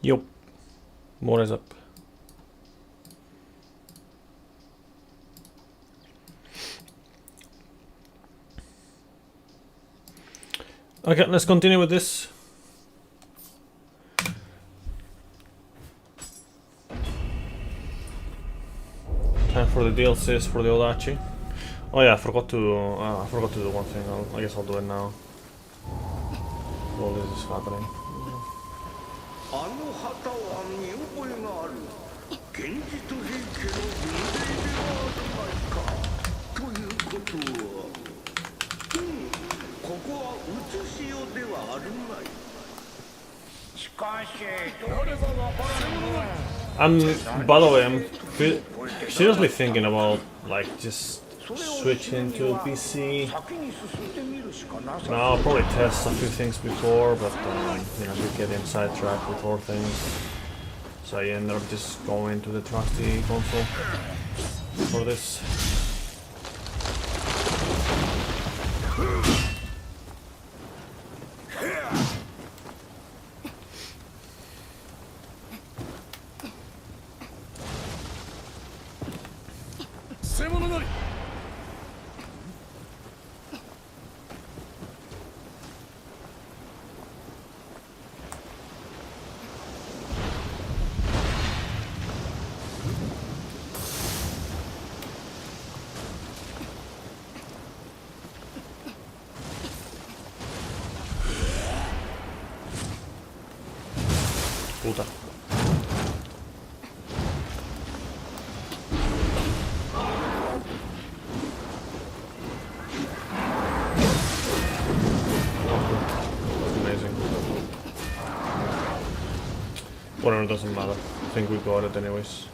Yup. What is up? Okay, let's continue with this. Time for the DLCs for the Odachi. Oh yeah, I forgot to do one thing. I guess I'll do it now. While this is happening. By the way, I'm seriously thinking about like just switching to PC. Now I'll probably test a few things before, but you know, we get sidetracked with more things. So I end up just going to the trusty console for this. Puta. Amazing. Whatever, doesn't matter. I think we got it anyways.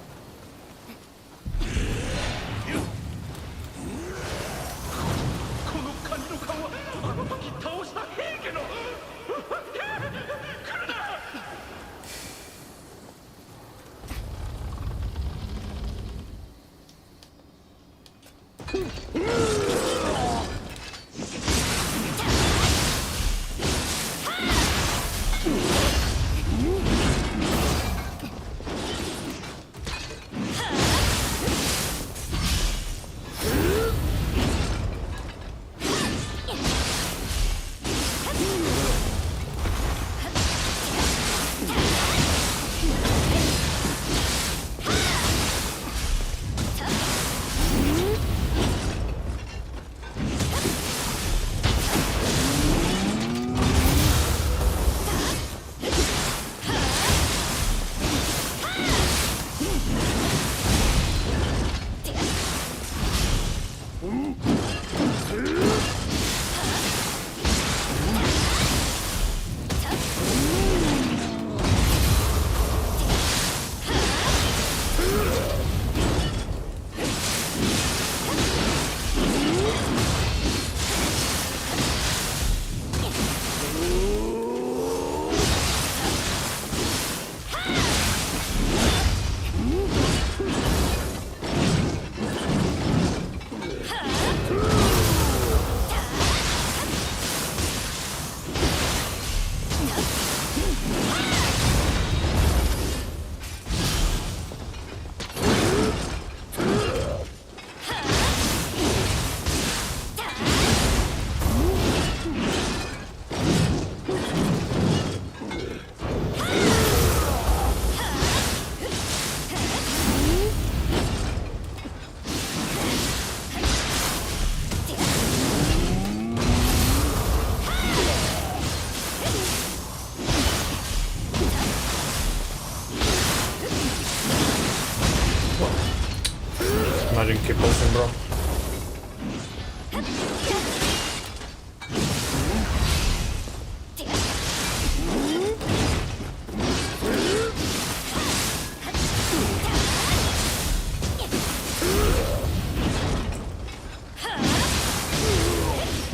Imagine keep pulsing, bro.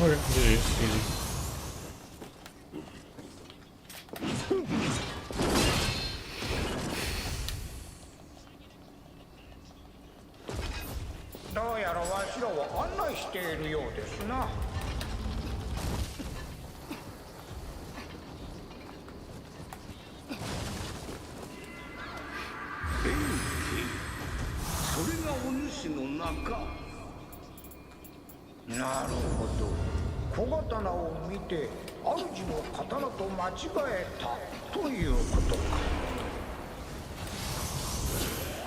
Okay, GG, easy. しの中。なるほど。小刀を見て主の刀と間違えたということか。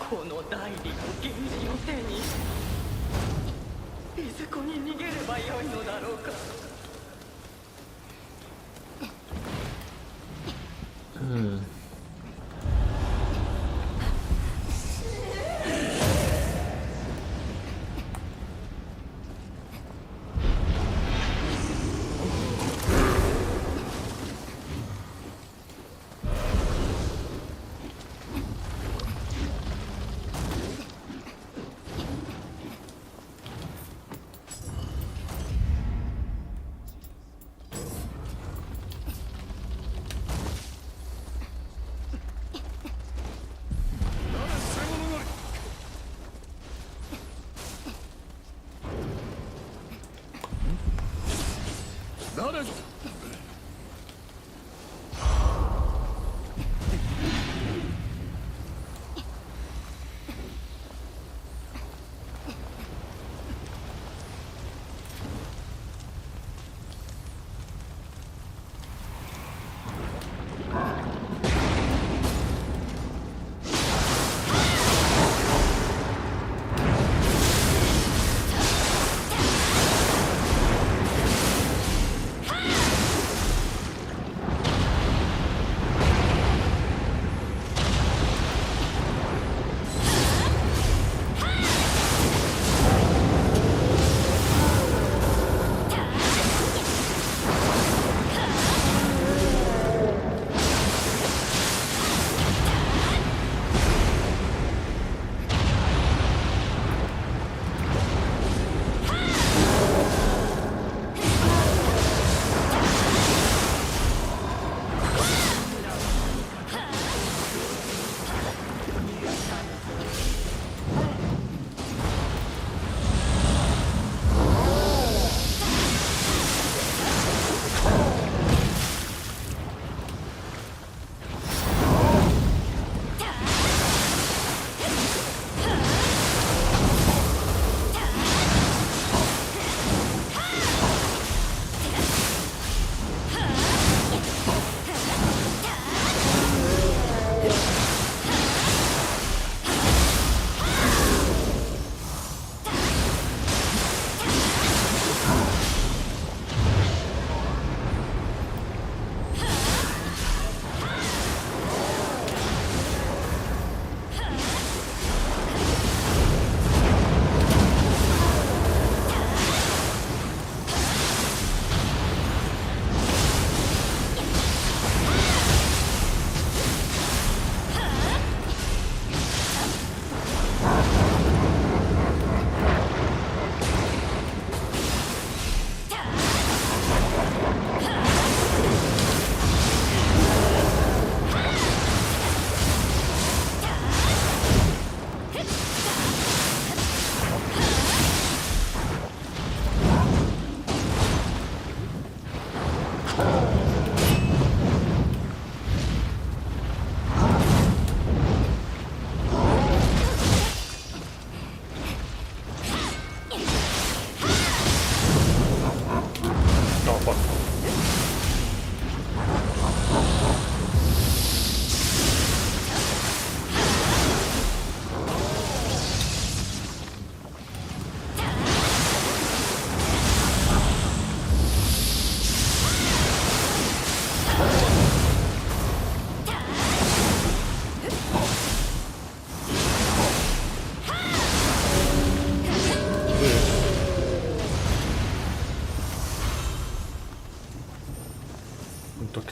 この代理の源氏を手にいずこに逃げればよいのだろうか。誰ぞ。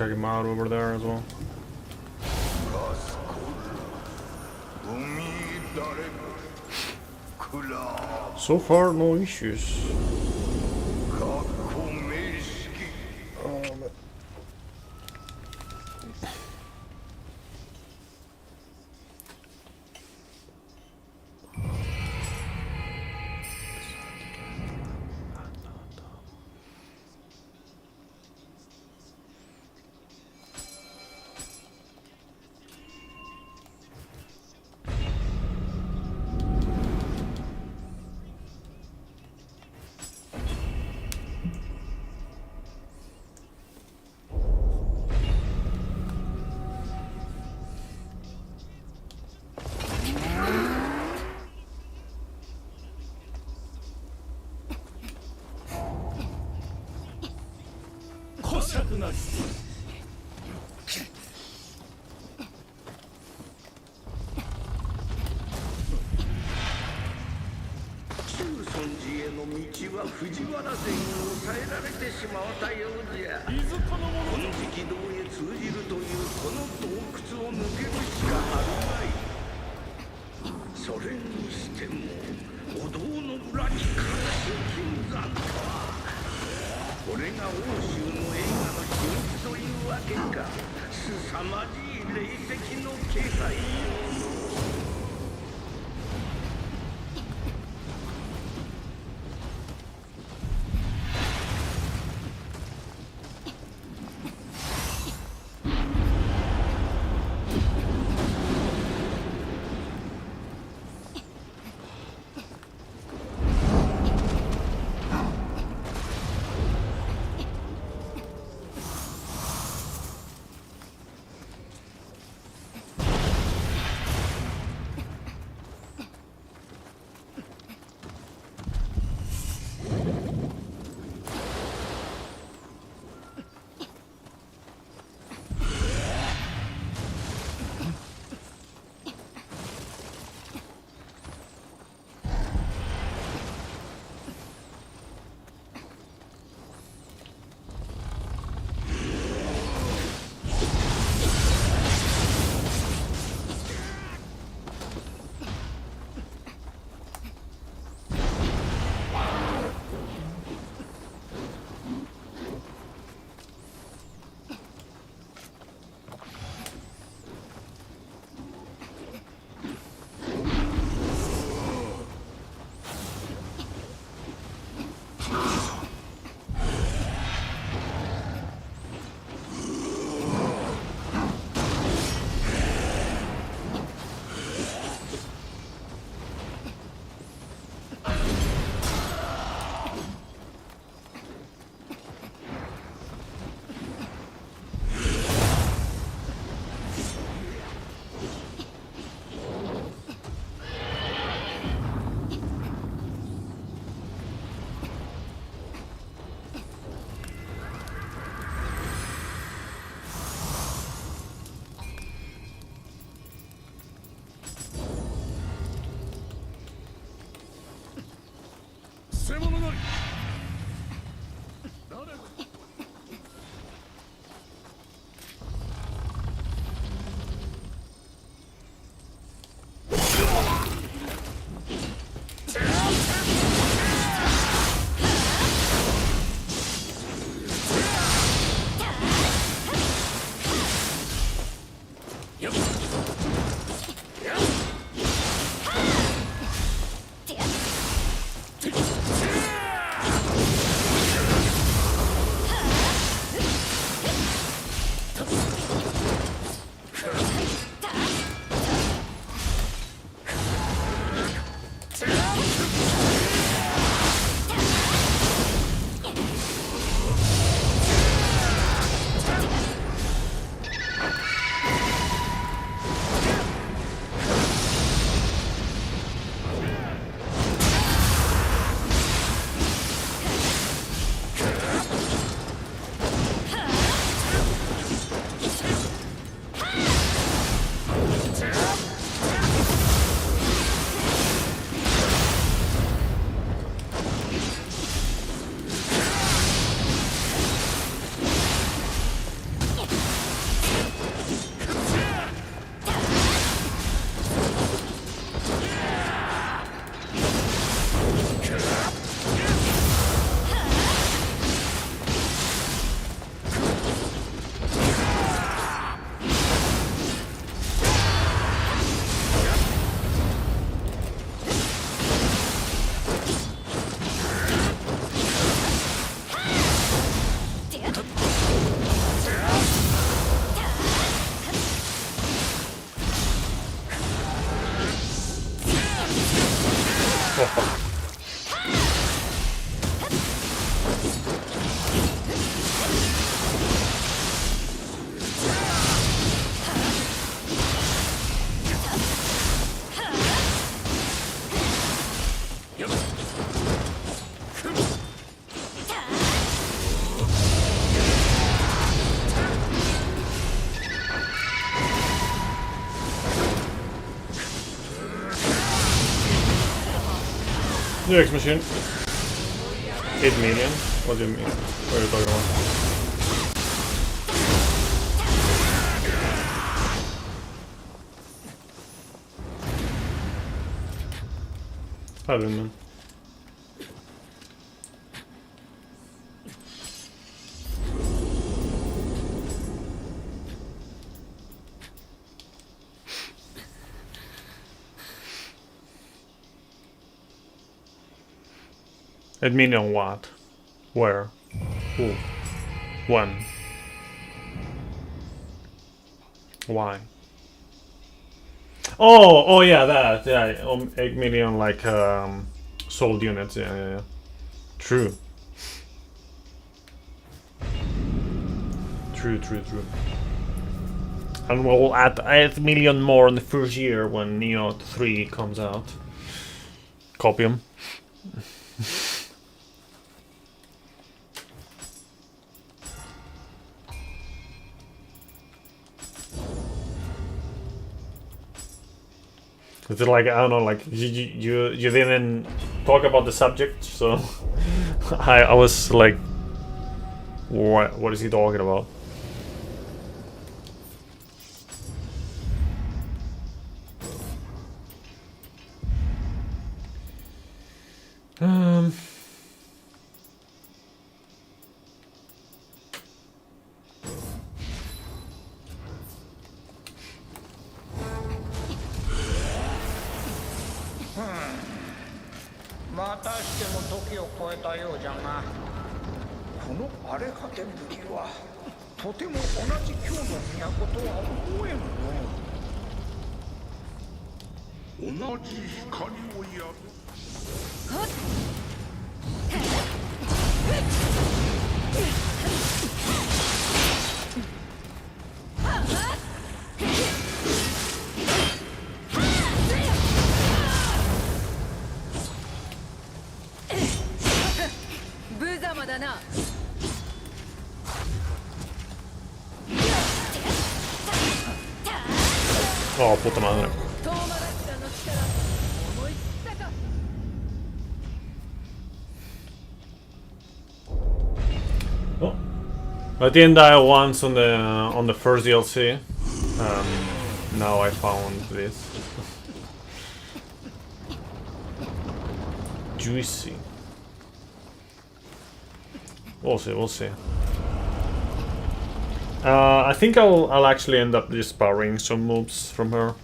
Check him out over there as well. So far, no issues. 中尊寺への道は藤原線に抑えられてしまったようじゃ。金色堂へ通じるというこの洞窟を抜けるしかあるまい。それにしてもお堂の裏に隠し金山とは。これが欧州の映画の秘密というわけか。凄まじい霊石の気配よ。UX machine. 8 million? What do you mean? What are you talking about? I don't know. It mean on what? Where? Who? When? Why? Oh yeah, that, yeah, 8 million like sold units, yeah. True. True. And we'll add 8 million more in the first year when Neo 3 comes out. Copy 'em. It's like, I don't know, like you didn't talk about the subject, so I was like, what is he talking about? Oh, puta madre. Oh. I didn't die once on the first DLC. Now I found this. Juicy. We'll see. I think I'll actually end up just borrowing some moves from her.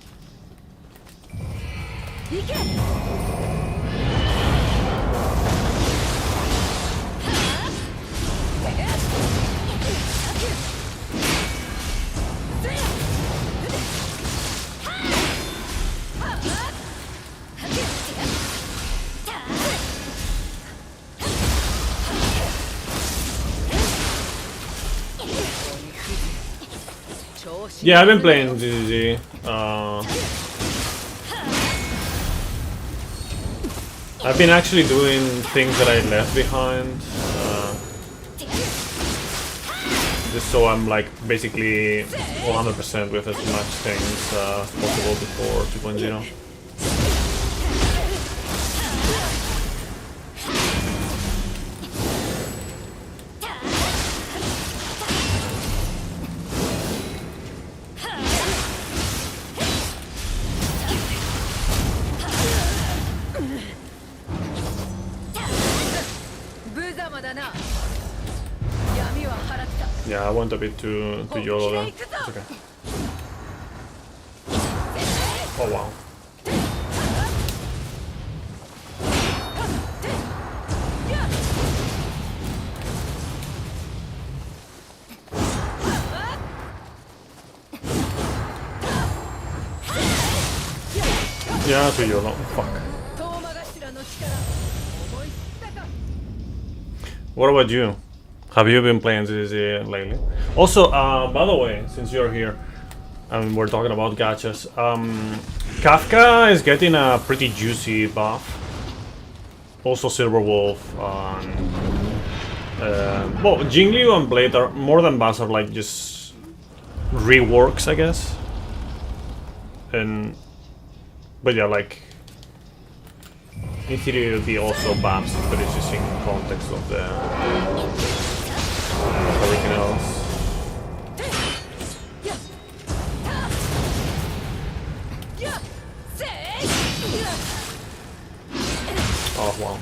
Yeah, I've been playing DDD. I've been actually doing things that I left behind. Just so I'm like basically 100% with as much things as possible before 2.0. Yeah, I went a bit too YOLO there. It's okay. Oh wow. Yeah, too YOLO. Fuck. What about you? Have you been playing ZZ lately? Also, by the way, since you're here and we're talking about gachas, Kafka is getting a pretty juicy buff. Also, Silver Wolf. Well, Jingliu and Blade are more than buffs, are like just reworks, I guess. But yeah, like in theory it will be also BAMs, but it's just in context of the everything else. Oh wow.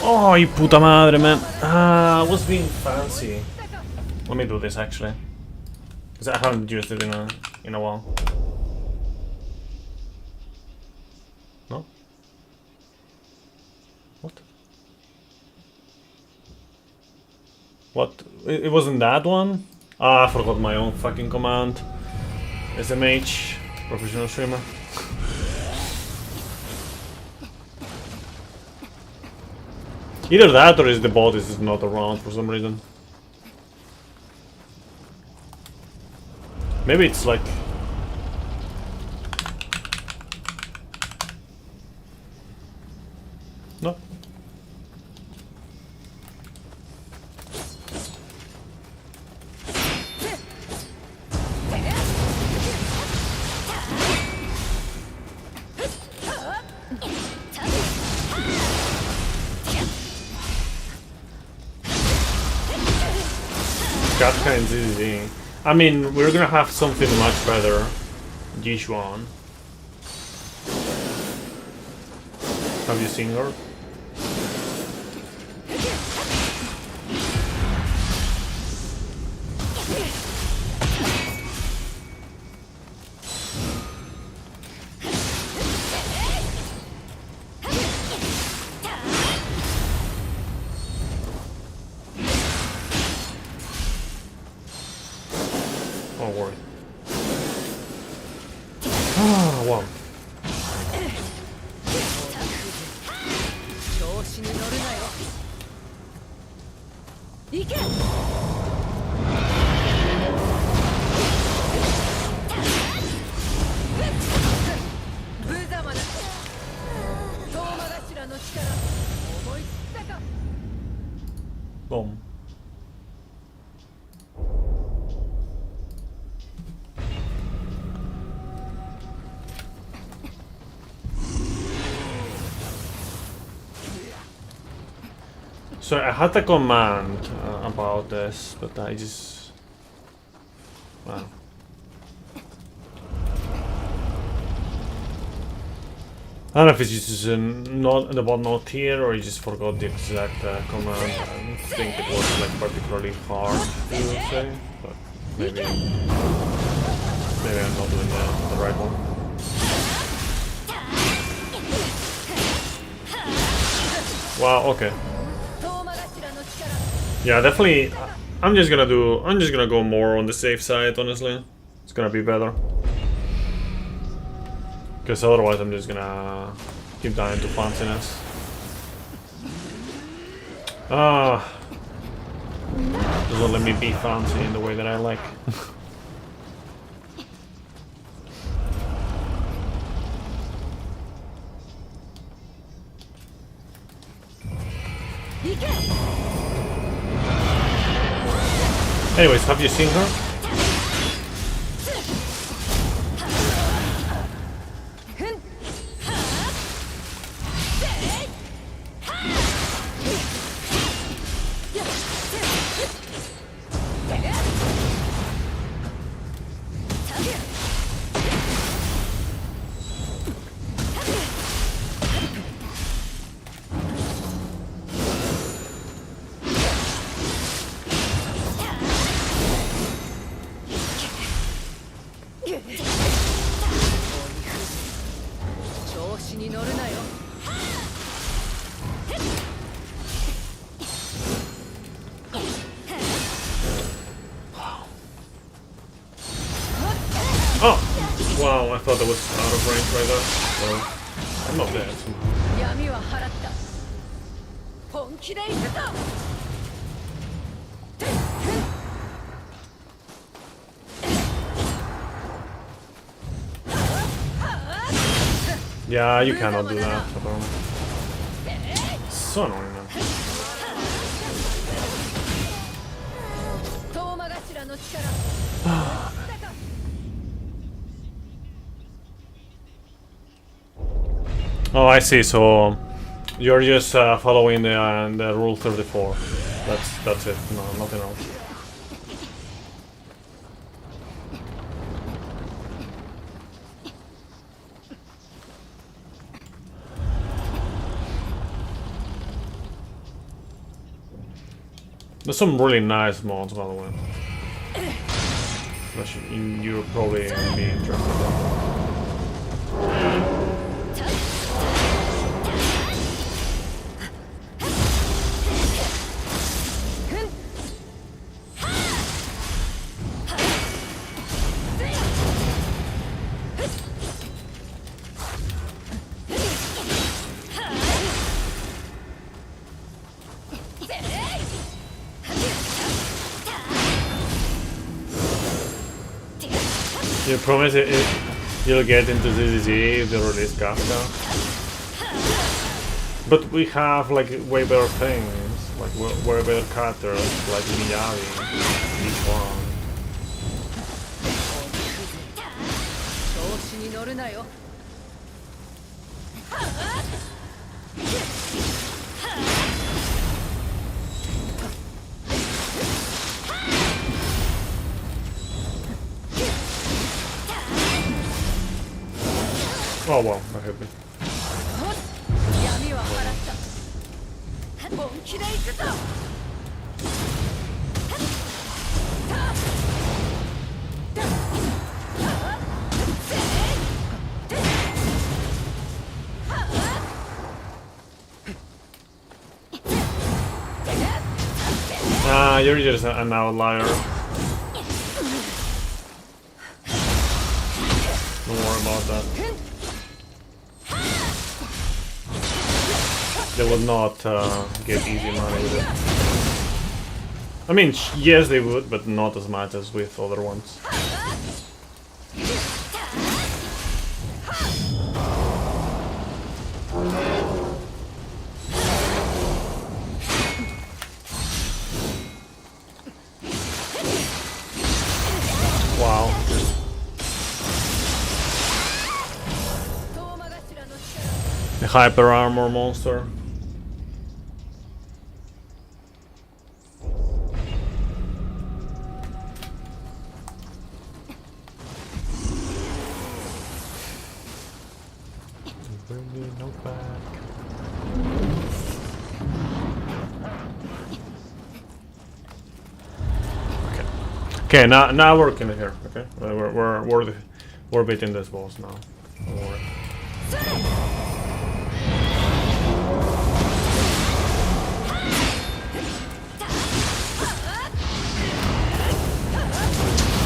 Oh, you puta madre, man. I was being fancy. Let me do this actually, because I haven't used it in a while. No? What? What? It wasn't that one? Ah, I forgot my own fucking command. SMH, professional streamer. Either that or is the bot is not around for some reason. Maybe it's like... No. Gacha and ZZ. I mean, we're gonna have something much better. Jishuan. Have you seen her? Don't worry. Ah, wow. Boom. So I had a command about this, but I just... Wow. I don't know if it's just not the bot not here, or you just forgot the exact command. I don't think it was like particularly hard to say, but maybe I'm not doing the right one. Wow. Okay. Yeah, definitely. I'm just gonna go more on the safe side. Honestly, it's gonna be better. Because otherwise I'm just gonna keep dying to fanciness. Doesn't let me be fancy in the way that I like. Anyways, have you seen her? that was out of range right there, so I'm not dead. Yeah, you cannot do that. So annoying, man. Oh, I see. So you're just following the rule 34. That's it. No, nothing else. There's some really nice mods, by the way. Which you'll probably be interested in. You promise you'll get into ZZZ if they release Gacha? But we have like way better things, like way better characters, like Miyagi, each one. Oh wow, that hit me. Ah, you're just an outlier. Don't worry about that. They would not get easy money with it. I mean, yes they would, but not as much as with other ones. Wow. The hyper armor monster. Okay, now we're in here. Okay, we're beating this boss now. Don't worry.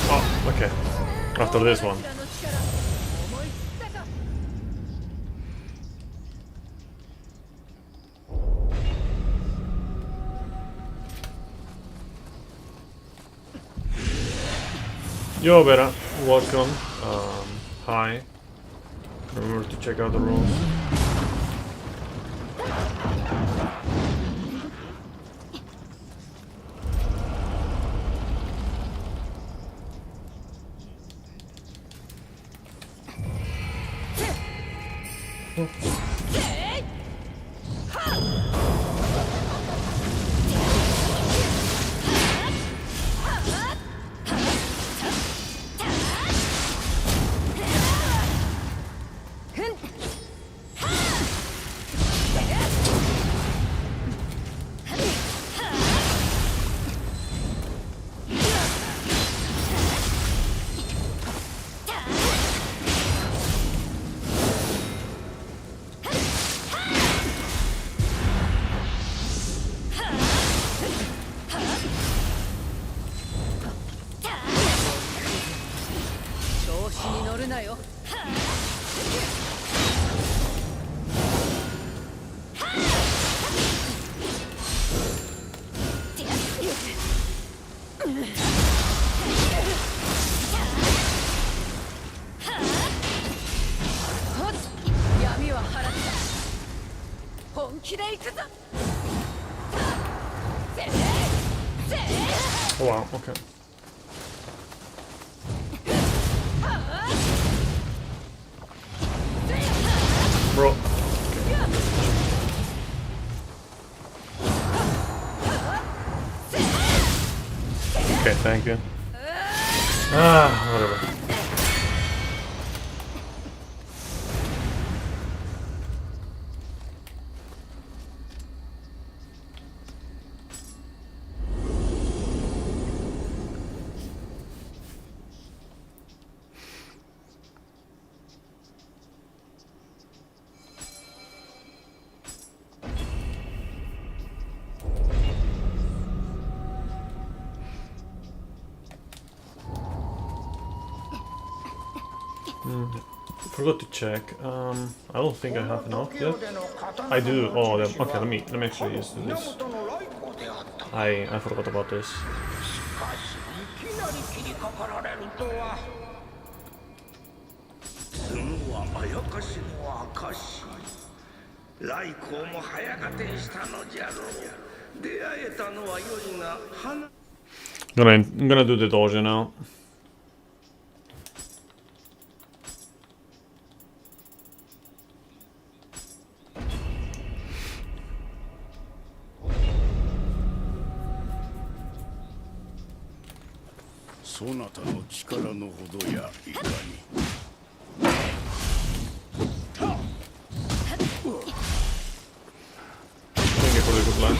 Oh, okay. After this one. Yo, Vera, welcome. Hi. Remember to check out the rules. Oh wow, okay. Bro. Okay, thank you. Ah, whatever. Forgot to check. I don't think I have enough yet. I do. Oh, okay. Let me actually use this. I forgot about this. 来光も早がてんしたのじゃろう。出会えたのは良いが、I'm gonna do the dojo now. Sonataの力のほどやいかに。 Thank you for the good luck.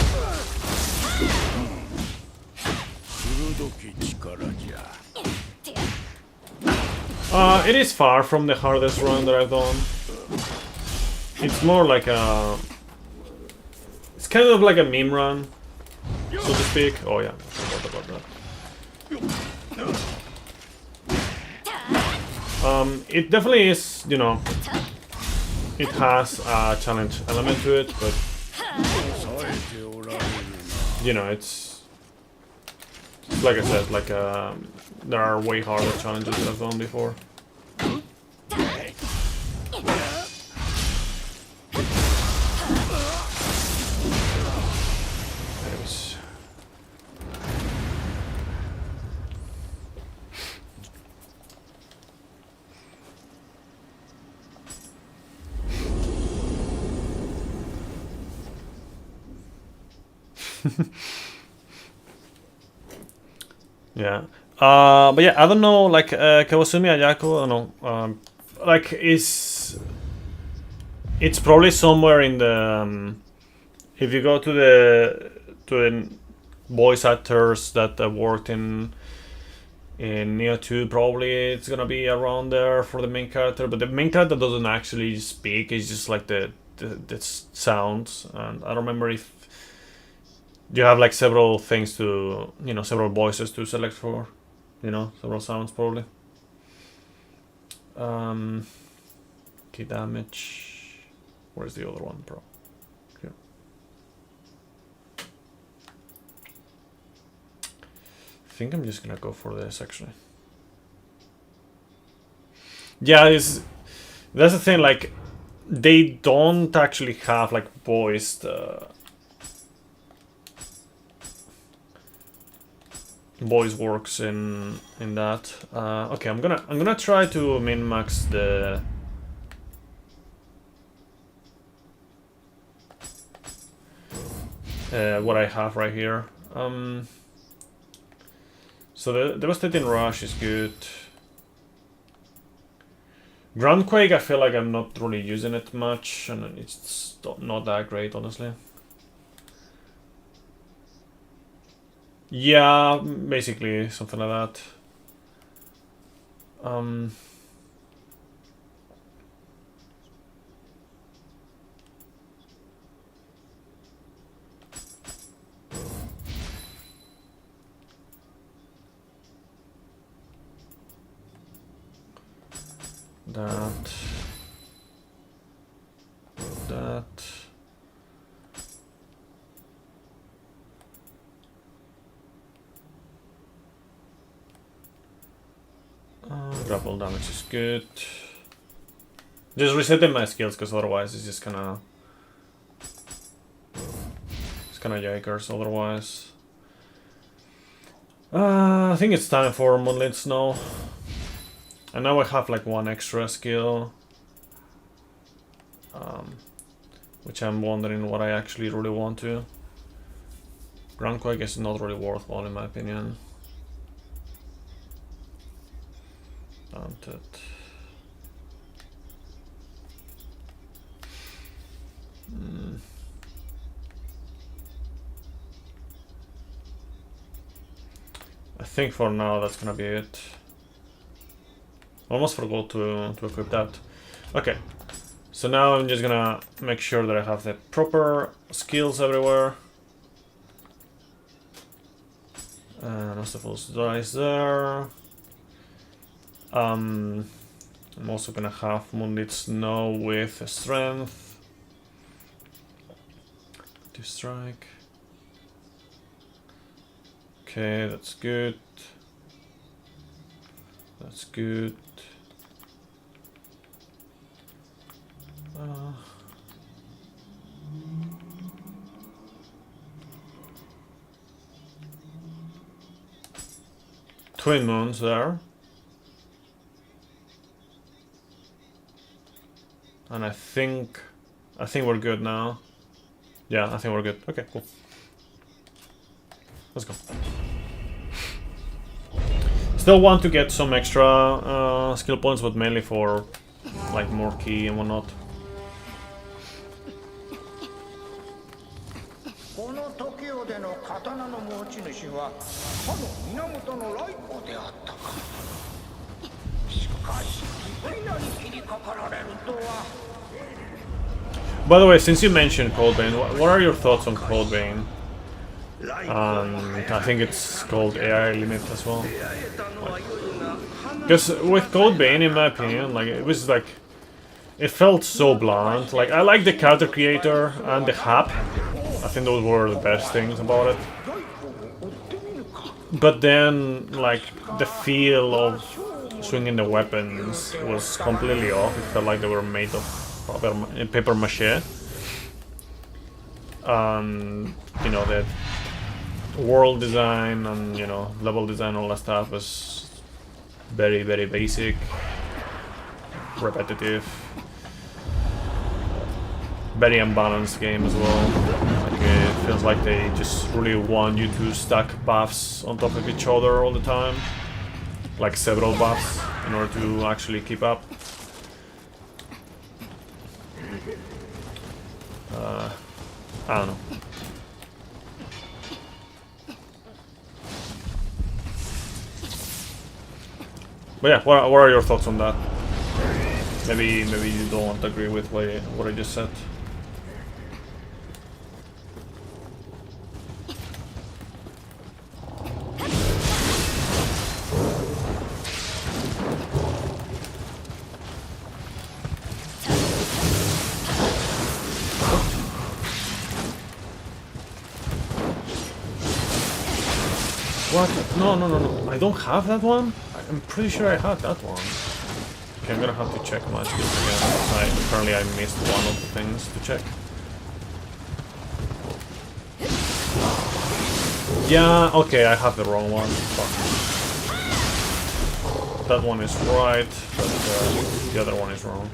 It is far from the hardest run that I've done. It's more like a... It's kind of like a meme run, so to speak. Oh yeah, I forgot about that. It definitely is, you know, it has a challenge element to it, but you know, it's like I said, like there are way harder challenges that I've done before. Anyways. Yeah. But yeah, I don't know, like, Kawasumi Ayako, I don't know, like, it's probably somewhere in the, if you go to the voice actors that worked in Neo 2, probably it's gonna be around there for the main character, but the main character doesn't actually speak, it's just like the sounds, and I don't remember if you have like several things to, you know, several voices to select for, you know, several sounds probably. Key damage. Where's the other one, bro? Here. I think I'm just gonna go for this actually. Yeah, that's the thing, like, they don't actually have like voiced voice works in that. Okay, I'm gonna try to min-max the what I have right here. So the Devastating Rush is good. Groundquake, I feel like I'm not really using it much, and it's not that great, honestly. Yeah, basically something like that. That. Grapple damage is good. Just resetting my skills, because otherwise it's just gonna kind of yikers otherwise. I think it's time for Moonlit Snow. And now I have like one extra skill. Which I'm wondering what I actually really want to. Ranko, I guess, is not really worthwhile in my opinion. Banter. I think for now that's gonna be it. Almost forgot to equip that. Okay, so now I'm just gonna make sure that I have the proper skills everywhere. Most of those dice there. I'm also gonna have Moonlit Snow with strength. To strike. Okay, that's good. That's good. Twin moons there. And I think we're good now. Yeah, I think we're good. Okay, cool. Let's go. Still want to get some extra skill points, but mainly for like more key and whatnot. この時代での刀の持ち主はかの源の来光であったか。しかしいきなり切りかかられるとは。 By the way, since you mentioned Coldbane, what are your thoughts on Coldbane? I think it's called AI limit as well. Because with Coldbane, in my opinion, like it was like it felt so bland. Like I like the character creator and the hap. I think those were the best things about it. But then, like the feel of swinging the weapons was completely off. It felt like they were made of paper mache. You know, the world design and, you know, level design, all that stuff was very, very basic, repetitive, very unbalanced game as well. Like, it feels like they just really want you to stack buffs on top of each other all the time, like several buffs, in order to actually keep up. I don't know. But yeah, what are your thoughts on that? Maybe you don't agree with what I just said. What? No. I don't have that one? I'm pretty sure I had that one. Okay, I'm gonna have to check my skills again. Apparently I missed one of the things to check. Yeah, okay, I have the wrong one. Fuck. That one is right, but the other one is wrong.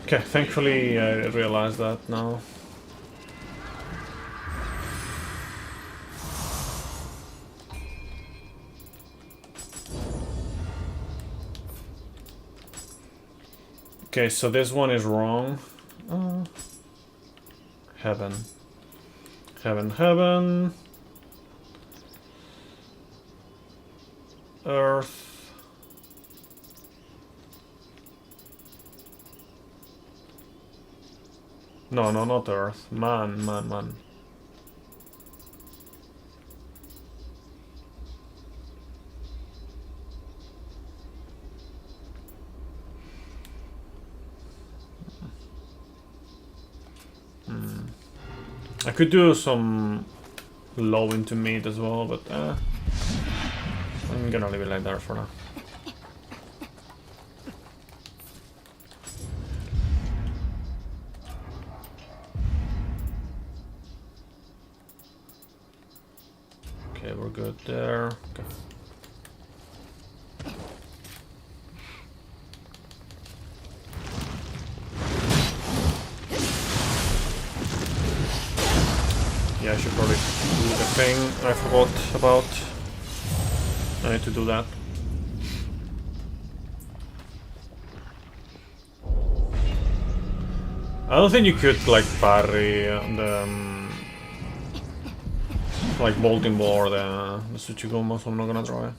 Okay, thankfully I realized that now. Okay, so this one is wrong. Heaven. Earth. No, not Earth. Man. I could do some low into meat as well, but I'm gonna leave it like that for now. Okay, we're good there. Okay. Yeah, I should probably do the thing I forgot about. I need to do that. I don't think you could like parry the like bolting ball the Tsuchigoma, so I'm not gonna try.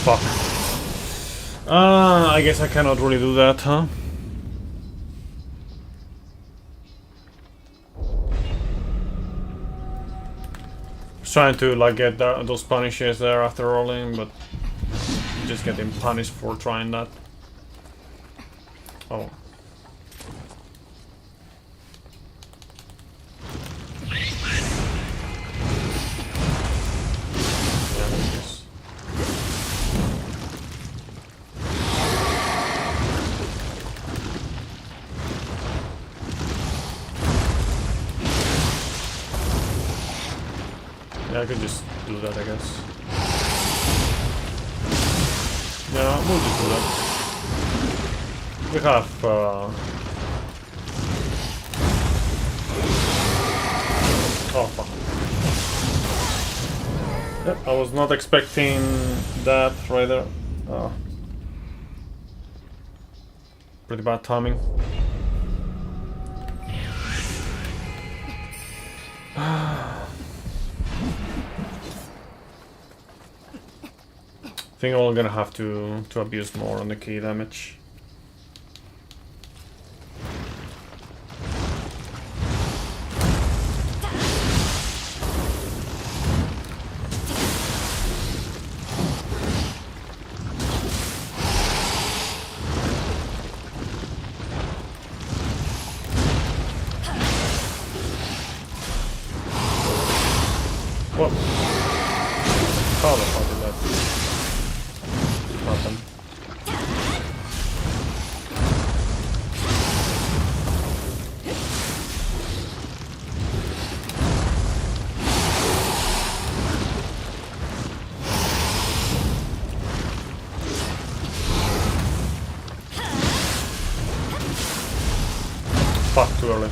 Fuck. I guess I cannot really do that, huh? Was trying to like get those punishes there after rolling, but just getting punished for trying that. Oh. Yeah, I could just do that, I guess. Yeah, we'll just do that. We have, oh, fuck. Yep, I was not expecting that right there. Oh. Pretty bad timing. I think I'm gonna have to abuse more on the key damage. What? How the fuck did that happen? Fuck, too early.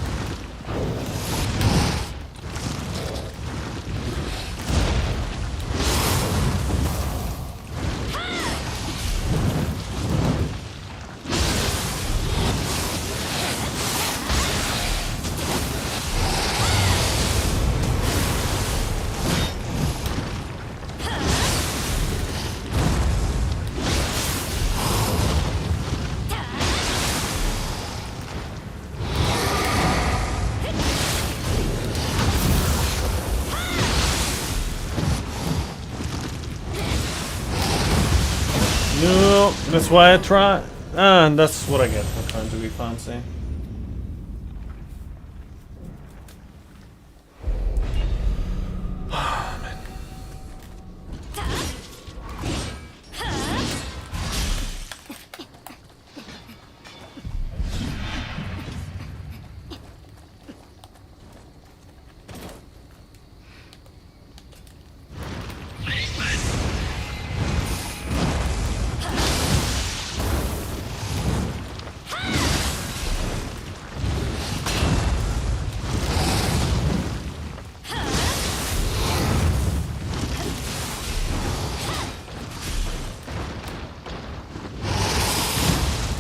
No, that's why I try. And that's what I get for trying to be fancy.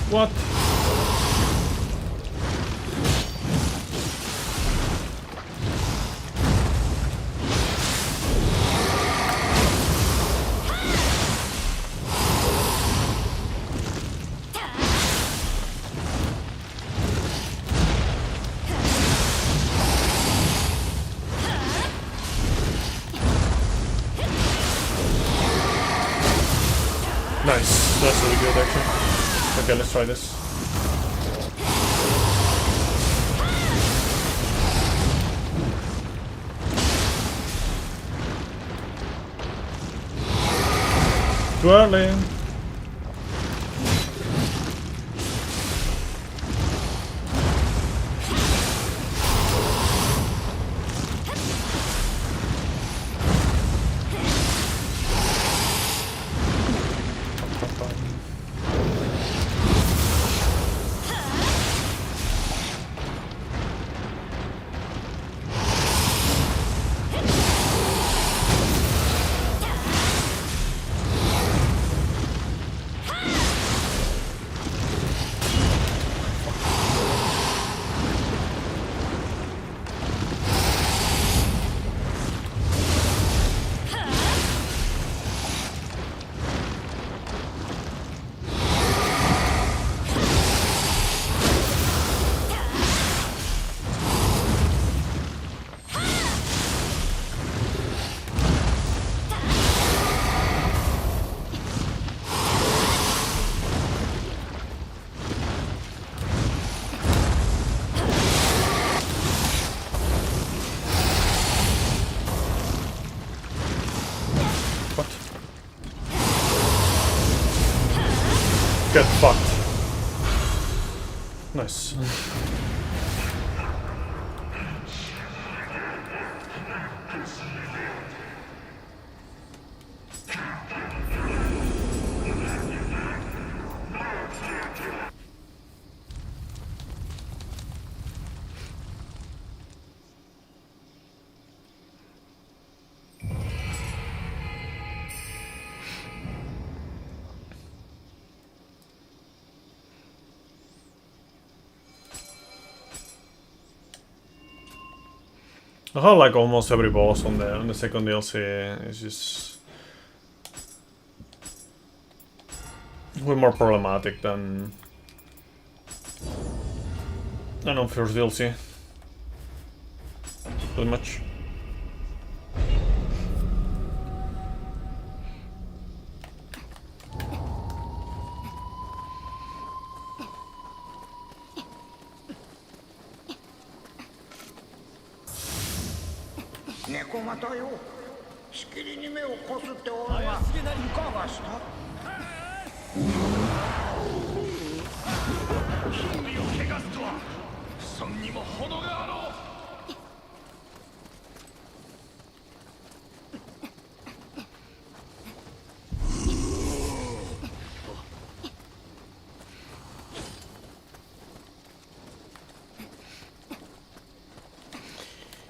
What? Nice, that's really good actually. Okay, let's try this. Too early. Get fucked. Nice. I like almost every boss on the second DLC is just way more problematic than on first DLC. Pretty much.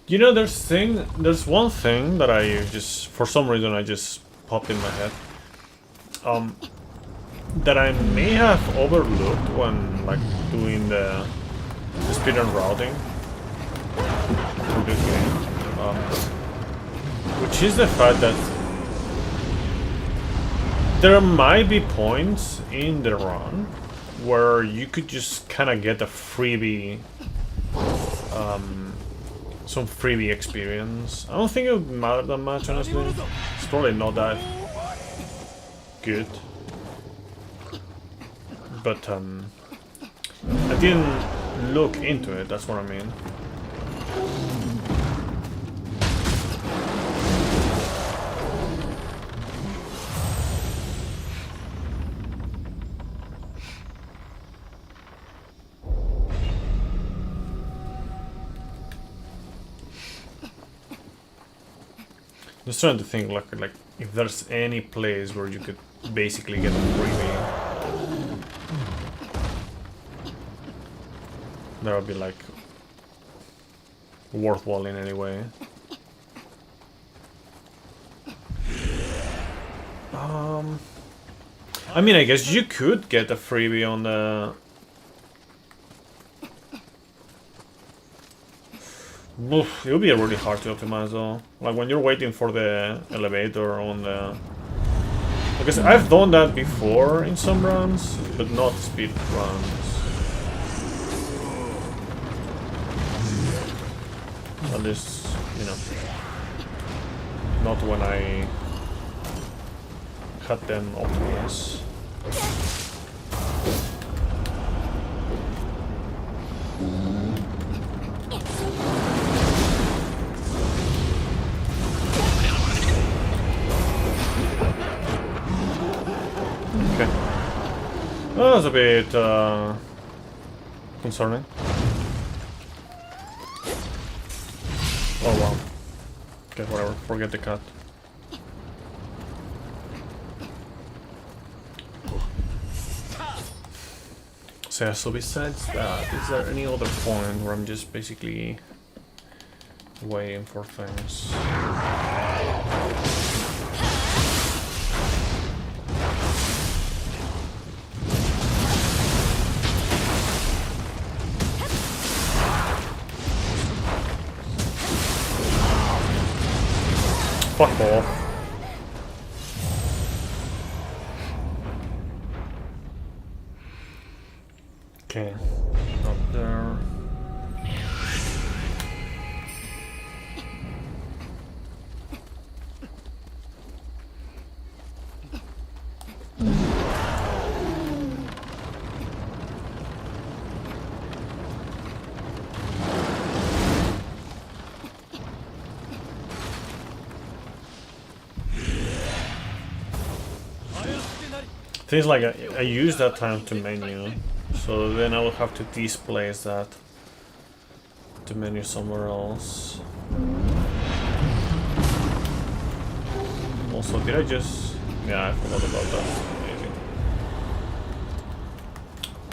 You know, there's one thing that I just, for some reason, I just popped in my head. That I may have overlooked when, like, doing the speedrun routing for this game. Which is the fact that there might be points in the run where you could just kind of get a freebie, some freebie experience. I don't think it would matter that much, honestly. It's probably not that good. But, I didn't look into it, that's what I mean. Just trying to think, like if there's any place where you could basically get a freebie. That would be like worthwhile in any way. I mean, I guess you could get a freebie on the... Oof, it would be really hard to optimize though. Like when you're waiting for the elevator on the... Because I've done that before in some runs, but not speed runs. At least, you know, not when I cut them optimize. Okay. That was a bit concerning. Oh wow. Okay, whatever. Forget the cut. So yeah, so besides that, is there any other point where I'm just basically waiting for things? Fuck off. Okay, up there. Things like I use that time to menu, so then I will have to displace that to menu somewhere else. Also, did I just... Yeah, I forgot about that. Amazing.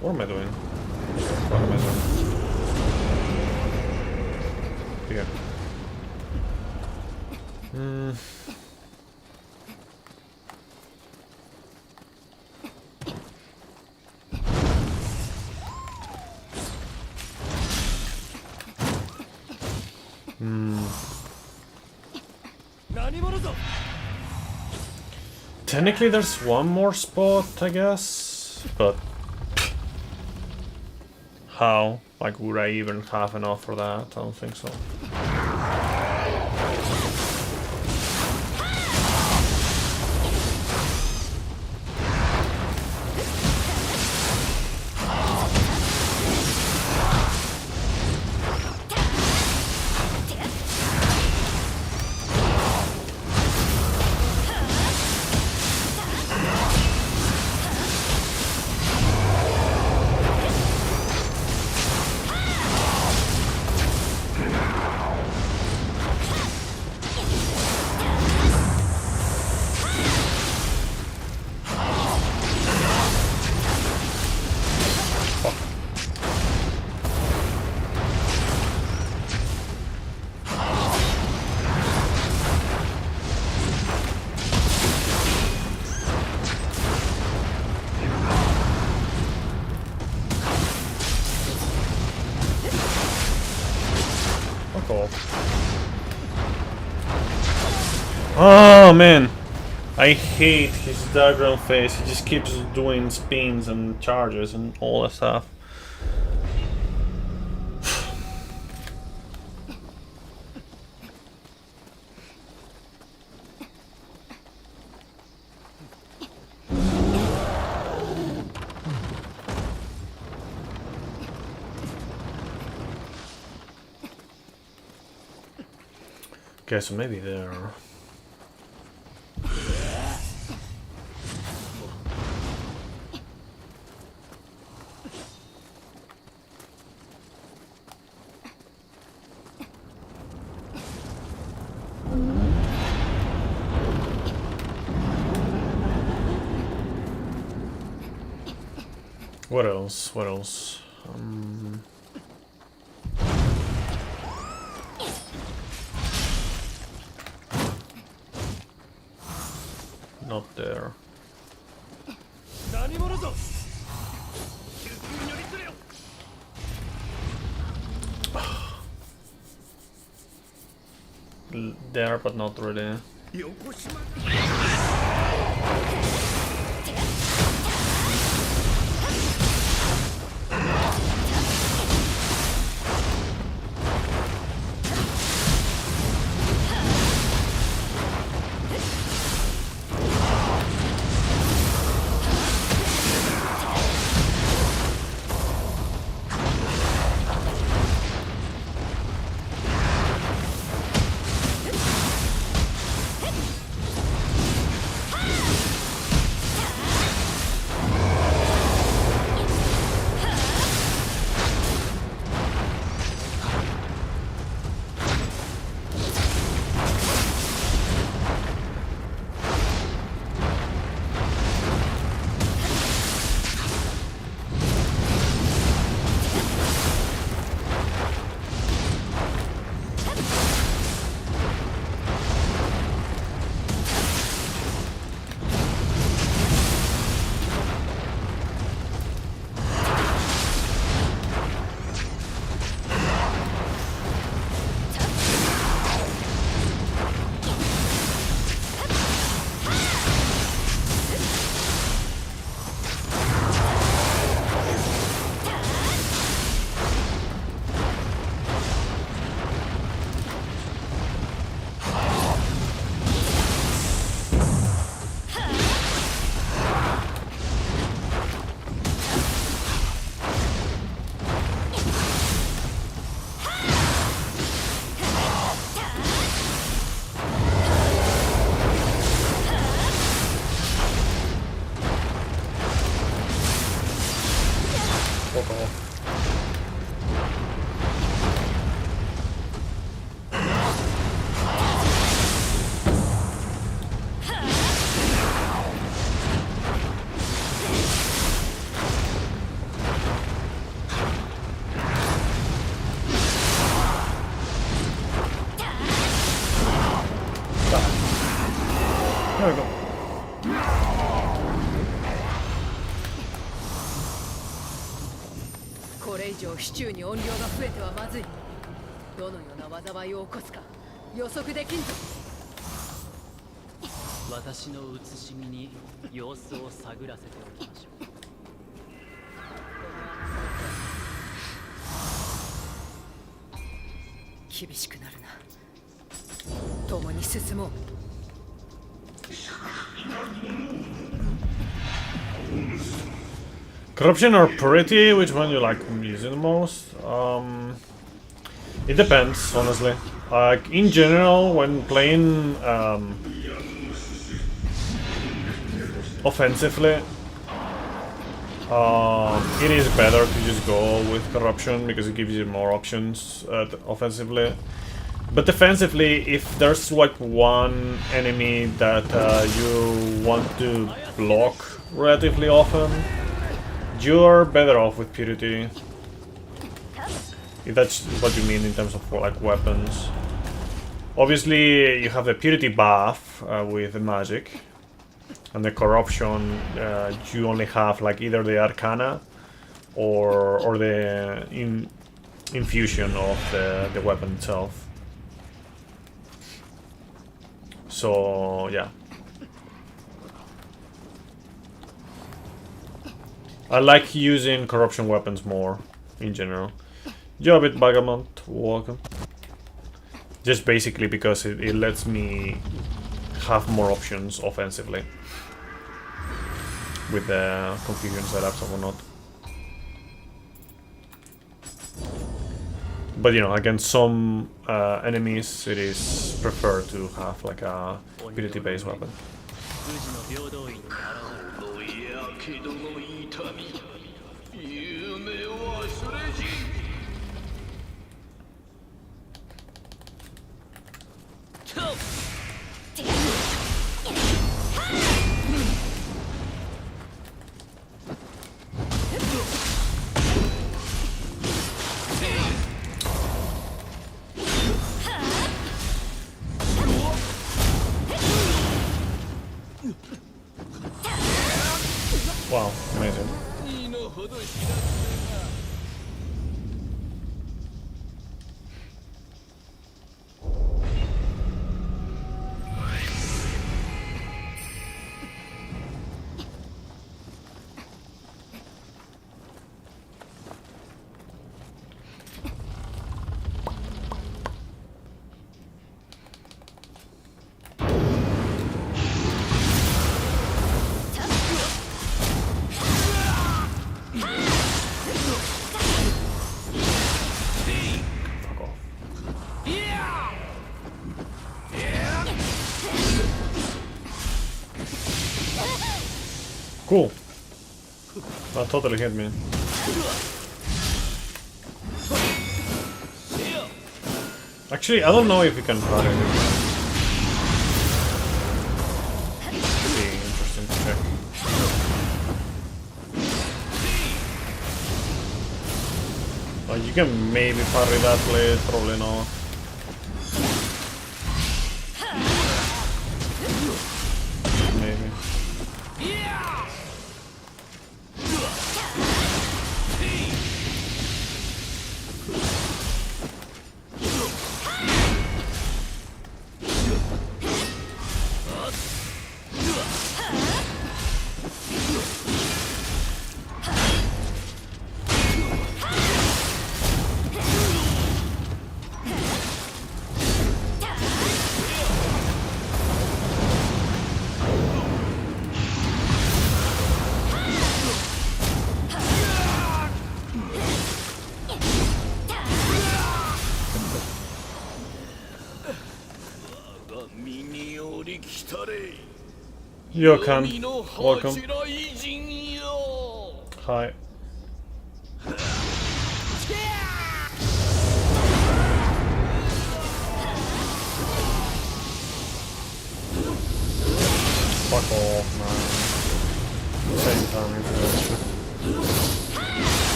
What am I doing? What am I doing? Here. Technically there's one more spot, I guess, but how? Like, would I even have enough for that? I don't think so. Oh man, I hate his diagram face. He just keeps doing spins and charges and all that stuff. Okay, so maybe there. What else? What else? Not there. There, but not really. Fuck off. There we go. これ以上シチューに音量が増えてはまずい。どのような災いを起こすか予測できんぞ。私の写しみに様子を探らせておきましょう。厳しくなるな。共に進もう。 Corruption or purity? Which one you like using the most? It depends, honestly. Like in general, when playing offensively, it is better to just go with corruption because it gives you more options offensively. But defensively, if there's like one enemy that you want to block relatively often, you're better off with purity. If that's what you mean in terms of like weapons. Obviously, you have the purity buff with the magic, and the corruption. You only have like either the arcana or the infusion of the weapon itself. So yeah. I like using corruption weapons more, in general. Jobbit Bagamont, welcome. Just basically because it lets me have more options offensively. With the confusion setups and whatnot. But you know, against some enemies it is preferred to have like a purity based weapon. こ Wow, amazing. Fuck off. Cool. That totally hit me. Actually, I don't know if you can parry it. Could be interesting to check. Like, you can maybe parry that blade, probably not. Maybe. You can. Welcome. Hi. Fuck off, man. Same time, actually.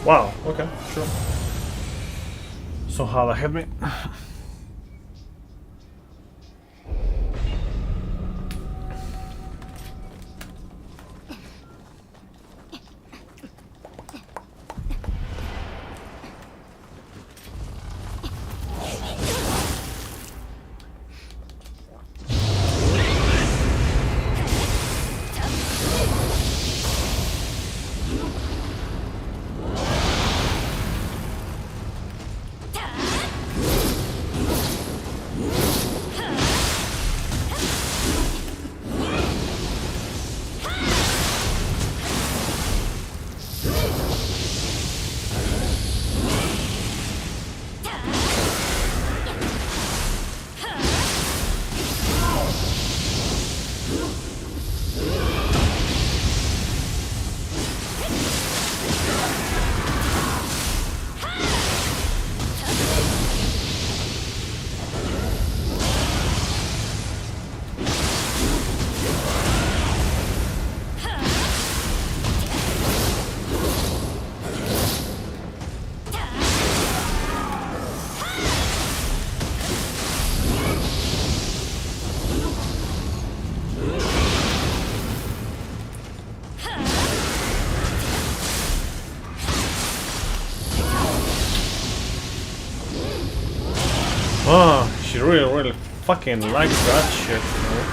Wow, okay, sure. So how that hit me? Ah, she really fucking likes that shit, you know?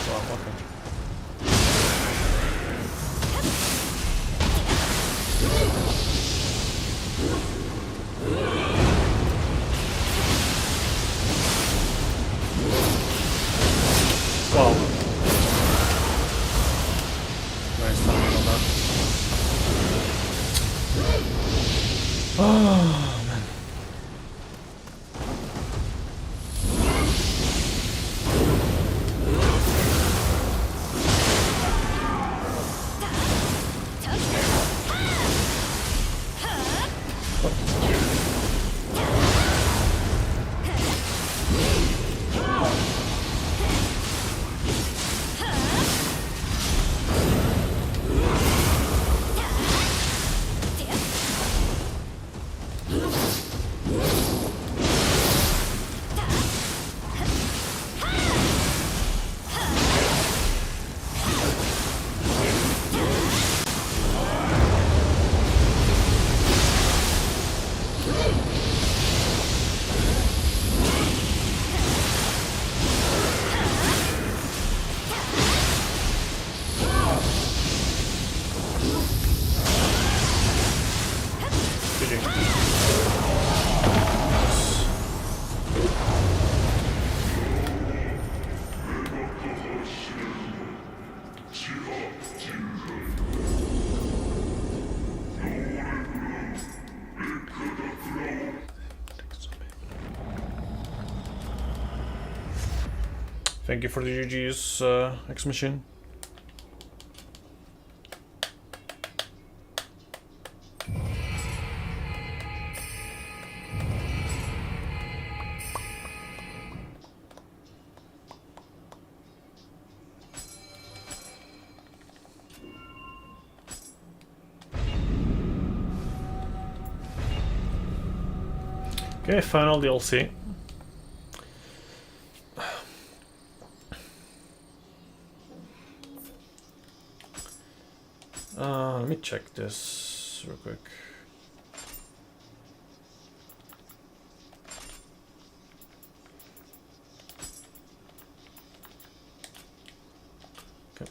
Wow, okay. Wow. Nice timing on that. Oh, man. Thank you for the GG's, X-Machine. Okay, final DLC. Let me check this real quick. Okay.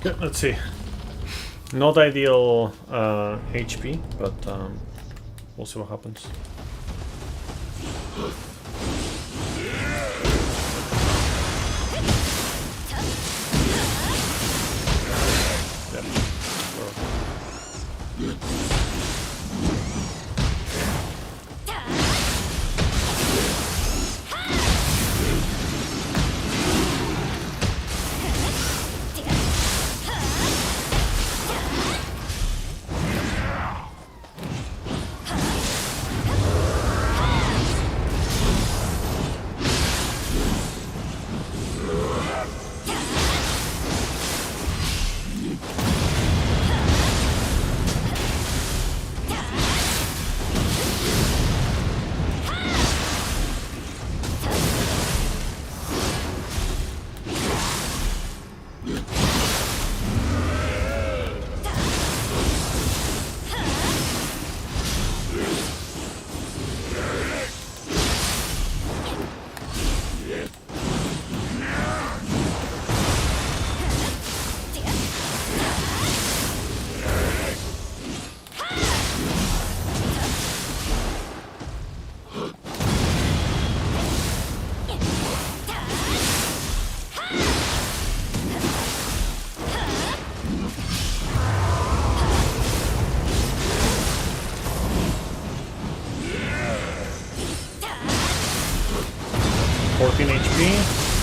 Okay, let's see. Not ideal HP, but we'll see what happens.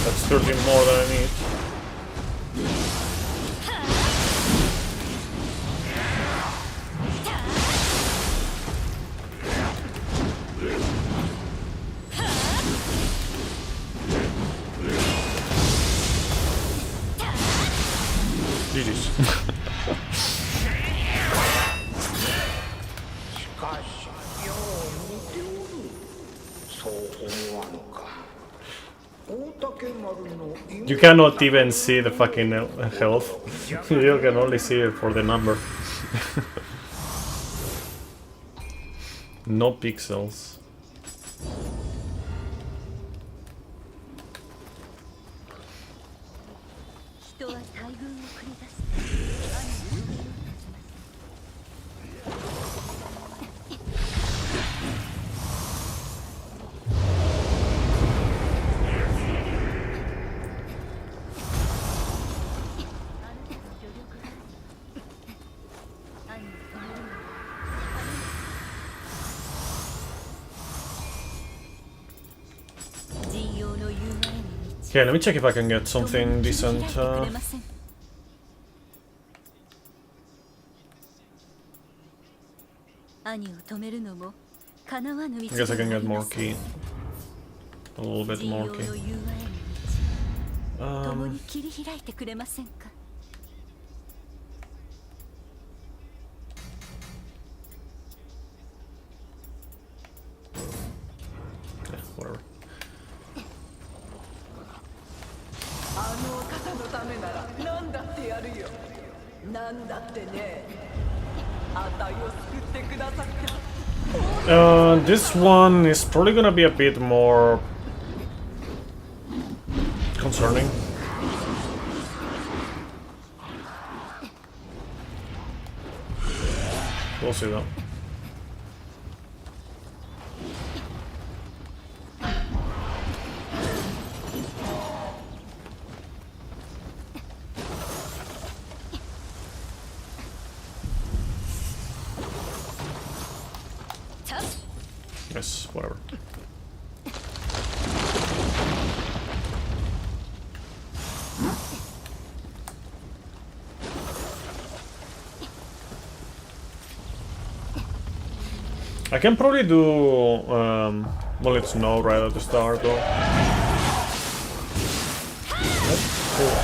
That's 13 more than I need. GG's. You cannot even see the fucking health. You can only see it for the number. No pixels. Okay, let me check if I can get something decent. I guess I can get more key. A little bit more key. Yeah, whatever. あのお方のためなら何だってやるよ。何だってね。あたいを救ってくださった。 This one is probably gonna be a bit more concerning. We'll see though. Yes, whatever. I can probably do well, it's no right at the start though. That's cool.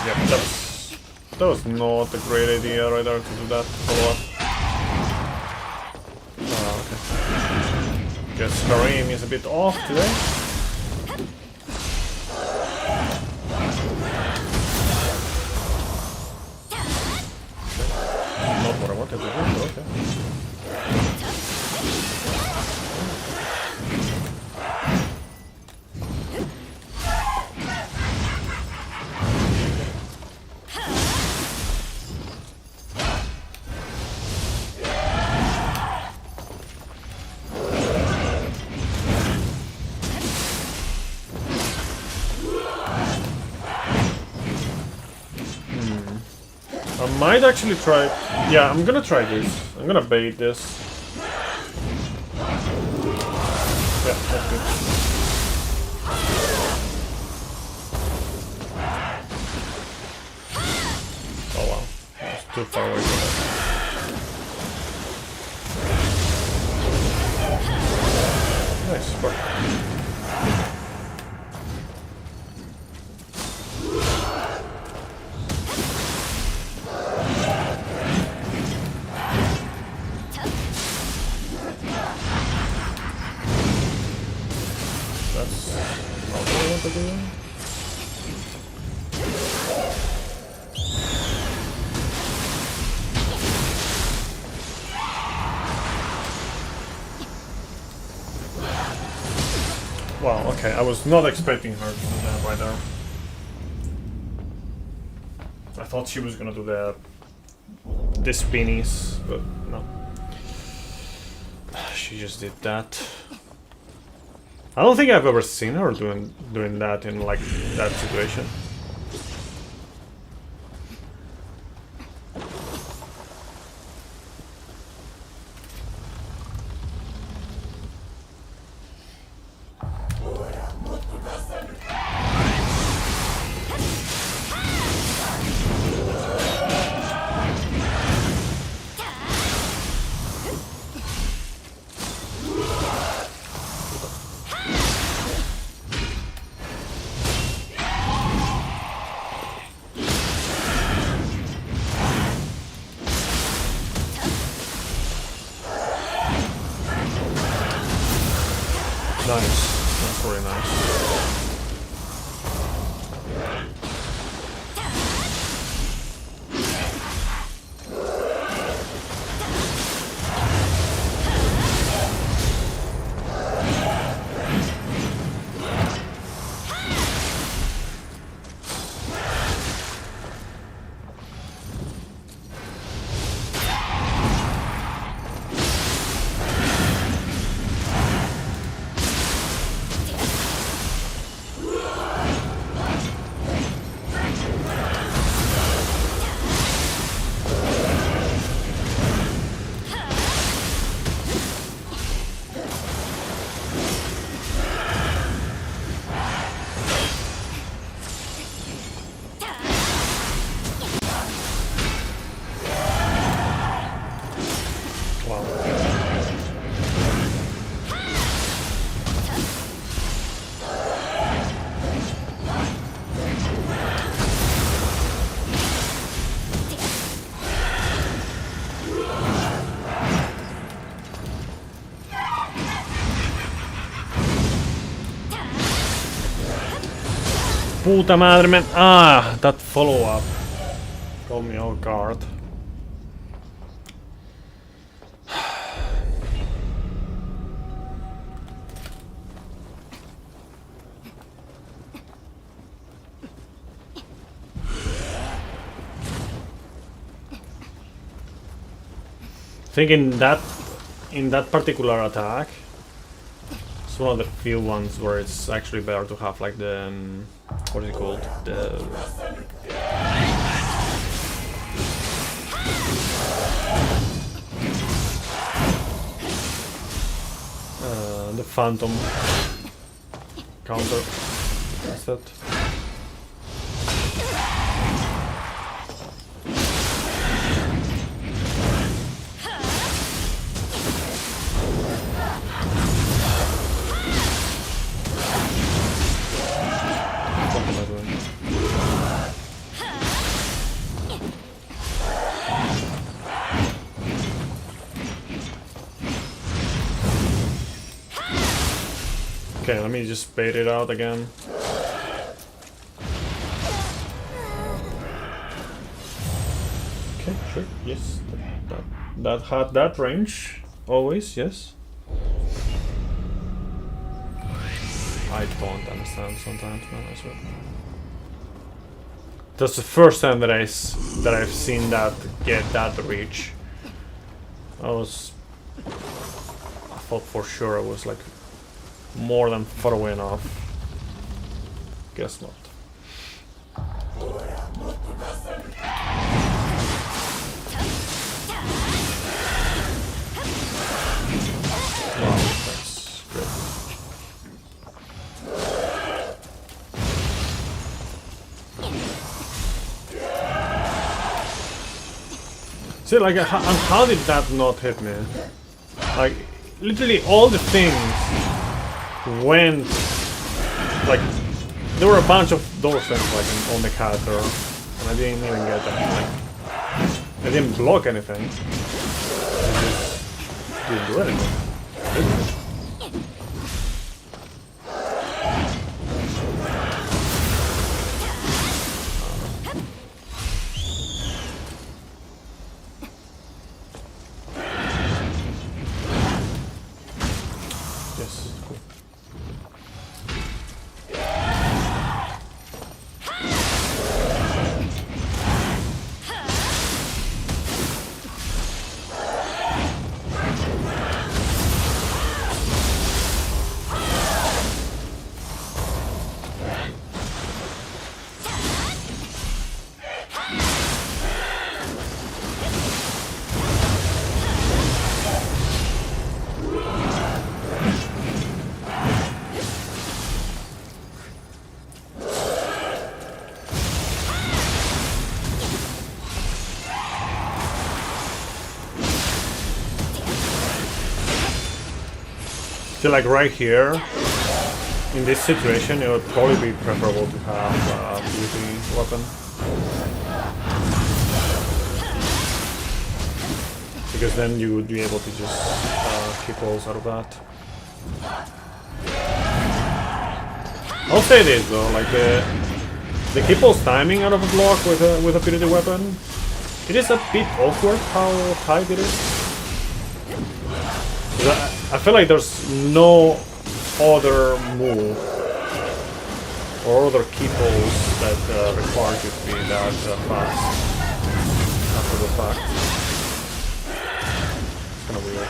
Yep, that was not a great idea right there to do that follow up. Okay. Guess her aim is a bit off today. Not what I wanted to do, but okay. I might actually try. Yeah, I'm gonna try this. I'm gonna bait this. Yeah, that's good. Oh wow, that's too far away from that. Nice, perfect. Wow, okay, I was not expecting her to do that right there. I thought she was gonna do the spinnies, but no. She just did that. I don't think I've ever seen her doing that in like that situation. Nice. That's very nice. Puta madre, man. Ah, that follow-up. Got me off guard. I think in that particular attack, it's one of the few ones where it's actually better to have like the what is it called, the phantom counter instead. Okay, let me just bait it out again. Okay, sure, yes. That had that range, always, yes. I don't understand sometimes, man, I swear. That's the first time that I've seen that get that reach. I thought for sure I was like more than far away enough. Guess not. Wow, that's great. See, like, how did that not hit me? Like, literally all the things went, like, there were a bunch of those things like on the character, and I didn't even get that. Like, I didn't block anything. I just didn't do anything. So like right here, in this situation, it would probably be preferable to have a beauty weapon. Because then you would be able to just keep rolls out of that. I'll say this though, like the keep rolls timing out of a block with a beauty weapon, it is a bit awkward how tight it is. I feel like there's no other move or other key pulls that require you to be that fast after the fact. It's kind of weird.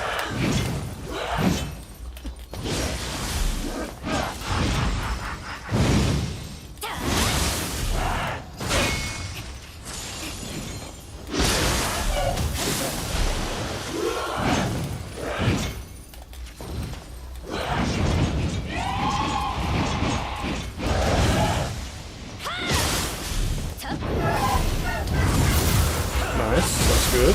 Good.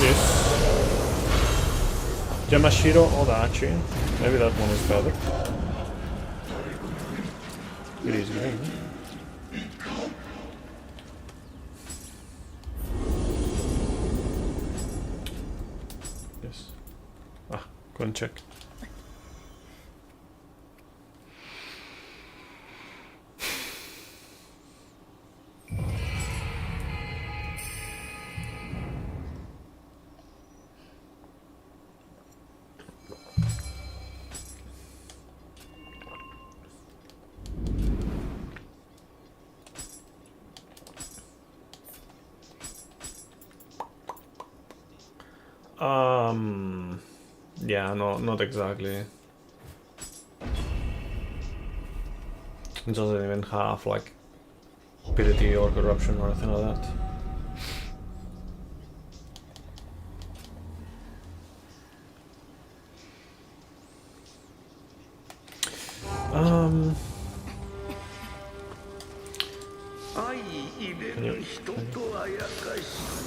Yes. Yamashiro Odachi. Maybe that one is better. It is green. Go and check. Yeah, no, not exactly. It doesn't even have like ability or corruption or anything like that.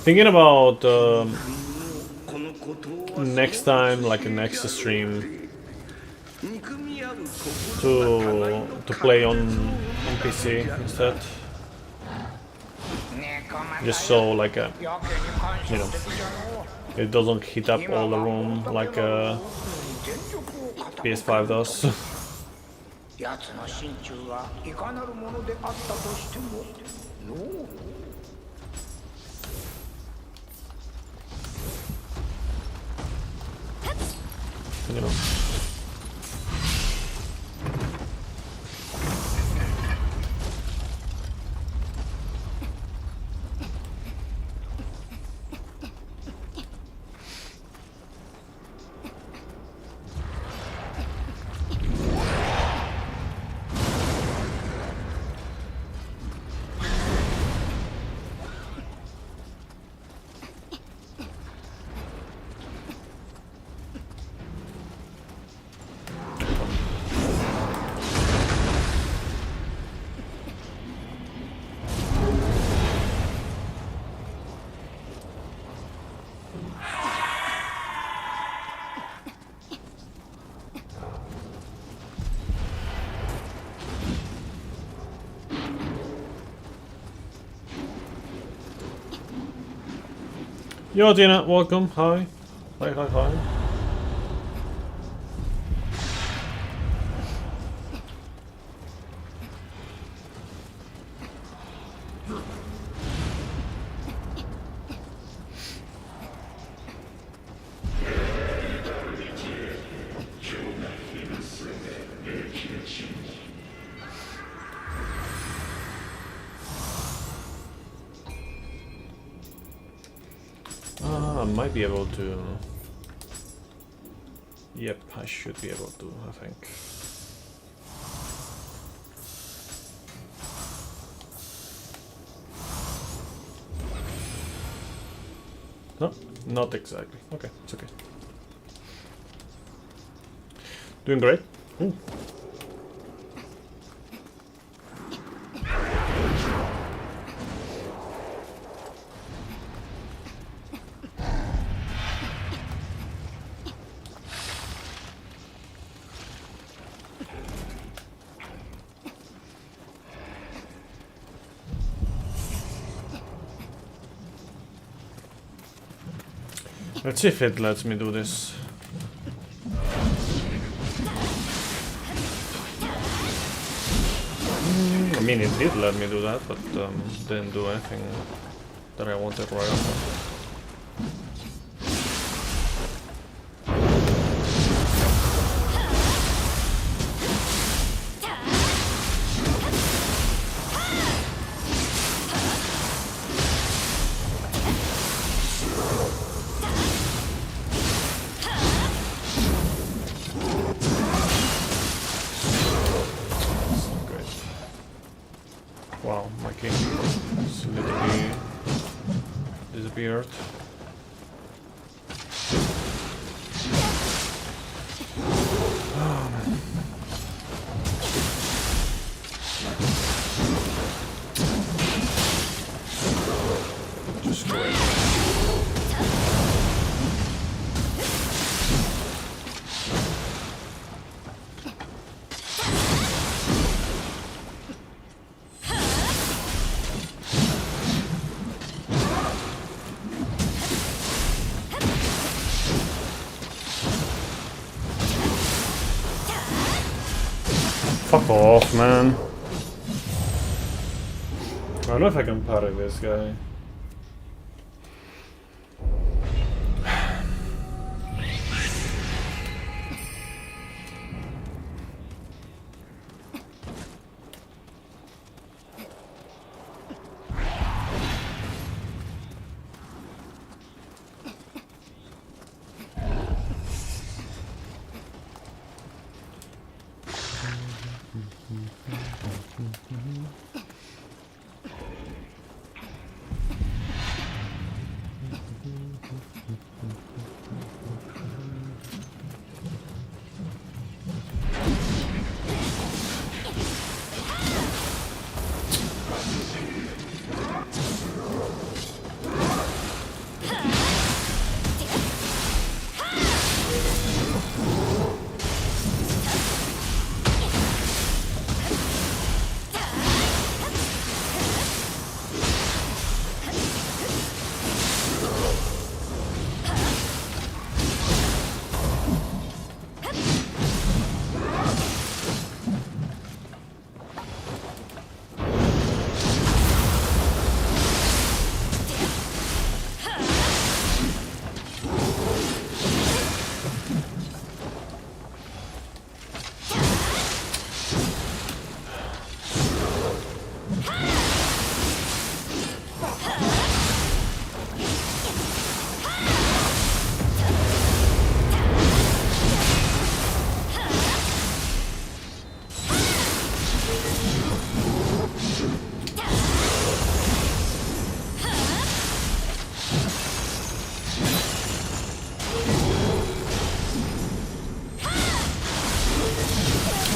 Thinking about next time, like next stream, to play on PC instead. Just so like you know, it doesn't heat up all the room like PS5 does. 奴の心中はいかなるものであったとしてものう You know. Yo, Dina, welcome. Hi. Hi, hi, hi. I might be able to. Yep, I should be able to, I think. No, not exactly. Okay, it's okay. Doing great. Ooh. Let's see if it lets me do this. I mean, it did let me do that, but didn't do anything that I wanted right away. Wow, my king is literally disappeared. Oh, man. Just go ahead. Fuck off, man. I don't know if I can parry this guy.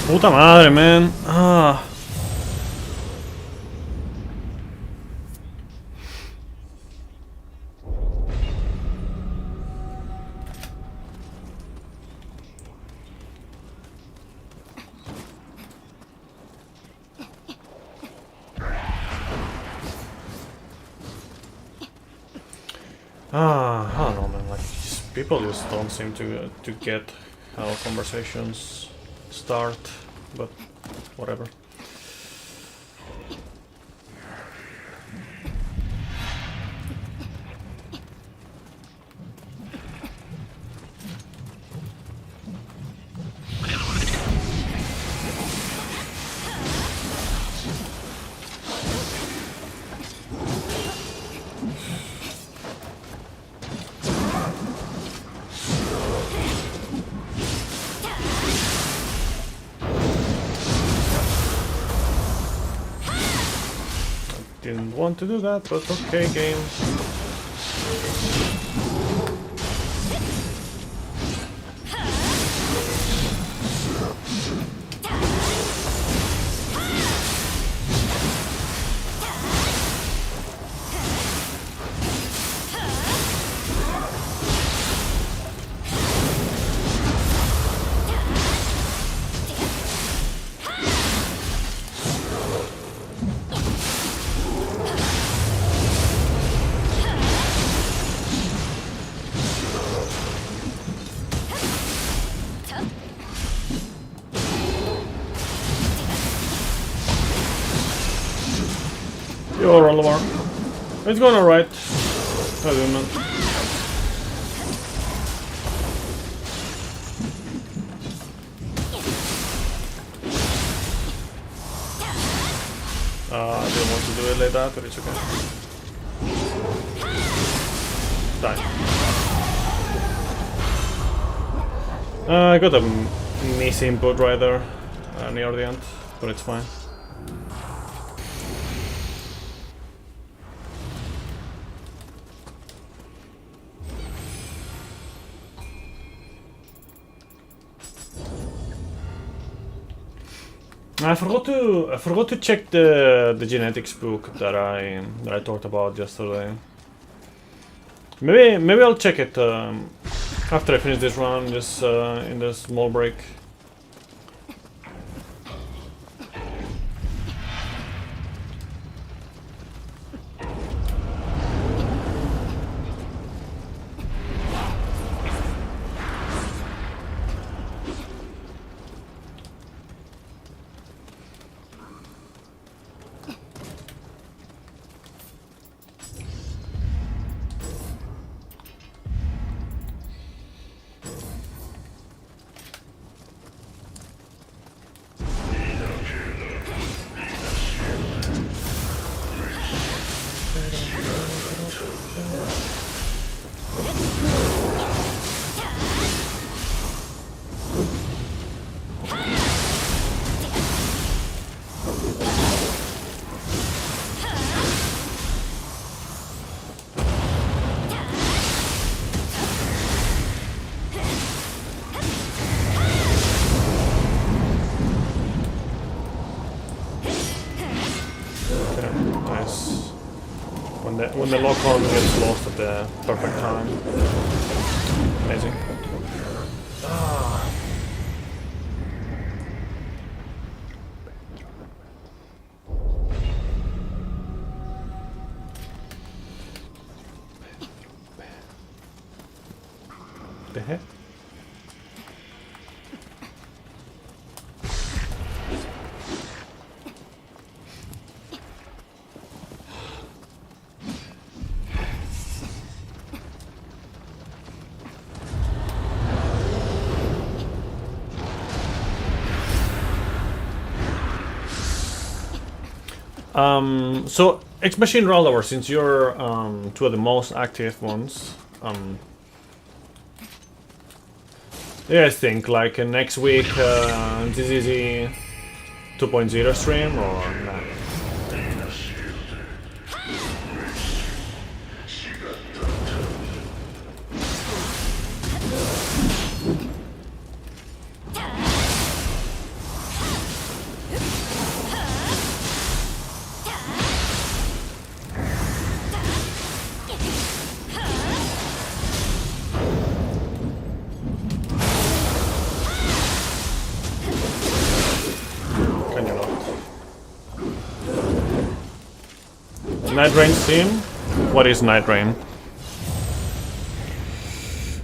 Puta madre, man. Ah. I don't know, man. Like, people just don't seem to get how conversations start, but whatever. Didn't want to do that, but okay, game. You're on the mark. It's going alright. How do you, man? I didn't want to do it like that, but it's okay. Die. I got a miss input right there near the end, but it's fine. I forgot to check the genetics book that I talked about yesterday. Maybe I'll check it after I finish this run, just in this small break. Nice. When the lock on gets lost at the perfect time. Amazing. The heck? So X-Machine Rollover, since you're two of the most active ones, yeah, I think like next week DZZ 2.0 stream or nah? Night Rain stream? What is Night Rain?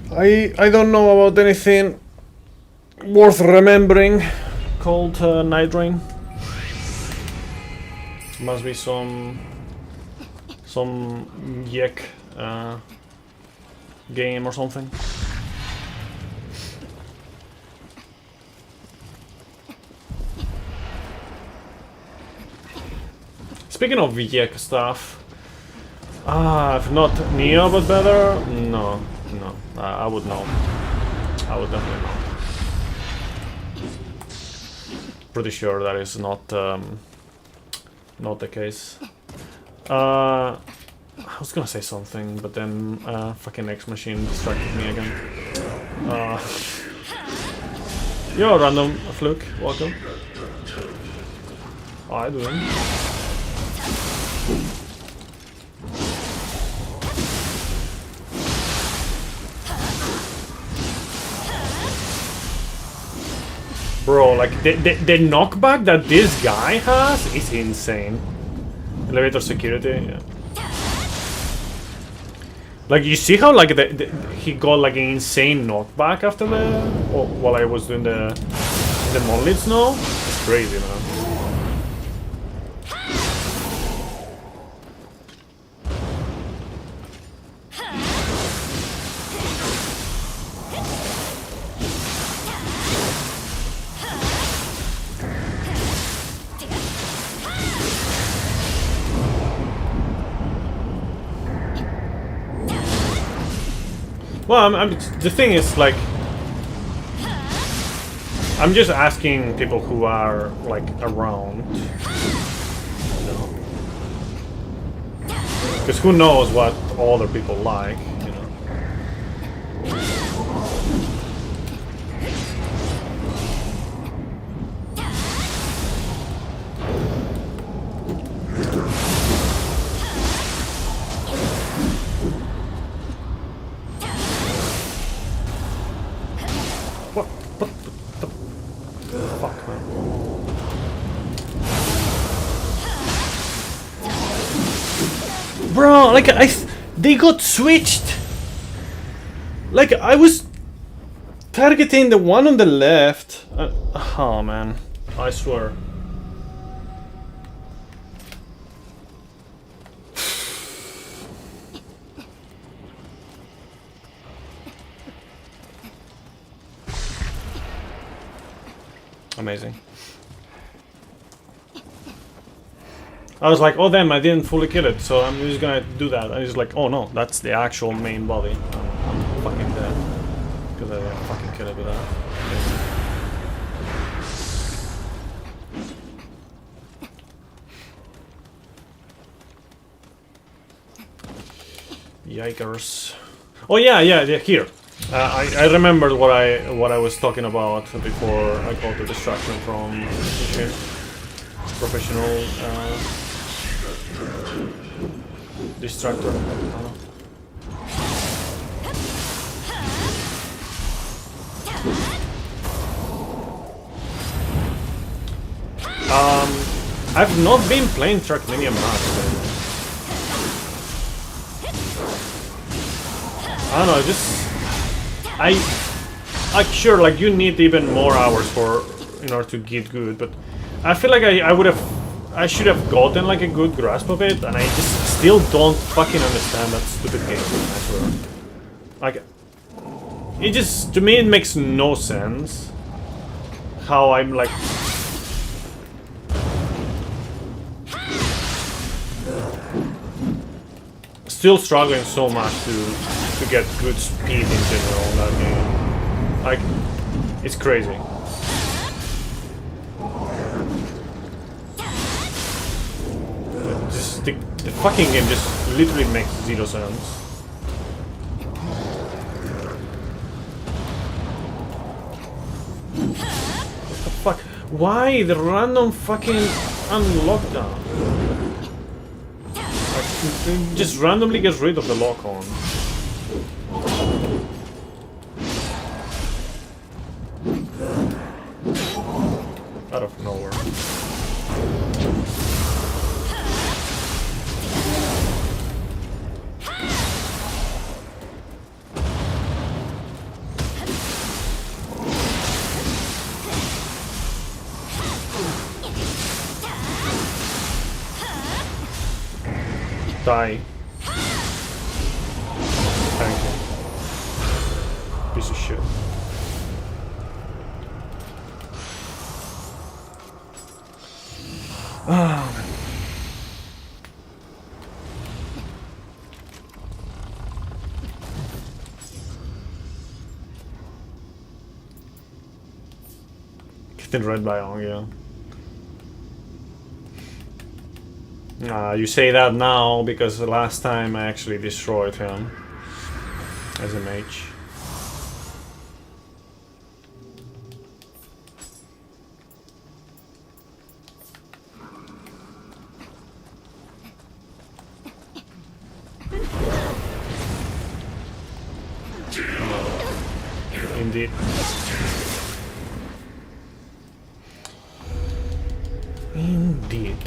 I don't know about anything worth remembering called Night Rain. Must be some yek game or something. Speaking of yek stuff, if not Neo but better, no, I would know. I would definitely know. Pretty sure that is not the case. I was gonna say something, but then fucking X Machine distracted me again. Yo, random fluke, welcome. How are you doing? Bro, like the knockback that this guy has is insane. Elevator security, yeah. Like you see how like he got like an insane knockback after while I was doing the monoliths now? It's crazy, man. Well, the thing is, like, I'm just asking people who are, like, around, you know. Because who knows what other people like, you know. What the fuck, man? Bro, like they got switched. Like I was targeting the one on the left. Oh man, I swear. Amazing. I was like, oh damn, I didn't fully kill it, so I'm just gonna do that. And he's like, oh no, that's the actual main body. I'm fucking dead. Because I didn't fucking kill it with that. Yikers. Oh yeah, here. I remembered what I was talking about before I got the distraction from professional distractor. I've not been playing Trackmania much. I don't know, like sure, like you need even more hours in order to get good, but I feel like I should have gotten like a good grasp of it, and I just still don't fucking understand that stupid game, I swear. Like, it just, to me it makes no sense how I'm like... still struggling so much to get good speed in general in that game. Like, it's crazy. Just the fucking game just literally makes zero sense. What the fuck? Why the random fucking unlockdown? Like, just randomly gets rid of the lock-on. Out of nowhere. Die. Thank you. Piece of shit. Oh. Getting read by Ong, yeah. You say that now because the last time I actually destroyed him as a mage. Indeed. Indeed.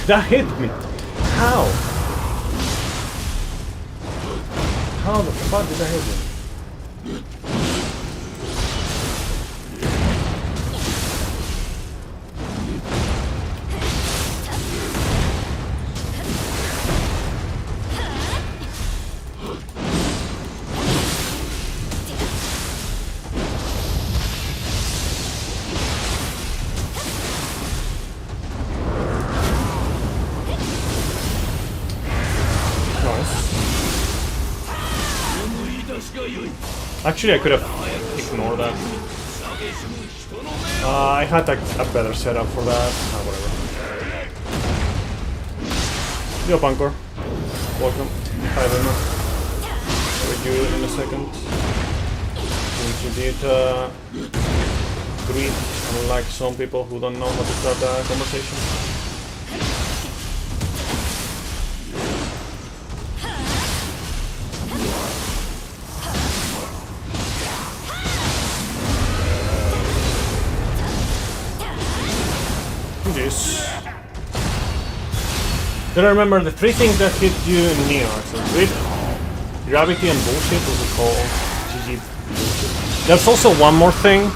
That hit me! How? How the fuck did that hit me? Actually, I could have ignored that. I had a better setup for that. Whatever. Yo, Pancor. Welcome. Hi, Remo. With you in a second. Since you did greet, unlike some people who don't know how to start a conversation. Then I remember the three things that hit you in Neo. So grit, gravity, and bullshit was it called. GG bullshit. There's also one more thing,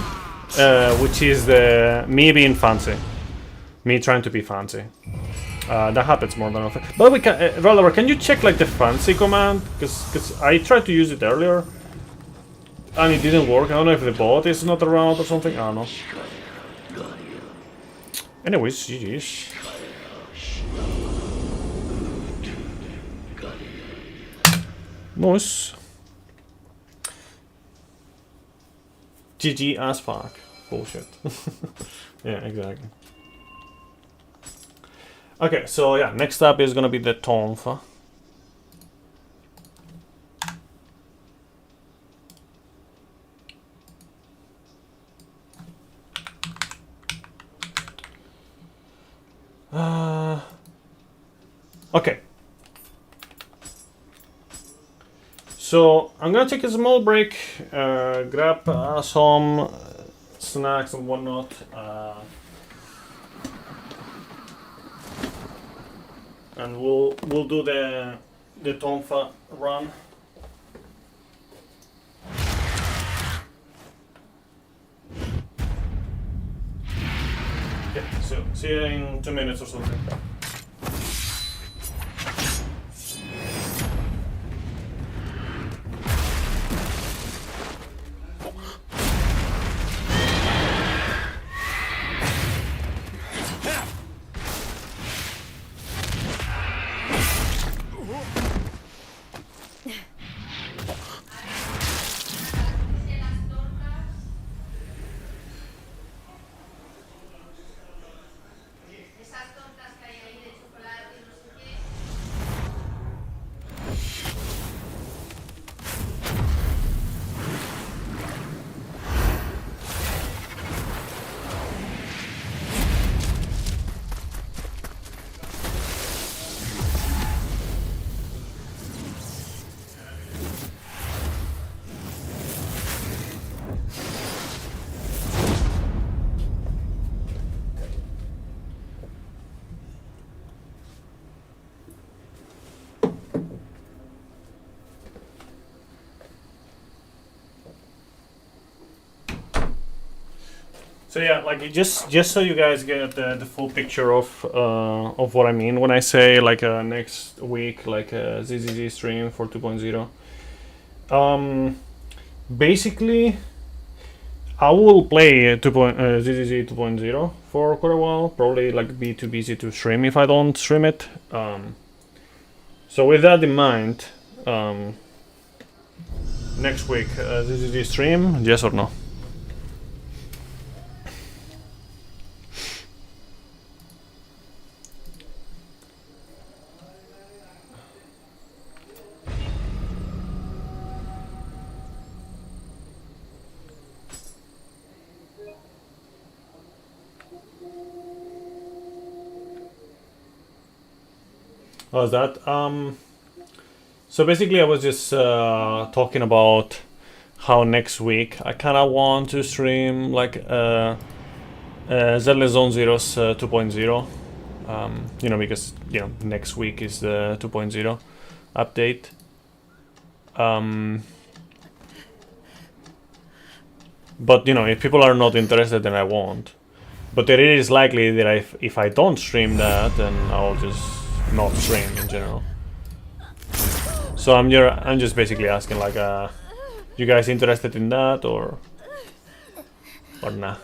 which is the me being fancy, me trying to be fancy. That happens more than often. But we can, Rollover, can you check like the fancy command? Because I tried to use it earlier, and it didn't work. I don't know if the bot is not around or something. I don't know. Anyways, GG's. Nice. GG as fuck. Bullshit. Yeah, exactly. Okay, so yeah, next up is gonna be the Tonfa. Okay. So I'm gonna take a small break, grab some snacks and whatnot. And we'll do the Tonfa run. Yeah, so see you in 2 minutes or something. So yeah, like just so you guys get the full picture of what I mean when I say like next week like a ZZZ stream for 2.0. Basically, I will play ZZZ 2.0 for quite a while. Probably like be too busy to stream if I don't stream it. So with that in mind, next week ZZZ stream, yes or no? How's that? So basically I was just talking about how next week I kind of want to stream like Zelda Zone Zero's 2.0. You know, because, you know, next week is the 2.0 update. But, you know, if people are not interested, then I won't. But it is likely that if I don't stream that, then I'll just not stream in general. So I'm just basically asking like, you guys interested in that or nah?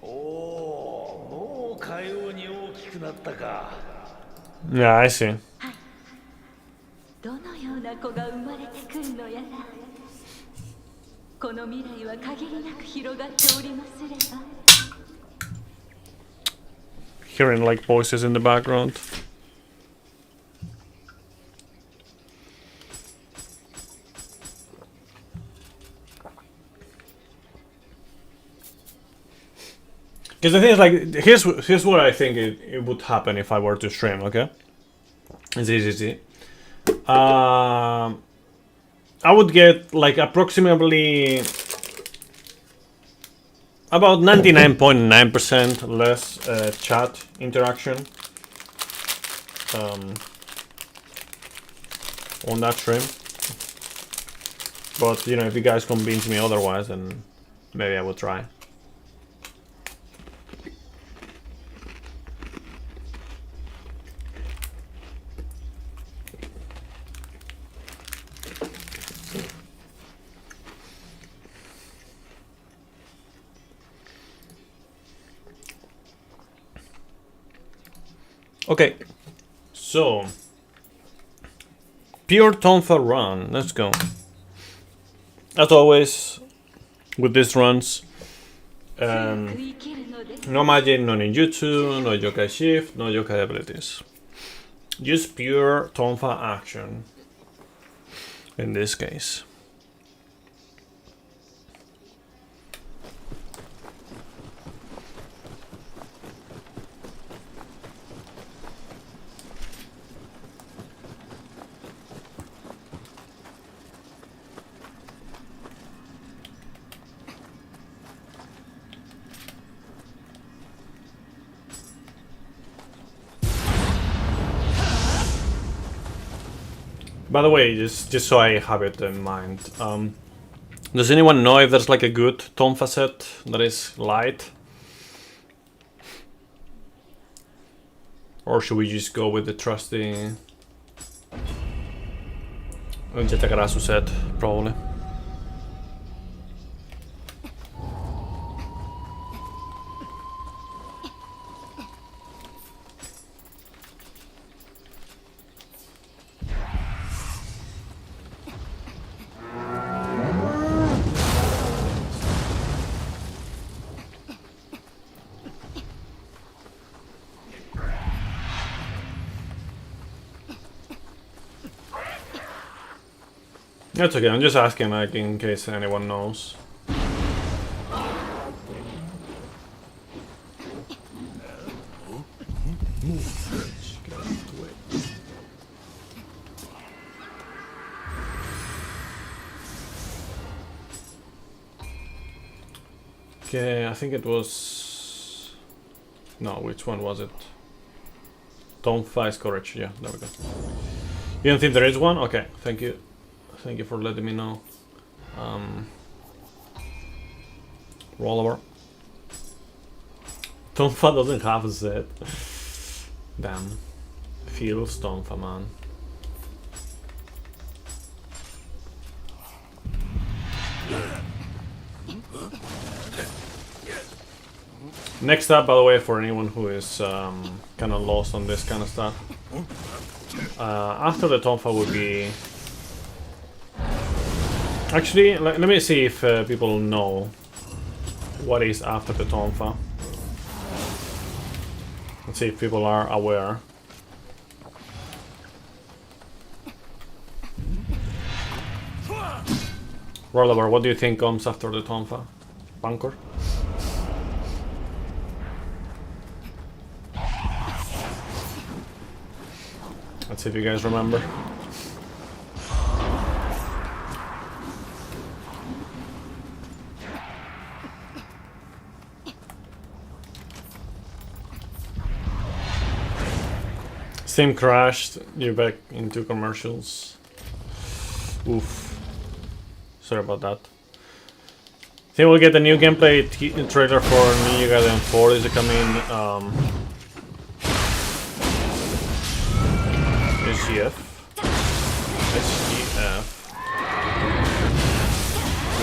おお、もうかように大きくなったか。 Yeah, I see. どのような子が生まれてくるのやら。この未来は限りなく広がっておりますれば。 Hearing like voices in the background. Because the thing is, like, here's what I think it would happen if I were to stream. Okay, it's easy. I would get like approximately about 99.9% less chat interaction on that stream. But you know, if you guys convince me otherwise, then maybe I will try. Okay, so pure Tonfa run. Let's go. As always, with these runs, no magic, no ninjutsu, no yokai shift, no yokai abilities. Just pure Tonfa action. In this case. By the way, just so I have it in mind, does anyone know if there's like a good Tonfa set that is light? Or should we just go with the trusty Jetakarasu set, probably? That's okay, I'm just asking like in case anyone knows. Okay, I think it was... No, which one was it? Tonfa is courage, yeah, there we go. You don't think there is one? Okay, thank you. Thank you for letting me know. Rollover. Tonfa doesn't have a set. Damn. Feels Tonfa, man. Next up, by the way, for anyone who is kind of lost on this kind of stuff, after the Tonfa would be... Actually, let me see if people know what is after the Tonfa. Let's see if people are aware. Rollover, what do you think comes after the Tonfa? Bunker? Let's see if you guys remember. Steam crashed, you're back into commercials. Oof. Sorry about that. I think we'll get a new gameplay trailer for Ninja Gaiden 4. Is it coming? SGF.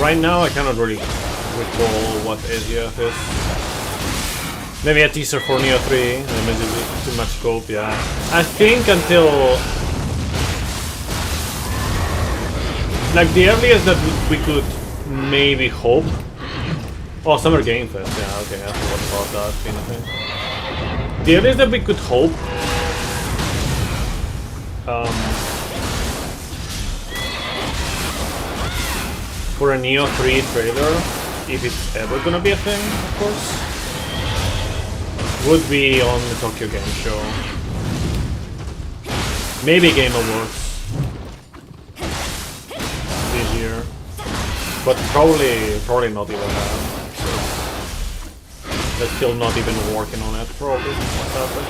right now I cannot really recall what AGF is. Maybe a teaser for Neo 3, maybe too much scope, yeah. I think until... like the earliest that we could maybe hope... Oh, Summer Game Fest, yeah, okay, I forgot about that kind of thing. The earliest that we could hope... for a Neo 3 trailer, if it's ever gonna be a thing, of course, would be on the Tokyo Game Show. Maybe Game Awards this year, but probably not even that. They're still not even working on it, probably. Sadly.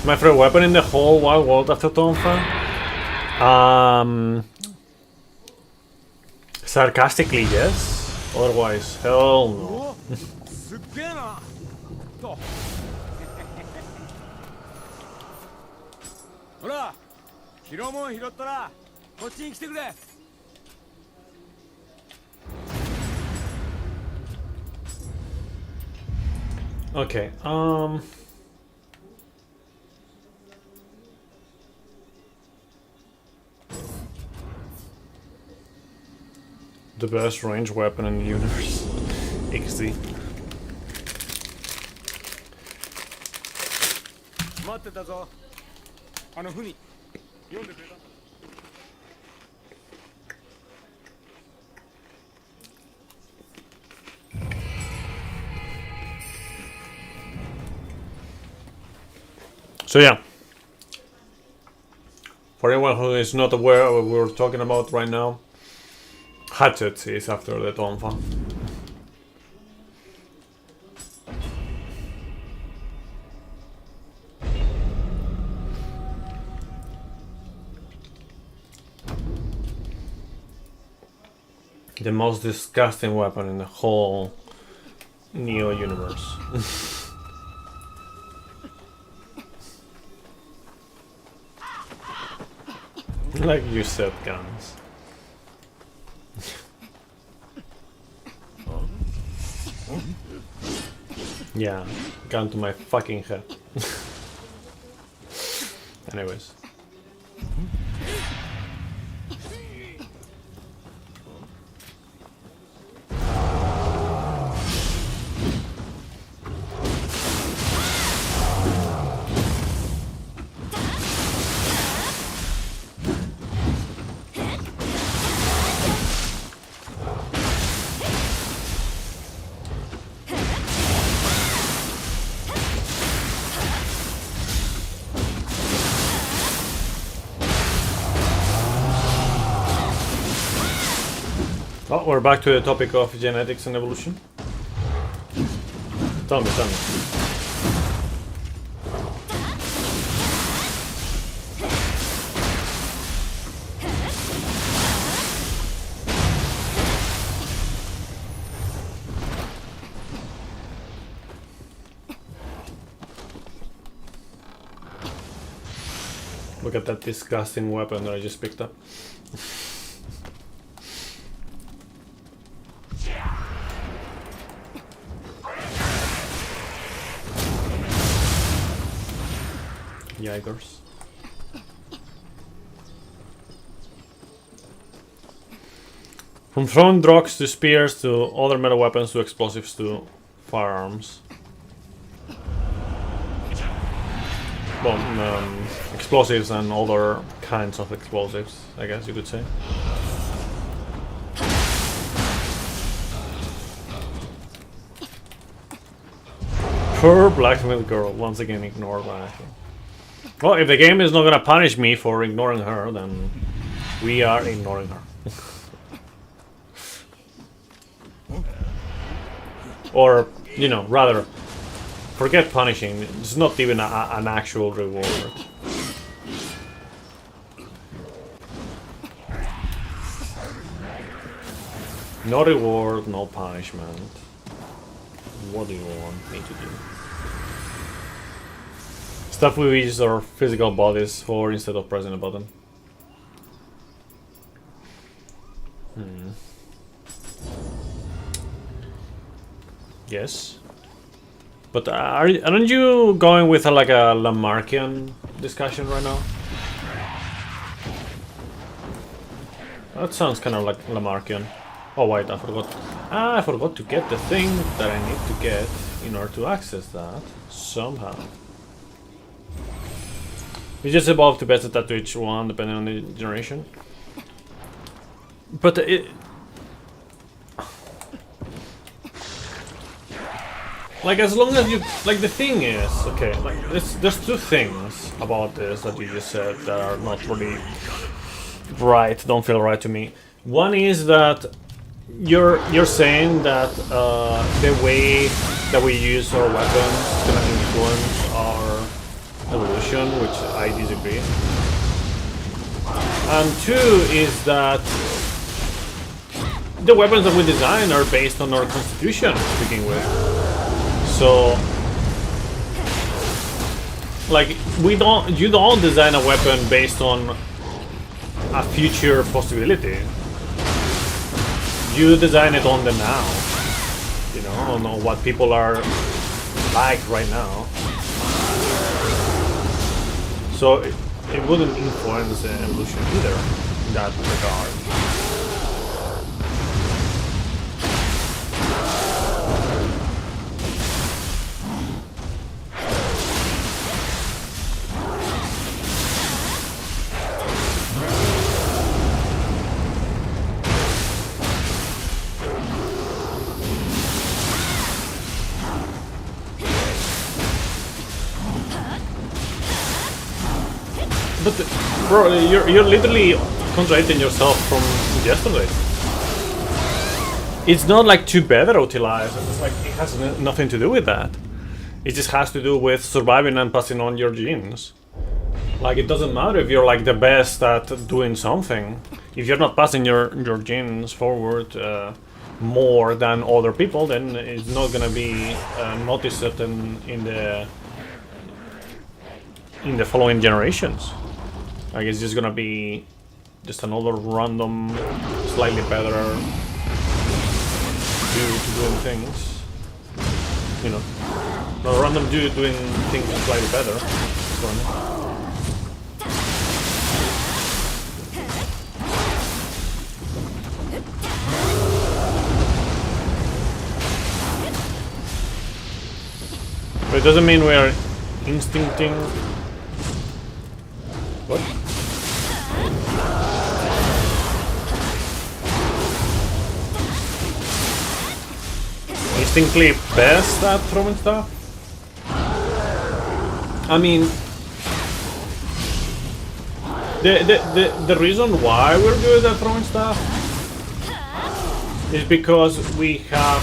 My favorite weapon in the whole wide world after Tonfa? Sarcastically, yes. Otherwise, hell no. ほら、拾うもん拾ったらこっちに来てくれ。Okay, the best range weapon in the universe. XD. 待ってたぞ。あの船読んでくれた。 So yeah, for anyone who is not aware of what we're talking about right now, Hatchet is after the Tonfa. The most disgusting weapon in the whole Neo universe. Like you said, guns. Yeah, gun to my fucking head. Anyways. Oh, we're back to the topic of genetics and evolution. Tell me. Look at that disgusting weapon that I just picked up. Yikers. From throwing drugs to spears to other metal weapons to explosives to firearms. Well, explosives and other kinds of explosives, I guess you could say. Poor blacksmith girl, once again ignored by anything. Well, if the game is not gonna punish me for ignoring her, then we are ignoring her. Or, you know, rather, Forget punishing. It's not even an actual reward. No reward, no punishment. What do you want me to do? Stuff we use our physical bodies for instead of pressing a button. Yes. But aren't you going with like a Lamarckian discussion right now? That sounds kind of like Lamarckian. Oh wait, I forgot. I forgot to get the thing that I need to get in order to access that somehow. We just evolve to better that to each one depending on the generation. But it... Like, as long as you... Like, the thing is... Okay, like, there's two things about this that you just said that are not really right, don't feel right to me. One is that you're saying that the way that we use our weapons is gonna influence our evolution, which I disagree. And two is that the weapons that we design are based on our constitution to begin with. So, like, you don't design a weapon based on a future possibility. You design it on the now, you know, on what people are like right now. So it wouldn't influence evolution either in that regard. But bro, you're literally contradicting yourself from yesterday. It's not like too better utilize. It's like it has nothing to do with that. It just has to do with surviving and passing on your genes. Like, it doesn't matter if you're like the best at doing something. If you're not passing your genes forward more than other people, then it's not gonna be noticed in the following generations. Like, it's just gonna be just another random, slightly better dude doing things. You know, a random dude doing things slightly better. That's what I mean. But it doesn't mean we are instincting. What? Instinctly best at throwing stuff? I mean, the reason why we're good at throwing stuff is because we have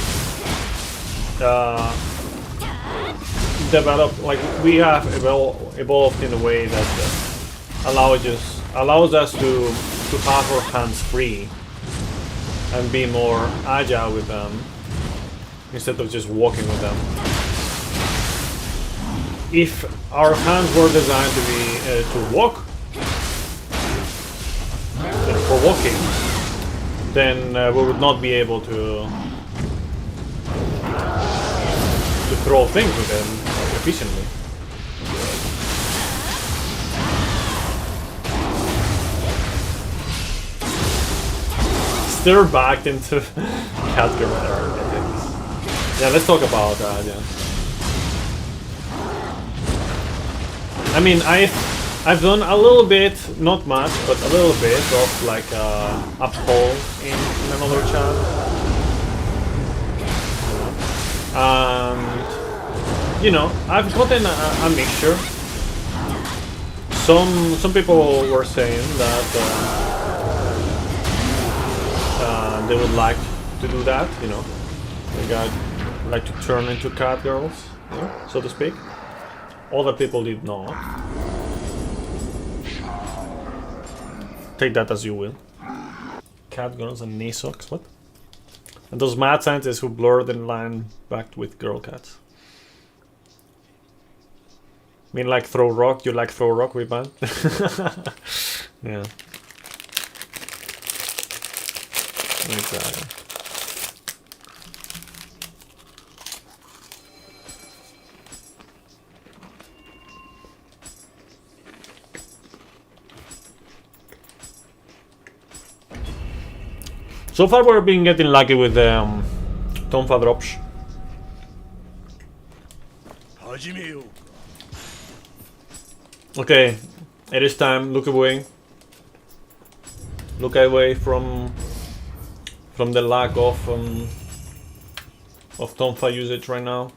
developed, like, we have evolved in a way that allows us to have our hands free and be more agile with them instead of just walking with them. If our hands were designed to be to walk, for walking, then we would not be able to throw things with them efficiently. Stir back into Catgirl ethics. Yeah, let's talk about that. Yeah. I mean, I've done a little bit, not much, but a little bit of like a poll in another chat. And you know, I've gotten a mixture. Some people were saying that they would like to do that, you know. They got like to turn into cat girls. so to speak. Other people did not. Take that as you will. Cat girls and knee socks, what? And those mad scientists who blurred the line back with girl cats. Mean like throw rock, you like throw rock, we ban? Yeah. Exactly. So far we've been getting lucky with the Tonfa drops. Okay, it is time. Look away. Look away from the lack of Tonfa usage right now.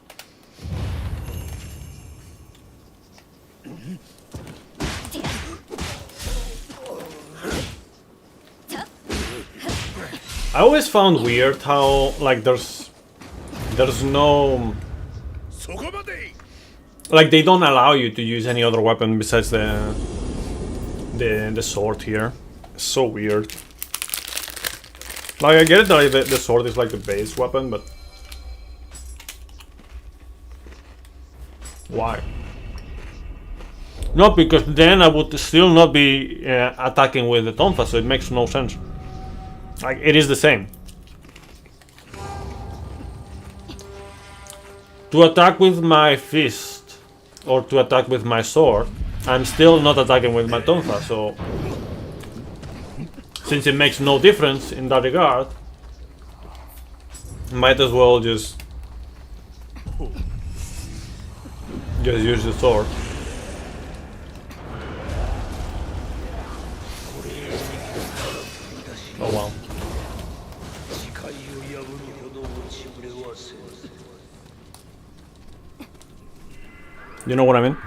I always found weird how like there's no like they don't allow you to use any other weapon besides the sword here. It's so weird. Like I get it that the sword is like the base weapon, but why? Not because then I would still not be attacking with the Tonfa, so it makes no sense. Like, it is the same. To attack with my fist, or to attack with my sword, I'm still not attacking with my Tonfa, so... Since it makes no difference in that regard, might as well just use the sword. Oh wow. You know what I mean?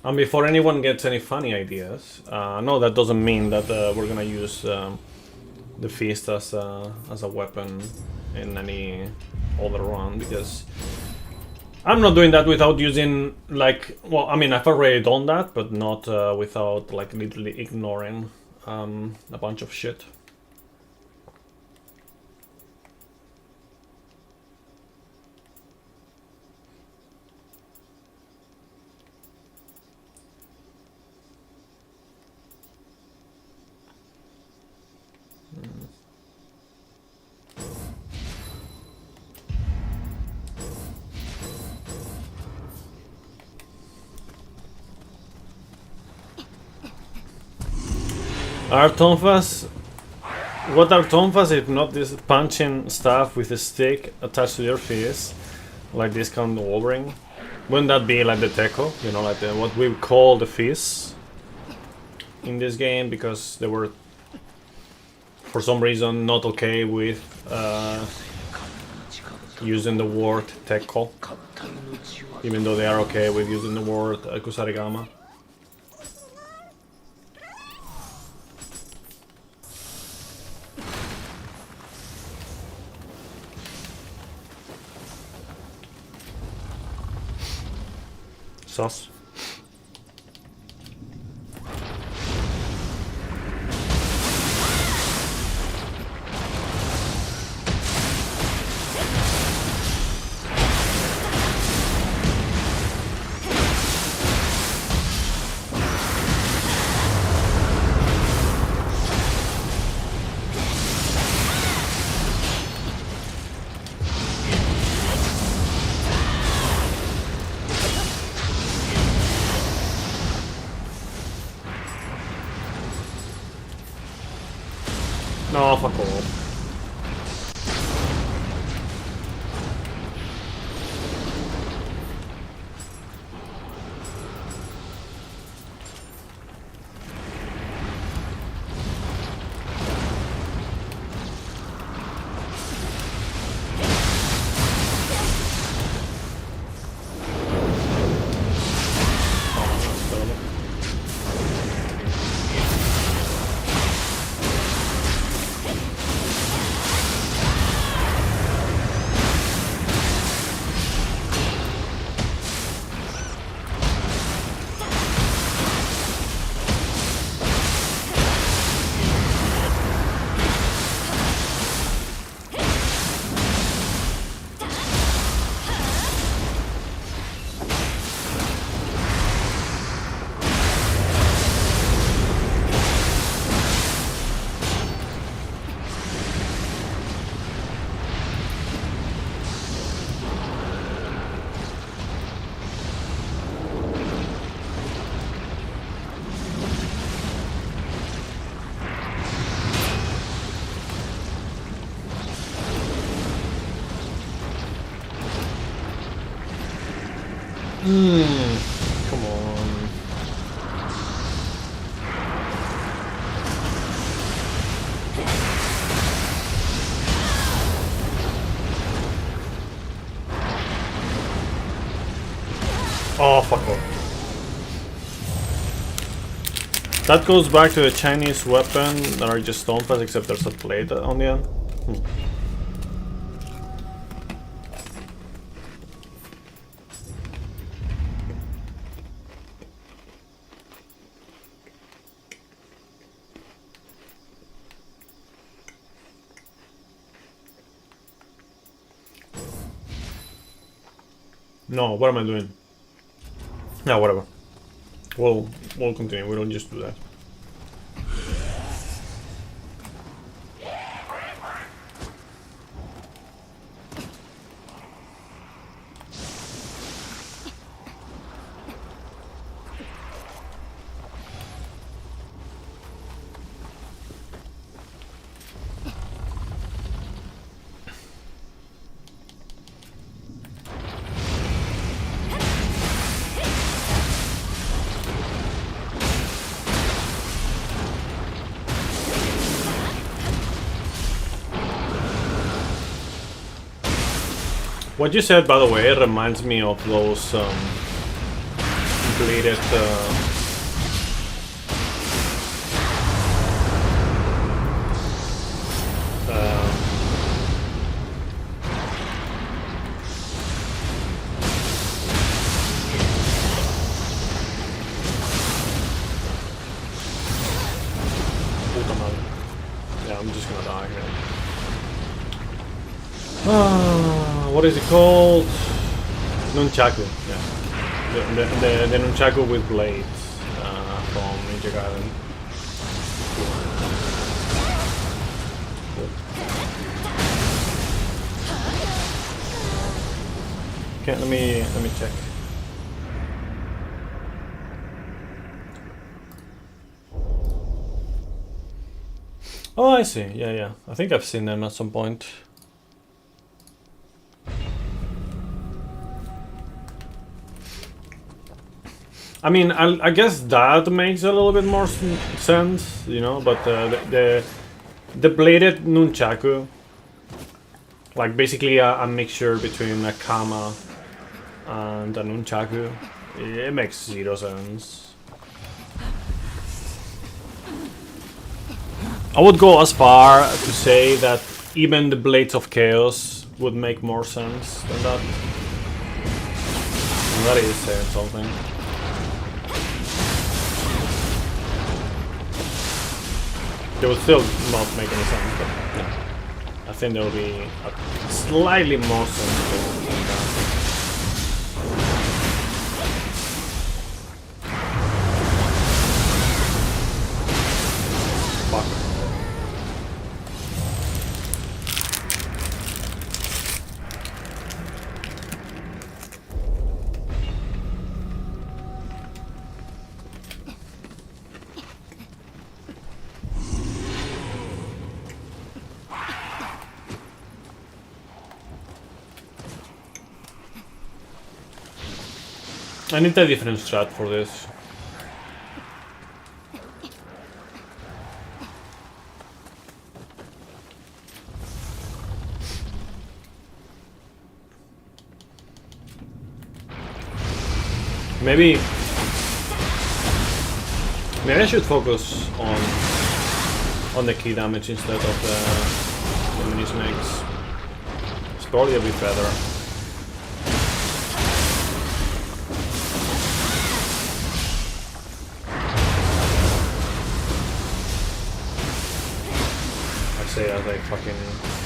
And before anyone gets any funny ideas, no, that doesn't mean that we're gonna use the fist as a weapon in any other run, because I'm not doing that without using, like, well, I mean, I've already done that, but not without, like, literally ignoring a bunch of shit. Are Tonfas... What are Tonfas if not this punching stuff with a stick attached to your fist? Like this kind of Wolverine? Wouldn't that be like the Teko? You know, like what we call the fists in this game, because they were for some reason not okay with using the word Teko, even though they are okay with using the word Kusarigama. Sus. No, fuck off. Come on. Oh, fuck off. That goes back to the Chinese weapon that are just Tonfas, except there's a blade on the end. No, what am I doing? Yeah, whatever. We'll continue. We don't just do that. What you said, by the way, reminds me of those bladed yeah, I'm just gonna die here. What is it called? Nunchaku, yeah. The nunchaku with blades from Ninja Gaiden. Okay, let me check. Oh, I see. Yeah. I think I've seen them at some point. I mean, I guess that makes a little bit more sense, you know, but the bladed nunchaku, like basically a mixture between a kama and a nunchaku, it makes zero sense. I would go as far to say that even the Blades of Chaos would make more sense than that. And that is saying something. They would still not make any sense, but yeah. I think there will be a slightly more sensible than that. Fuck. I need a different strat for this. Maybe I should focus on the key damage instead of the mini snakes. It's probably a bit better. As I fucking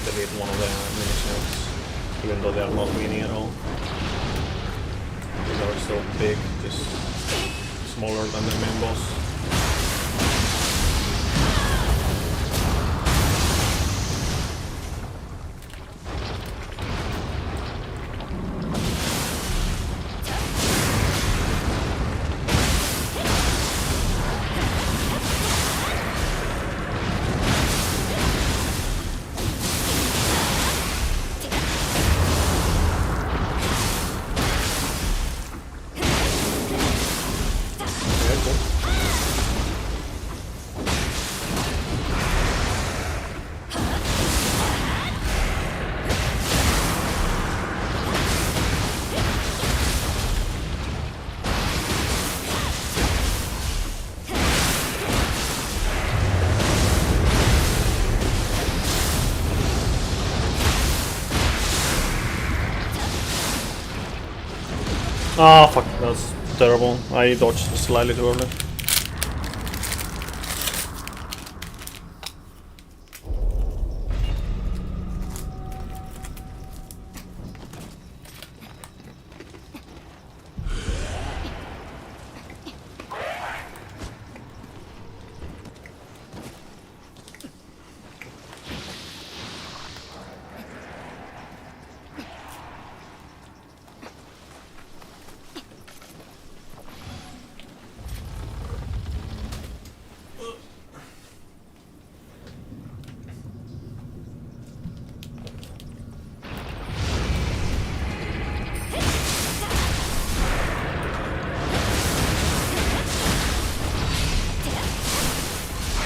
delete one of the mini snakes, even though they are not mini at all. They are so big, just smaller than the main boss. Ah, fuck, that's terrible. I dodged slightly too early.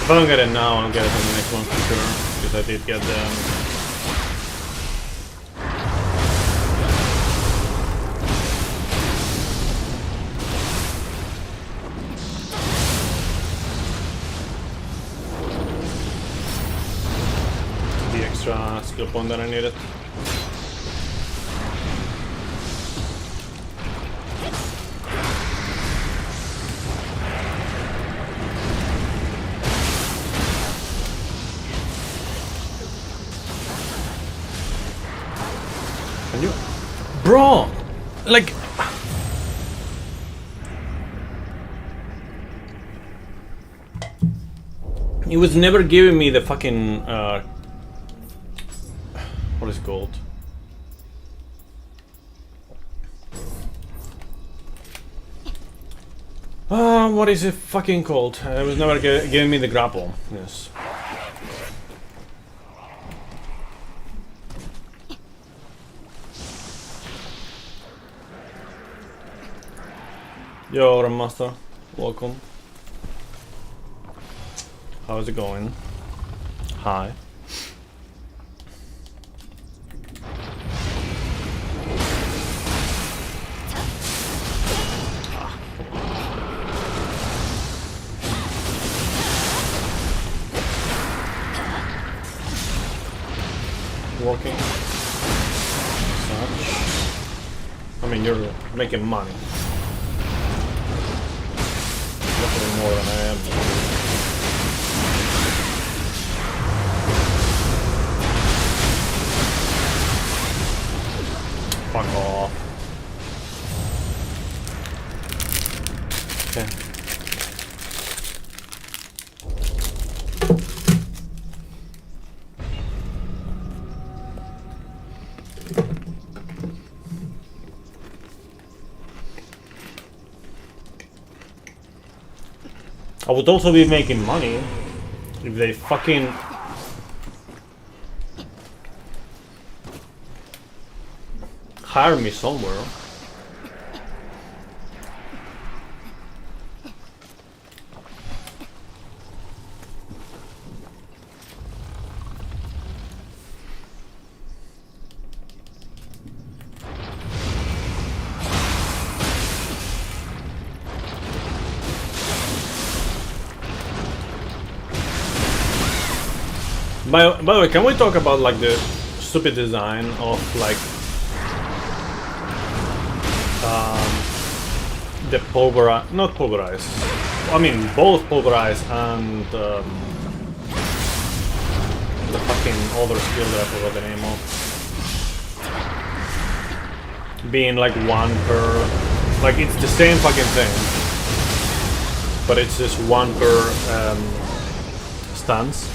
If I don't get it now, I'll get it on the next one for sure. Because I did get the extra skill point that I needed. Bro, like, it was never giving me the fucking what is it called? What is it fucking called? It was never giving me the grapple. Yes. Yo, Grandmaster, welcome. How's it going? Hi. Walking. Such. I mean, you're making money. Definitely more than I am. Fuck off. Okay. I would also be making money if they fucking hire me somewhere. By the way, can we talk about like the stupid design of like the pulverize, not pulverize, I mean both pulverize and the fucking other skill that I forgot the name of. Being like one per, like it's the same fucking thing, but it's just one per stance.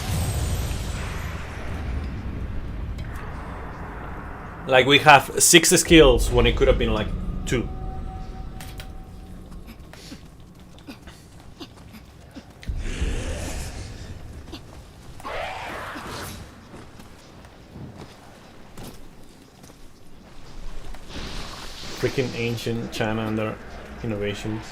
Like we have 6 skills when it could have been like 2. Freaking ancient China and their innovations.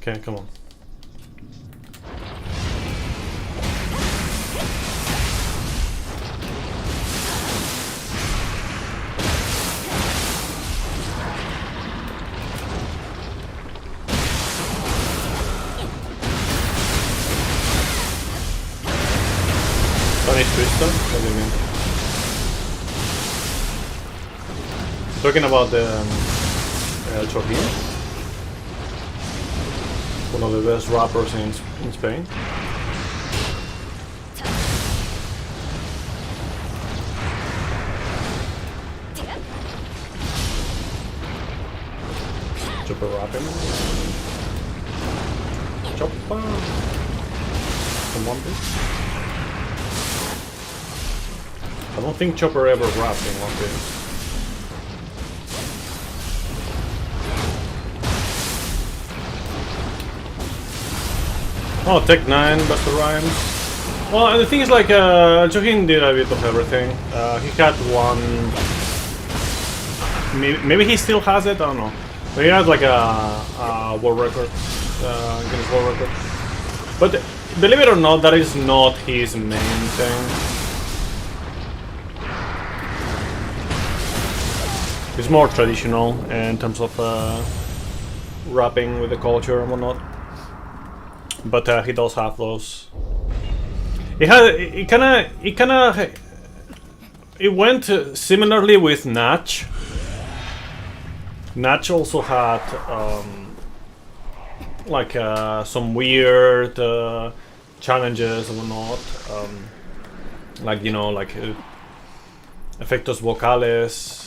Okay, come on. Spanish Twister? What do you mean? Talking about the Choquín, one of the best rappers in Spain. Chopper rapping. Chopper. From One Piece. I don't think Chopper ever rapped in One Piece. Oh, Tech 9, Buster Rhymes. Well, the thing is, like, Joaquin did a bit of everything. He had one... Maybe he still has it, I don't know. But he had, like, a world record. Guinness World Record. But, believe it or not, that is not his main thing. It's more traditional in terms of rapping with the culture and whatnot. But he does have those. It went similarly with Natch. Natch also had like some weird challenges and whatnot, like, you know, like efectos vocales,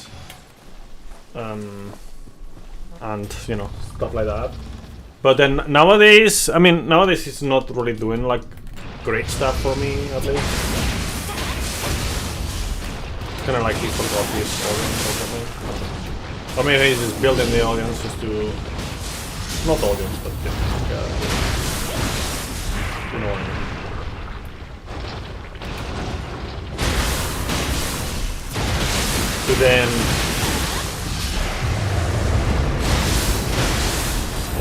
and, you know, stuff like that. But then nowadays, I mean, nowadays it's not really doing like great stuff for me, at least. It's kind of like he forgot his audience or something. Or maybe he's just building the audience just to... Not audience, but yeah, like, you know what I mean. To then...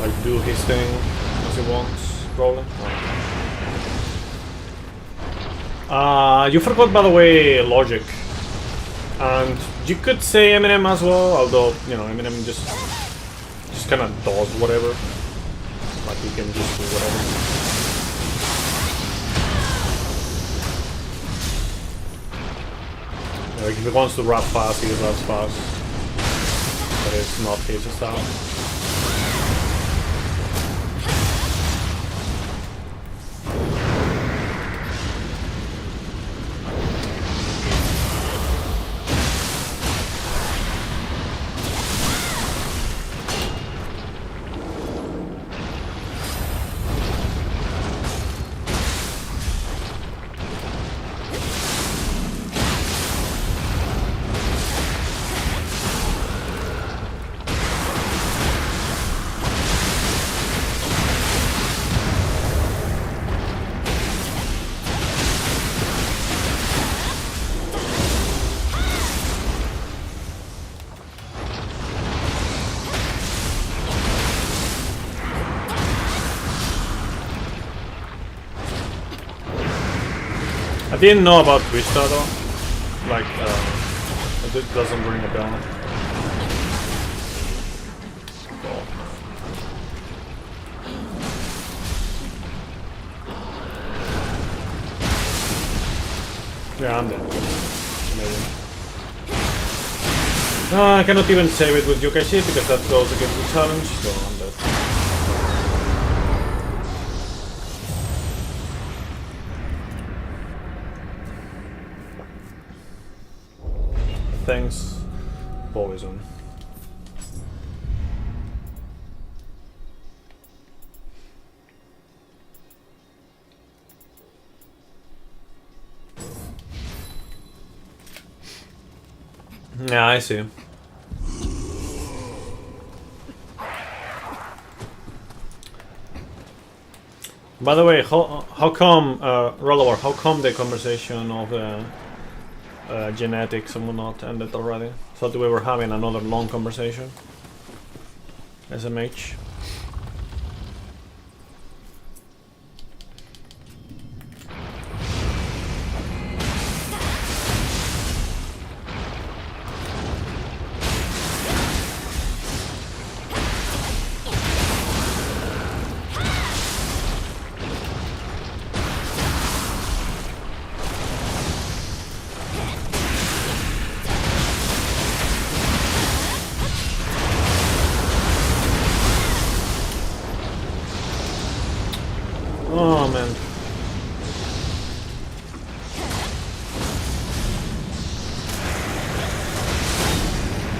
like do his thing as he wants, probably. You forgot, by the way, Logic. And you could say Eminem as well, although, you know, Eminem just kind of does whatever. Like, he can just do whatever. Like, if he wants to rap fast, he raps fast. But it's not his style. I didn't know about Twista though. Like, it doesn't ring a bell. Oh. Yeah, I'm dead. Amazing. I cannot even save it with Yokai Shit because that goes against the challenge, so I'm dead. Thanks, Poison. Yeah, I see. By the way, how come, Rollover, how come the conversation of genetics and whatnot ended already? Thought we were having another long conversation. SMH.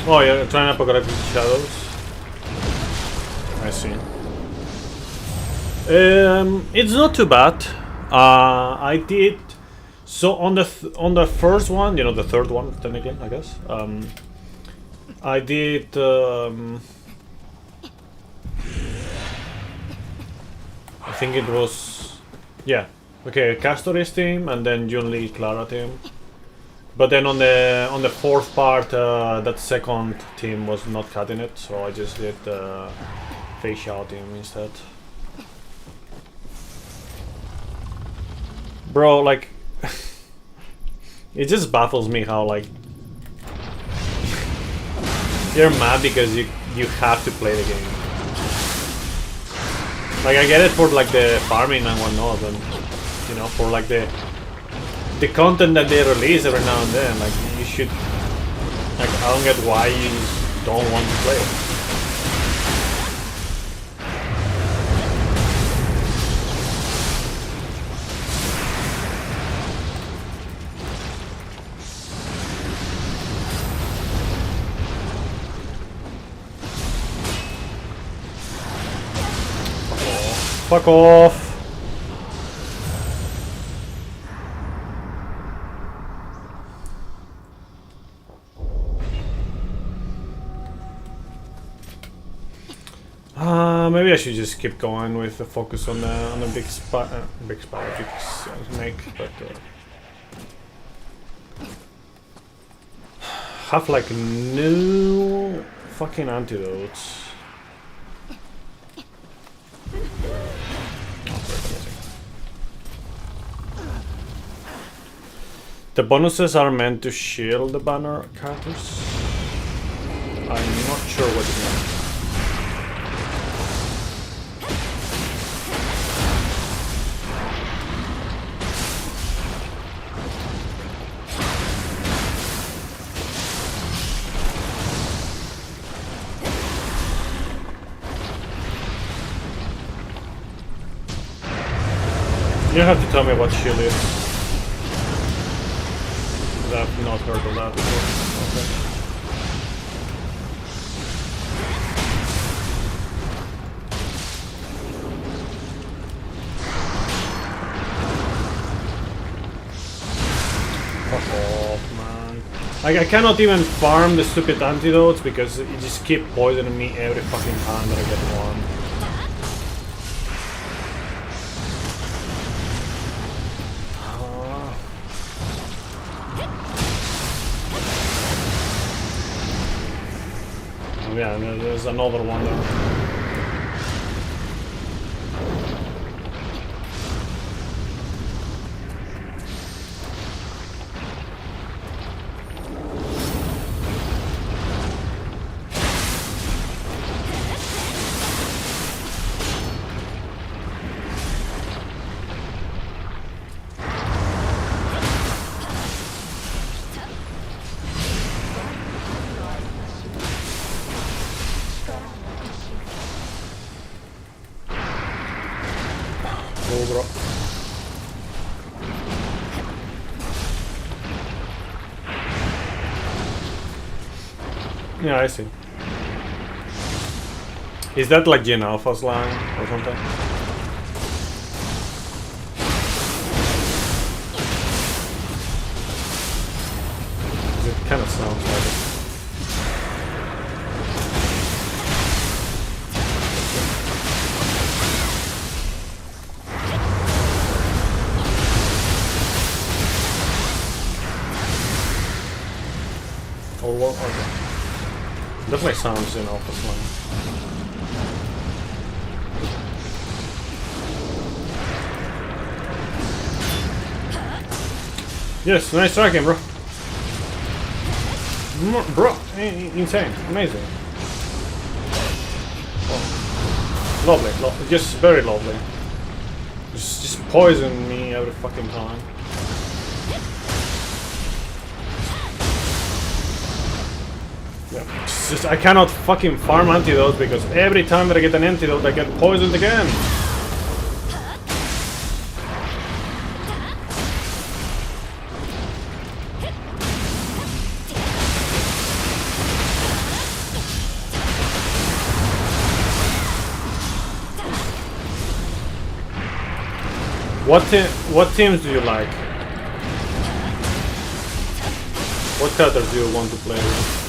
Oh, you're trying apocalyptic shadows. I see. It's not too bad. I did so on the first one, you know, the third one technically, I guess. I did. I think it was, yeah. Okay, Castor's team, and then Junli Clara team. But then on the fourth part, that second team was not cutting it, so I just did facial team instead. Bro, like, it just baffles me how, like, you're mad because you have to play the game. Like, I get it for like the farming and whatnot, and you know, for like the content that they release every now and then. Like, you should, like, I don't get why you don't want to play it. Fuck off! Maybe I should just keep going with the focus on the big snake, but have like new fucking antidotes. The bonuses are meant to shield the banner characters. I'm not sure what it means. You have to tell me what shield is. I've not heard of that before. Okay. Fuck off, man. Like, I cannot even farm the stupid antidotes because you just keep poisoning me every fucking time that I get one. Yeah, there's another one there. Bro. Yeah, I see. Is that like Gen Alpha's line or something? It kind of sounds like it. Or what? Okay. Definitely sounds in Alpha's line. Yes, nice tracking, bro. Bro, insane, amazing. Oh. Lovely, just very lovely. Just poison me every fucking time. Yeah. It's just I cannot fucking farm antidotes because every time that I get an antidote I get poisoned again. What teams do you like? What characters do you want to play with?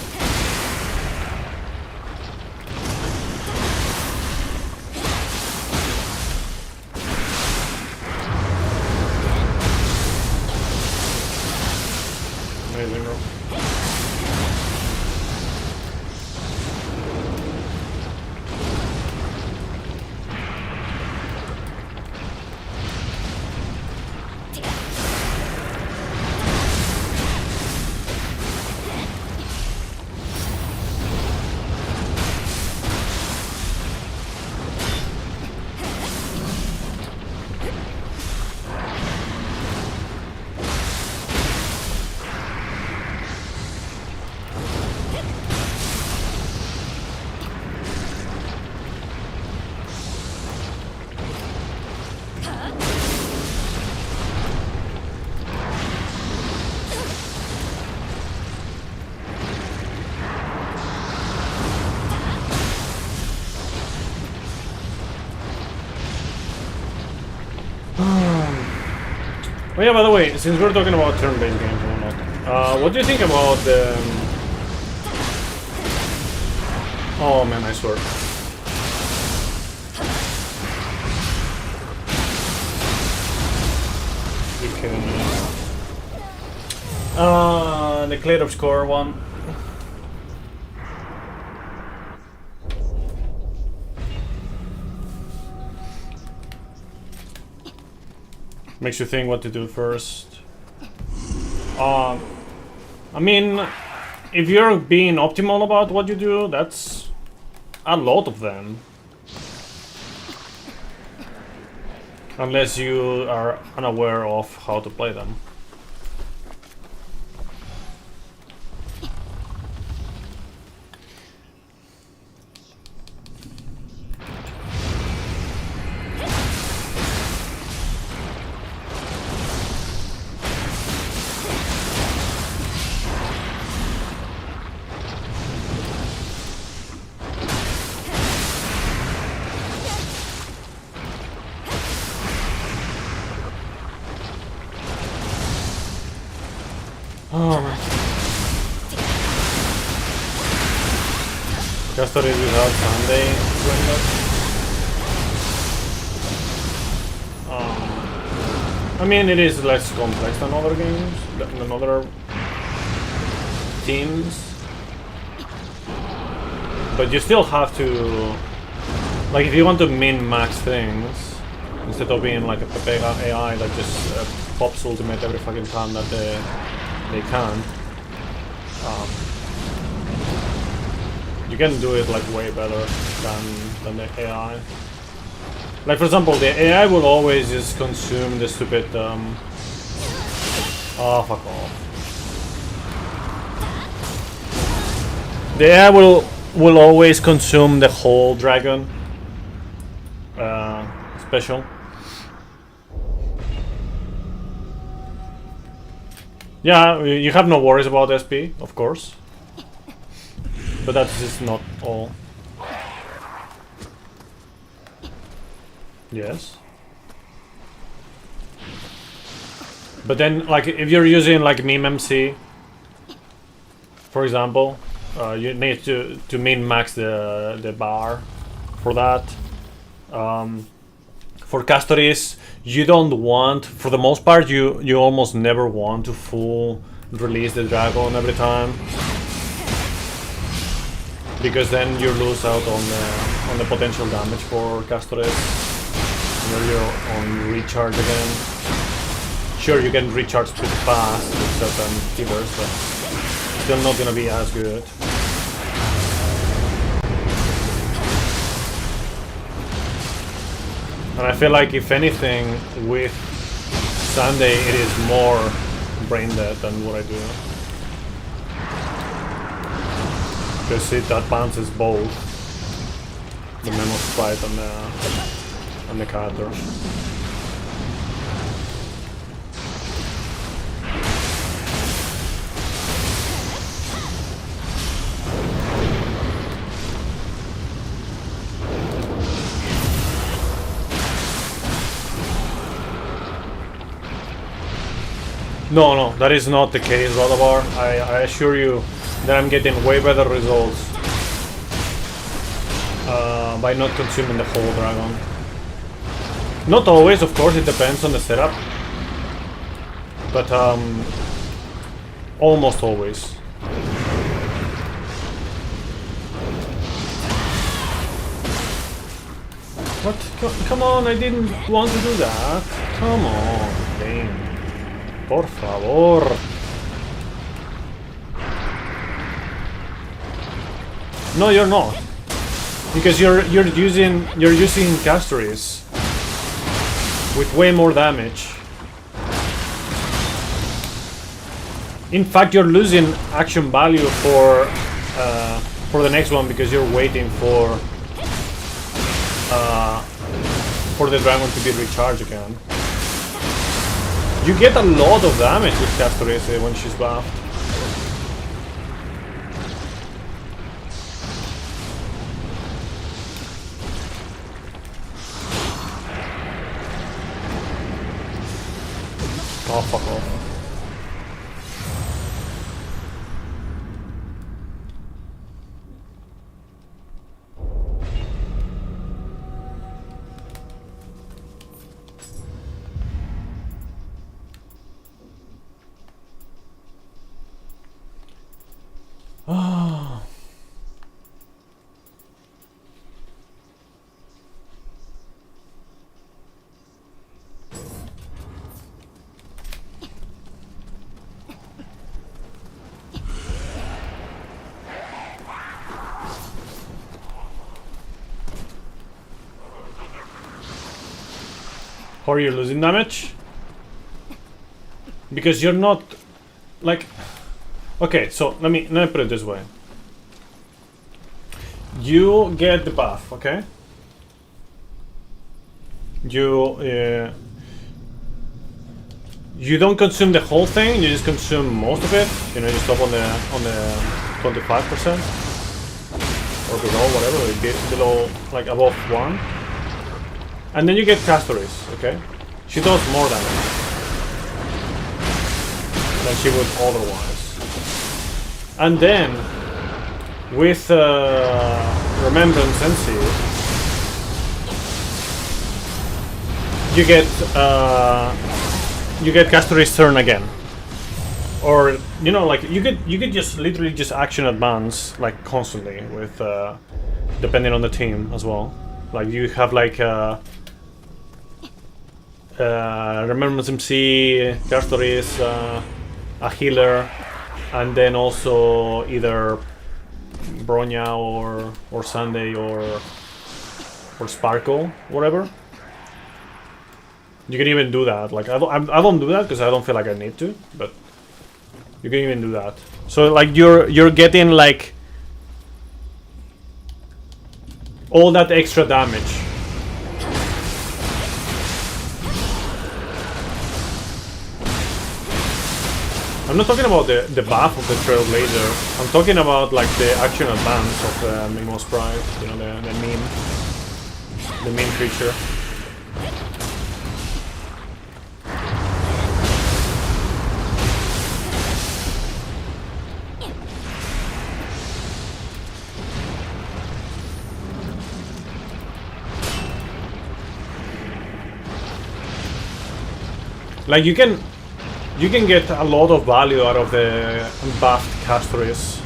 Amazing, bro. Oh yeah, by the way, since we're talking about turn-based games and whatnot, what do you think about the... Oh man, I swear. You kidding me? The Clade of Score one. Makes you think what to do first. I mean, if you're being optimal about what you do, that's a lot of them. Unless you are unaware of how to play them. Oh man. Custody without Sunday window. I mean, it is less complex than other games, than other teams. But you still have to, like, if you want to min-max things, instead of being like a Pepega AI that just pops ultimate every fucking time that they can. You can do it like way better than the AI. Like for example, the AI will always just consume the stupid oh fuck off. The AI will always consume the whole dragon special. Yeah, you have no worries about SP, of course. But that's just not all. Yes. But then, like, if you're using like MemMC, for example, you need to min-max the bar for that. For custodies, you don't want, for the most part, you almost never want to full release the dragon every time, because then you lose out on the potential damage for custodies when you're on recharge again. Sure, you can recharge pretty fast with certain healers, but still not gonna be as good. And I feel like, if anything, with Sunday it is more brain dead than what I do. Because it advances both the memo sprite and the character. No, that is not the case, Radabar. I assure you that I'm getting way better results by not consuming the whole dragon. Not always, of course, it depends on the setup. But almost always. What? Come on, I didn't want to do that. Come on, game. Por favor. No, you're not. Because you're using casteries with way more damage. In fact, you're losing action value for the next one because you're waiting for the dragon to be recharged again. You get a lot of damage with Castoris when she's buffed. Oh, fuck off. How are you losing damage? Because you're not like, okay, so let me put it this way. You get the buff, okay? You don't consume the whole thing, you just consume most of it. You know, you stop on the 25% or below, whatever, you get below, like above 1. And then you get Castoris, okay? She does more damage than she would otherwise. And then, with Remembrance NC, you get Castoris turn again. Or, you know, like, you could just literally just action advance, like, constantly, with, depending on the team as well. Like, you have, like, Remembrance MC, Castoris, a healer, and then also either Bronya or Sunday or Sparkle, whatever. You can even do that. Like I don't do that because I don't feel like I need to, but you can even do that. So like you're getting like all that extra damage. I'm not talking about the buff of the Trailblazer. I'm talking about like the action advance of the Mimo Sprite, you know, the meme creature. Like you can get a lot of value out of the buffed Castoris.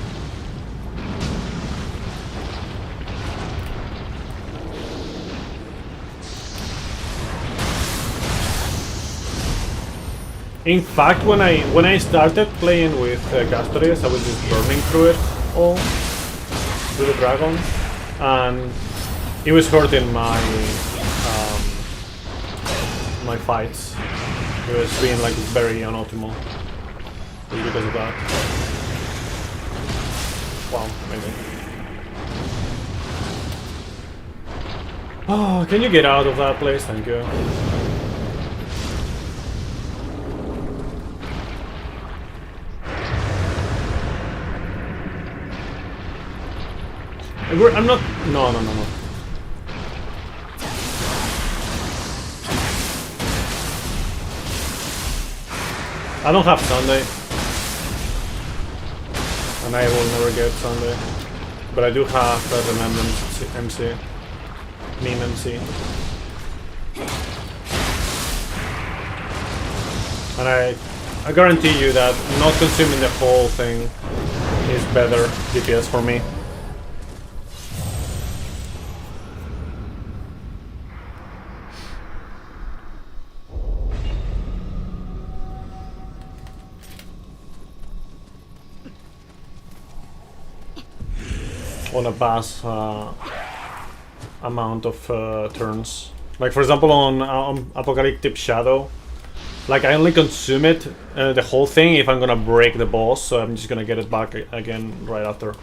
In fact, when I started playing with Castoris, I was just burning through it all, through the dragon, and it was hurting my my fights. It was being like very unoptimal because of that. Wow, amazing. Oh, can you get out of that place? Thank you. I'm not. No. I don't have Sunday. And I will never get Sunday. But I do have the Remembrance MC. Meme MC. And I guarantee you that not consuming the whole thing is better DPS for me. On a vast amount of turns. Like for example on Apocalyptic Shadow, like I only consume it, the whole thing, if I'm gonna break the boss, so I'm just gonna get it back again right after.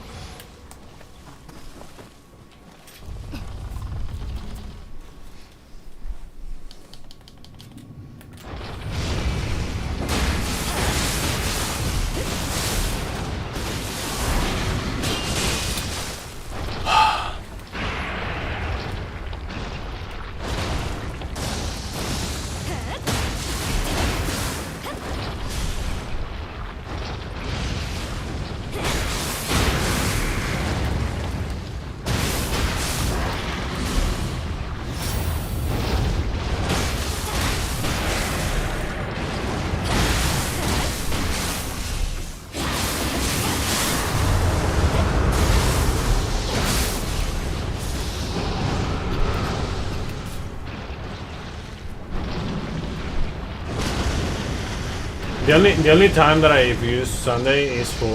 The only time that I've used Sunday is for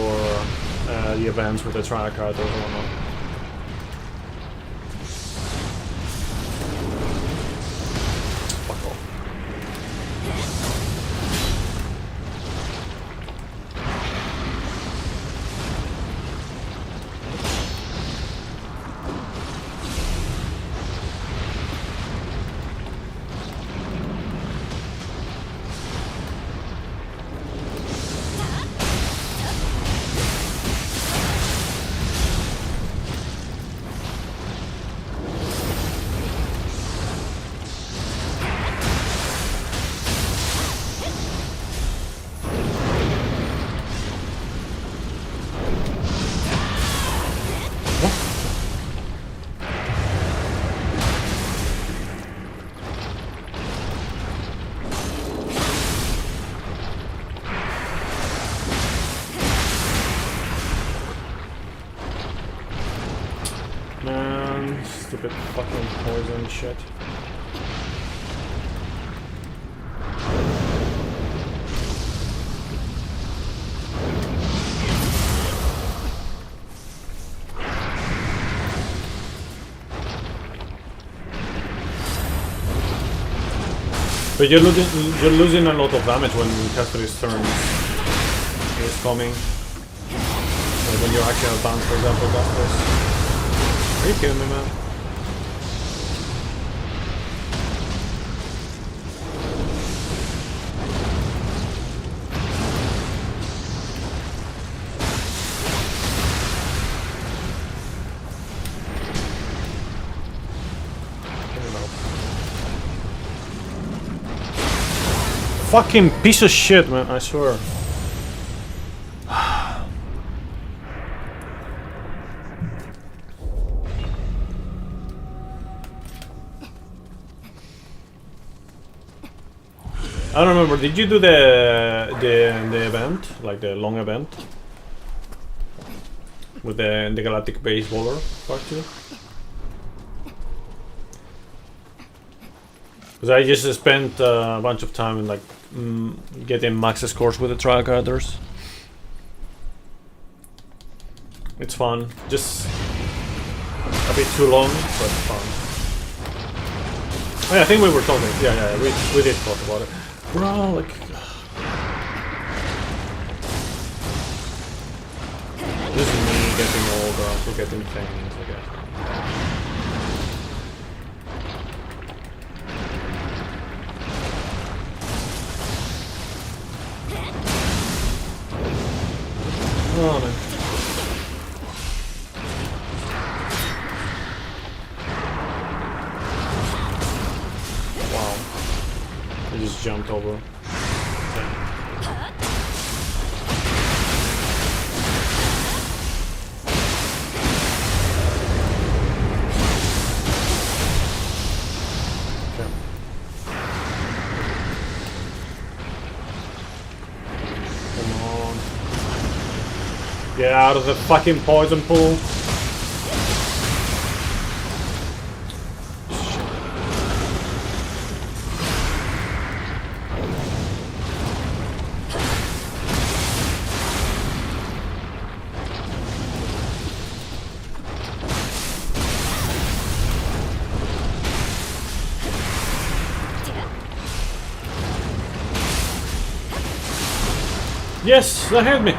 the events with the trial characters or whatnot. Fuck off. Man, stupid fucking poison shit. But you're losing a lot of damage when Caster's turn is coming. Like when you actually advance, for example, Caster's. Are you kidding me, man? Fucking piece of shit, man, I swear. I don't remember, did you do the event? Like the long event? With the Galactic Baseballer part 2? Because I just spent a bunch of time in like getting max scores with the trial characters. It's fun, just a bit too long, but fun. Oh, yeah, I think we were talking. Yeah, we did talk about it, bro. Like, this is me getting older, forgetting things, I guess. Oh man. Wow. I just jumped over. Okay. Get out of the fucking poison pool. Yes, that hit me.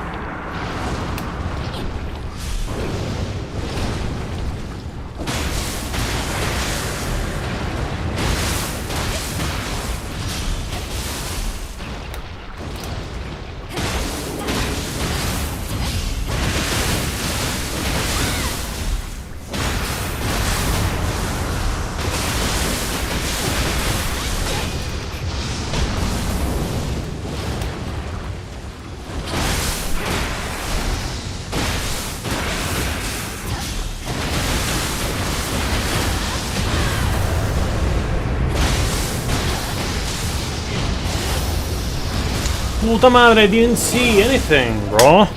Puta madre, I didn't see anything, bro.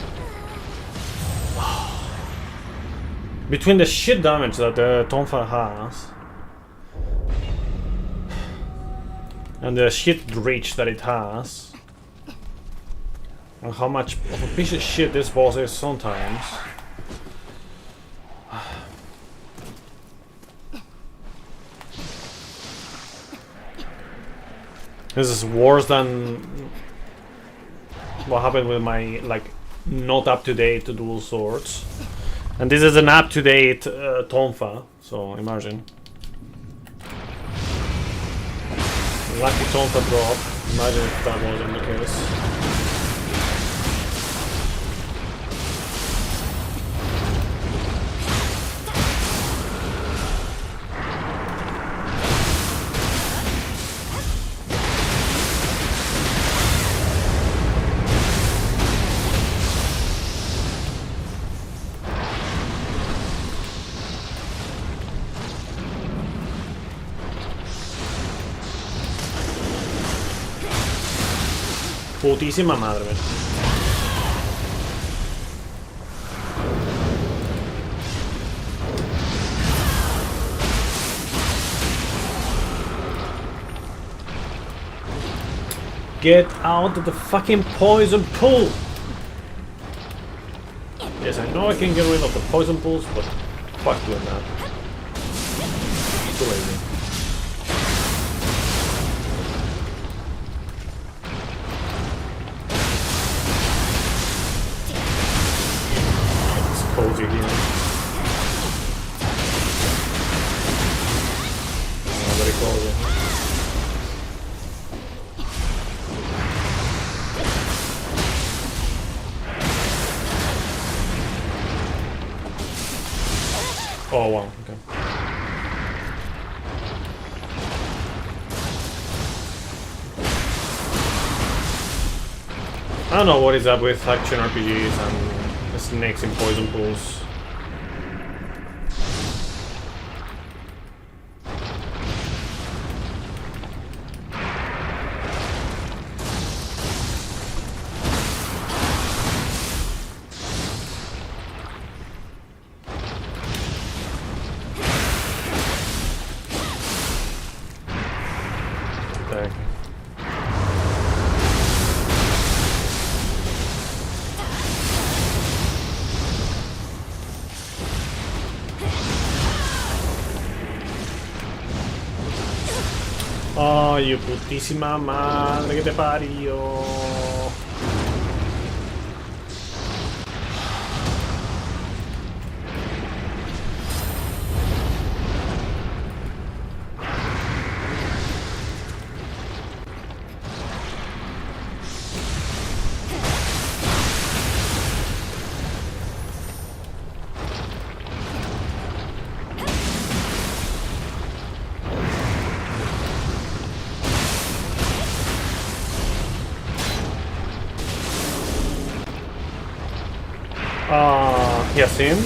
Between the shit damage that the Tonfa has and the shit reach that it has, and how much of a piece of shit this boss is sometimes. This is worse than what happened with my, like, not up-to-date dual swords. And this is an up-to-date Tonfa, so imagine. Lucky Tonfa drop. Imagine if that wasn't the case. Putísima madre. Get out of the fucking poison pool! Yes, I know I can get rid of the poison pools, but fuck doing that. Too lazy. Cozy here. Oh, very cozy. Oh wow, okay. I don't know what is up with action RPGs and snakes in poison pools. Okay. Oh, you putísima madre que te parió. Yasin.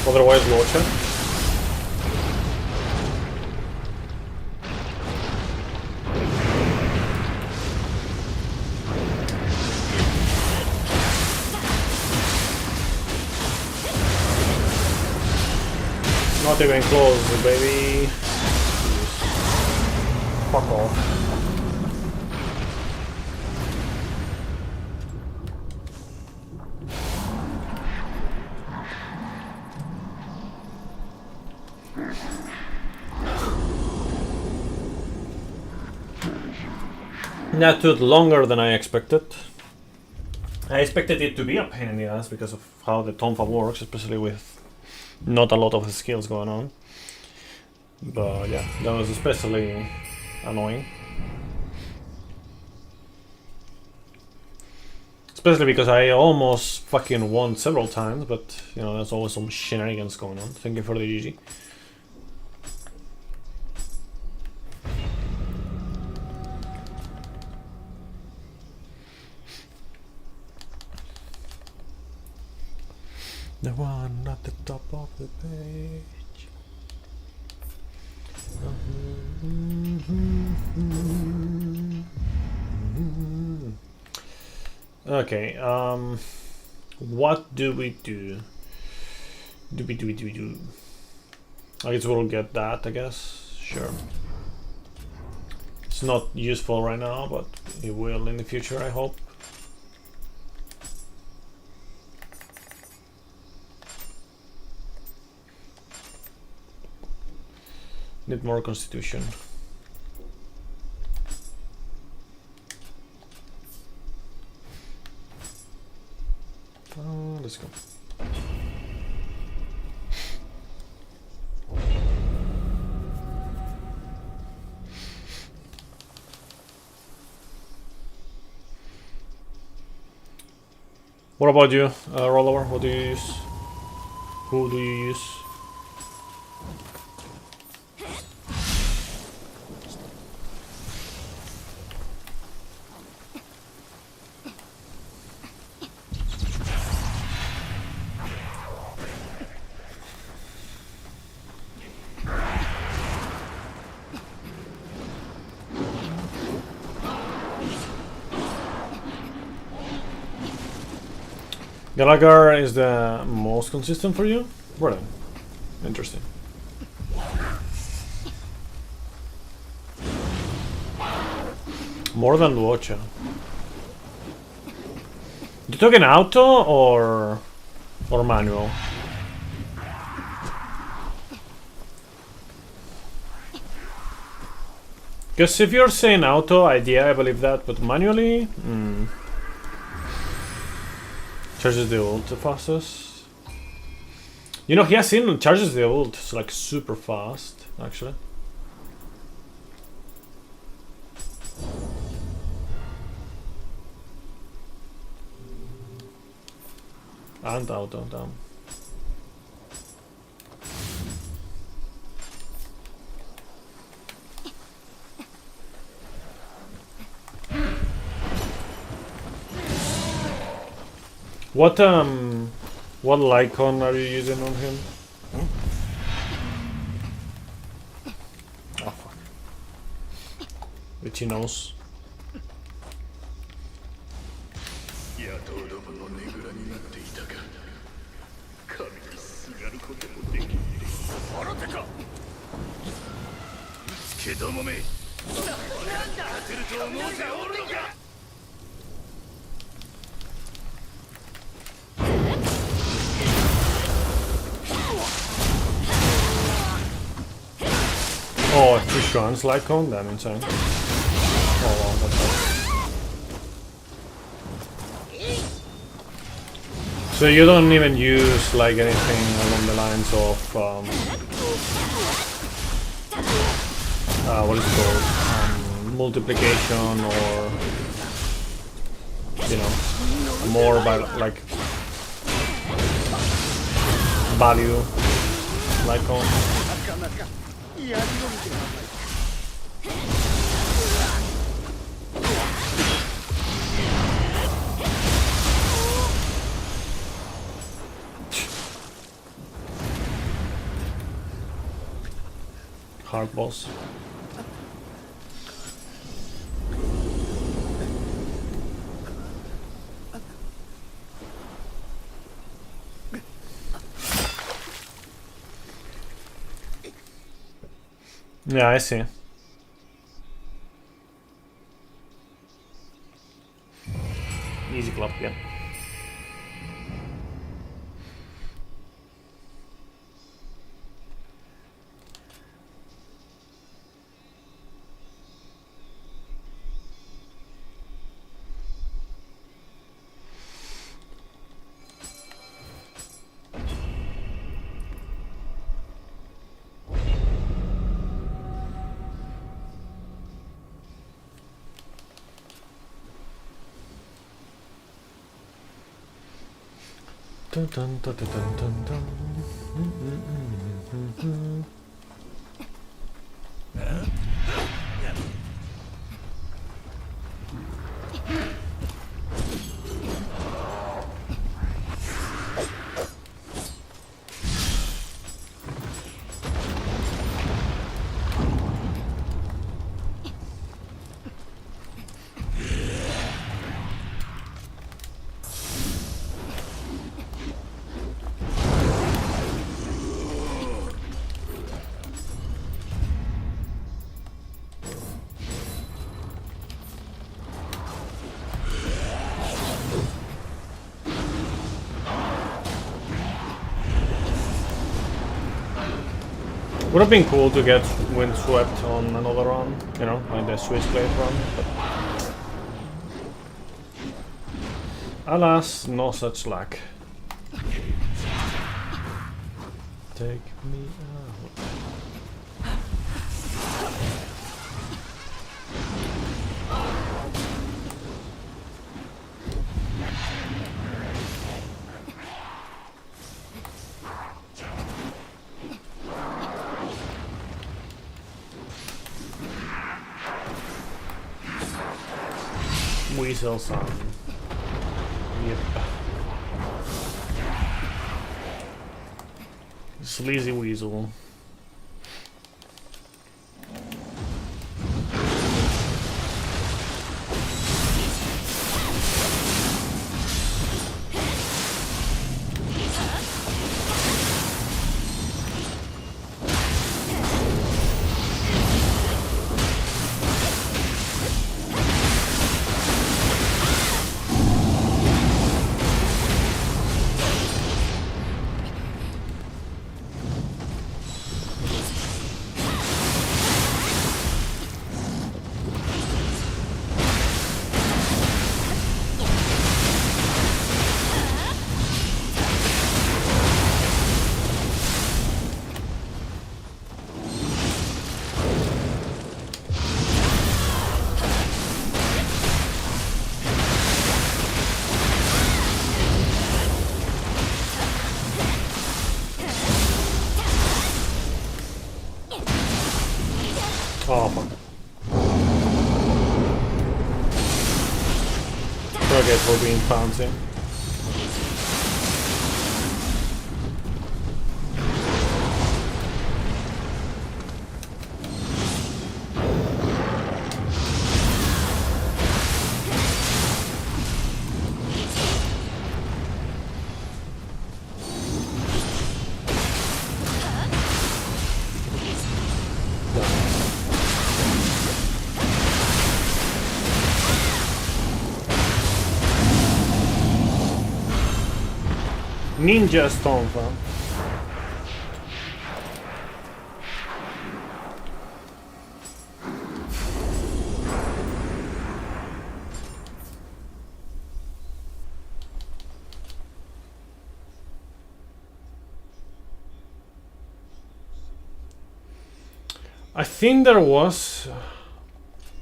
Otherwise, Locha. Not even close, baby. Fuck off. That took longer than I expected. I expected it to be a pain in the ass because of how the Tonfa works, especially with not a lot of the skills going on. But yeah, that was especially annoying. Especially because I almost fucking won several times, but you know, there's always some shenanigans going on. Thank you for the GG. The one at the top of the page. Okay, what do we do? I guess we'll get that, I guess. Sure. It's not useful right now, but it will in the future, I hope. Need more constitution. Let's go. What about you, Rollover? What do you use? Who do you use? Gallagher is the most consistent for you? Really? Interesting. More than Luocha. You talking auto or manual? Because if you're saying auto, I believe that, but manually? Charges the ult the fastest. You know, he has seen charges the ult. It's like super fast, actually. And auto, damn. What Lycon are you using on him? Oh fuck. Which he knows. Oh, 2 shrines Lycon? Damn insane. Oh wow, that's nice. So you don't even use like anything along the lines of what is it called? Multiplication, or you know, more about like value Lycon. Hard boss. Yeah, I see. Easy club, yeah. Dun, dun, dun, dun, dun, dun. Would have been cool to get windswept on another run, you know, like the switchblade run, but alas, no such luck. Take me out. Weasel son. Yep. Sleazy weasel. Oh fuck. Forget for being fancy. Ninja Tonfa. I think there was.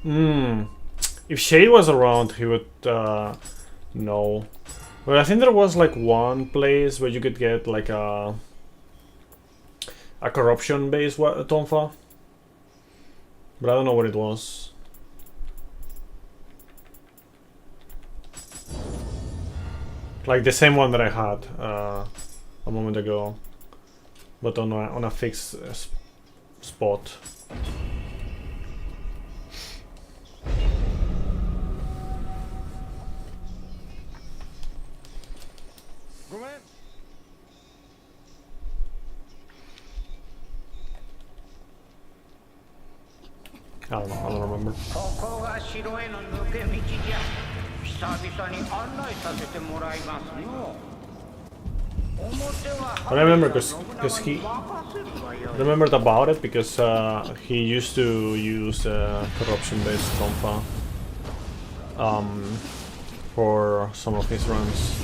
If Shade was around, he would know. But I think there was like one place where you could get like a corruption-based Tonfa, but I don't know what it was. Like the same one that I had a moment ago, but on a fixed spot. I don't remember. ここが城への抜け道じゃ。久々に案内させてもらいますよ。表は I remember because he remembered about it because he used to use corruption-based Tonfa for some of his runs.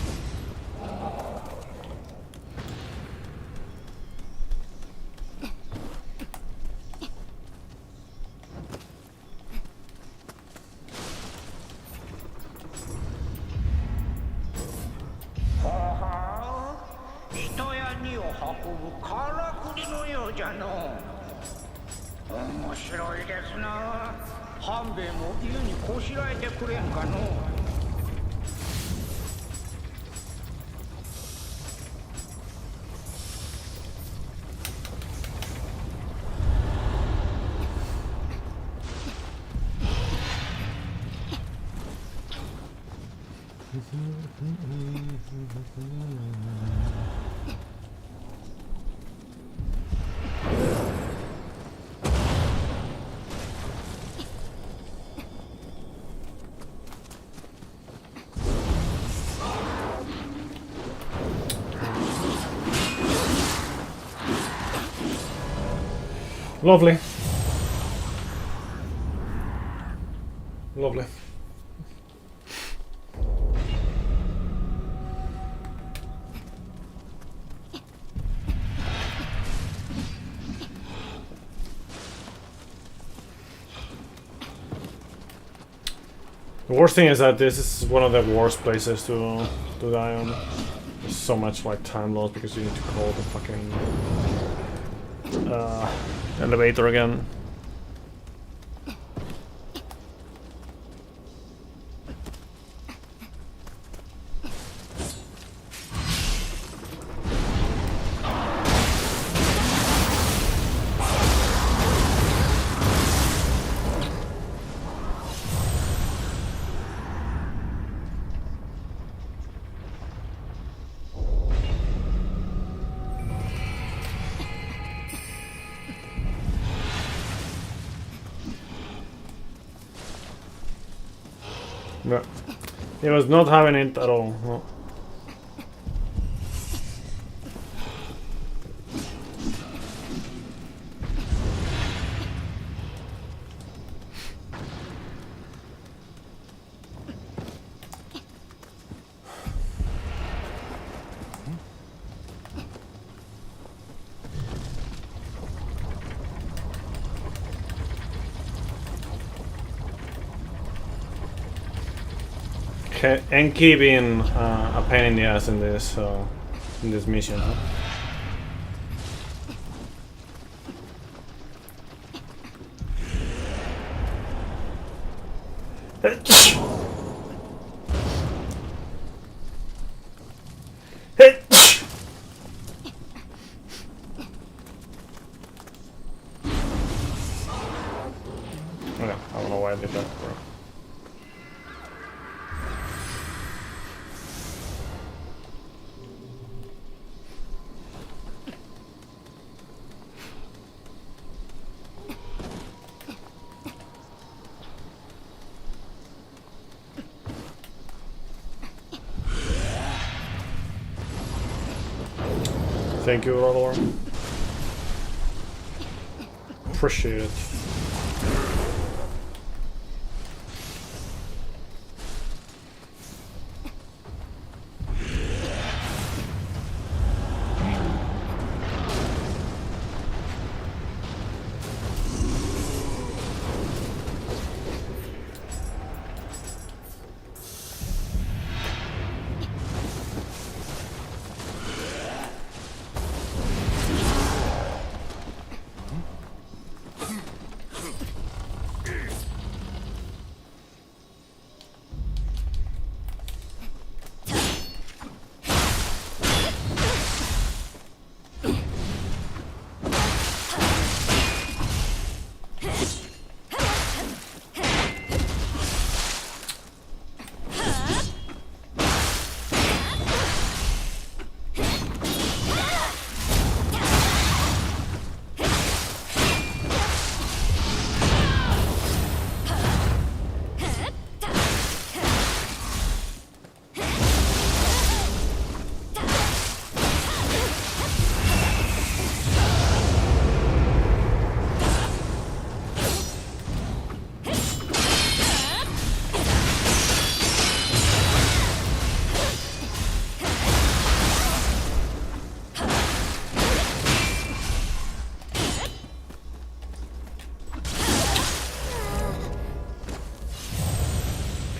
Lovely. Lovely. The worst thing is that this is one of the worst places to die on. There's so much like time loss because you need to call the fucking elevator again. No. He was not having it at all. No. Enki being a pain in the ass in this mission. Huh? Okay, I don't know why I did that, bro. Thank you, Rolor. Appreciate it.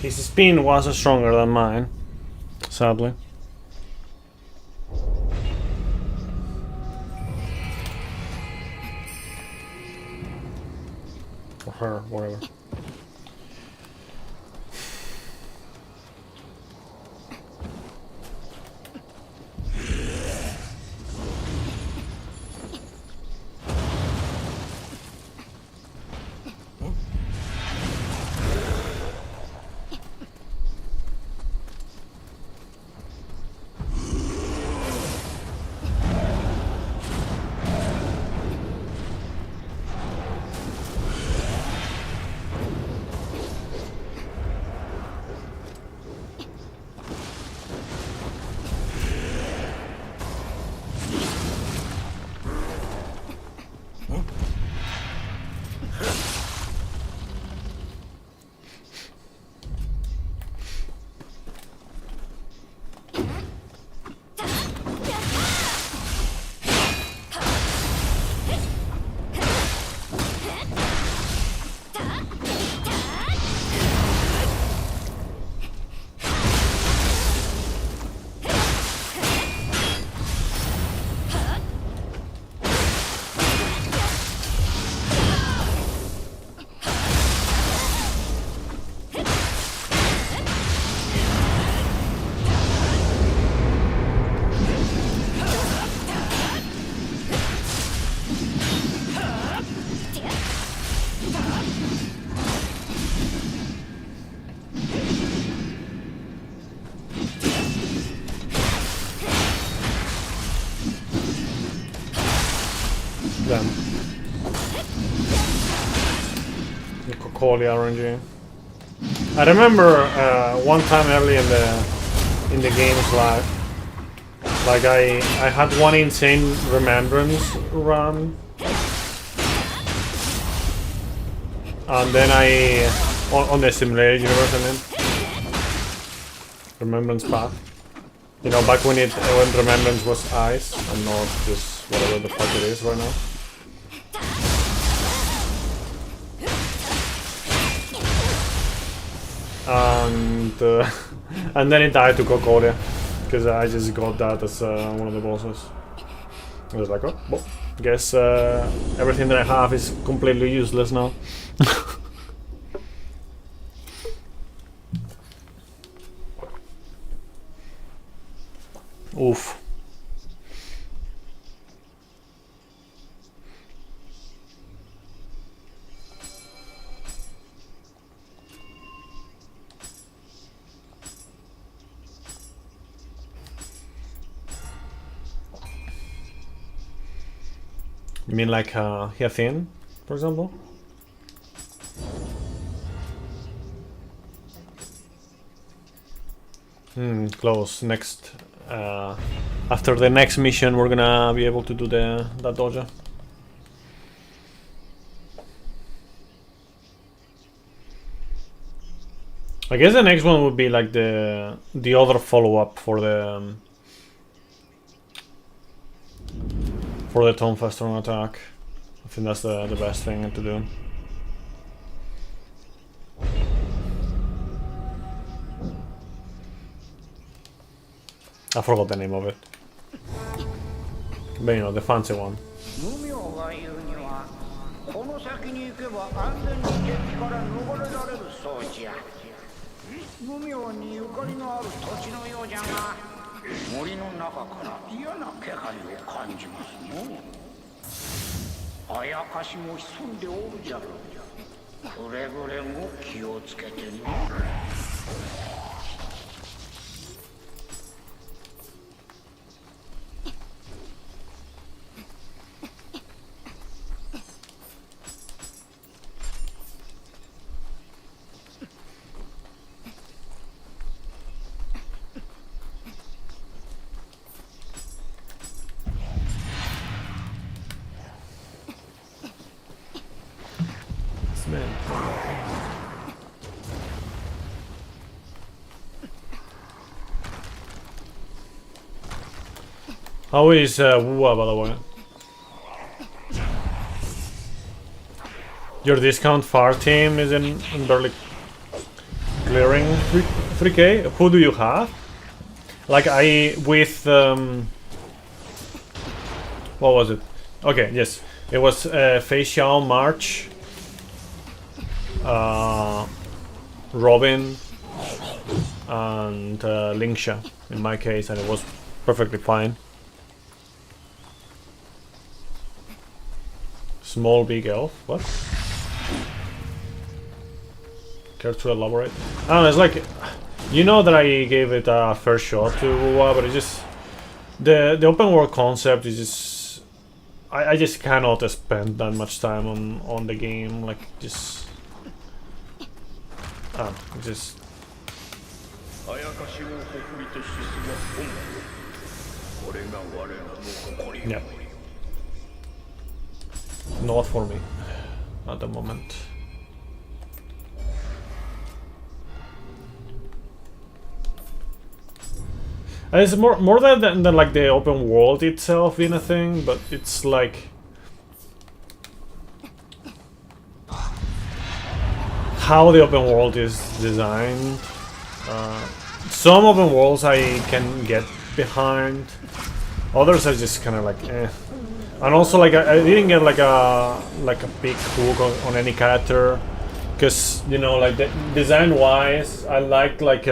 his spin was stronger than mine, sadly. Or her, whatever. Damn. The Kokoli RNG. I remember one time early in the game's life, like I had one insane remembrance run, and then on the simulated universe, I mean, remembrance path. You know, back when remembrance was ice and not just whatever the fuck it is right now. And then it died to Kokolia, because I just got that as one of the bosses. I was like, oh, well, guess everything that I have is completely useless now. Oof. You mean like Hyathin, for example? Close. Next, after the next mission, we're gonna be able to do that dojo. I guess the next one would be like the other follow-up for the Tonfa strong attack. I think that's the best thing to do. I forgot the name of it. But you know, the fancy one. How is Wua, by the way? Your discount far team is in barely clearing 3K. Who do you have? Like with what was it? Okay, yes, it was Fei Xiao, March, Robin, and Lingsha in my case, and it was perfectly fine. Small big elf. What? Care to elaborate? I don't know. It's like, you know that I gave it a first shot to WoW, but it just the open world concept is just I just cannot spend that much time on the game. Like just just. Yeah. Not for me at the moment. And it's more than like the open world itself being a thing, but it's like how the open world is designed. Some open worlds I can get behind, others are just kind of like eh. And also, like, I didn't get like a big hook on any character, because, you know, like design wise I liked like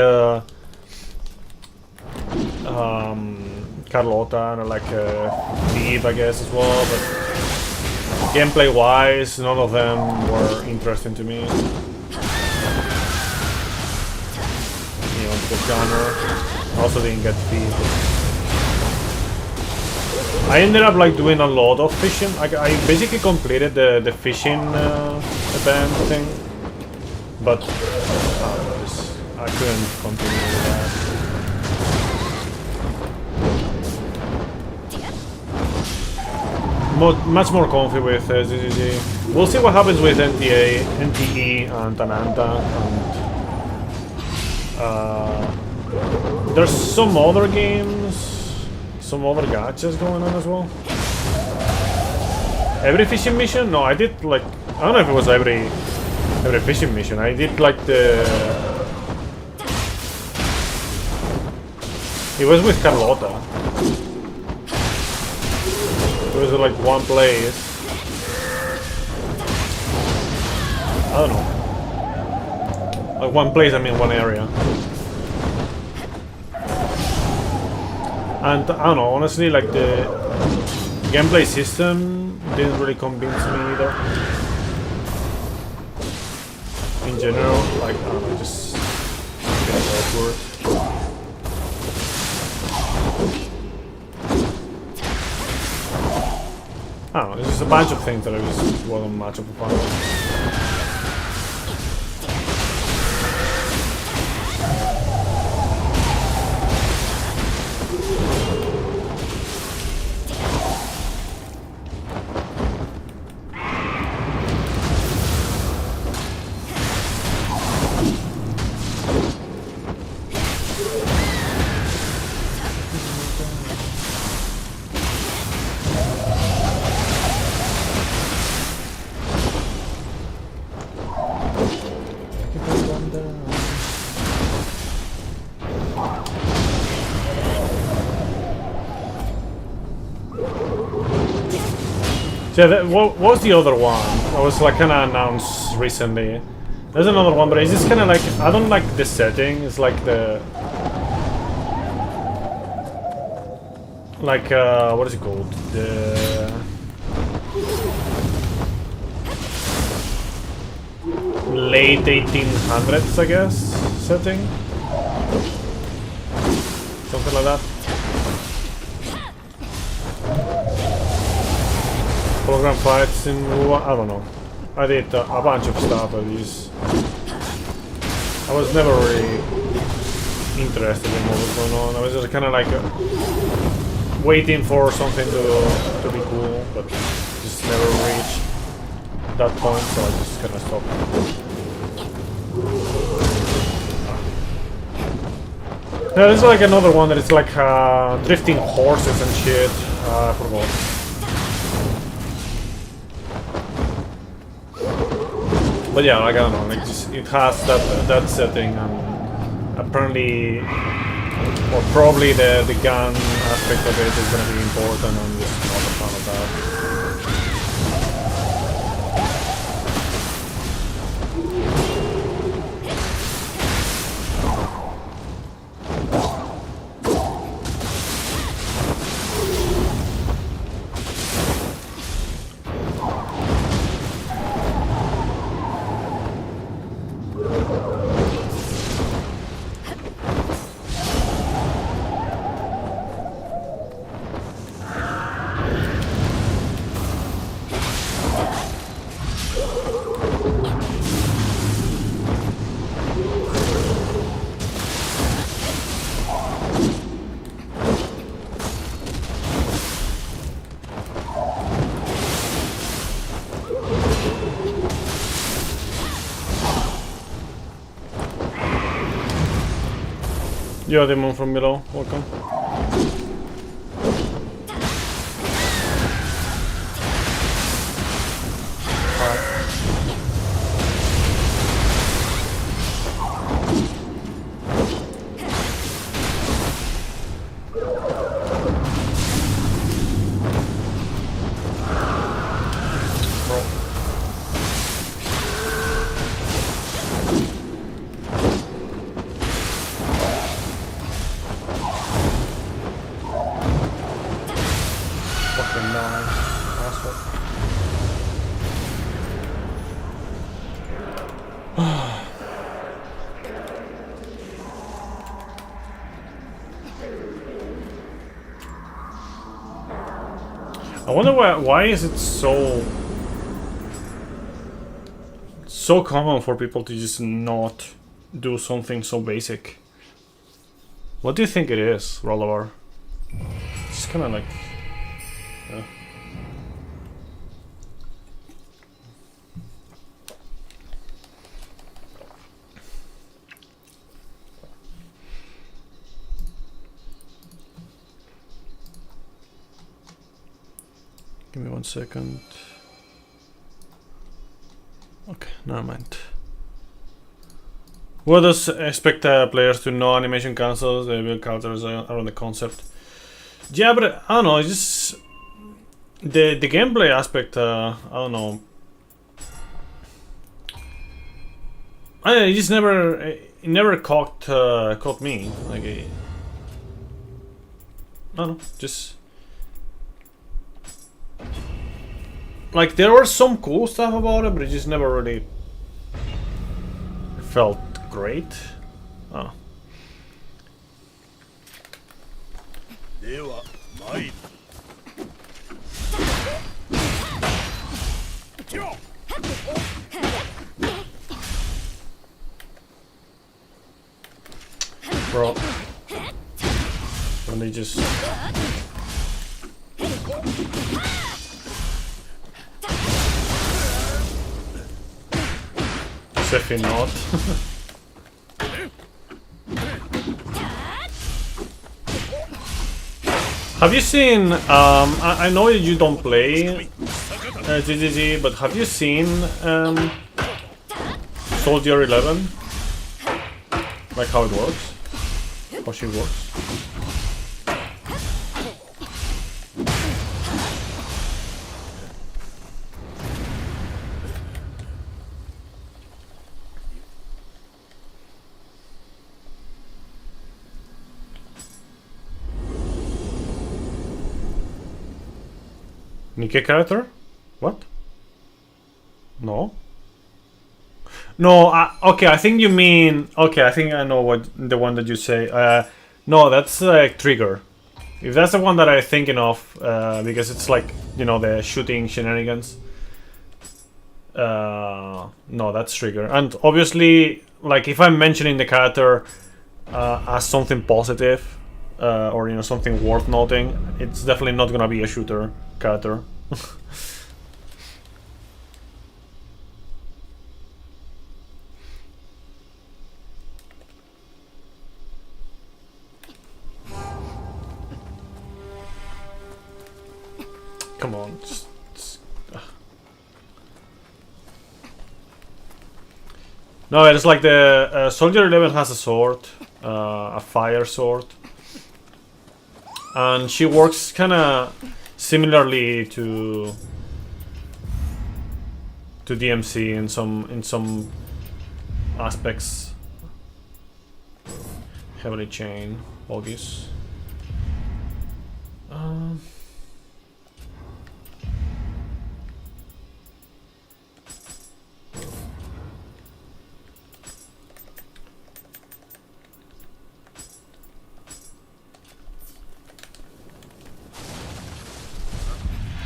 Carlota, and I like Steve, I guess, as well, but gameplay wise none of them were interesting to me. You know, the genre. I also didn't get Steve. I ended up like doing a lot of fishing. I basically completed the fishing event thing, but I couldn't continue with that. Much more comfy with ZZG. We'll see what happens with NTE and Tananta. And there's some other games. Some other gachas going on as well. Every fishing mission? No, I did like, I don't know if it was every fishing mission. I did like it was with Carlota. It was like one place. I don't know. Like one place, I mean one area. And I don't know, honestly, like the gameplay system didn't really convince me either. In general, like, I don't know, just getting awkward. I don't know, there's just a bunch of things that I just wasn't much of a fan of. Yeah, what was the other one? I was like kind of announced recently. There's another one, but it's just kind of like, I don't like the setting. It's like the what is it called? The late 1800s, I guess, setting. Something like that. Hologram fights in, I don't know. I did a bunch of stuff, but I was never really interested in what was going on. I was just kind of like waiting for something to be cool, but just never reached that point, so I just kind of stopped. Yeah, there's like another one that is like drifting horses and shit. I forgot. But yeah, like I don't know, like just, it has that setting, and apparently, or probably the gun aspect of it is gonna be important. I'm just not a fan of that. Yo, Demon from below, welcome. I wonder why is it so common for people to just not do something so basic? What do you think it is, Rollover? It's kind of like, yeah. Give me 1 second. Okay, never mind. What does expect players to know? Animation cancels, they build characters around the concept. Yeah, but I don't know, it's just the gameplay aspect, I don't know. It just never caught me. Like, I don't know, just like there was some cool stuff about it, but it just never really felt great. Oh. Bro, when they just Definitely not. Have you seen, I know you don't play GGG, but have you seen Soldier 11? Like how it works? How she works? Nikke character? What? No? No, okay, I think you mean... Okay, I think I know what the one that you say. No, that's Trigger. If that's the one that I'm thinking of, because it's like, you know, the shooting shenanigans. No, that's Trigger. And obviously, like, if I'm mentioning the character as something positive, or, you know, something worth noting, it's definitely not gonna be a shooter character. Come on, just No, it's like the Soldier 11 has a sword, a fire sword, and she works kind of similarly to DMC in some aspects. Heavily chain, bogies.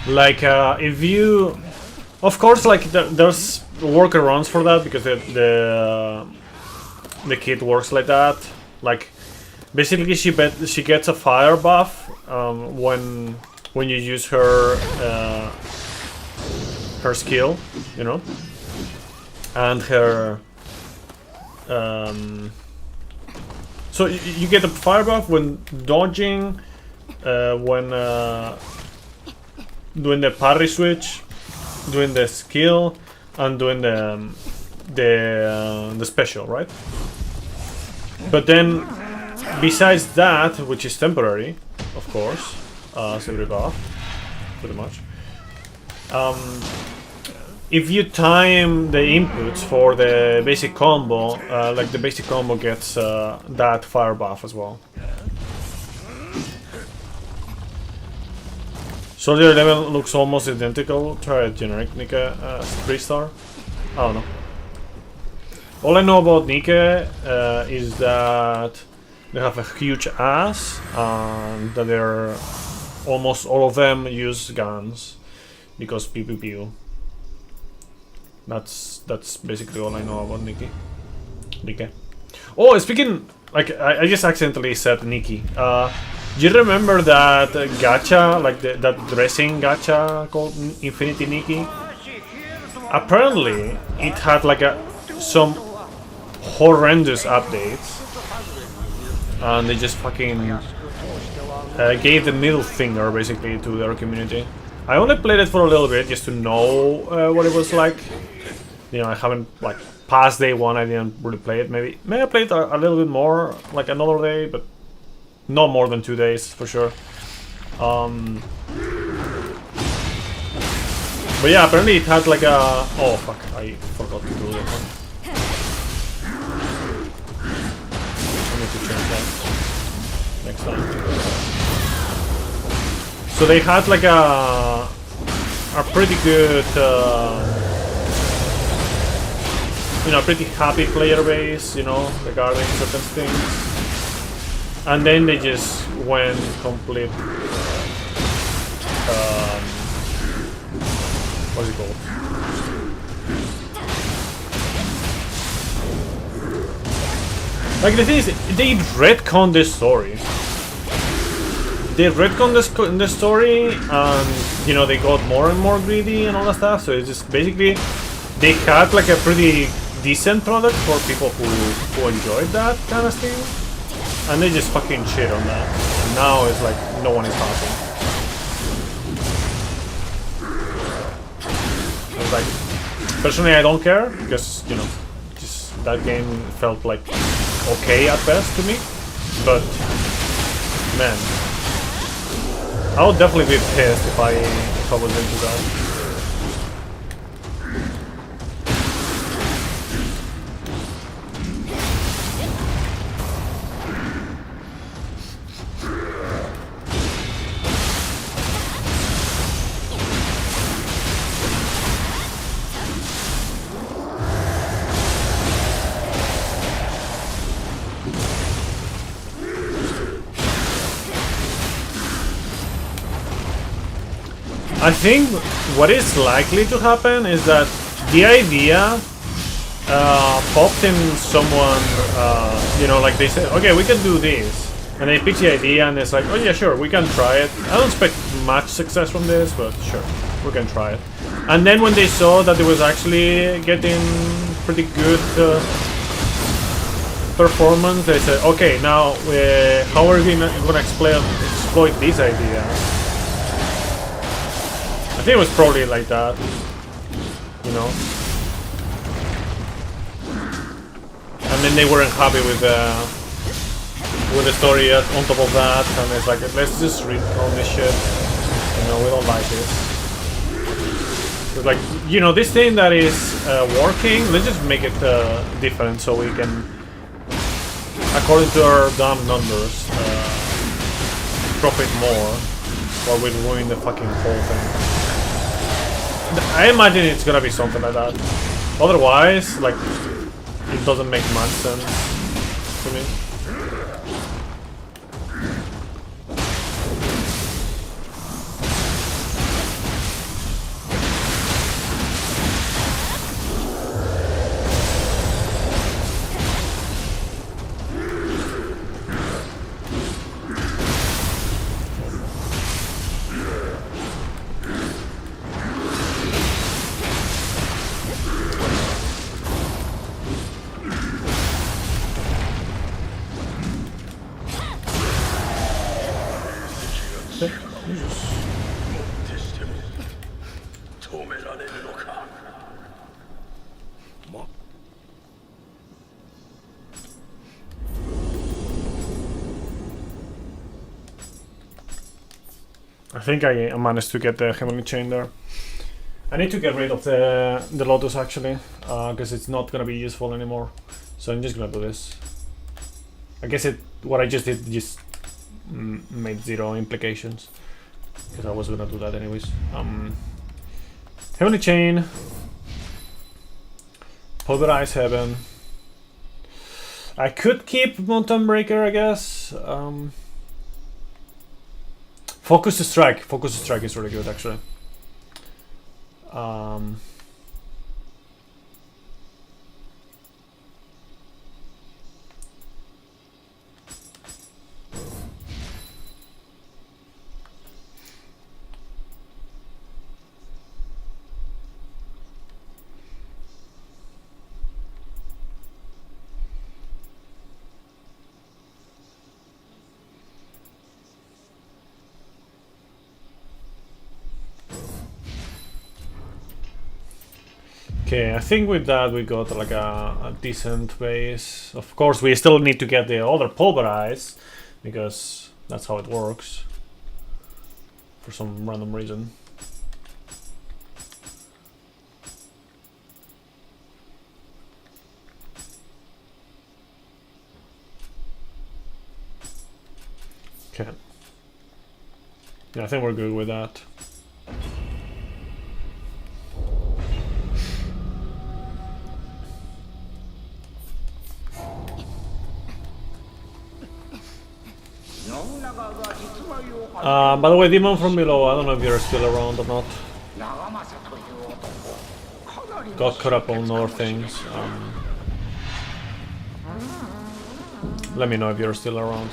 Like if you, of course, like there's workarounds for that because the kit works like that. Like basically she gets a fire buff when you use her her skill, you know, and her so you get a fire buff when dodging, when doing the parry switch, doing the skill, and doing the special, right? But then, besides that, which is temporary, of course, as every buff, pretty much. If you time the inputs for the basic combo, like the basic combo gets that fire buff as well. Soldier 11 looks almost identical. Try a generic Nike 3-star. I don't know. All I know about Nike is that they have a huge ass and that they're almost all of them use guns because pew pew pew. That's basically all I know about Nike. Oh, speaking, like I just accidentally said Nikki. Do you remember that gacha, like that dressing gacha called Infinity Nikki? Apparently, it had like some horrendous updates, and they just fucking gave the middle finger basically to their community. I only played it for a little bit just to know what it was like. You know, I haven't like past day one. I didn't really play it. Maybe I played a little bit more, like another day, but. Not more than 2 days, for sure. But yeah, apparently it had like a... Oh, fuck, I forgot to do that one. I need to change that next time. So they had like a pretty good... you know, pretty happy player base, you know, regarding certain things. And then they just went complete. What's it called? Like the thing is, they retconned this story. They retconned the story, and you know they got more and more greedy and all that stuff. So it's just basically they had like a pretty decent product for people who enjoyed that kind of thing. And they just fucking shit on that. And now it's like no one is happy. It's like, personally I don't care because you know, just that game felt like okay at best to me. But man, I would definitely be pissed if I was into that. I think what is likely to happen is that the idea popped in someone, you know, like they said, okay, we can do this. And they pick the idea and it's like, oh yeah, sure, we can try it. I don't expect much success from this, but sure, we can try it. And then when they saw that it was actually getting pretty good performance, they said, okay, now how are we gonna exploit this idea? I think it was probably like that, you know. and then they weren't happy with the story on top of that, and it's like, let's just retcon this shit. You know, we don't like this. It's like, you know, this thing that is working, let's just make it different so we can, according to our dumb numbers, profit more while we ruin the fucking whole thing. I imagine it's gonna be something like that. Otherwise, like, it doesn't make much sense to me. I think I managed to get the Heavenly Chain there. I need to get rid of the Lotus actually, because it's not gonna be useful anymore. So I'm just gonna do this. I guess what I just did just made zero implications, because I was gonna do that anyways. Heavenly Chain, Pulverize Heaven. I could keep Mountain Breaker, I guess. Focus to Strike. Focus to Strike is really good, actually. Okay, I think with that we got like a decent base. Of course, we still need to get the other Pulverize, because that's how it works, for some random reason. Okay. Yeah, I think we're good with that. By the way, Demon from Below, I don't know if you're still around or not. Got caught up on other things. Let me know if you're still around.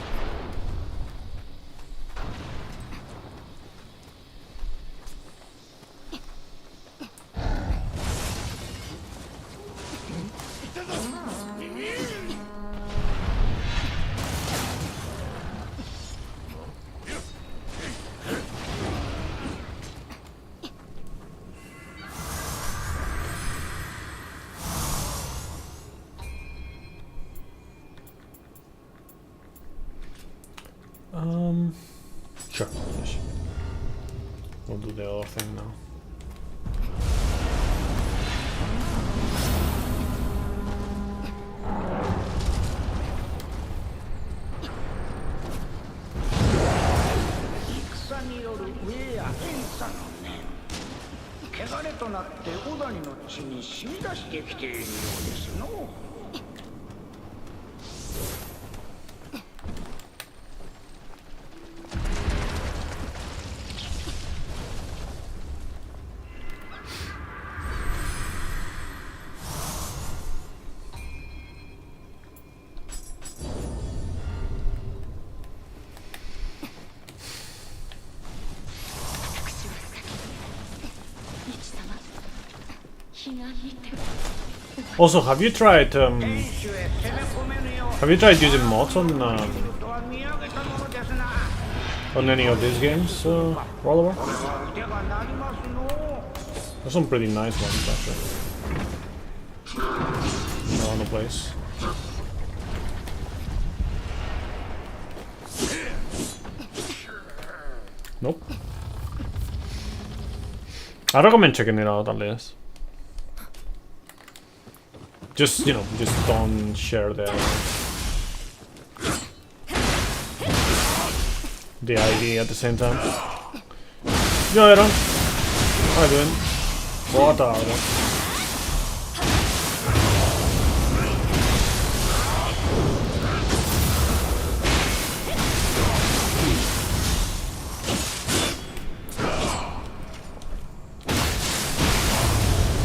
Sure. Yes. We'll do the other thing now. Also, have you tried using mods on any of these games, Rollover? There's some pretty nice ones actually around the place. Nope. I recommend checking it out at least. Just, you know, just don't share the ID at the same time. Yo, Aaron. How you doing? What are they?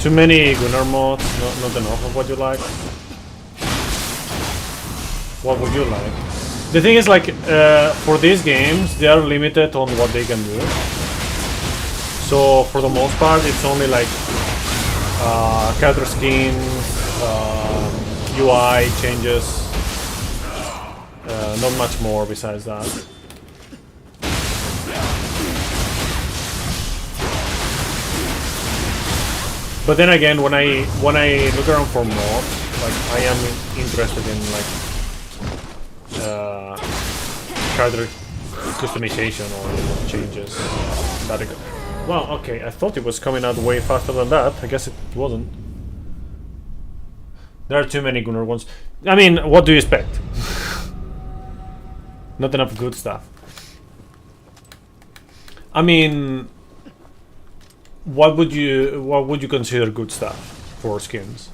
Too many Gunnar mods, not enough of what you like. What would you like? The thing is, like, for these games, they are limited on what they can do. So, for the most part, it's only like character skins, UI changes, not much more besides that. But then again, when I look around for mods, like I am interested in like character customization or changes. Well, okay, I thought it was coming out way faster than that. I guess it wasn't. There are too many Gunnar ones. I mean, what do you expect? Not enough good stuff. I mean, what would you consider good stuff for skins?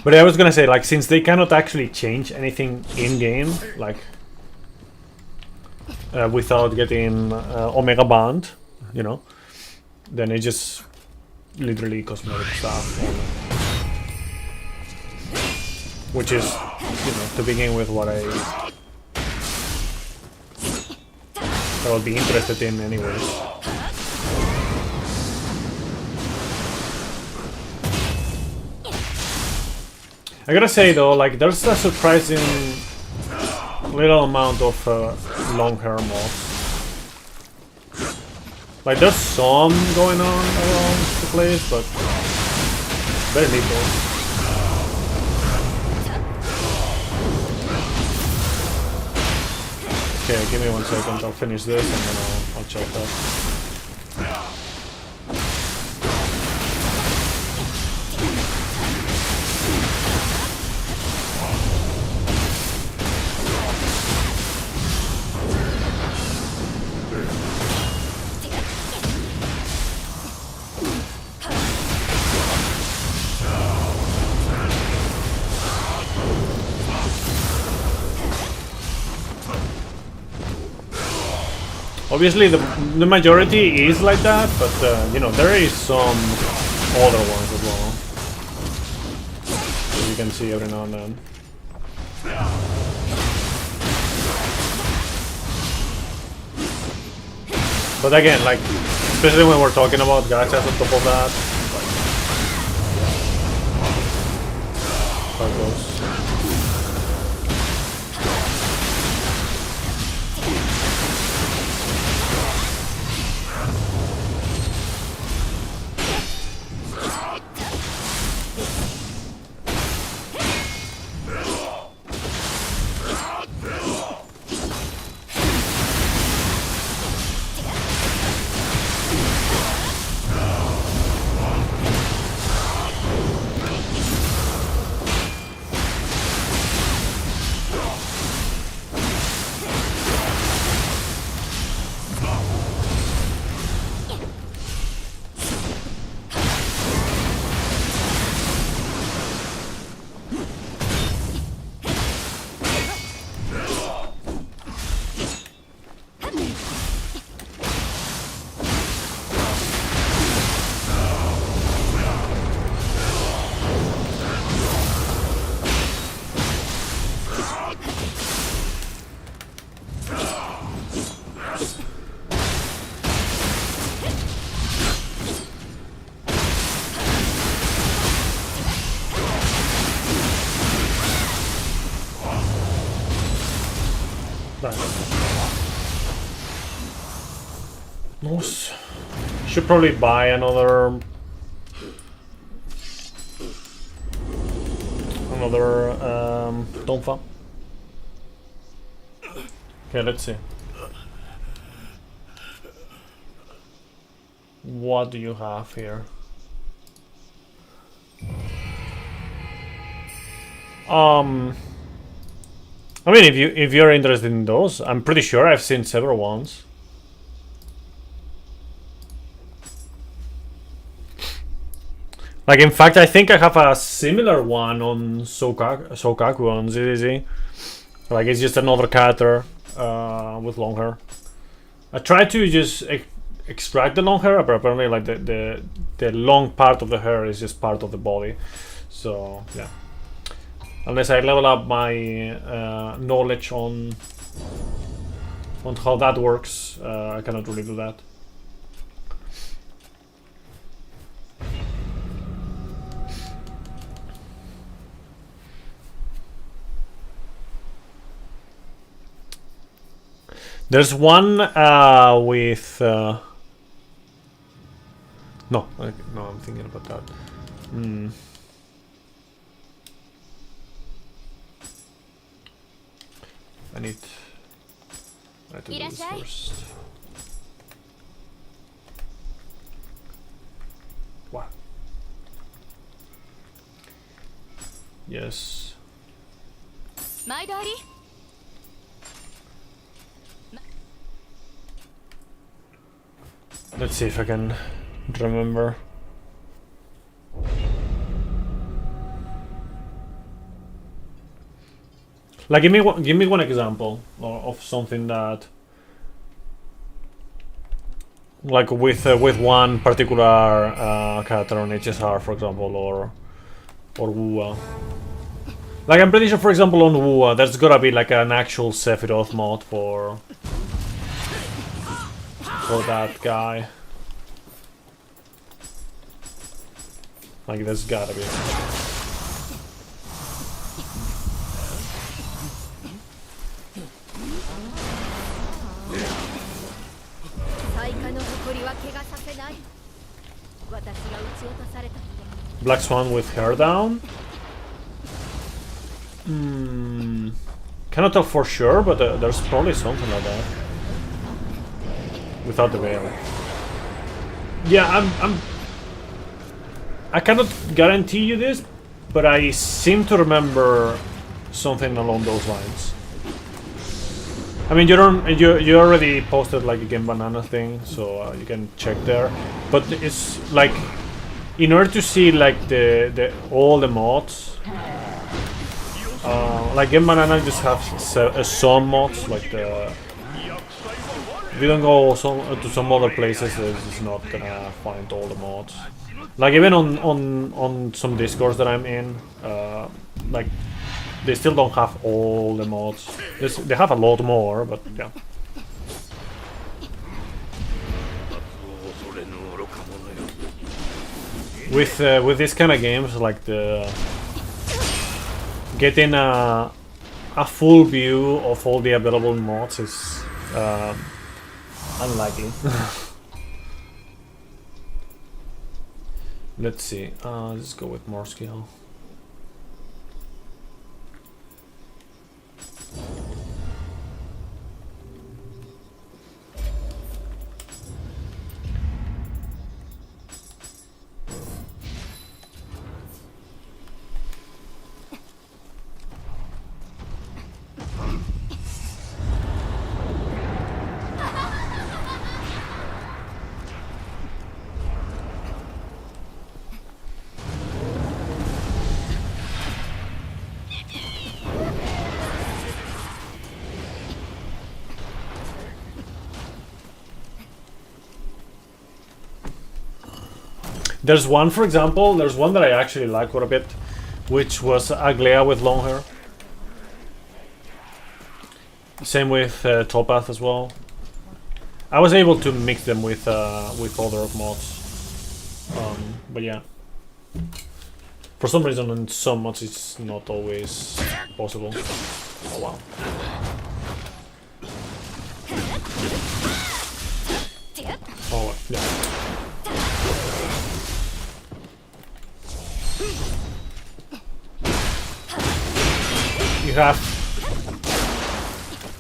But I was gonna say, like, since they cannot actually change anything in game, like without getting Omega banned, you know, then it's just literally cosmetic stuff, which is, you know, to begin with what I will be interested in anyways. I gotta say though, like, there's a surprising little amount of long hair mods. Like, there's some going on around the place, but very little. Okay, give me 1 second, I'll finish this and then I'll check that. Obviously, the majority is like that, but you know, there is some other ones as well. So you can see every now and then. But again, like, especially when we're talking about gachas on top of that, like, how it goes. Nice. Should probably buy another Tonfa. Okay, let's see. What do you have here? I mean, if you're interested in those, I'm pretty sure I've seen several ones. Like, in fact, I think I have a similar one on Sokaku on ZDZ. Like, it's just another character with long hair. I tried to just extract the long hair, but apparently, like, the long part of the hair is just part of the body. So, yeah. Unless I level up my knowledge on how that works, I cannot really do that. There's one with no, I'm thinking about that. I need to do this first. What? Yes. Let's see if I can remember. Like, give me one example of something that, like, with one particular character on HSR, for example, or Wua. Like, I'm pretty sure, for example, on Wua, there's gotta be like an actual Sephiroth mod for that guy. Like, there's gotta be. Black Swan with hair down? Cannot tell for sure, but there's probably something like that. Without the veil. Yeah, I cannot guarantee you this, but I seem to remember something along those lines. I mean, you already posted like a Game Banana thing, so you can check there. But it's like, in order to see like all the mods, like Game Banana just have some mods, like the. If you don't go to some other places, it's just not gonna find all the mods. Like, even on some Discords that I'm in, like, they still don't have all the mods. They have a lot more, but yeah. With this kind of games, like getting a full view of all the available mods is unlikely. Let's see. Let's go with more skill. There's one, for example, there's one that I actually like quite a bit, which was Aglea with long hair. Same with Topaz as well. I was able to mix them with other mods, but yeah. For some reason, in some mods, it's not always possible. Oh wow. Oh yeah. You have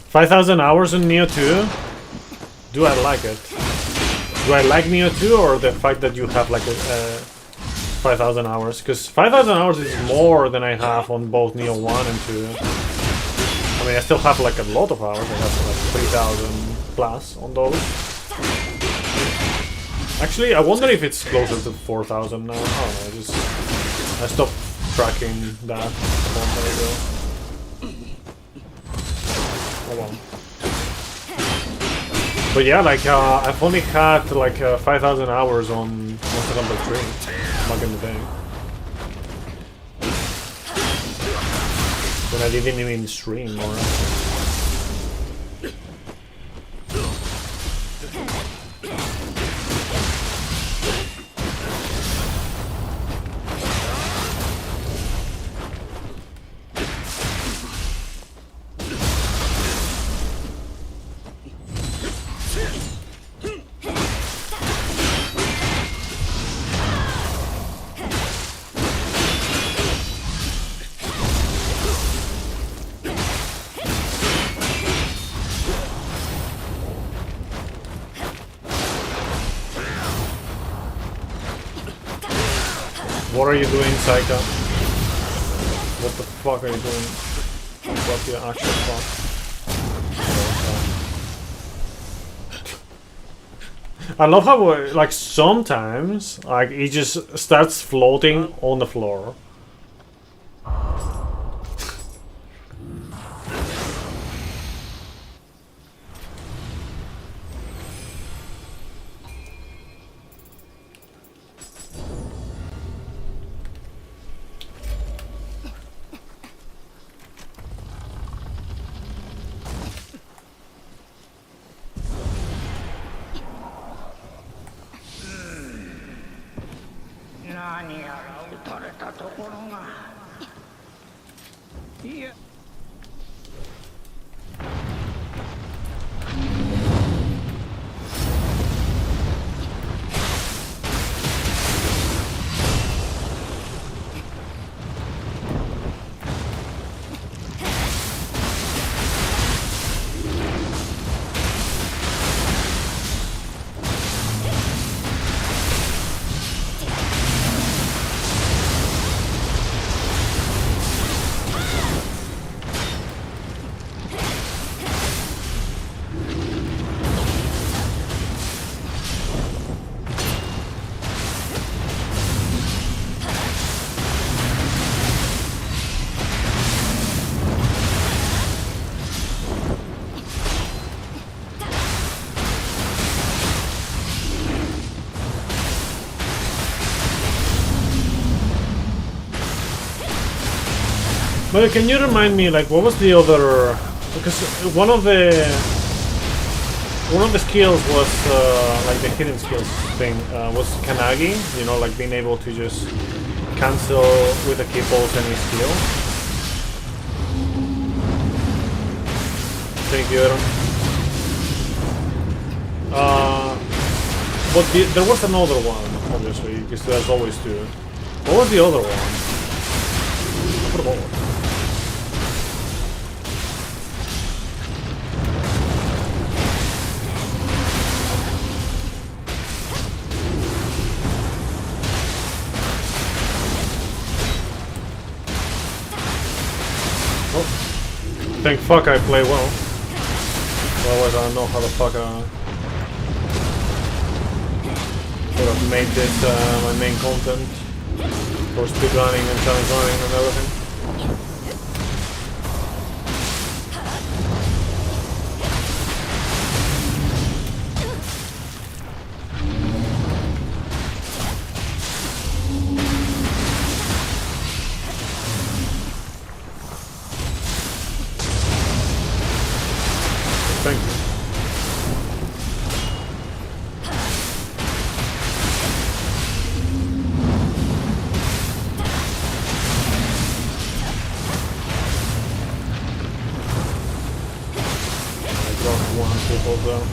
5,000 hours in Neo 2? Do I like it? Do I like Neo 2 or the fact that you have like a 5,000 hours? Because 5,000 hours is more than I have on both Neo 1 and 2. I mean, I still have like a lot of hours. I have like 3,000 plus on those. Actually, I wonder if it's closer to 4,000 now. I don't know, I stopped tracking that a month ago. Oh well. But yeah, like I've only had like 5,000 hours on Monster Hunter 3 back in the day. When I didn't even stream or. What are you doing, Saika? What the fuck are you doing? What the actual fuck? I love how, like, sometimes, like, he just starts floating on the floor. But can you remind me, like, what was the other? Because one of the skills was like the hidden skills thing was Kanagi. You know, like being able to just cancel with a key pulse any skill. Thank you, Aaron. But there was another one, obviously, because there's always two. What was the other one? I forgot. Thank fuck I play well. Otherwise I don't know how the fuck I would have made this my main content for speedrunning and challenge running and everything. Thank you. I dropped one people though.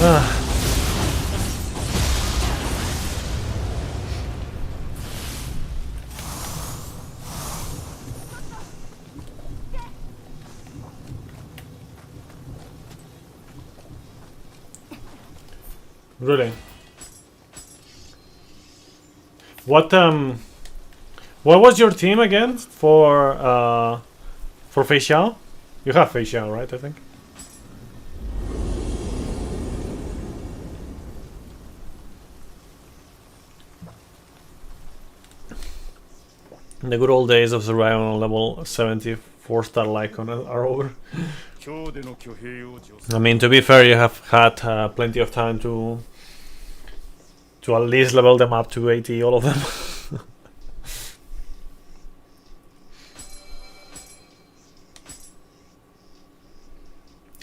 Ah. Really? What was your team again for facial? You have facial, right? I think. The good old days of survival on level 74 star Lycon are over. I mean, to be fair, you have had plenty of time to at least level them up to 80, all of them.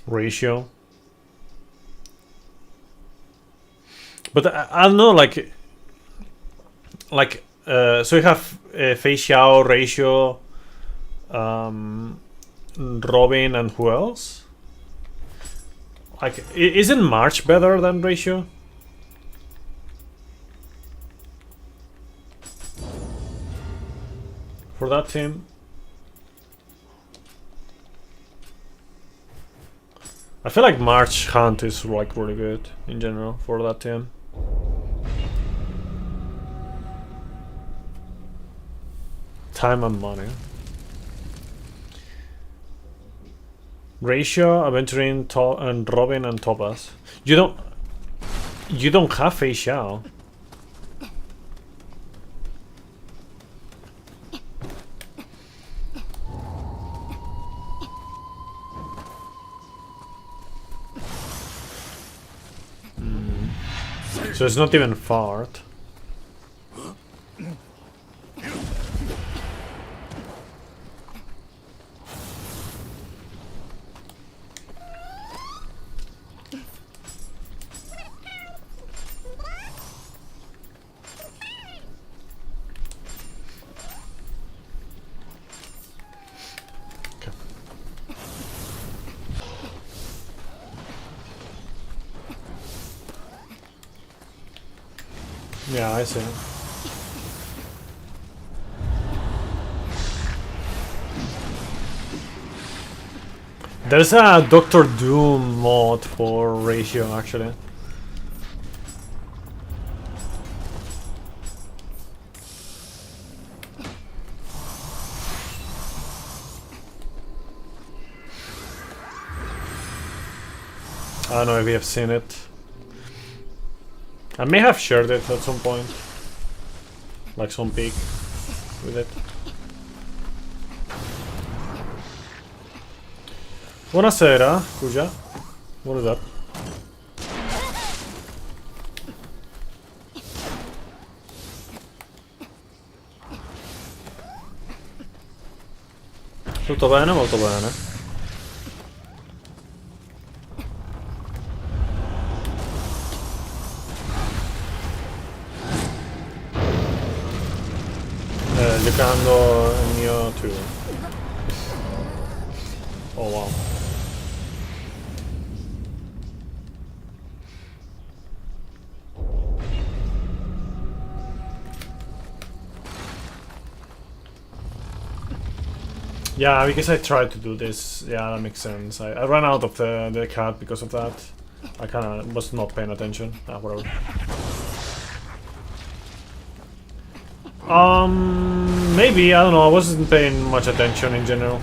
Ratio. But I don't know, like so you have facial, ratio, Robin, and who else? Like, isn't March better than ratio? For that team? I feel like March Hunt is like really good in general for that team. Time and money. Ratio, Aventurine, and Robin and Topaz. You don't have facial. So it's not even fart. Yeah, I see. There's a Doctor Doom mod for ratio, actually. I don't know if you have seen it. I may have shared it at some point, like some peek with it. Buonasera, Kuja. What is up? Tutto bene, molto bene. Giocando il mio tour. Oh wow. Yeah, because I tried to do this. Yeah, that makes sense. I ran out of the cat because of that. I kinda was not paying attention. Whatever. Maybe, I don't know, I wasn't paying much attention in general.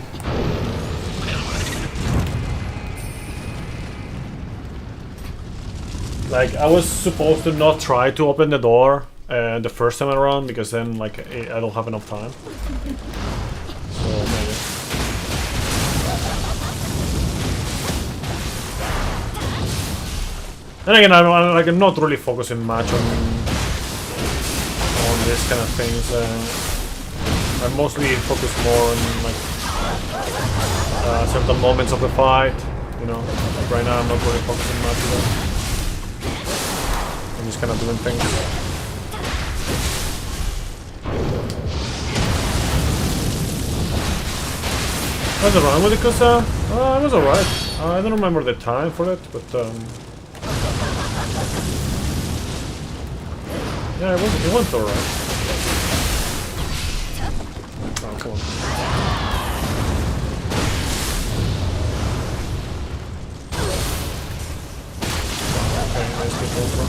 Like, I was supposed to not try to open the door the first time around, because then, like, I don't have enough time. So, maybe. And again, I'm not really focusing much on this kind of things. I mostly focus more on like certain moments of the fight. You know, like right now I'm not really focusing much on that. I'm just kind of doing things. How's it wrong with it? Because it was alright. I don't remember the time for it, but Yeah, it went alright. Oh, come on. Okay, nice good Tonfa.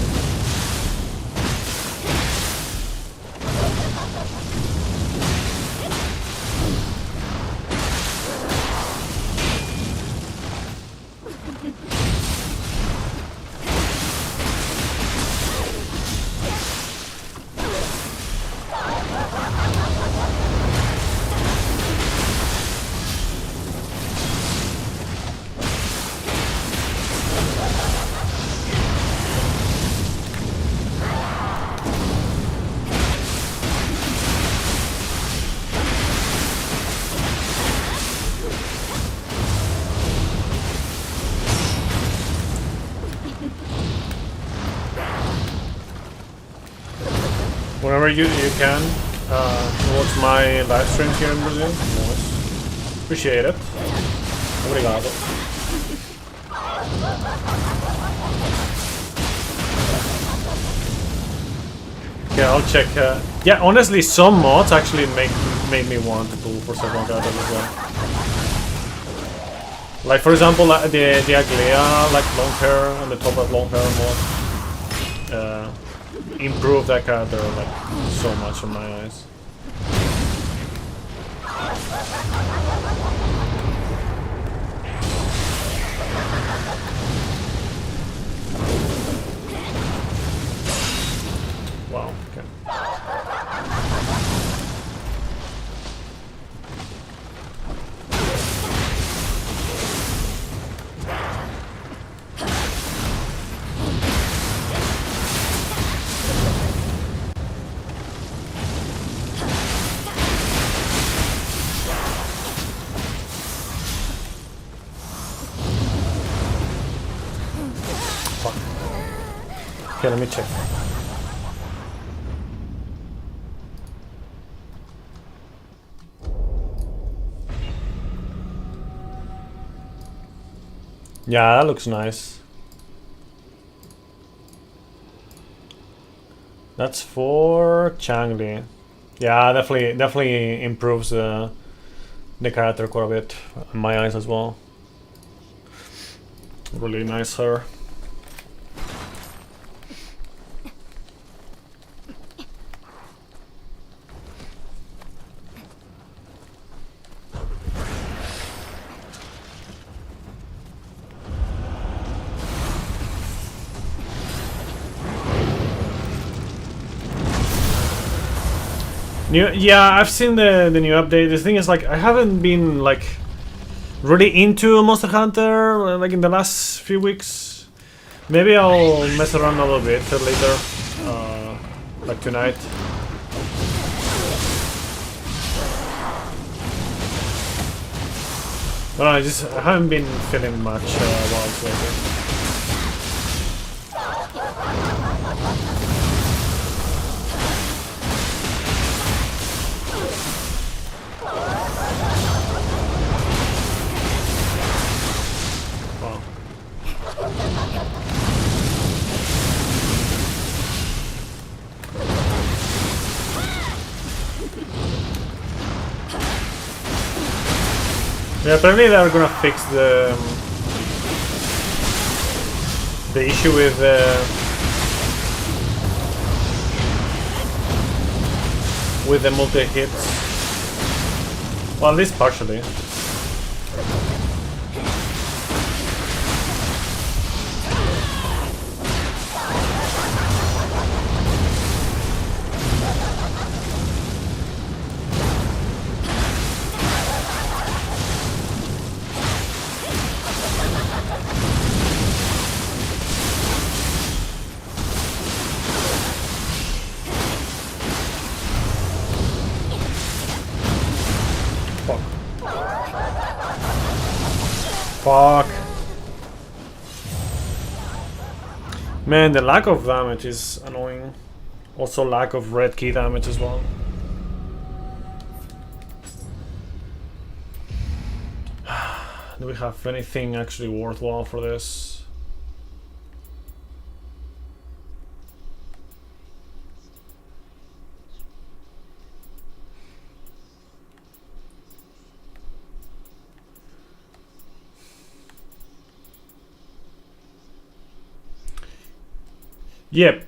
Whenever you can, watch my live streams here in Brazil. Nice. Appreciate it. Obrigado. Yeah, I'll check. Yeah, honestly, some mods actually made me want to pull for second Gacha as well. Like for example, the Aglea, like long hair and the top of long hair mod. Improve that character like so much in my eyes. Wow, okay. Okay, let me check. Yeah, that looks nice. That's for Changli. Yeah, definitely improves the character quite a bit in my eyes as well. Really nice hair. Yeah, I've seen the new update. The thing is, like, I haven't been like really into Monster Hunter like in the last few weeks. Maybe I'll mess around a little bit later, like tonight. But I haven't been feeling much wild lately. Yeah, apparently they're gonna fix the issue with the multi-hits. Well, at least partially. Fuck. Man, the lack of damage is annoying. Also lack of red key damage as well. Do we have anything actually worthwhile for this? Yep,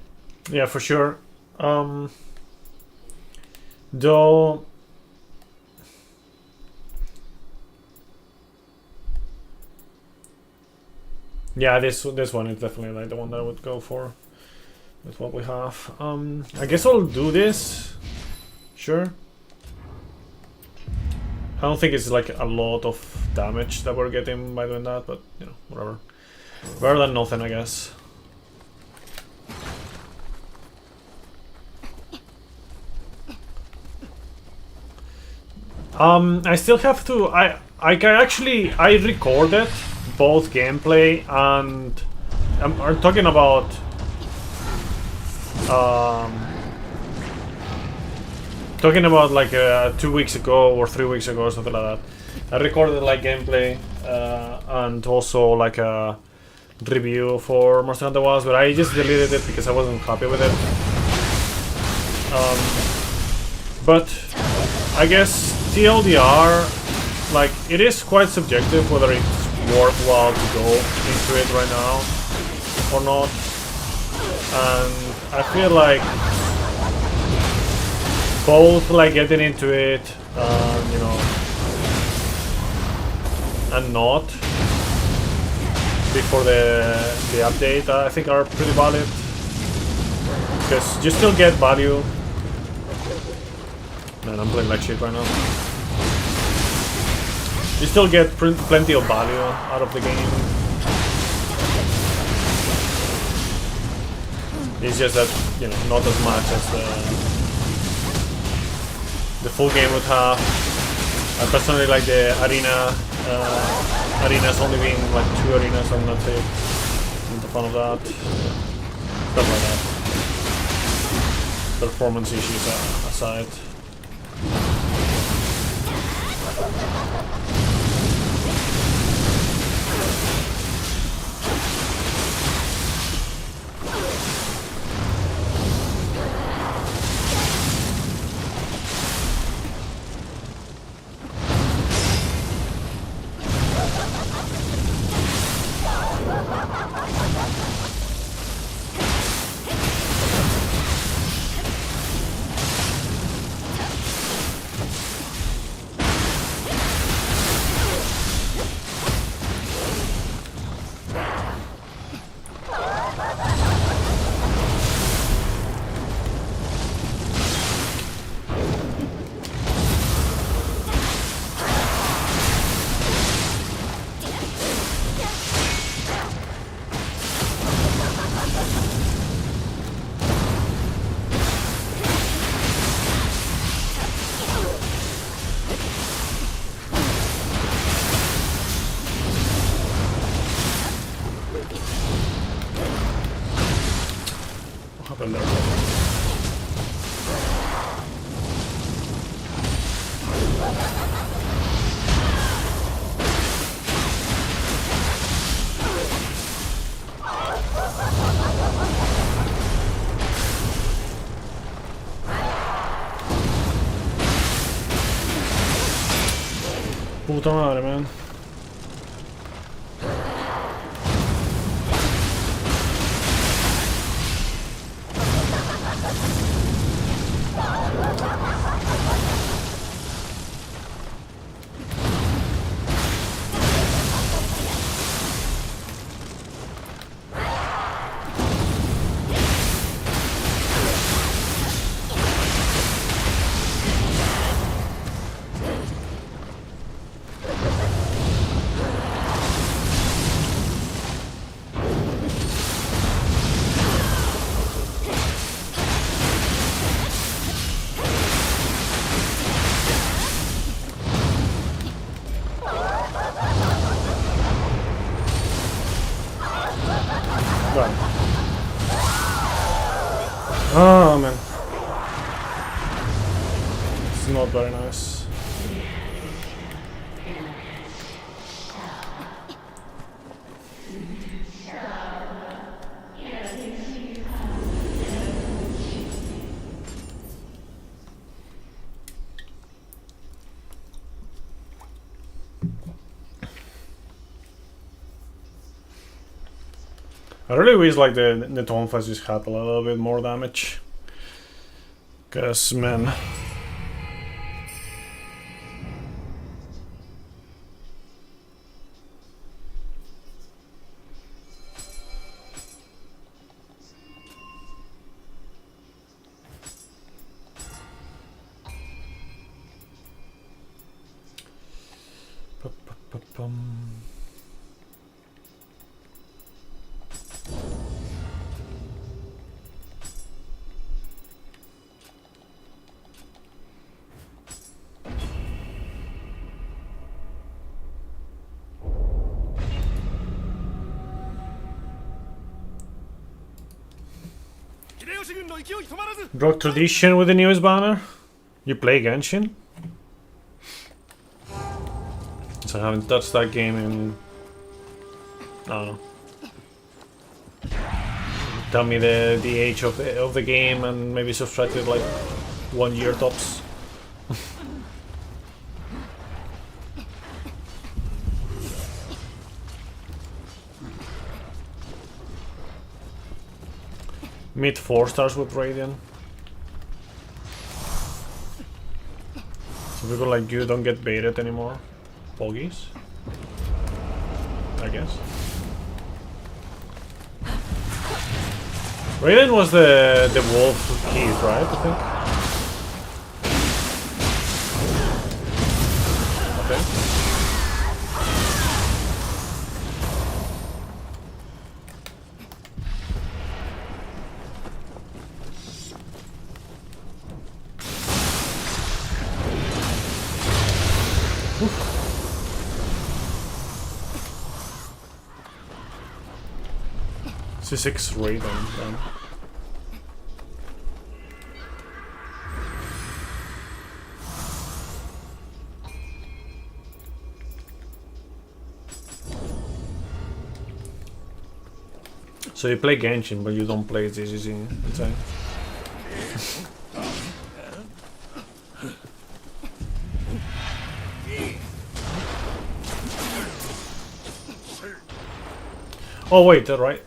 yeah, for sure. Though, yeah, this one is definitely like the one that I would go for with what we have. I guess I'll do this. Sure. I don't think it's like a lot of damage that we're getting by doing that, but you know, whatever. Better than nothing, I guess. I still have to. I recorded both gameplay and I'm talking about like 2 weeks ago or 3 weeks ago or something like that. I recorded like gameplay and also like a review for Monster Hunter Wilds, but I just deleted it because I wasn't happy with it. But I guess TLDR, like, it is quite subjective whether it's worthwhile to go into it right now or not. And I feel like both like getting into it, you know, and not before the update, I think are pretty valid, because you still get value. Man, I'm playing like shit right now. You still get plenty of value out of the game. It's just that, you know, not as much as the full game would have. I personally like the arena. Arenas only being like 2 arenas, I'm not a fan of that. Stuff like that. Performance issues aside. Puta madre, man. Oh man, it's not very nice. I really wish like the Tonfa just had a little bit more damage. Cause man. Broke tradition with the newest banner. You play Genshin? So I haven't touched that game in... I don't know. Tell me the age of the game and maybe subtract it like 1 year tops. Mid 4 stars with Radiant. So people like you don't get baited anymore. Pogies? I guess. Radiant was the wolf keys, right? I think. Okay. C6 raid on them. So you play Genshin, but you don't play ZZZ inside. Oh wait, right?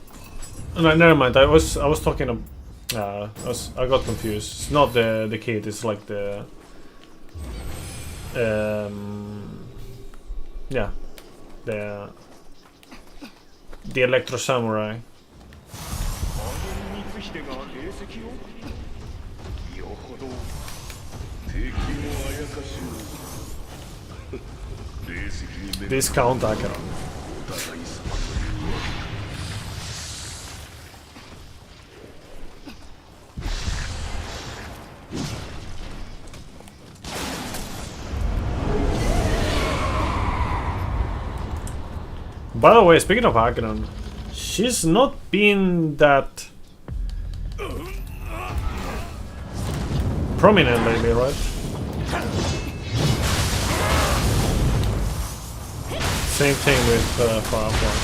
No, never mind. I was talking of. I got confused. It's not the kid. It's like the. Yeah, the Electro Samurai. Discount Akira. By the way, speaking of Akron, she's not been that prominent lately, right? Same thing with Firefly.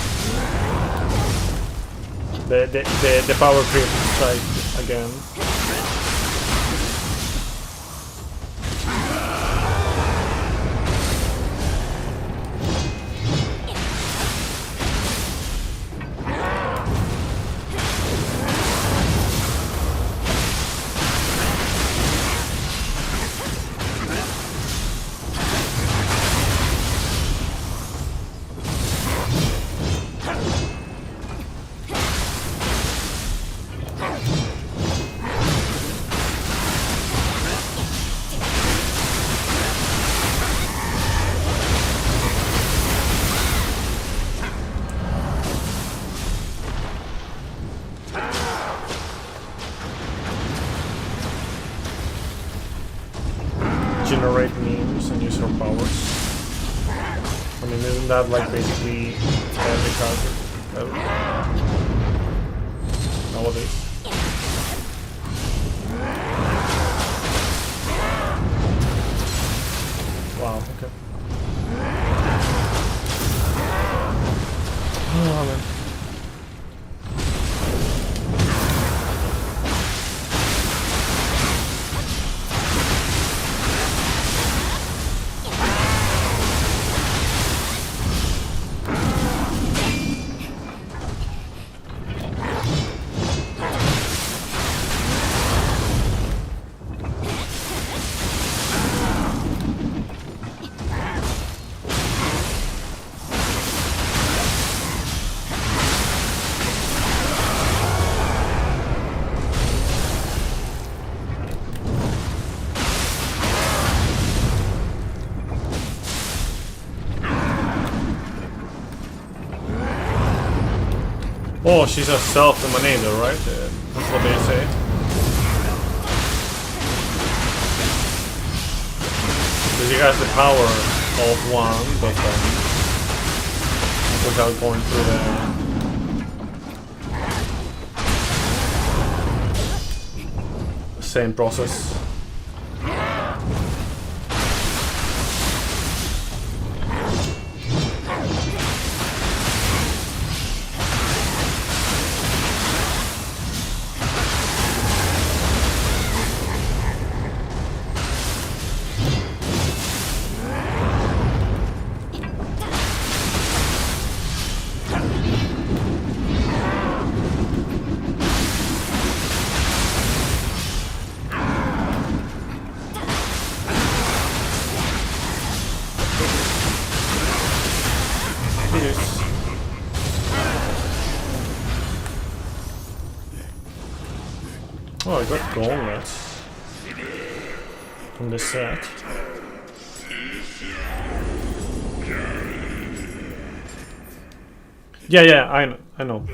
The power creep strike again. Generate memes and use her powers. I mean, isn't that like basically every character nowadays? Wow, okay. Oh man. Oh, she's a self-emanator, right? That's what they say. So she has the power of one, but without going through the same process. Oh, I got gauntlets from this set. Yeah, I know.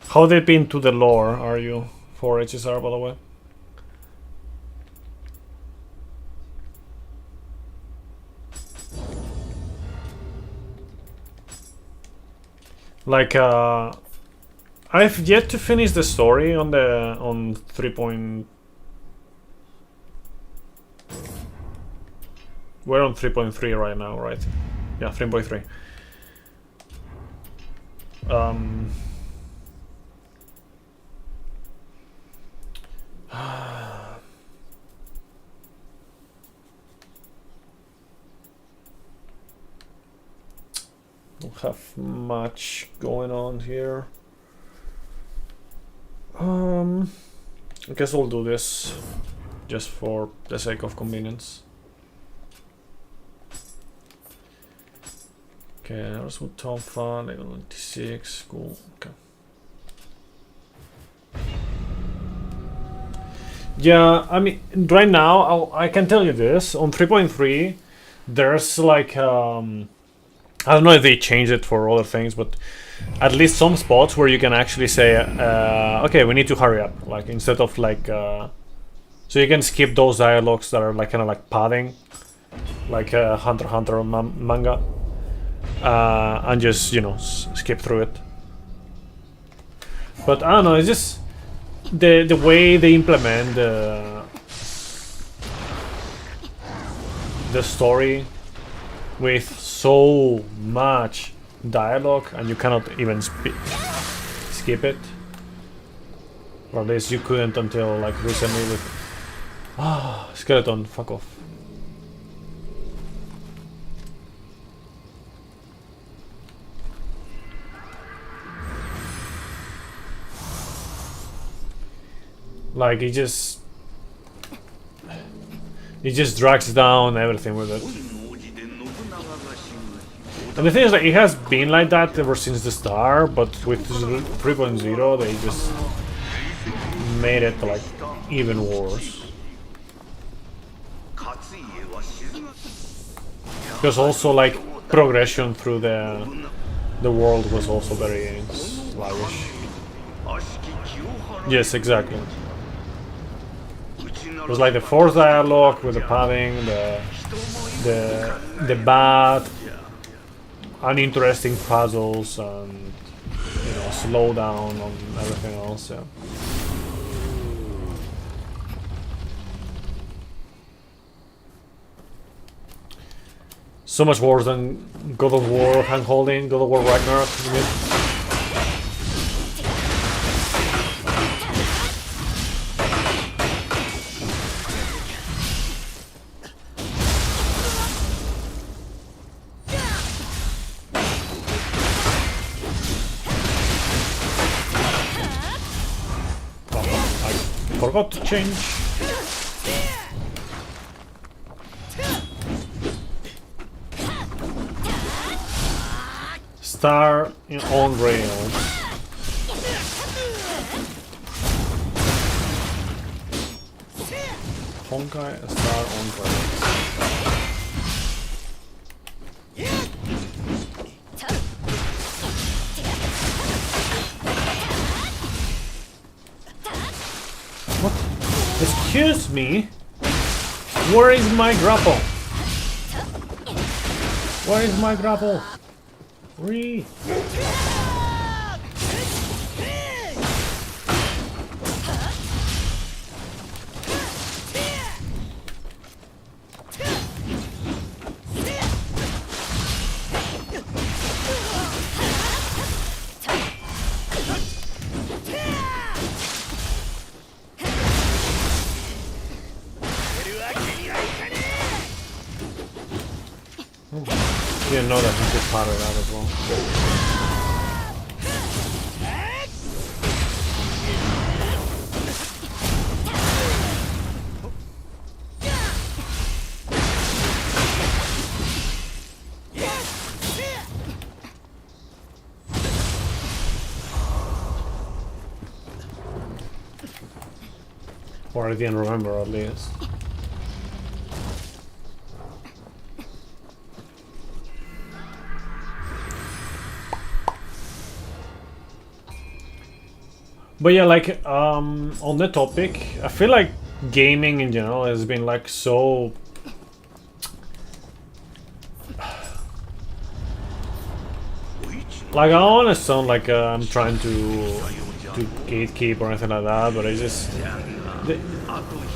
How deep into the lore are you for HSR, by the way? Like, I've yet to finish the story on 3. We're on 3.3 right now, right? Yeah, 3.3. Don't have much going on here. I guess we'll do this just for the sake of convenience. Okay, there's with Tonfa, level 96, cool, okay. Yeah, I mean, right now, I can tell you this, on 3.3, there's like, I don't know if they changed it for other things, but at least some spots where you can actually say, okay, we need to hurry up, like, instead of like, so you can skip those dialogues that are like kind of like padding, like Hunter x Hunter manga, and just, you know, skip through it. But I don't know, it's just the way they implement the story with so much dialogue, and you cannot even skip it. Or at least you couldn't until like recently with skeleton, fuck off. Like it just drags down everything with it. And the thing is that it has been like that ever since the start, but with 3.0 they just made it like even worse. Because also like progression through the world was also very sluggish. Yes, exactly. It was like the fourth dialogue with the padding, the bad, uninteresting puzzles, and you know, slow down on everything else. Yeah. So much worse than God of War hand-holding, God of War Ragnarok. Forgot to change. Star on Rail. Honkai Star on Rail. What? Excuse me? Where is my grapple? Where is my grapple? Re. Didn't know that he could power it out as well. Or I didn't remember at least. But yeah, like, on the topic, I feel like gaming in general has been like so... Like, I don't want to sound like I'm trying to gatekeep or anything like that, but it just...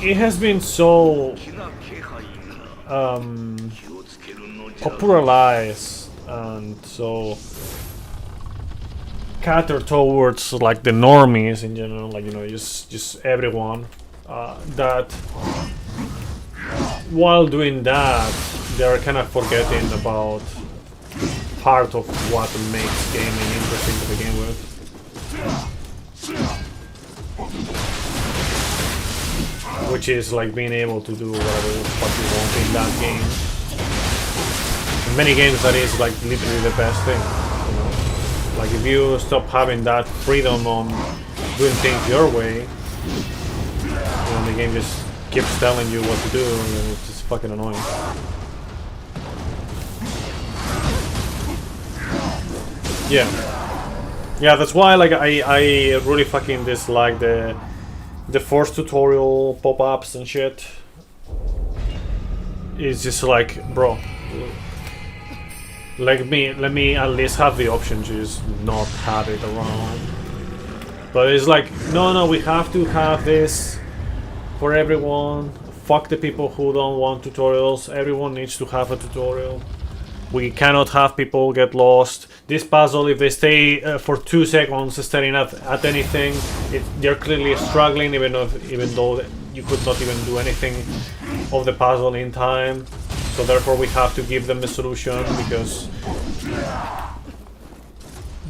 It has been so... popularized and so... catered towards like the normies in general, like, you know, just everyone, that while doing that they're kind of forgetting about part of what makes gaming interesting to begin with. Which is like being able to do whatever the fuck you want in that game. In many games that is like literally the best thing, you know? Like, if you stop having that freedom on doing things your way, you know, the game just keeps telling you what to do, and it's just fucking annoying. Yeah. Yeah, that's why, like, I really fucking dislike the forced tutorial pop-ups and shit. It's just like, bro, let me at least have the option to just not have it around. But it's like, no, we have to have this for everyone. Fuck the people who don't want tutorials. Everyone needs to have a tutorial. We cannot have people get lost. This puzzle, if they stay for 2 seconds staring at anything, they're clearly struggling, even though you could not even do anything of the puzzle in time. So therefore we have to give them a solution, because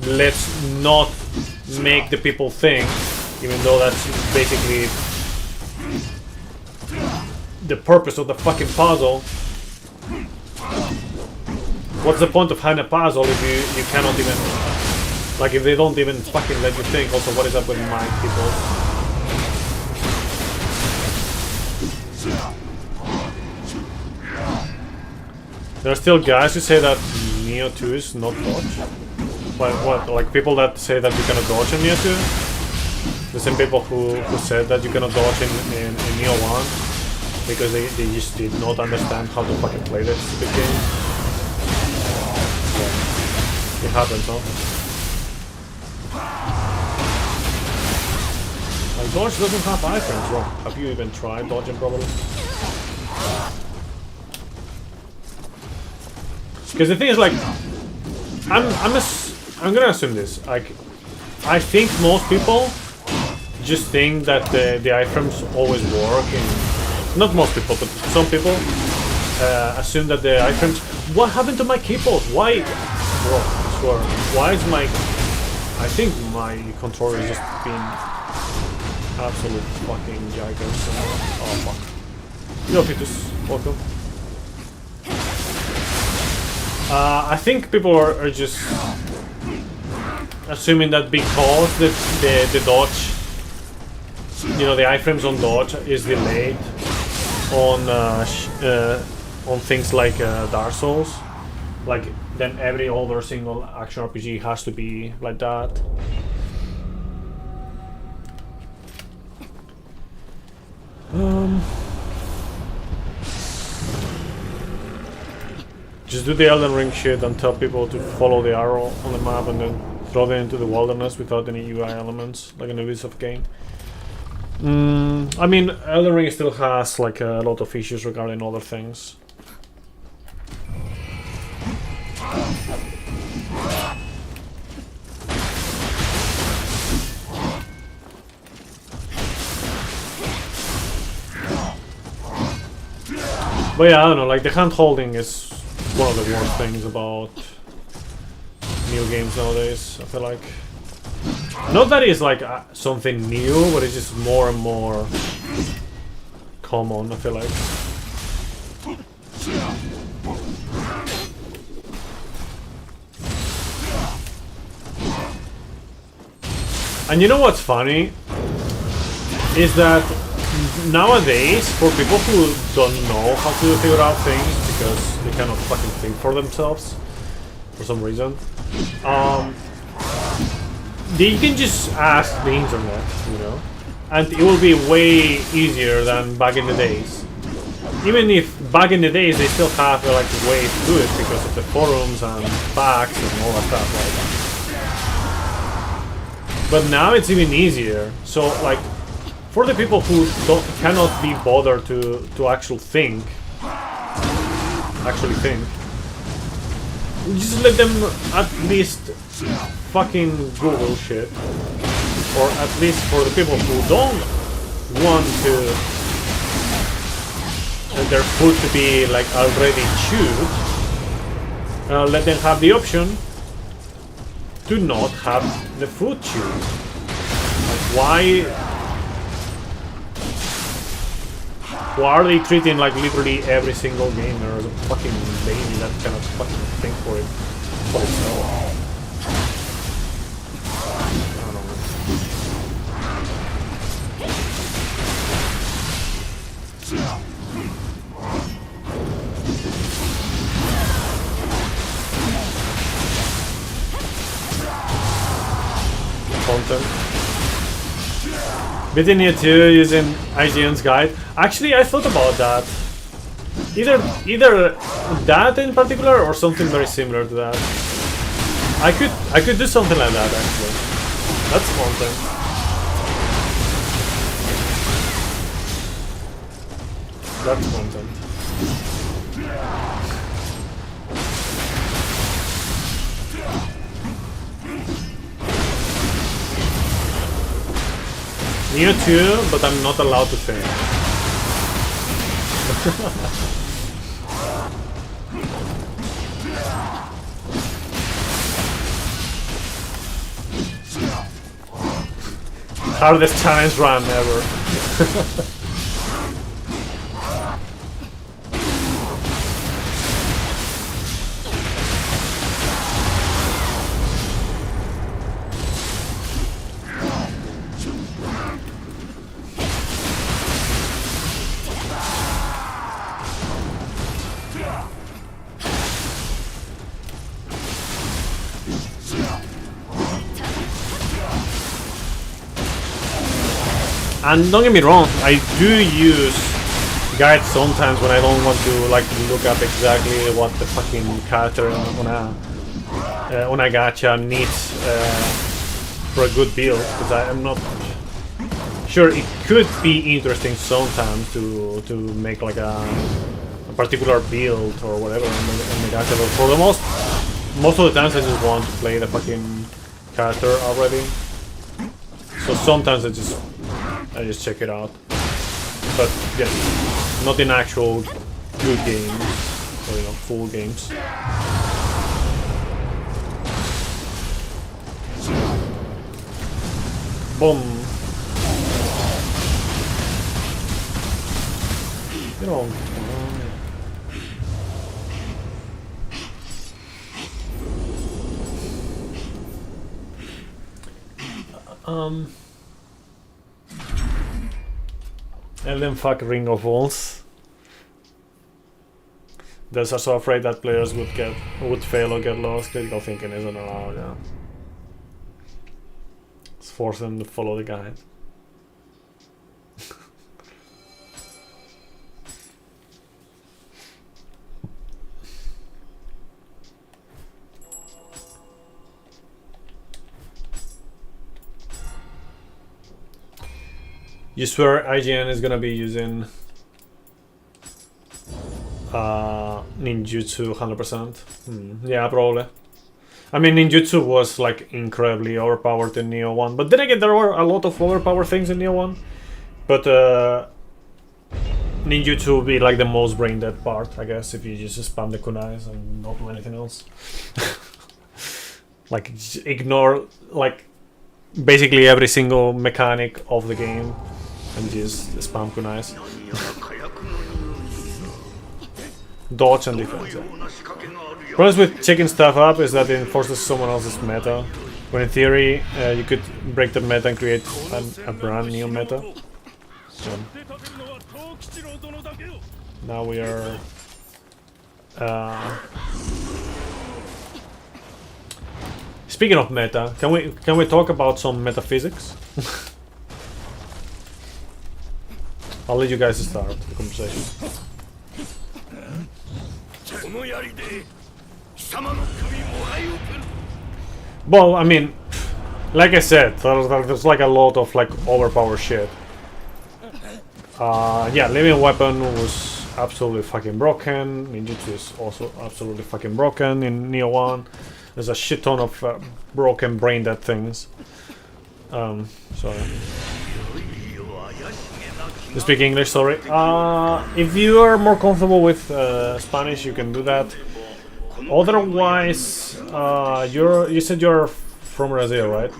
let's not make the people think, even though that's basically the purpose of the fucking puzzle. What's the point of having a puzzle if you cannot even, like, if they don't even fucking let you think? Also, what is up with mind people? There are still guys who say that Neo 2 is not dodge. What? Like people that say that you cannot dodge in Neo 2? The same people who said that you cannot dodge in Neo 1 because they just did not understand how to fucking play this stupid game. Yeah. It happens, huh? Like, dodge doesn't have iframes, bro. Have you even tried dodging probably? Because the thing is, like, I'm gonna assume this. Like, I think most people just think that the iframes always work. Not most people, but some people assume that the iframes. What happened to my keyboard? Why, bro? I swear. Why is my? I think my controller is just being absolute fucking gigantic. Oh fuck. Yo, Petus, welcome. I think people are just assuming that because the dodge, you know, the iframes on dodge is delayed on things like Dark Souls, like then every other single action RPG has to be like that. Just do the Elden Ring shit and tell people to follow the arrow on the map and then throw them into the wilderness without any UI elements, like in a Ubisoft game. I mean, Elden Ring still has like a lot of issues regarding other things. But yeah, I don't know, like the hand holding is one of the worst things about new games nowadays, I feel like. Not that it's like something new, but it's just more and more common, I feel like. And you know what's funny? Is that nowadays, for people who don't know how to figure out things because they cannot fucking think for themselves for some reason, they can just ask the internet, you know, and it will be way easier than back in the days. Even if back in the days they still have like way to do it because of the forums and facts and all that stuff, right? But now it's even easier. So like, for the people who cannot be bothered to actually think, just let them at least fucking Google shit, or at least for the people who don't want to their food to be like already chewed, let them have the option to not have the food chewed. Like why are they treating like literally every single gamer as a fucking baby that cannot fucking think for it for itself? I don't know. Content. Beating it 2 using IGN's guide. Actually, I thought about that. Either that in particular or something very similar to that. I could do something like that actually. That's content. That's content. Near 2, but I'm not allowed to think. Hardest challenge run ever. And don't get me wrong, I do use guides sometimes when I don't want to like look up exactly what the fucking character on a gacha needs for a good build, because I'm not sure. It could be interesting sometimes to make like a particular build or whatever in the gacha, but for the most of the times I just want to play the fucking character already. So sometimes I just check it out, but yeah, not in actual good games or full games. Boom. You know. And then fuck Ring of Walls. They're so afraid that players would fail or get lost. Critical thinking isn't allowed, yeah. Let's force them to follow the guide. You swear IGN is gonna be using ninjutsu 100%? Yeah, probably. I mean, ninjutsu was like incredibly overpowered in Neo 1, but then again, there were a lot of overpowered things in Neo 1. But ninjutsu would be like the most brain dead part, I guess, if you just spam the kunais and not do anything else. Like, ignore like basically every single mechanic of the game and just spam kunais. Dodge and defense. Yeah. Problems with checking stuff up is that it enforces someone else's meta, when in theory you could break the meta and create a brand new meta. So now we are speaking of meta, can we talk about some metaphysics? I'll let you guys start the conversation. Well, I mean, like I said, there's like a lot of like overpowered shit. Yeah, living weapon was absolutely fucking broken. Ninjutsu is also absolutely fucking broken in Neo 1. There's a shit ton of broken brain dead things. Sorry. You speak English, sorry. If you are more comfortable with Spanish, you can do that. Otherwise, you said you're from Brazil, right?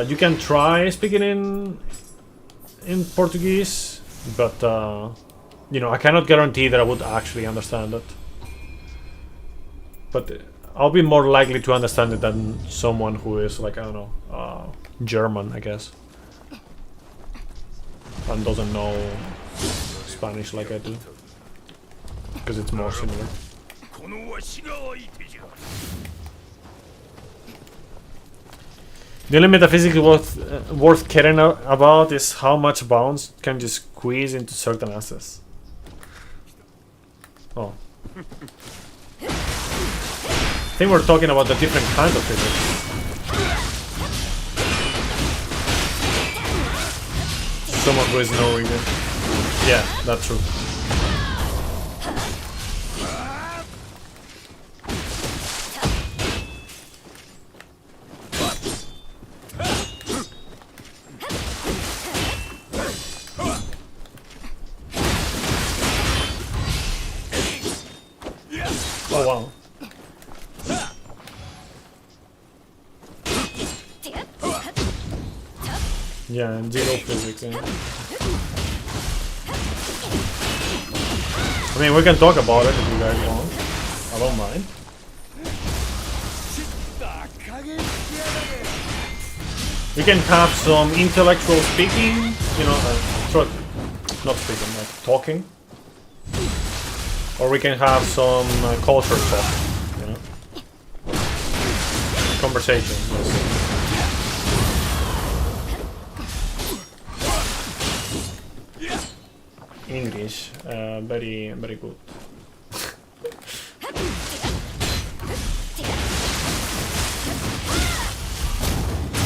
You can try speaking in Portuguese, but you know, I cannot guarantee that I would actually understand it. But I'll be more likely to understand it than someone who is like, I don't know, German, I guess, and doesn't know Spanish like I do, because it's more similar. The only metaphysics worth caring about is how much bounds can you squeeze into certain assets. Oh. I think we're talking about the different kinds of physics. Someone who is no reason. Yeah, that's true. Oh wow. Yeah, and zero physics, yeah. I mean, we can talk about it if you guys want. I don't mind. We can have some intellectual speaking, you know, not speaking, like talking. Or we can have some culture talk, you know. Conversation, yes. English, very good.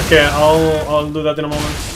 Okay, I'll do that in a moment.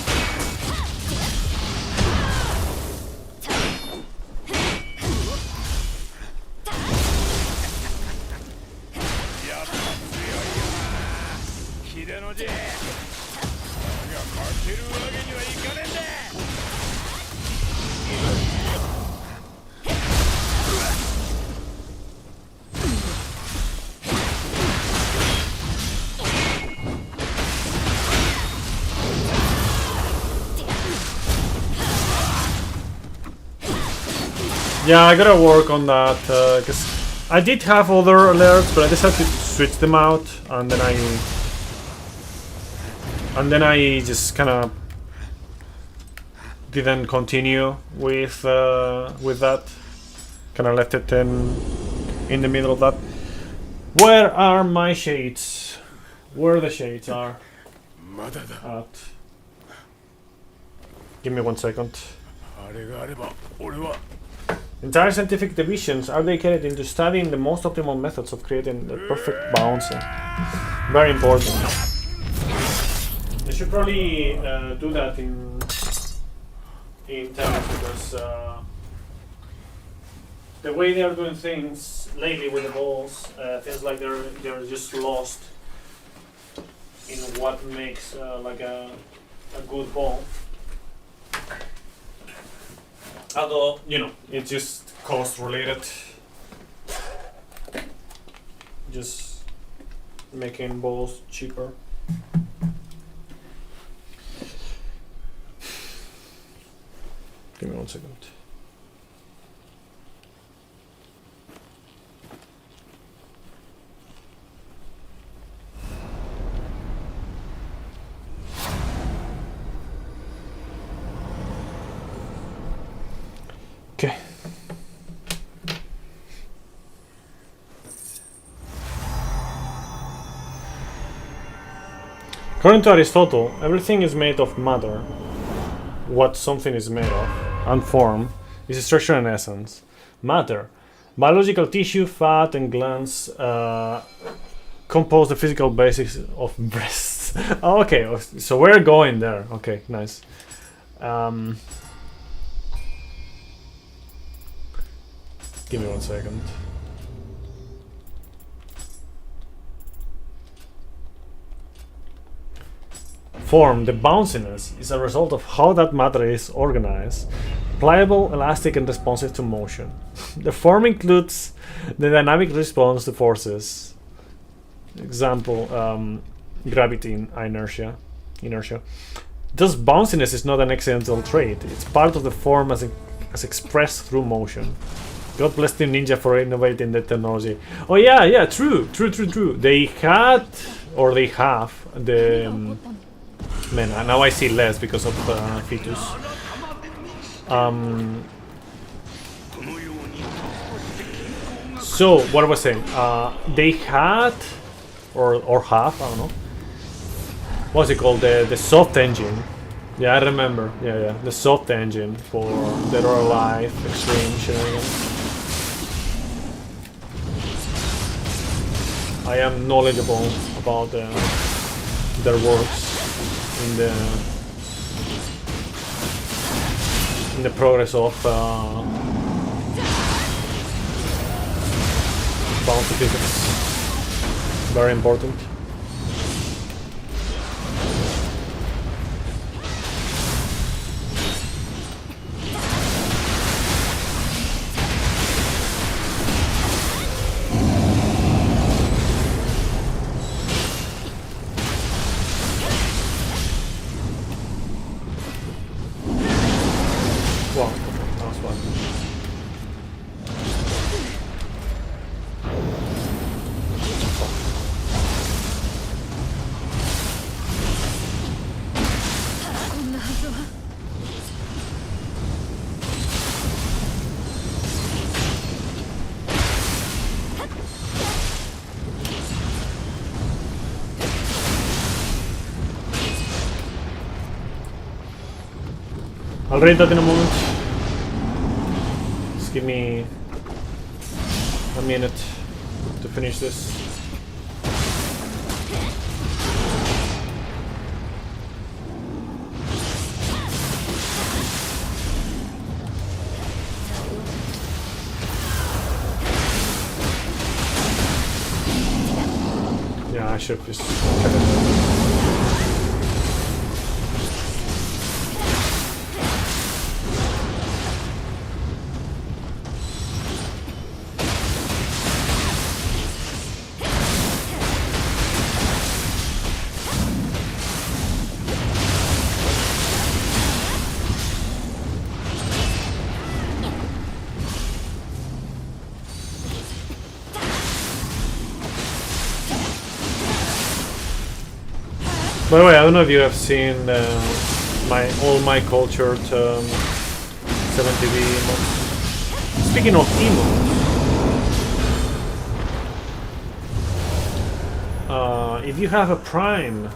Yeah, I gotta work on that, because I did have other alerts, but I just had to switch them out, and then And then I just kind of didn't continue with that. Kind of left it in the middle of that. Where are my shades? Where the shades are at? Give me 1 second. Entire scientific divisions are dedicated into studying the most optimal methods of creating the perfect bouncing. Very important. They should probably do that in tennis because the way they are doing things lately with the balls, feels like they're just lost in what makes like a good ball. Although, you know, it's just cost related. Just making balls cheaper. Give me 1 second. Okay. According to Aristotle, everything is made of matter. What something is made of, and form, is structure and essence. Matter, biological tissue, fat, and glands compose the physical basics of breasts. Oh, okay, so we're going there. Okay, nice. Give me 1 second. Form, the bounciness, is a result of how that matter is organized. Pliable, elastic, and responsive to motion. The form includes the dynamic response to forces. Example, gravity and inertia. Thus, bounciness is not an accidental trait. It's part of the form as expressed through motion. God bless Team Ninja for innovating the technology. Oh yeah, true. They had, or they have, the... man, now I see less because of fetus. So, what I was saying, they had, or have, I don't know. What's it called? The soft engine. Yeah, I remember. Yeah, the soft engine for Dead or Alive Extreme shenanigans. I am knowledgeable about their works in the progress of bounty tickets. Very important. I'll read that in a moment. Just give me a minute to finish this. Yeah, I should have just kept it. By the way, I don't know if you have seen all my cultured 70V emotes. Speaking of emotes, if you have a Prime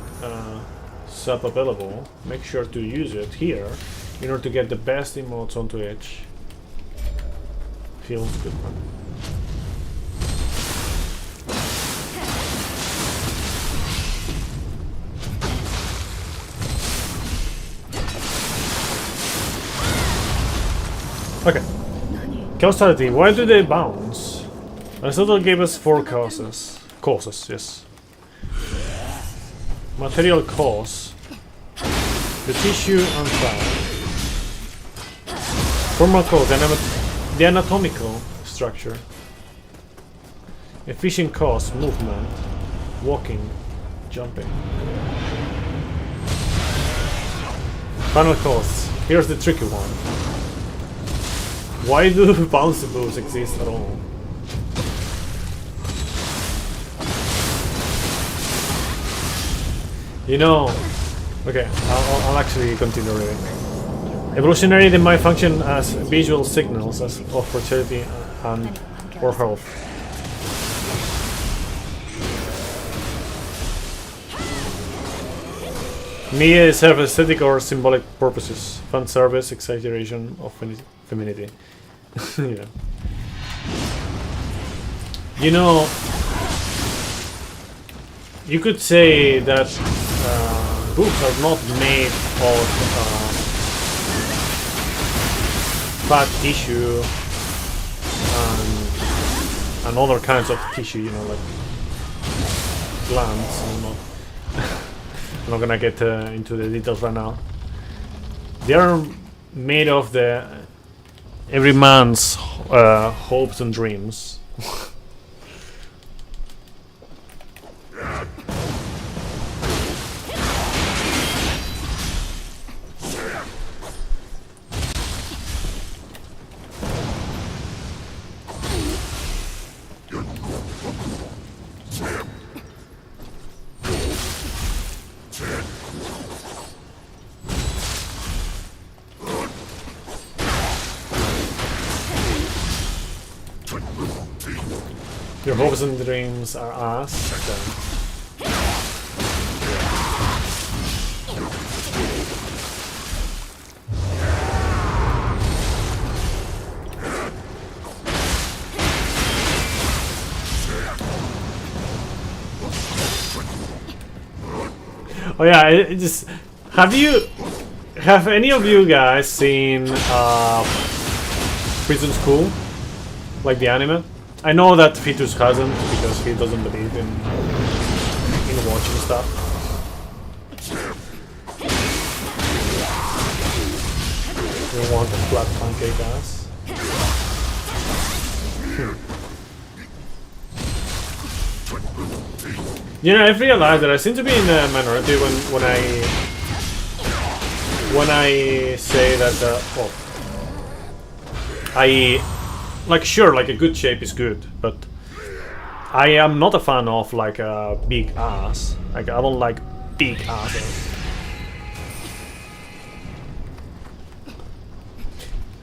sub available, make sure to use it here in order to get the best emotes on Twitch. Feels good, man. Okay. Causality, why do they bounce? Aristotle gave us 4 causes. Causes, yes. Material cause. The tissue and fat. Formal cause, the anatomical structure. Efficient cause, movement. Walking. Jumping. Final cause. Here's the tricky one. Why do bouncy moves exist at all? You know, okay, I'll actually continue reading. Evolutionary, they might function as visual signals of fertility and or health. Media serve aesthetic or symbolic purposes. Fan service, exaggeration of femininity. Yeah. You know, you could say that boobs are not made of fat tissue and other kinds of tissue, you know, like glands. I'm not gonna get into the details right now. They are made of the every man's hopes and dreams. Your hopes and dreams are ass. Okay. Oh yeah, it just have any of you guys seen Prison School, like the anime? I know that Fitus hasn't because he doesn't believe in watching stuff. We want a flat pancake ass. You know, I've realized that I seem to be in the minority when I say that well, like, sure, like a good shape is good, but I am not a fan of like a big ass. Like, I don't like big asses.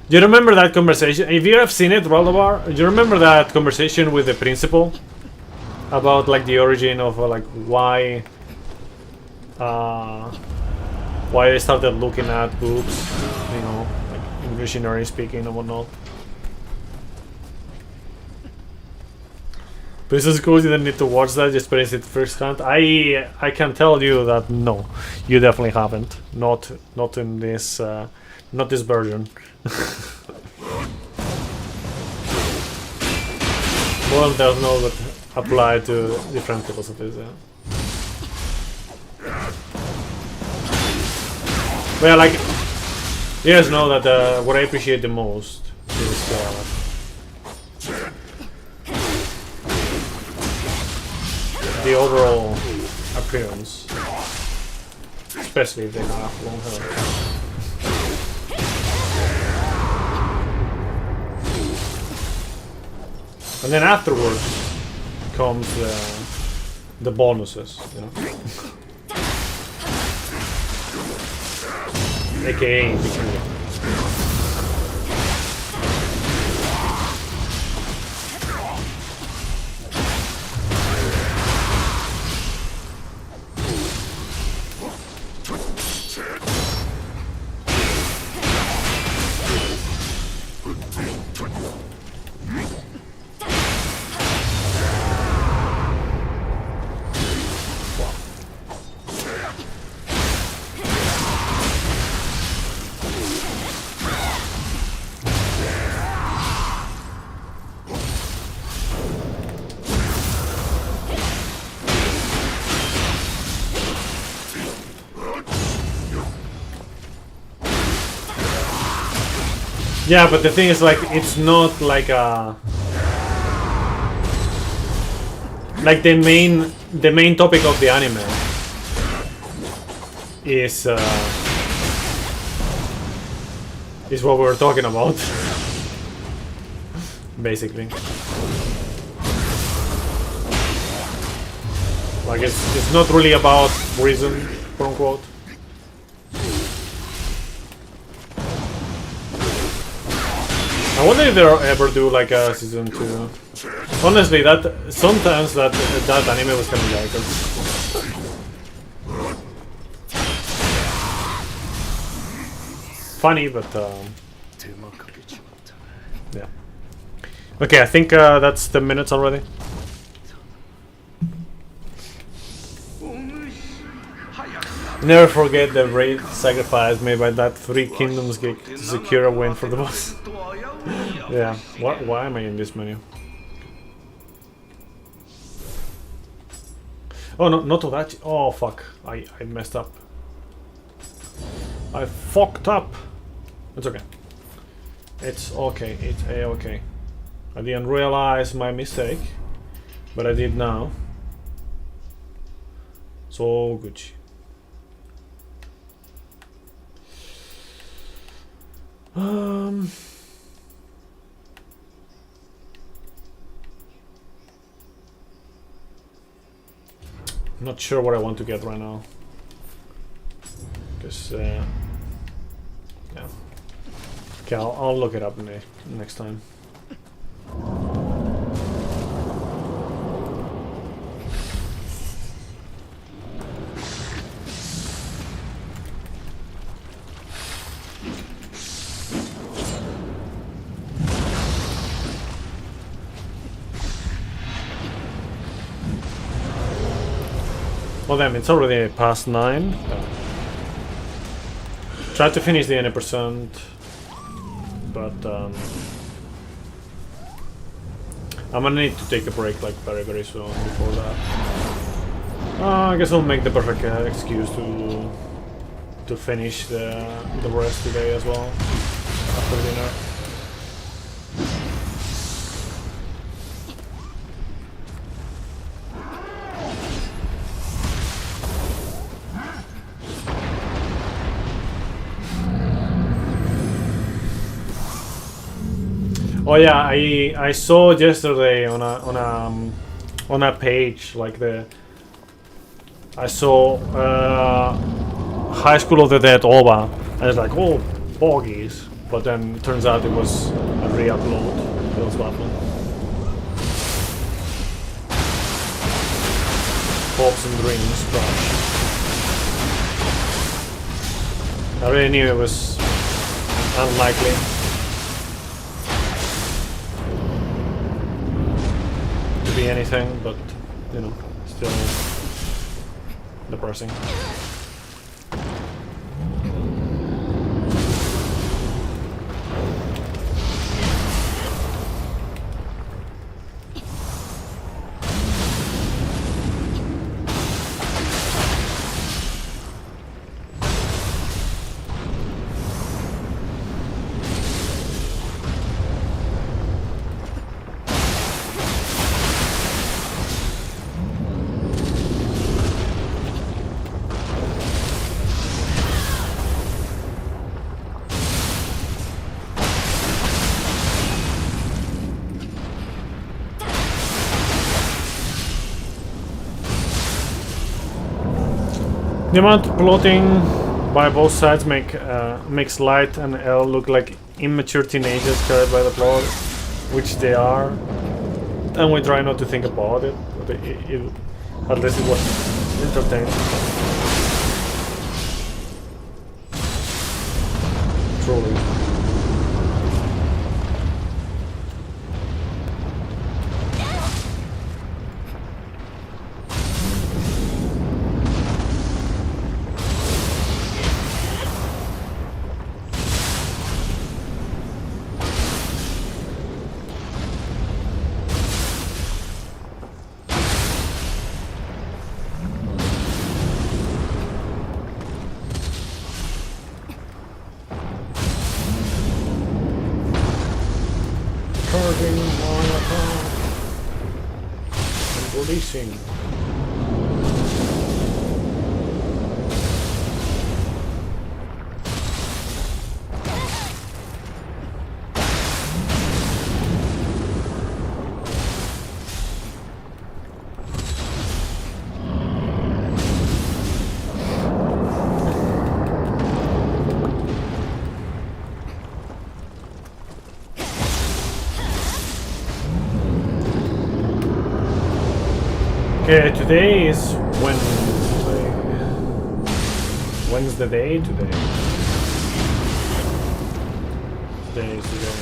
Do you remember that conversation? If you have seen it, Raldabar, do you remember that conversation with the principal about like the origin of like why they started looking at boobs, you know, like evolutionary speaking and whatnot? Business schools, you didn't need to watch that, just experience it firsthand. I can tell you that no, you definitely haven't. Not in this not this version. Well, there's no that apply to different philosophies. Yeah. Well, like, you guys know that what I appreciate the most is the overall appearance, especially if they have long hair. And then afterwards comes the bonuses, you know. aka Bikini. Yeah, but the thing is, like, it's not like a like the main topic of the anime is what we were talking about, basically. Like it's not really about reason, quote unquote. I wonder if they'll ever do like a season 2. Honestly, that sometimes that anime was kind of like funny, but yeah. Okay, I think that's the minutes already. Never forget the great sacrifice made by that 3 Kingdoms geek to secure a win for the boss. Yeah, why am I in this menu? Oh, no, not to that. Oh, fuck. I messed up. I fucked up. It's okay. It's okay. It's a-okay. I didn't realize my mistake, but I did now. So good. Not sure what I want to get right now, because yeah. Okay, I'll look it up next time. Well, damn, it's already past 9. Try to finish the 80%, but I'm gonna need to take a break like very soon before that. I guess I'll make the perfect excuse to finish the rest today as well after dinner. Oh yeah, I saw yesterday on a page like I saw High School of the Dead OVA, and it's like, oh, bogies, but then it turns out it was a re-upload. That was that one. Hopes and dreams, crash. I really knew it was unlikely. Be anything, but you know, still depressing. The amount of plotting by both sides makes Light and L look like immature teenagers carried by the plot, which they are, and we try not to think about it, but at least it was entertaining. Truly. Releasing. Okay, today is Wednesday. When's the day today? Today is the day.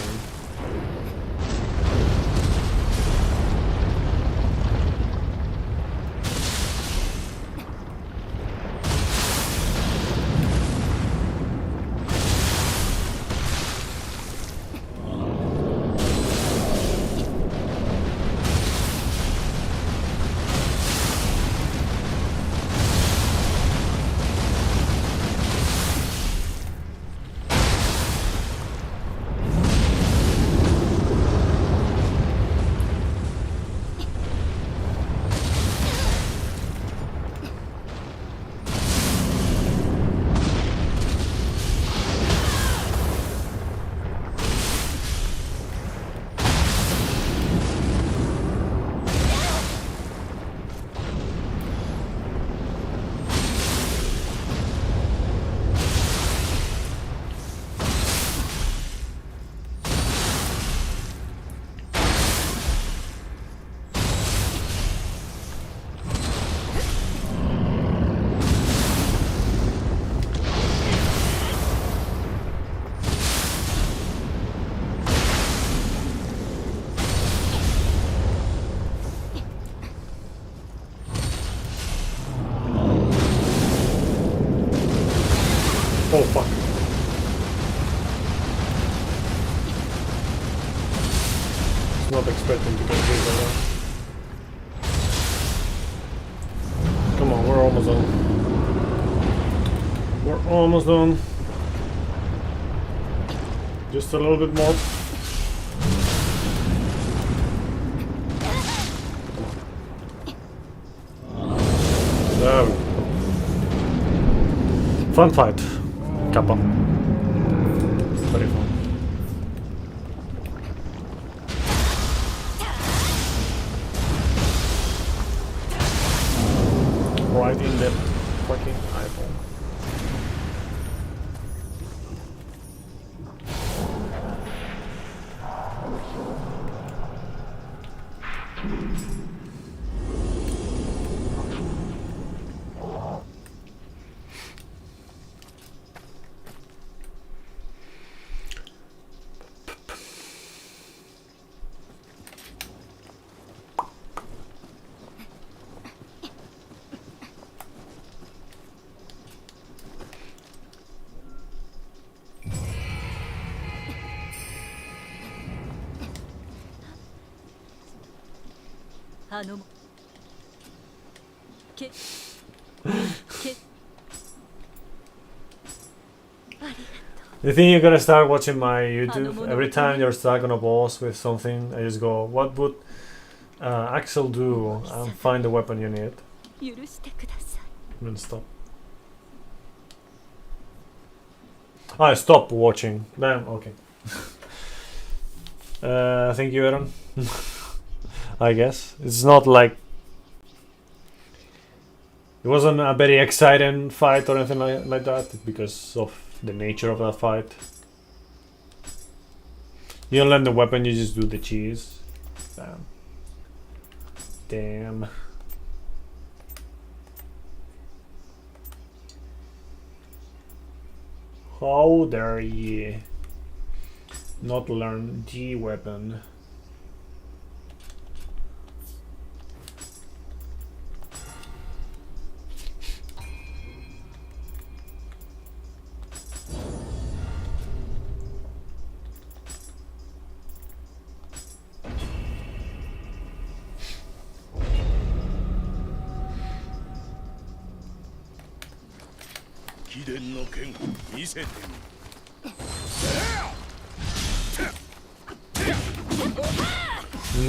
Oh fuck. It's not expecting to get through that. Come on, we're almost done. We're almost done. Just a little bit more. There we go. Fun fight. Kappa. Very fun. Right in the fucking eyeball. You think you're gonna start watching my YouTube? Every time you're stuck on a boss with something, I just go, what would Axel do? And find the weapon you need. And then stop. I stopped watching. Damn, okay. Thank you, Aaron. I guess. It's not like It wasn't a very exciting fight or anything like that because of the nature of that fight. You don't learn the weapon, you just do the cheese. Damn. Damn. How dare ye not learn the weapon?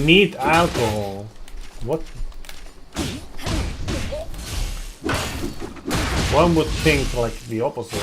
Need alcohol. What? One would think like the opposite.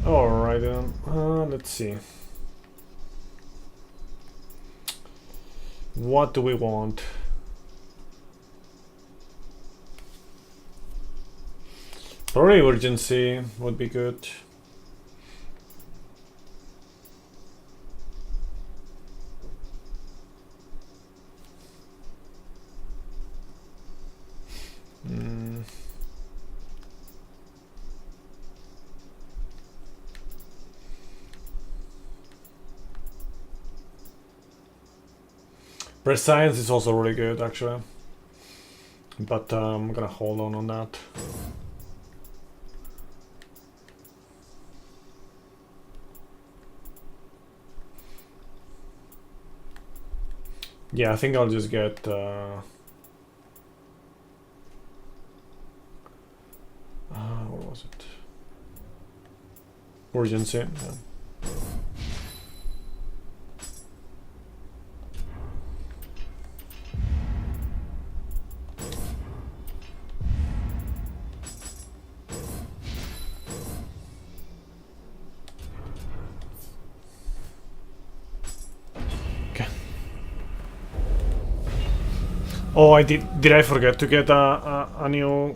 Alright then, let's see. What do we want? Probably urgency would be good. Prescience is also really good actually, but I'm gonna hold on that. Yeah, I think I'll just get what was it? Urgency, yeah. Oh, I did I forget to get a new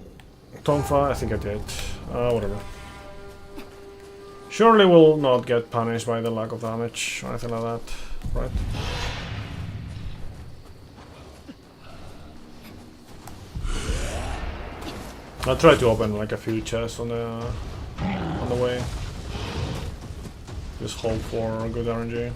Tonfa? I think I did. Whatever. Surely we'll not get punished by the lack of damage or anything like that, right? I'll try to open like a few chests on the way. Just hope for good RNG.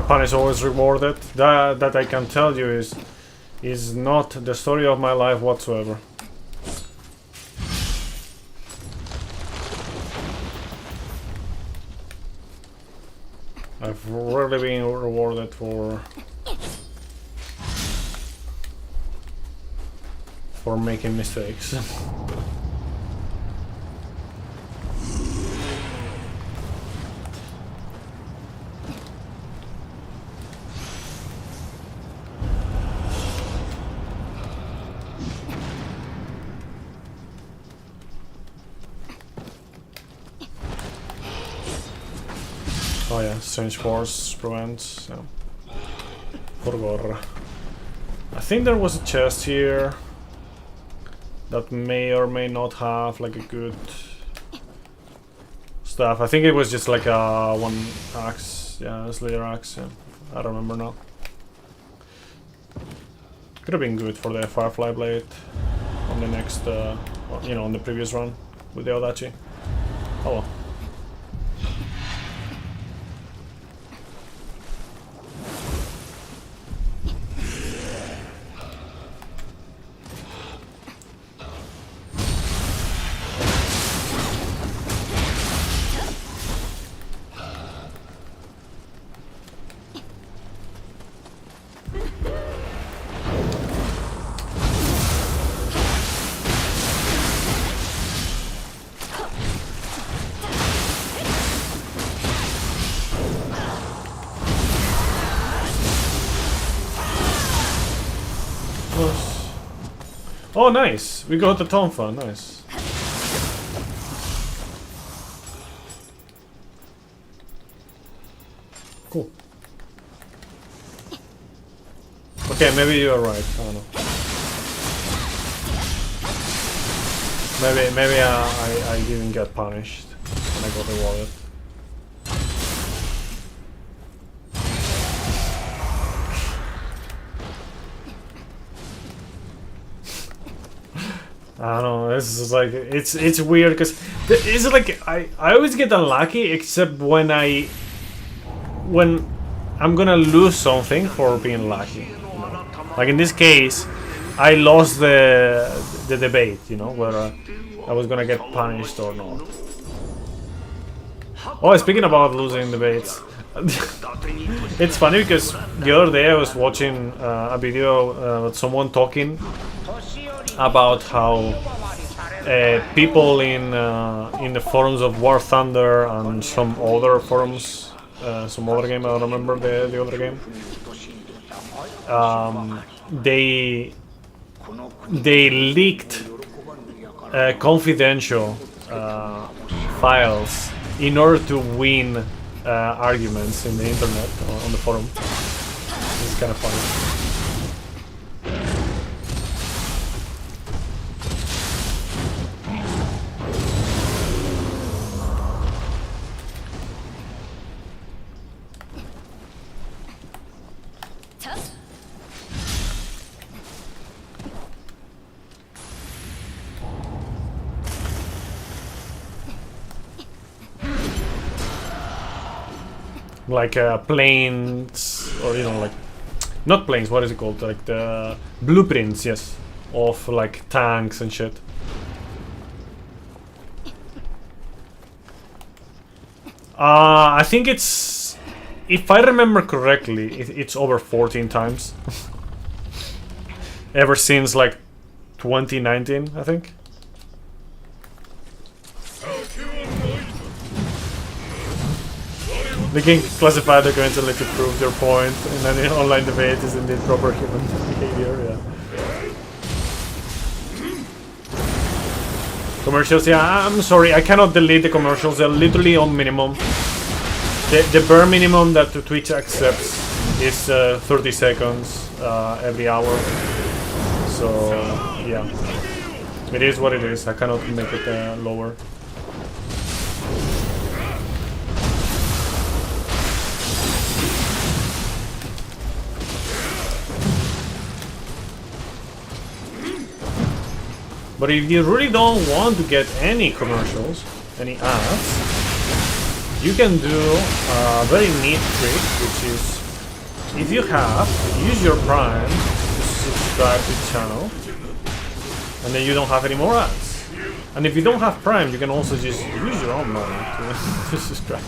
Punish is always rewarded. That I can tell you is not the story of my life whatsoever. I've rarely been rewarded for making mistakes. Oh yeah, strange force prevents. Yeah. Forgor. I think there was a chest here that may or may not have like a good stuff. I think it was just like a one axe, yeah, Slayer axe. Yeah. I don't remember now. Could have been good for the Firefly Blade on the next, you know, on the previous run with the Odachi. Oh well. Oh, nice! We got the Tonfa, nice. Cool. Okay, maybe you're right. I don't know. Maybe I didn't get punished when I got rewarded. I don't know. This is like it's weird because it's like I always get unlucky except when I'm gonna lose something for being lucky. You know? Like in this case, I lost the debate. You know, whether I was gonna get punished or not. Oh, speaking about losing debates, it's funny because the other day I was watching a video with someone talking about how people in the forums of War Thunder and some other forums, some other game, I don't remember the other game, they leaked confidential files in order to win arguments in the internet on the forum. It's kind of funny. Like planes, or you know, like not planes. What is it called? Like the blueprints, yes, of like tanks and shit. I think it's, if I remember correctly, it's over 14 times. Ever since like 2019, I think. They can classify the coincidentally to prove their point, and then in online debate is indeed proper human behavior, yeah. Commercials, yeah, I'm sorry, I cannot delete the commercials, they're literally on minimum. The bare minimum that Twitch accepts is 30 seconds every hour. So, yeah. It is what it is, I cannot make it lower. But if you really don't want to get any commercials, any ads, you can do a very neat trick, which is, if you have, use your Prime to subscribe to the channel, and then you don't have any more ads. And if you don't have Prime, you can also just use your own money to subscribe.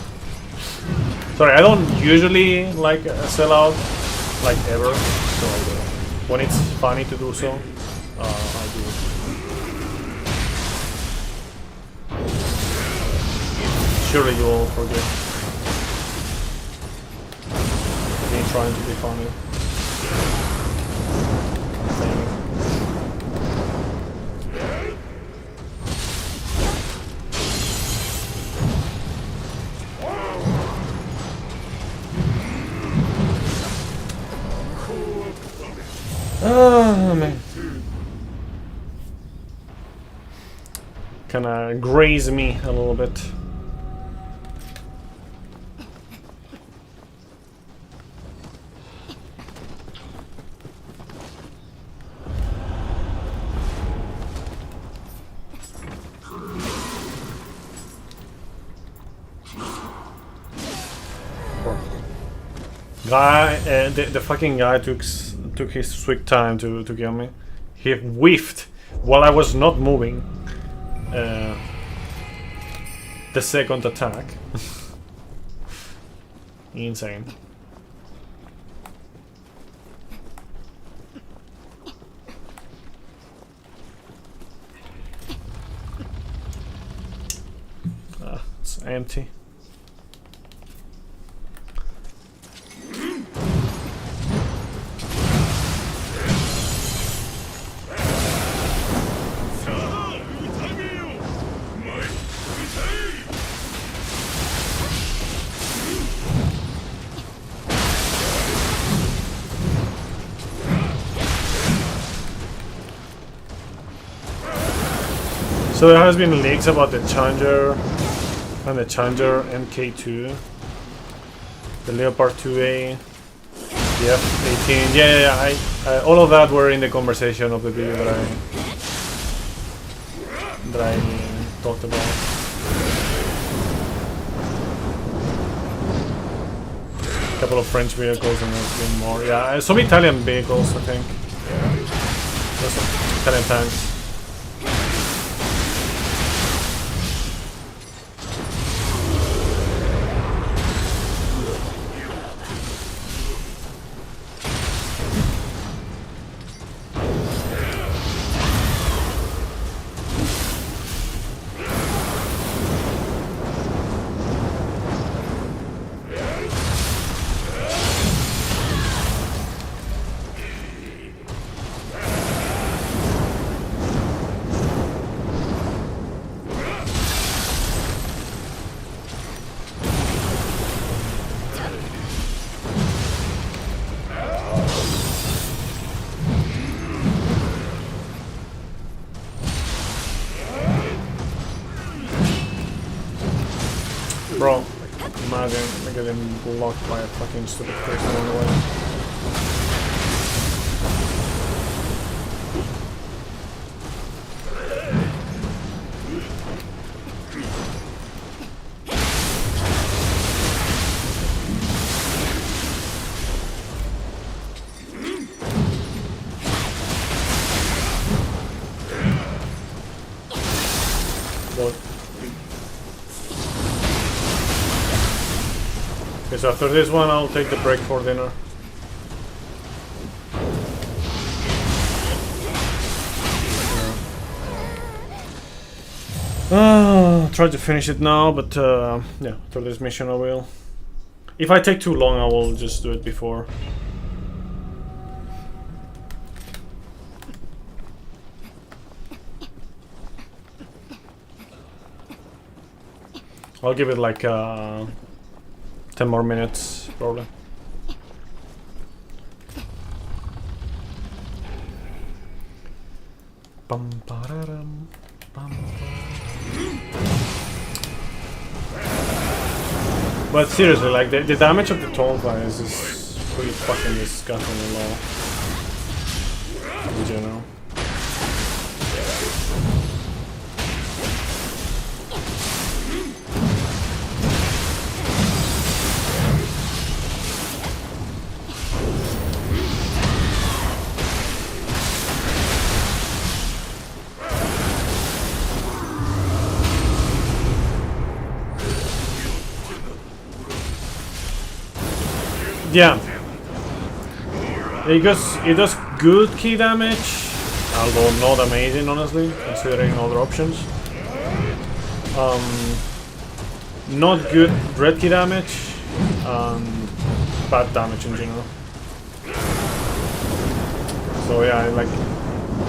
Sorry, I don't usually like sell out, like ever, so when it's funny to do so, I do it. Surely you all forget me trying to be funny. Oh man. Kinda graze me a little bit. guy, the fucking guy took his sweet time to kill me. He whiffed while I was not moving. The second attack. Insane. It's empty. So there has been leaks about the Challenger and the Challenger MK2, the Leopard 2A, the F-18. Yeah, I all of that were in the conversation of the video that I talked about. A couple of French vehicles and there's been more. Yeah, some Italian vehicles, I think. There's some Italian tanks. Bro, imagine getting blocked by a fucking stupid person on the way. Okay, so after this one, I'll take the break for dinner. Try to finish it now, but yeah, after this mission I will. If I take too long, I will just do it before. I'll give it like 10 more minutes, probably. Bum, ba-da-dum, bum, but seriously, like the damage of the Tonfa is just pretty fucking disgustingly low in general. Yeah, it does good key damage, although not amazing, honestly, considering other options. Not good red key damage, and bad damage in general. So yeah, like,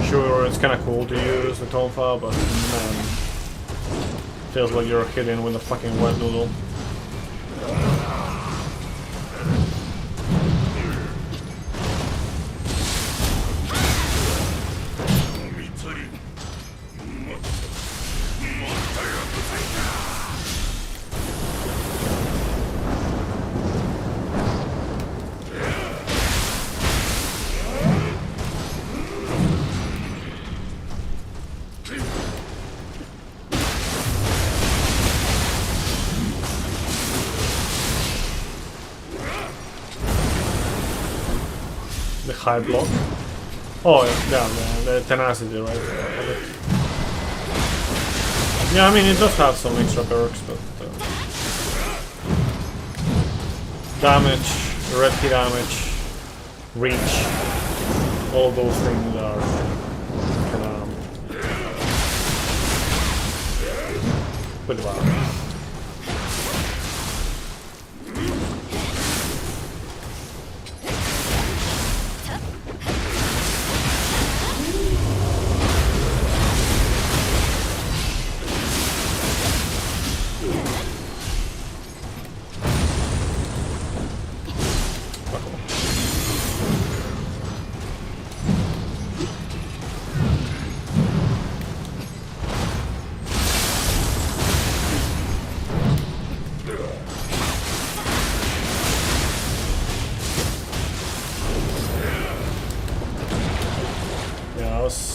sure, it's kind of cool to use the Tonfa, but man, feels like you're hitting with a fucking wet noodle. The high block. Oh yeah, the tenacity, right? Yeah, I mean it does have some extra perks, but damage, red key damage, reach, all those things are kinda pretty bad.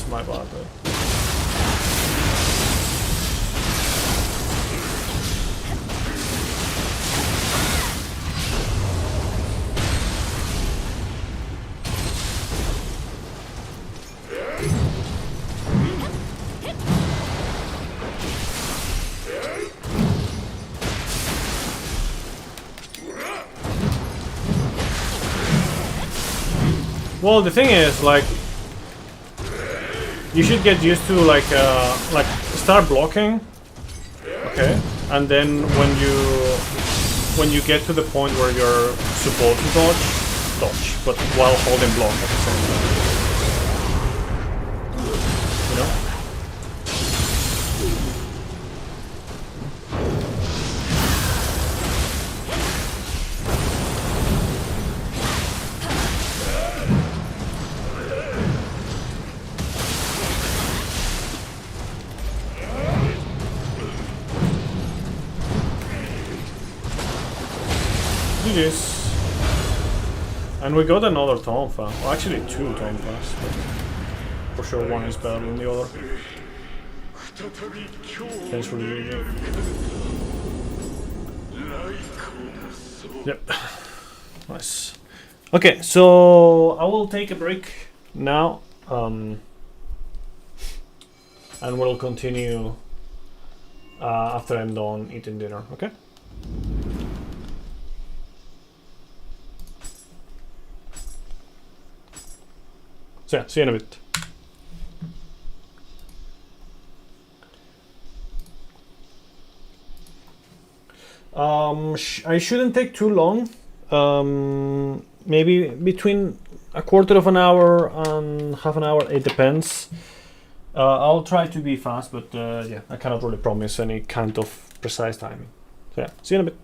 My bad. Well, the thing is, like, you should get used to like start blocking, okay, and then when you get to the point where you're supposed to dodge, but while holding block at the same time, you know. GG's. And we got another Tonfa. Well, actually two Tonfas, but for sure one is better than the other. Thanks for the GG. Yep. Nice. Okay, so I will take a break now, and we'll continue after I'm done eating dinner, okay? So yeah, see you in a bit. I shouldn't take too long. Maybe between a quarter of an hour and half an hour, it depends. I'll try to be fast, but yeah, I cannot really promise any kind of precise timing. So yeah, see you in a bit.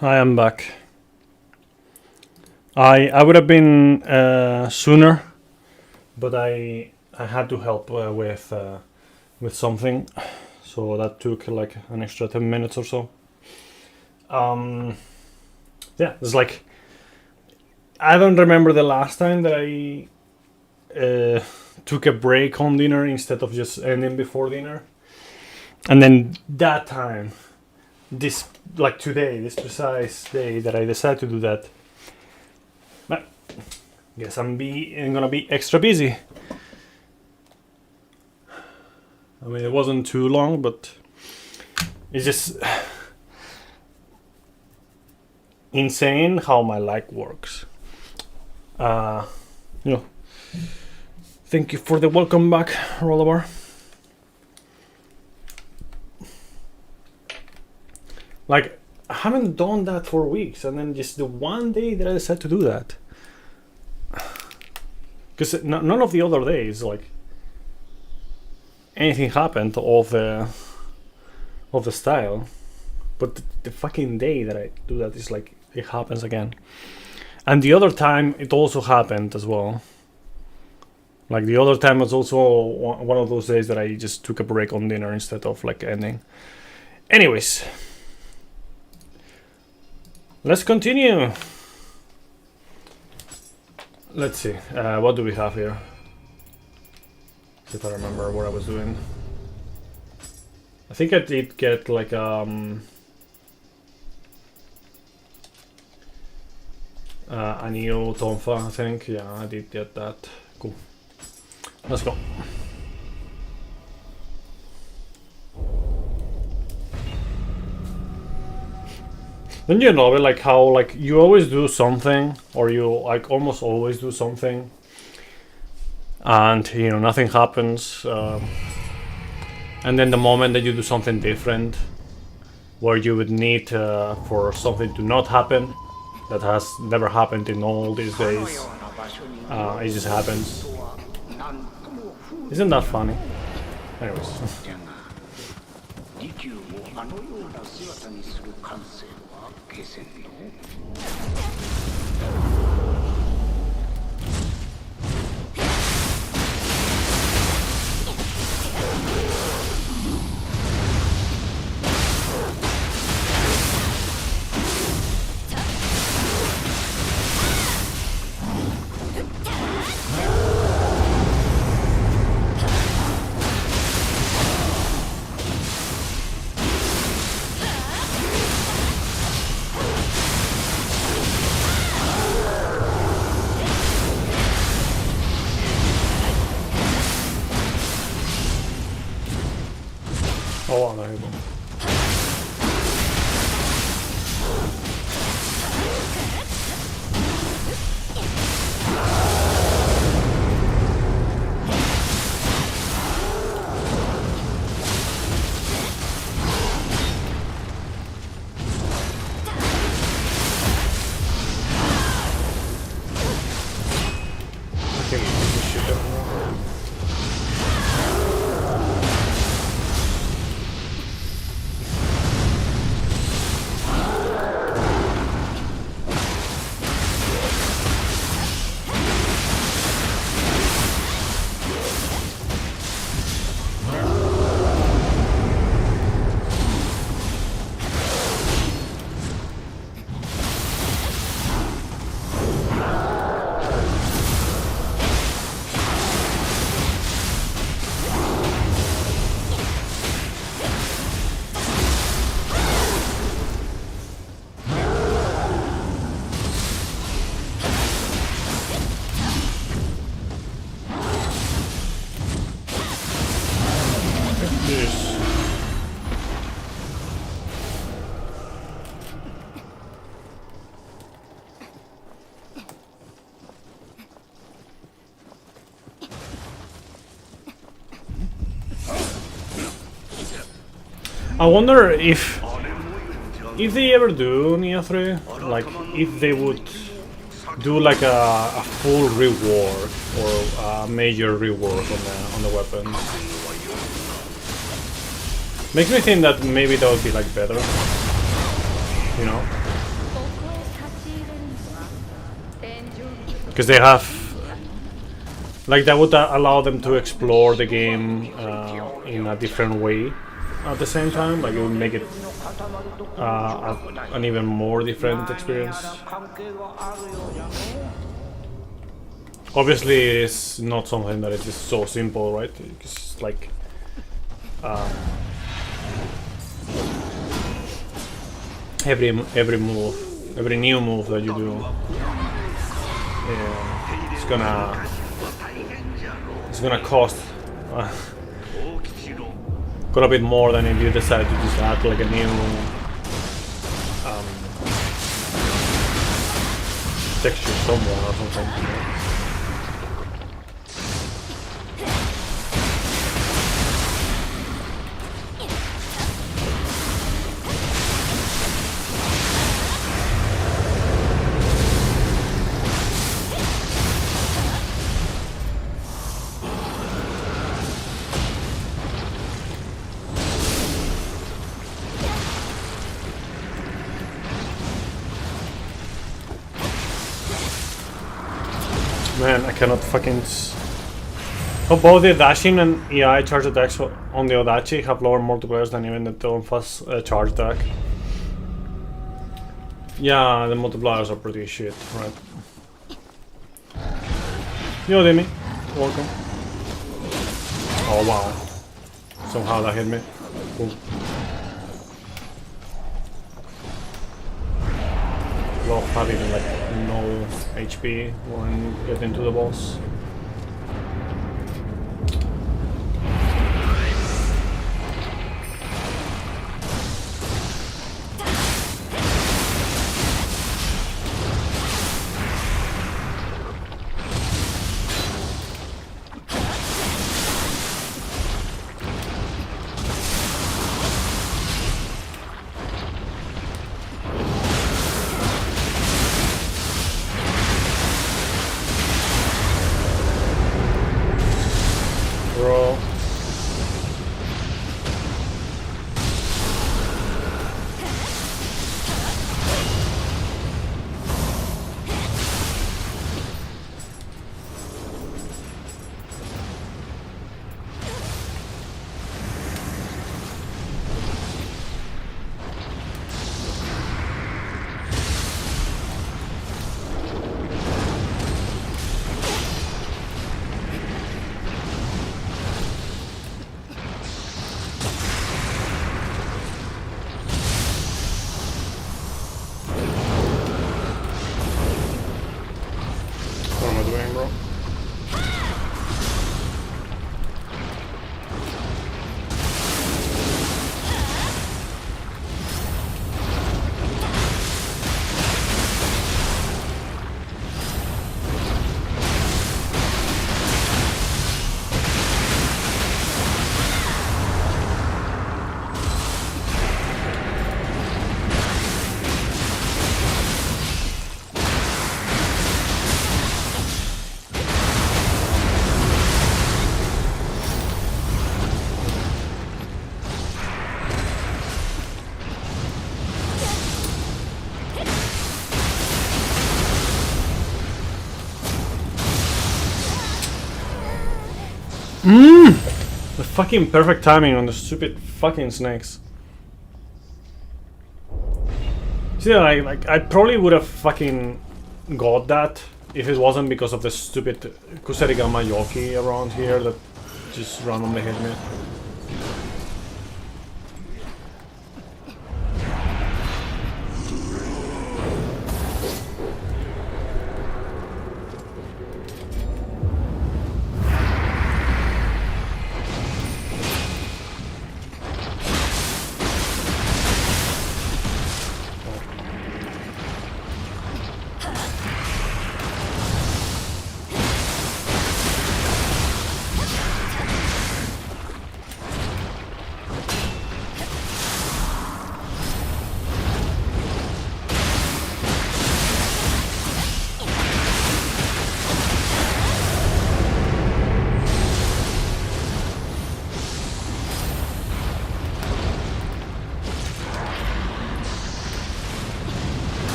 I am back. I would have been sooner, but I had to help with something, so that took like an extra 10 minutes or so. Yeah, it's like I don't remember the last time that I took a break on dinner instead of just ending before dinner. And then that time, this like today, this precise day that I decided to do that. But guess I'm gonna be extra busy. I mean, it wasn't too long, but it's just insane how my leg works. You know. Thank you for the welcome back, Rollover. Like, I haven't done that for weeks, and then just the one day that I decided to do that. Because none of the other days, like, anything happened of the style. But the fucking day that I do that is like, it happens again. And the other time, it also happened as well. Like, the other time was also one of those days that I just took a break on dinner instead of, like, ending. Anyways. Let's continue. Let's see. What do we have here? See if I remember what I was doing. I think I did get, like, a new Tonfa, I think. Yeah, I did get that. Cool. Let's go. Then you know, like how like you always do something, or you like almost always do something, and you know nothing happens, and then the moment that you do something different, where you would need for something to not happen, that has never happened in all these days, it just happens. Isn't that funny? Anyways. 哦，なるほど。I wonder if they ever do Nia 3, like if they would do like a full rework or a major rework on the weapons. Makes me think that maybe that would be like better, you know. because they have, like, that would allow them to explore the game in a different way at the same time. Like, it would make it an even more different experience. Obviously, it's not something that is just so simple, right? It's like every move, every new move that you do, it's gonna cost quite a bit more than if you decide to just add like a new texture somewhere or something. Man, I cannot fucking... Oh, both the dashing and EI charge attacks on the Odachi have lower multipliers than even the Tonfa's charge attack. Yeah, the multipliers are pretty shit, right? Yo, Demi. Welcome. Oh, wow. Somehow that hit me. Cool. Love having like no HP when getting to the boss. The fucking perfect timing on the stupid fucking snakes. See, like I probably would have fucking got that if it wasn't because of the stupid Kusarigama Yoki around here that just randomly hit me.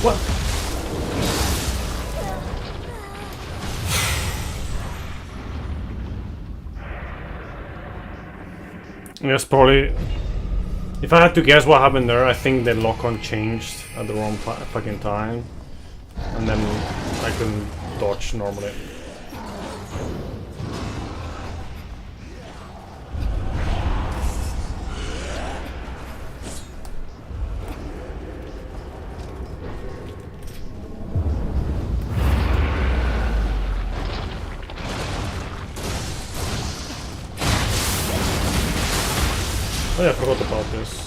What? Yes, probably. If I had to guess what happened there, I think the lock-on changed at the wrong fucking time, and then I couldn't dodge normally. Oh yeah, I forgot about this.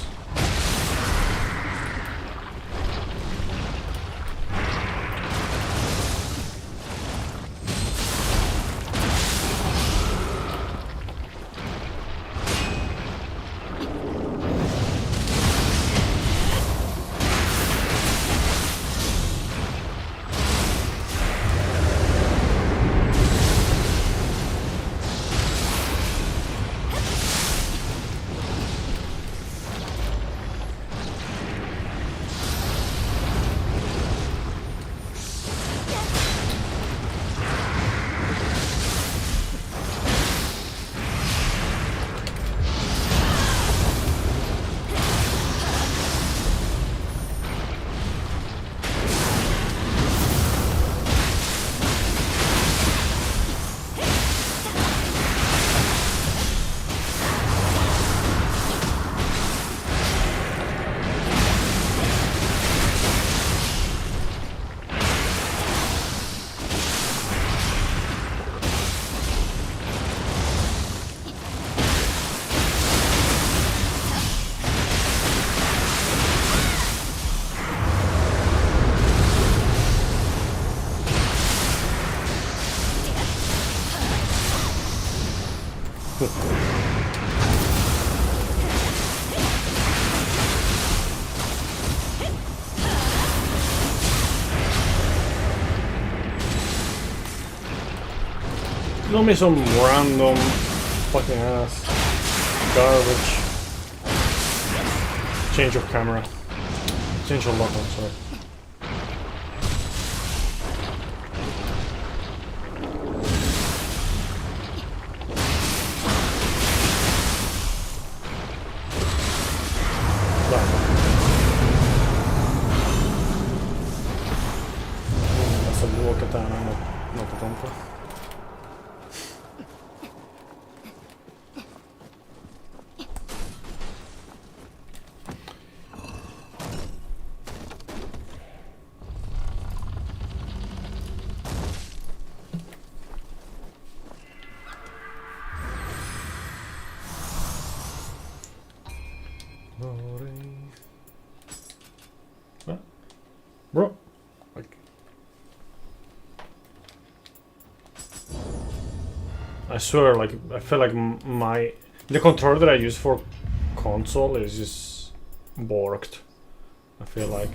Give me some random fucking ass garbage. Change of camera. Change of lock, I'm sorry. That's a dual katana, not a Tonfa. What? Bro, like, I swear, like, I feel like the controller that I use for console is just borked. I feel like.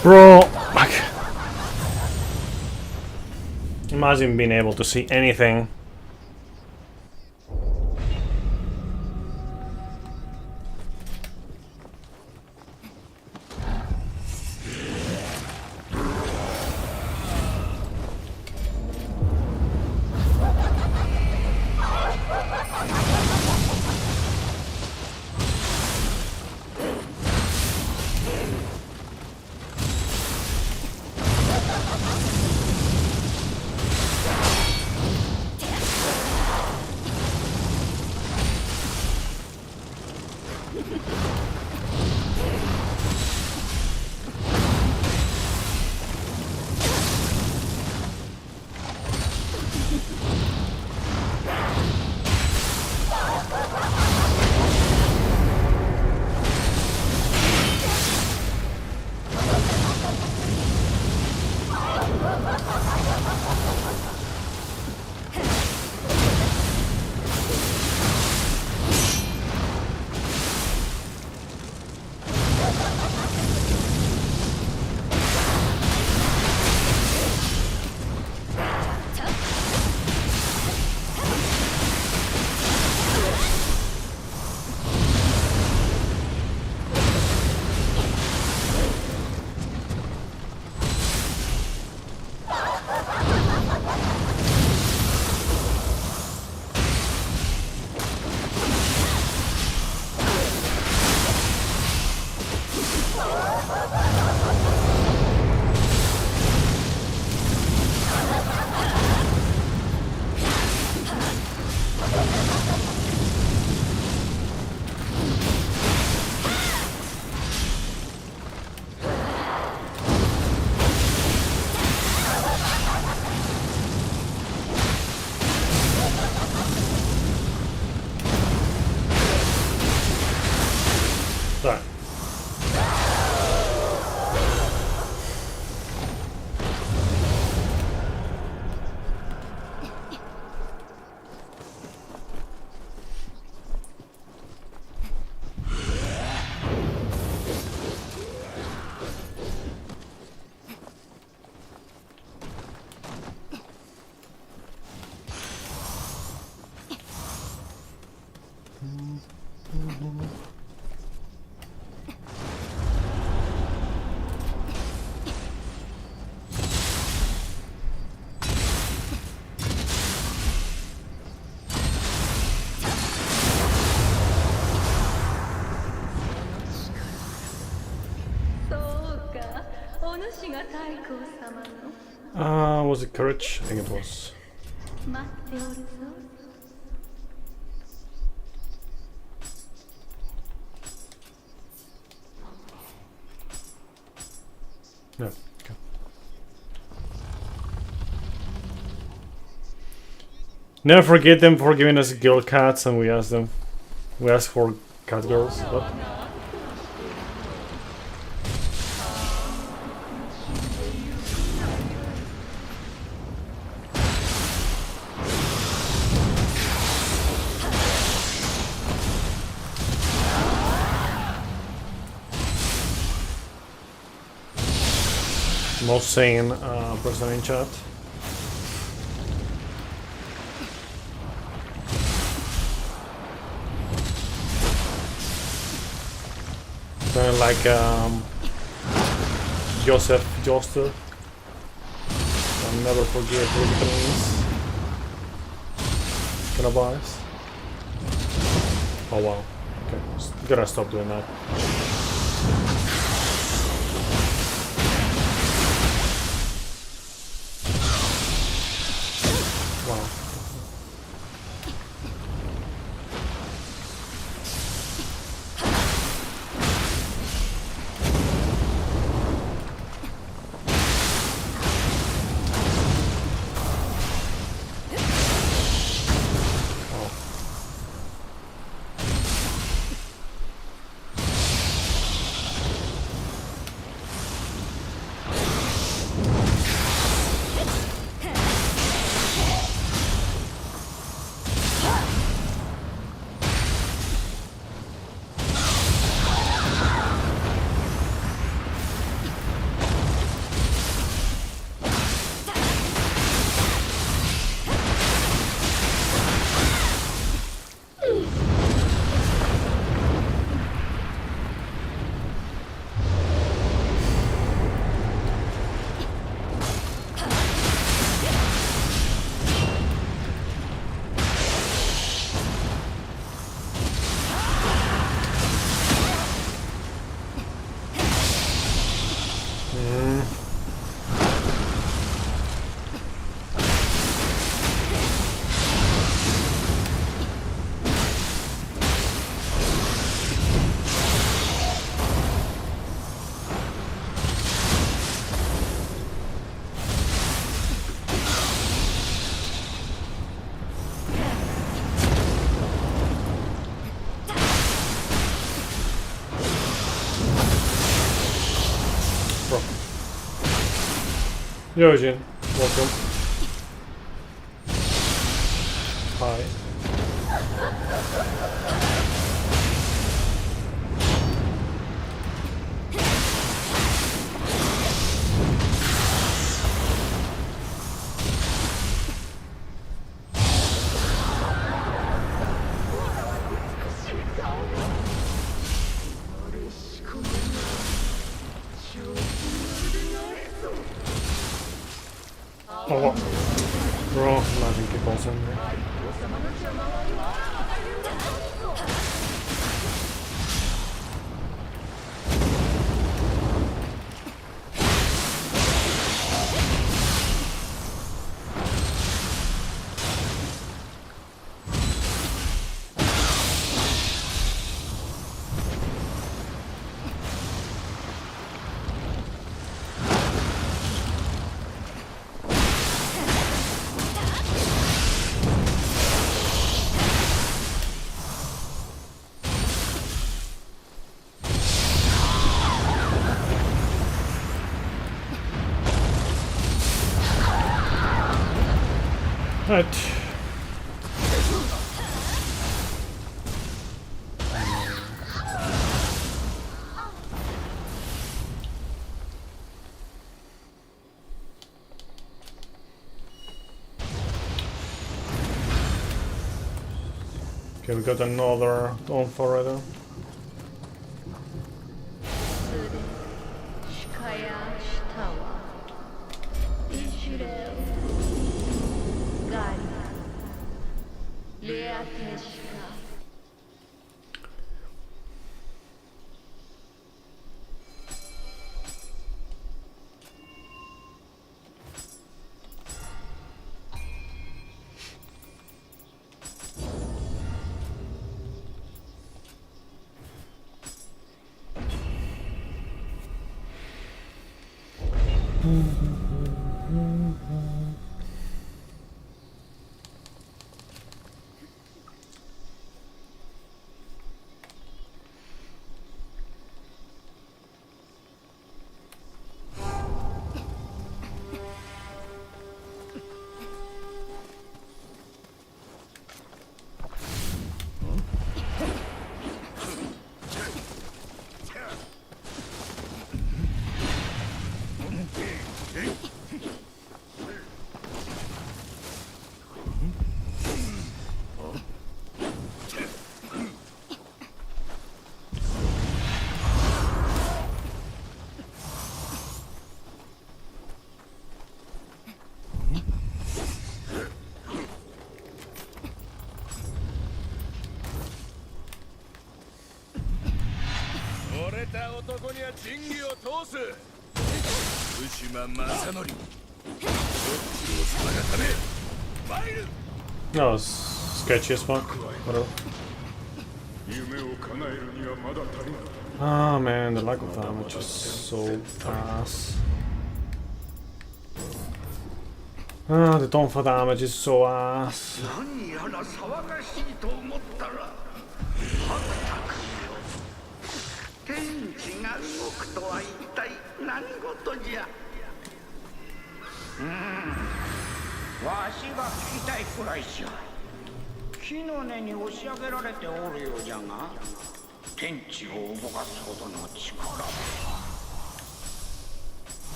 Bro, like, imagine being able to see anything. Right. Was it courage? I think it was. No. Okay. Never forget them for giving us girl cats, and we ask for cat girls. What? Most sane person in chat. Kind of like Joseph Joster. I'll never forget political news. Cannabis. Oh wow. Okay, gotta stop doing that. Eugene, welcome. Hi. Oh, bro, magic people somewhere. Right. Okay, we got another Tonfa rider. No, it's sketchy as fuck. Whatever. Ah man, the lack of damage is so ass. Ah, the Tonfa damage is so ass.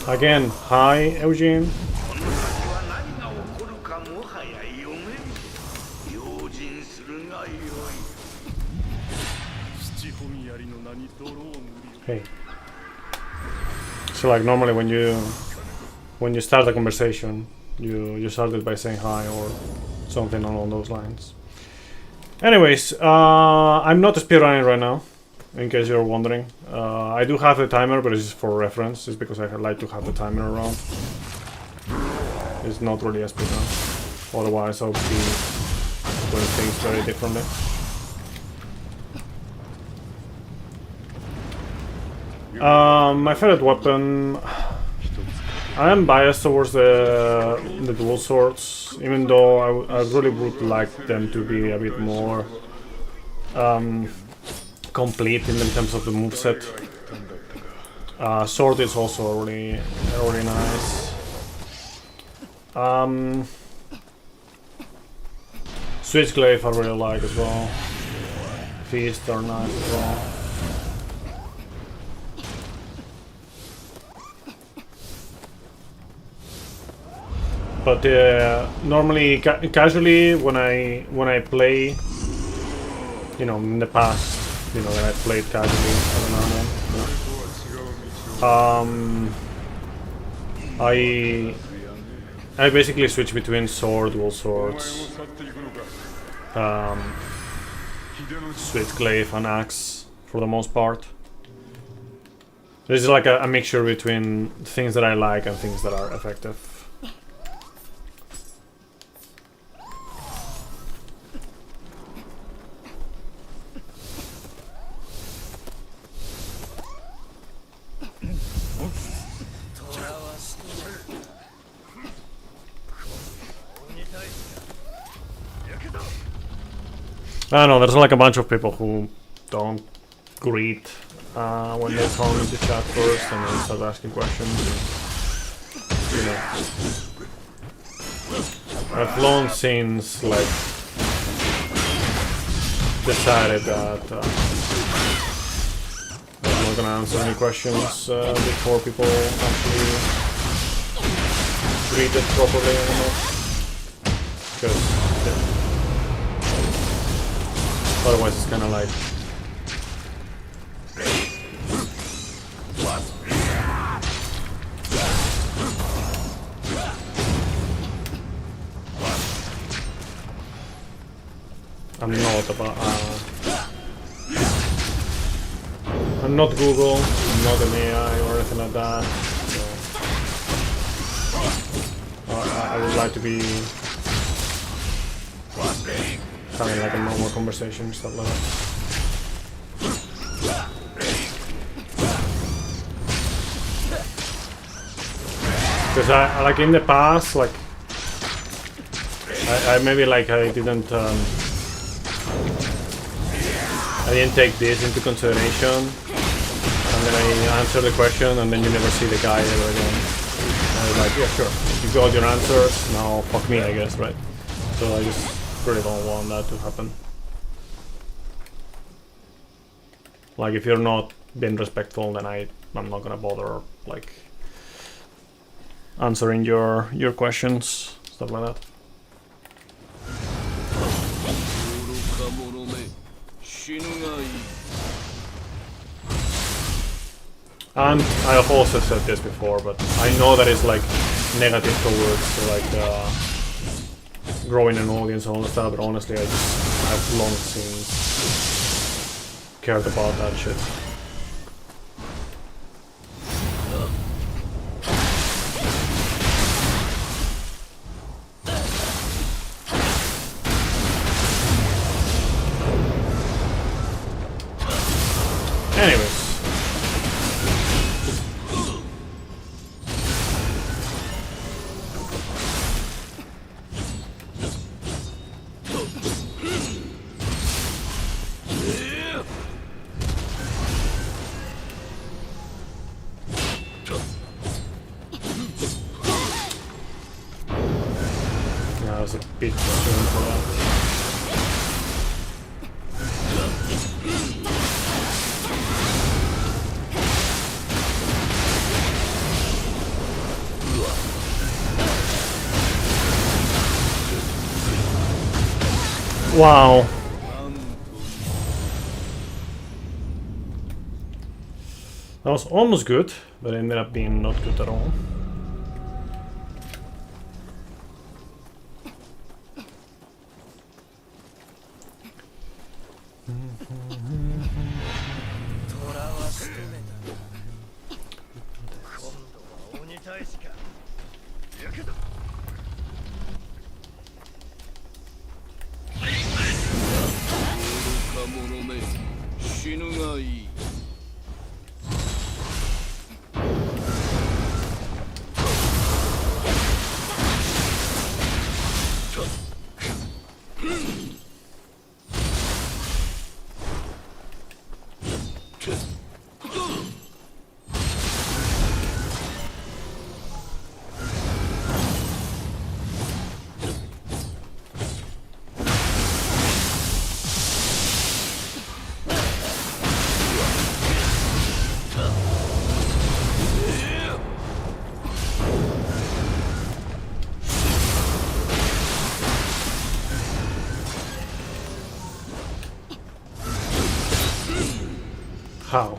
Again, hi, Eugene. Hey. So like normally when you start a conversation, you start it by saying hi or something along those lines. Anyways, I'm not speedrunning right now, in case you're wondering. I do have a timer, but it's just for reference. It's because I like to have the timer around. It's not really a speedrun. Otherwise, I would be doing things very differently. My favorite weapon, I am biased towards the dual swords, even though I really would like them to be a bit more complete in terms of the moveset. Sword is also really nice. Switchglaive I really like as well. Feast are nice as well. But normally, casually, when I play, you know, in the past, you know, when I played casually, I don't know, I basically switch between sword, dual swords, switchglaive and axe for the most part. This is like a mixture between things that I like and things that are effective. I don't know, there's like a bunch of people who don't greet when they come into chat first and then start asking questions. And, you know, I've long since like decided that I'm not gonna answer any questions before people actually greet it properly anymore. Because otherwise it's kind of like I'm not Google, I'm not an AI or anything like that, so I would like to be having like a normal conversation, stuff like that. Because I like in the past, like I maybe like I didn't take this into consideration, and then I answer the question, and then you never see the guy ever again. And I was like, yeah, sure, you got your answers, now fuck me, I guess, right? So I just really don't want that to happen. Like, if you're not being respectful, then I'm not gonna bother, like, answering your questions, stuff like that. And I've also said this before, but I know that it's like negative towards like growing an audience and all that stuff, but honestly I've long since cared about that shit. Anyways. Yeah, I was a bit concerned for that. Wow. That was almost good, but it ended up being not good at all. How?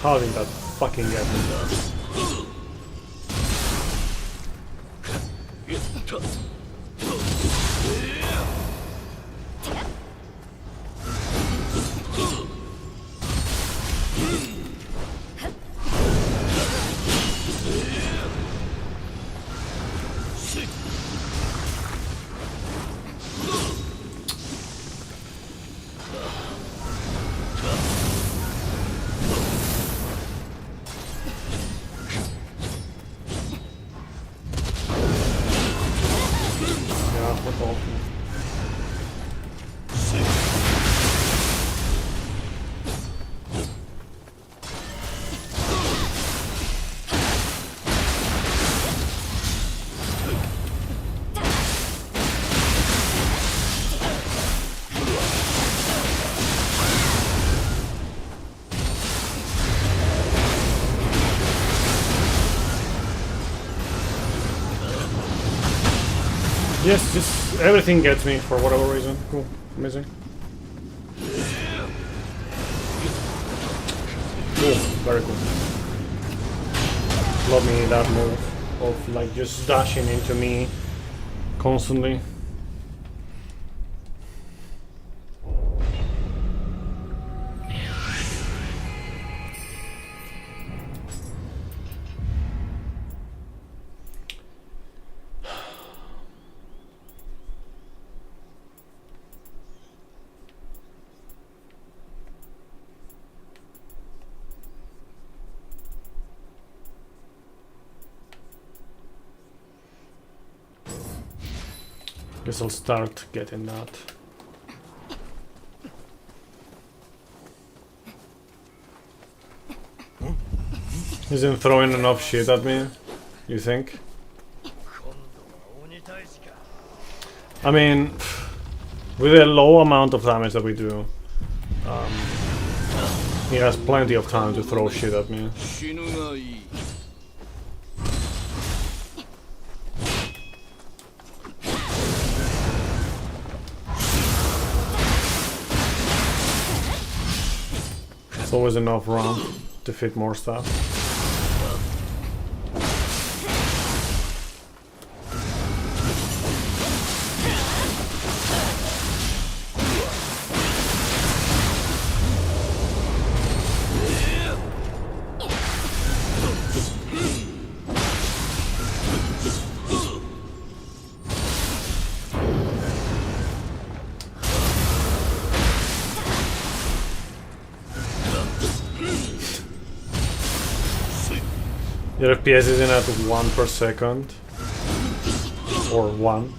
How did that fucking get me? Yes, just everything gets me for whatever reason. Cool, amazing. Cool, very cool. Love me that move of like just dashing into me constantly. Guess I'll start getting that. Isn't throwing enough shit at me, you think? I mean, with a low amount of damage that we do, he has plenty of time to throw shit at me. It's always enough round to fit more stuff. Your FPS isn't at 1 per second, or 1.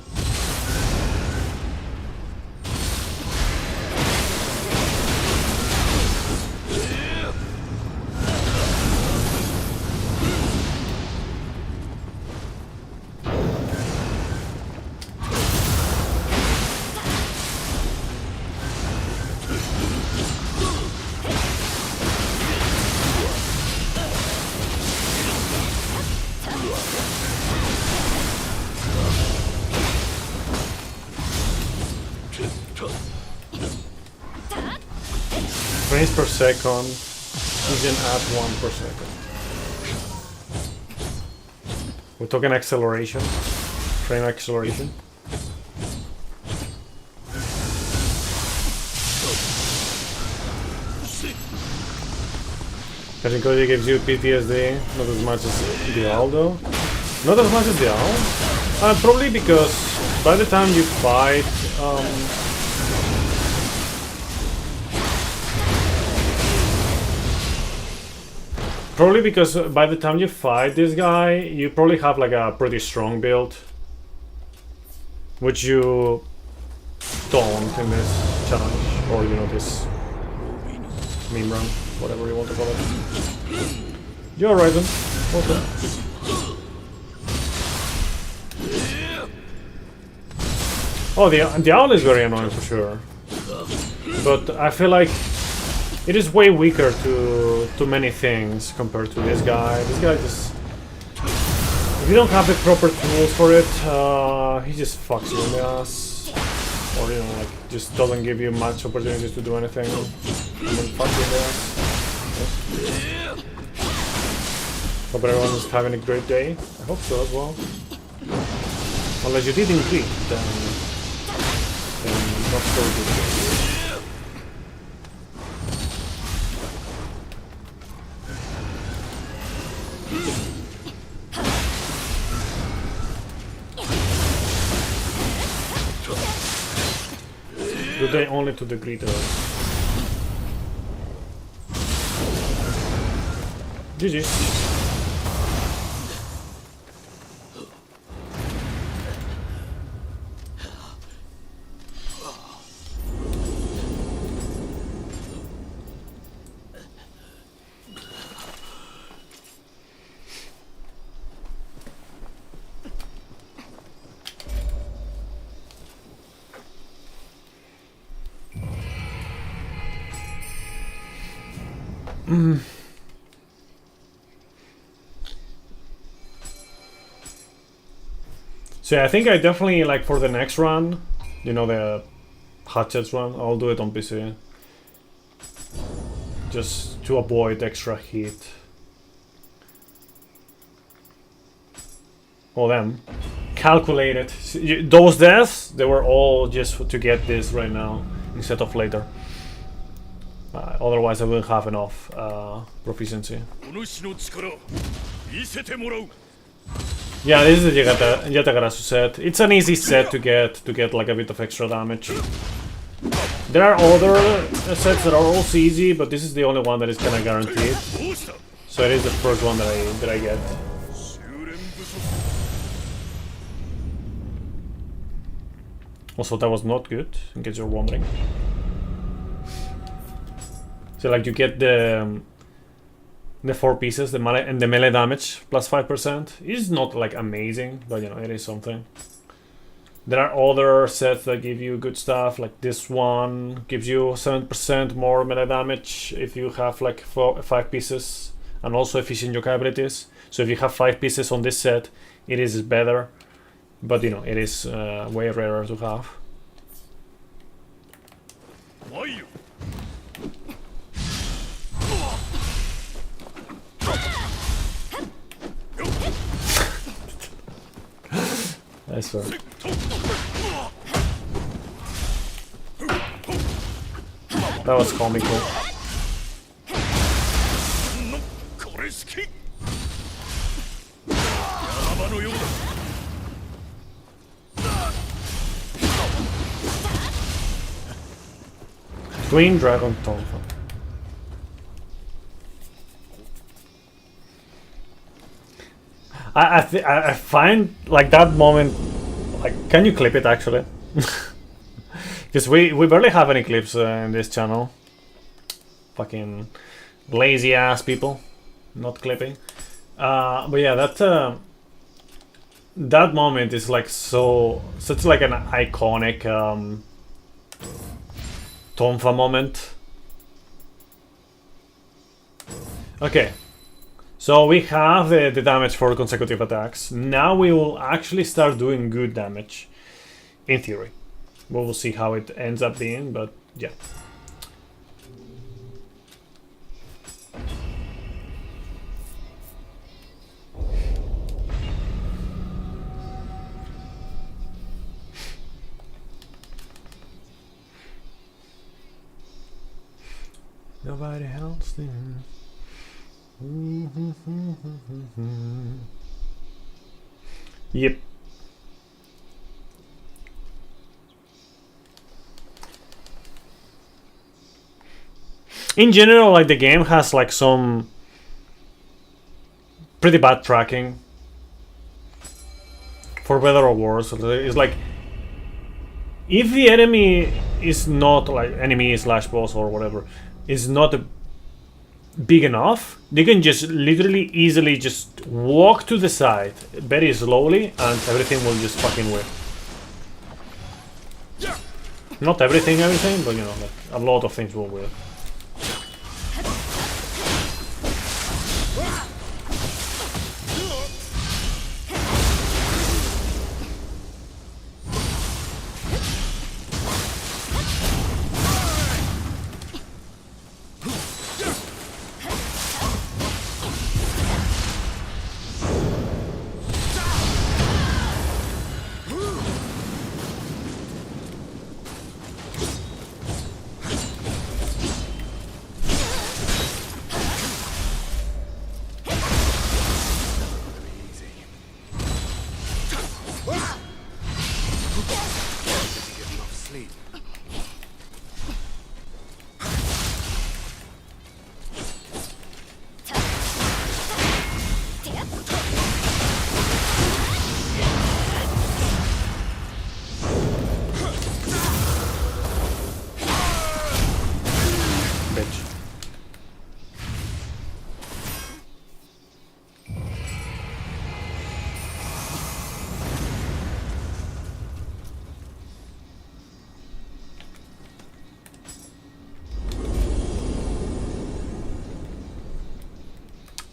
Frames per second isn't at 1 per second. We're talking acceleration, frame acceleration. Catching Koji gives you PTSD, not as much as the owl though. Not as much as the owl. Probably because by the time you fight, probably because by the time you fight this guy, you probably have like a pretty strong build, which you don't in this challenge, or you know, this meme run, whatever you want to call it. You're right then. Okay. Oh, the owl is very annoying for sure, but I feel like it is way weaker to many things compared to this guy. This guy just, if you don't have the proper tools for it, he just fucks you in the ass, or you know, like just doesn't give you much opportunities to do anything. Someone fucking there. Hope everyone is having a great day. I hope so as well. Unless you did increase, then not so good. Good day only to the greeters. GG. So yeah, I think I definitely, like, for the next run, you know, the hatchets run, I'll do it on PC. Just to avoid extra heat. Well then, calculated. Those deaths, they were all just to get this right now, instead of later. Otherwise I wouldn't have enough proficiency. Yeah, this is the Yatagarasu set. It's an easy set to get like a bit of extra damage. There are other sets that are also easy, but this is the only one that is kinda guaranteed. So it is the first one that I get. Also, that was not good, in case you're wondering. So like you get the 4 pieces, the melee and the melee damage plus 5%. It's not like amazing, but you know, it is something. There are other sets that give you good stuff, like this one gives you 7% more melee damage if you have like 5 pieces, and also efficient yokai abilities. So if you have 5 pieces on this set, it is better, but you know, it is way rarer to have. Nice one. That was comical. Twin Dragon Tonfa. I find like that moment, like, can you clip it actually? Because we barely have any clips in this channel. Fucking lazy ass people, not clipping. But yeah, that moment is like such like an iconic Tonfa moment. Okay. So we have the damage for consecutive attacks. Now we will actually start doing good damage, in theory. We will see how it ends up being, but yeah. Nobody else there. Yep. In general, like, the game has like some pretty bad tracking, for better or worse. It's like, if the enemy is not like enemy/boss or whatever is not big enough, they can just literally easily just walk to the side very slowly and everything will just fucking win. Not everything, but you know, like, a lot of things will win.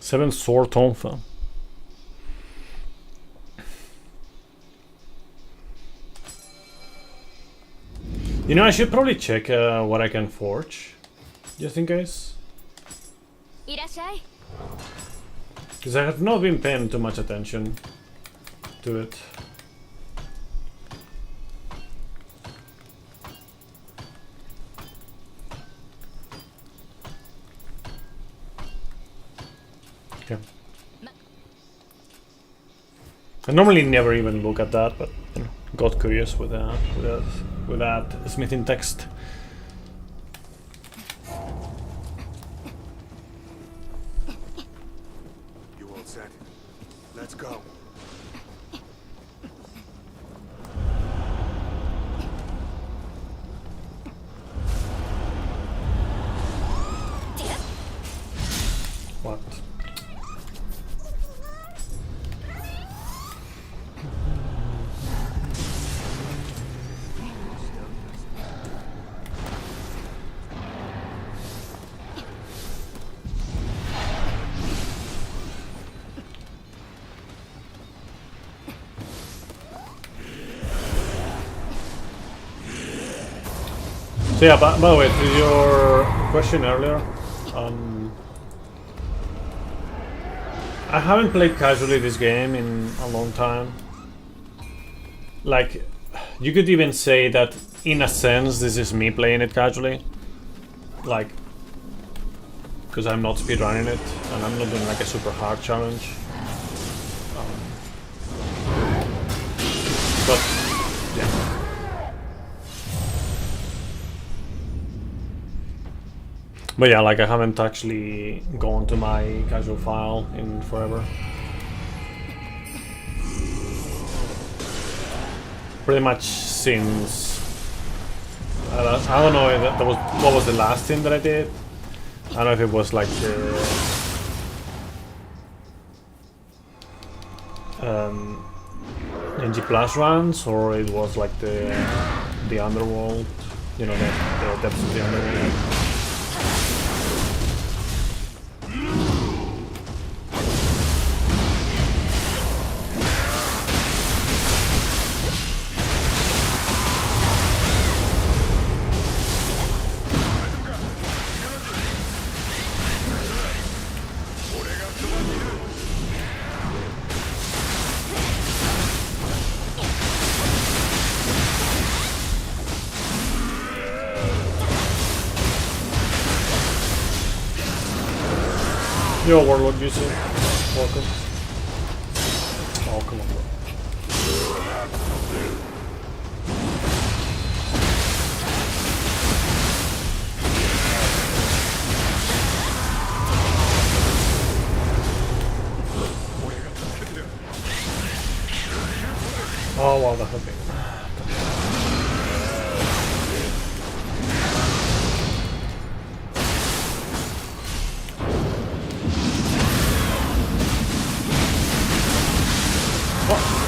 7 sword Tonfa. You know, I should probably check what I can forge, just in case. Because I have not been paying too much attention to it. Okay. I normally never even look at that, but you know, got curious with that smithing text. You all set? Let's go. What? So yeah, by the way, to your question earlier, I haven't played casually this game in a long time. Like, you could even say that in a sense this is me playing it casually. Like, because I'm not speedrunning it and I'm not doing like a super hard challenge. But yeah. But yeah, like I haven't actually gone to my casual file in forever. Pretty much since I don't know if that was what was the last thing that I did. I don't know if it was like the NG Plus runs or it was like the Underworld, you know, the depths of the Underworld. Yo, Warlord user, welcome. Oh, come on, bro. Oh, wow, that hurt me.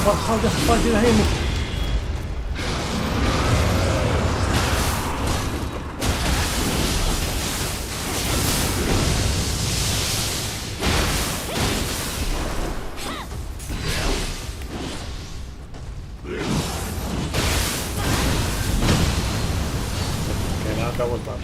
How the fuck did I hit me? Okay, now that was bad.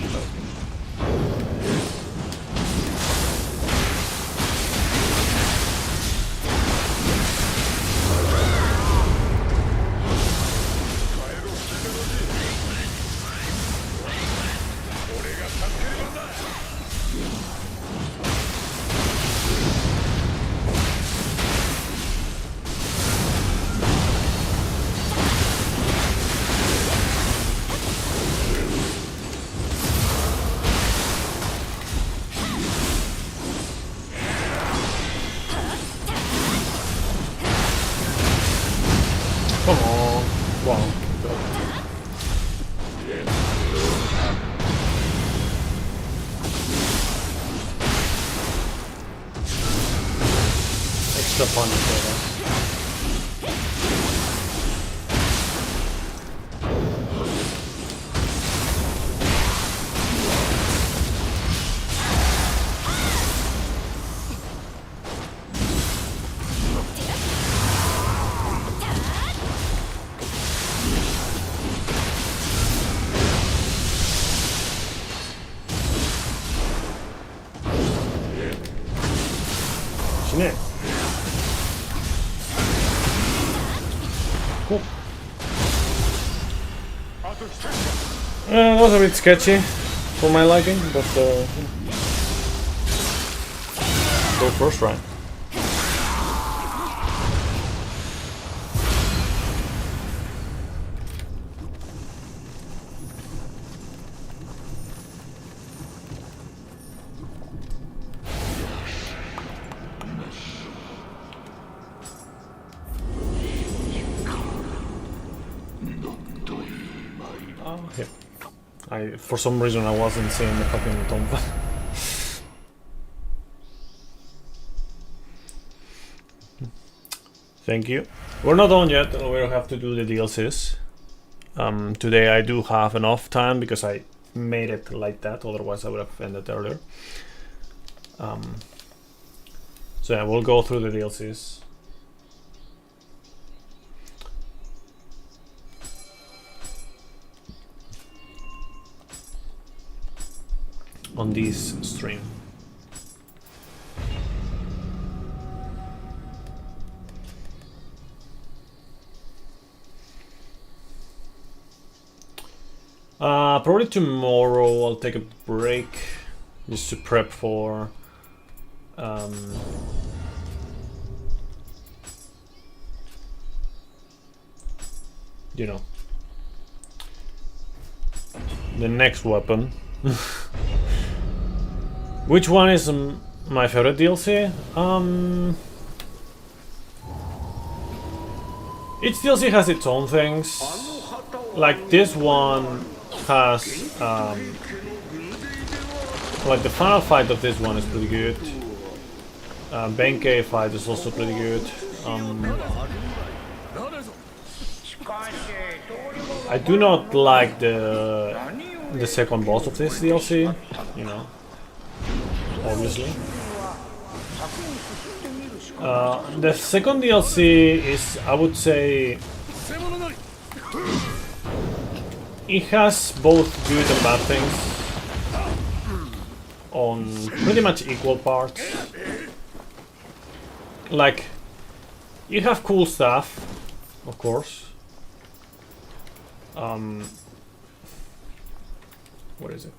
Come on. Wow. Extra punish there. Shine. Cool. That was a bit sketchy for my liking, but go first, right? For some reason I wasn't seeing the fucking Tonfa. Thank you. We're not done yet, we'll have to do the DLCs. Today I do have enough time because I made it like that, otherwise I would have ended earlier. So yeah, we'll go through the DLCs. On this stream. Probably tomorrow I'll take a break just to prep for you know, the next weapon. Which one is my favorite DLC? Each DLC has its own things. Like this one has, like the final fight of this one is pretty good. Benkei fight is also pretty good. I do not like the second boss of this DLC, you know. Obviously. The second DLC is, I would say, it has both good and bad things on pretty much equal parts. Like, you have cool stuff, of course. What is it?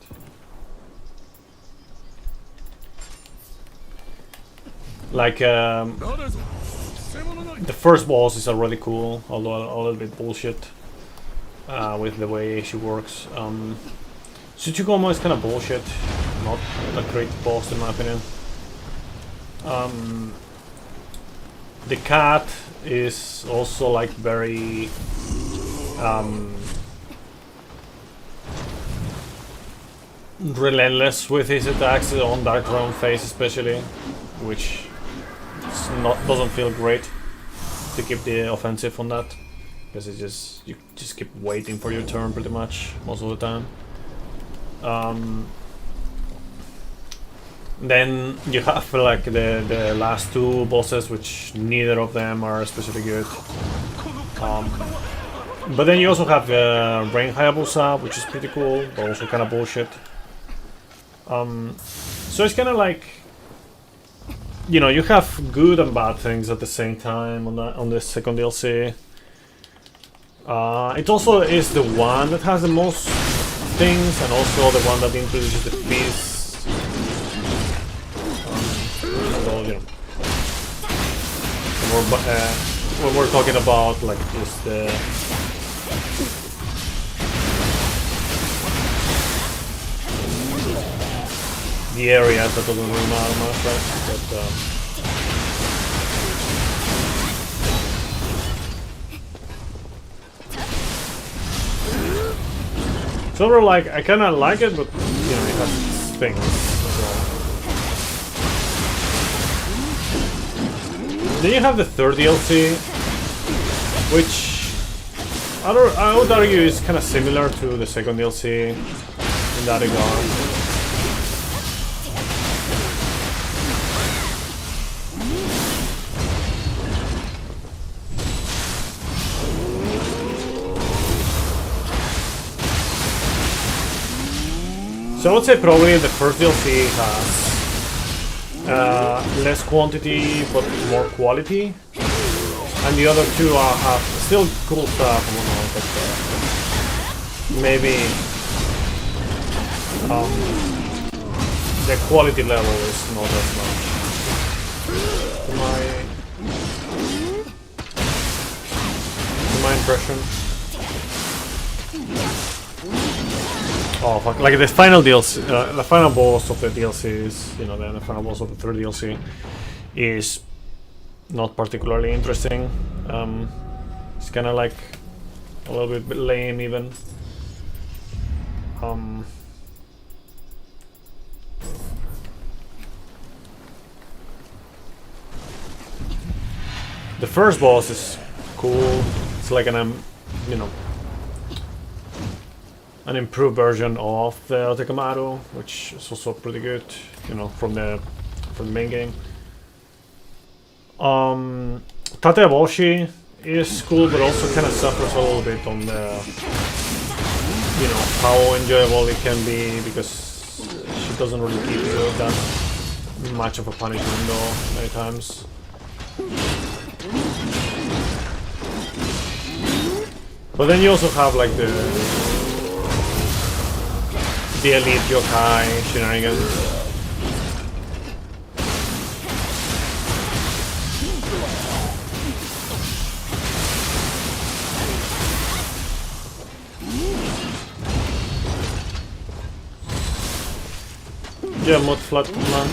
Like, the first boss is already cool, although a little bit bullshit with the way she works. Tsuchigumo is kind of bullshit, not a great boss in my opinion. The cat is also like very relentless with his attacks on Dark Throne phase especially, which doesn't feel great to keep the offensive on that, because you just keep waiting for your turn pretty much most of the time. Then you have like the last two bosses, which neither of them are especially good. But then you also have Rain Hayabusa, which is pretty cool, but also kind of bullshit. So it's kind of like, you know, you have good and bad things at the same time on the second DLC. It also is the one that has the most things, and also the one that introduces the feast. So, you know, when we're talking about like just the areas, that doesn't really matter much, right? But Silver, like, I kinda like it, but you know, it has things as well. Then you have the third DLC, which I would argue is kinda similar to the second DLC in that regard. So I would say probably the first DLC has less quantity but more quality, and the other two have still cool stuff and whatnot, but maybe the quality level is not as much. To my impression. Oh fuck! Like the final DLC, the final boss of the DLC is, you know, the final boss of the third DLC is not particularly interesting. It's kind of like a little bit lame even. The first boss is cool. It's like an you know, an improved version of the Otakamaru, which is also pretty good, you know, from the main game. Tateboshi is cool, but also kind of suffers a little bit on the, you know, how enjoyable it can be, because she doesn't really give you that much of a punishment though, many times. But then you also have like the elite yokai shenanigans. Yeah, mod flat man.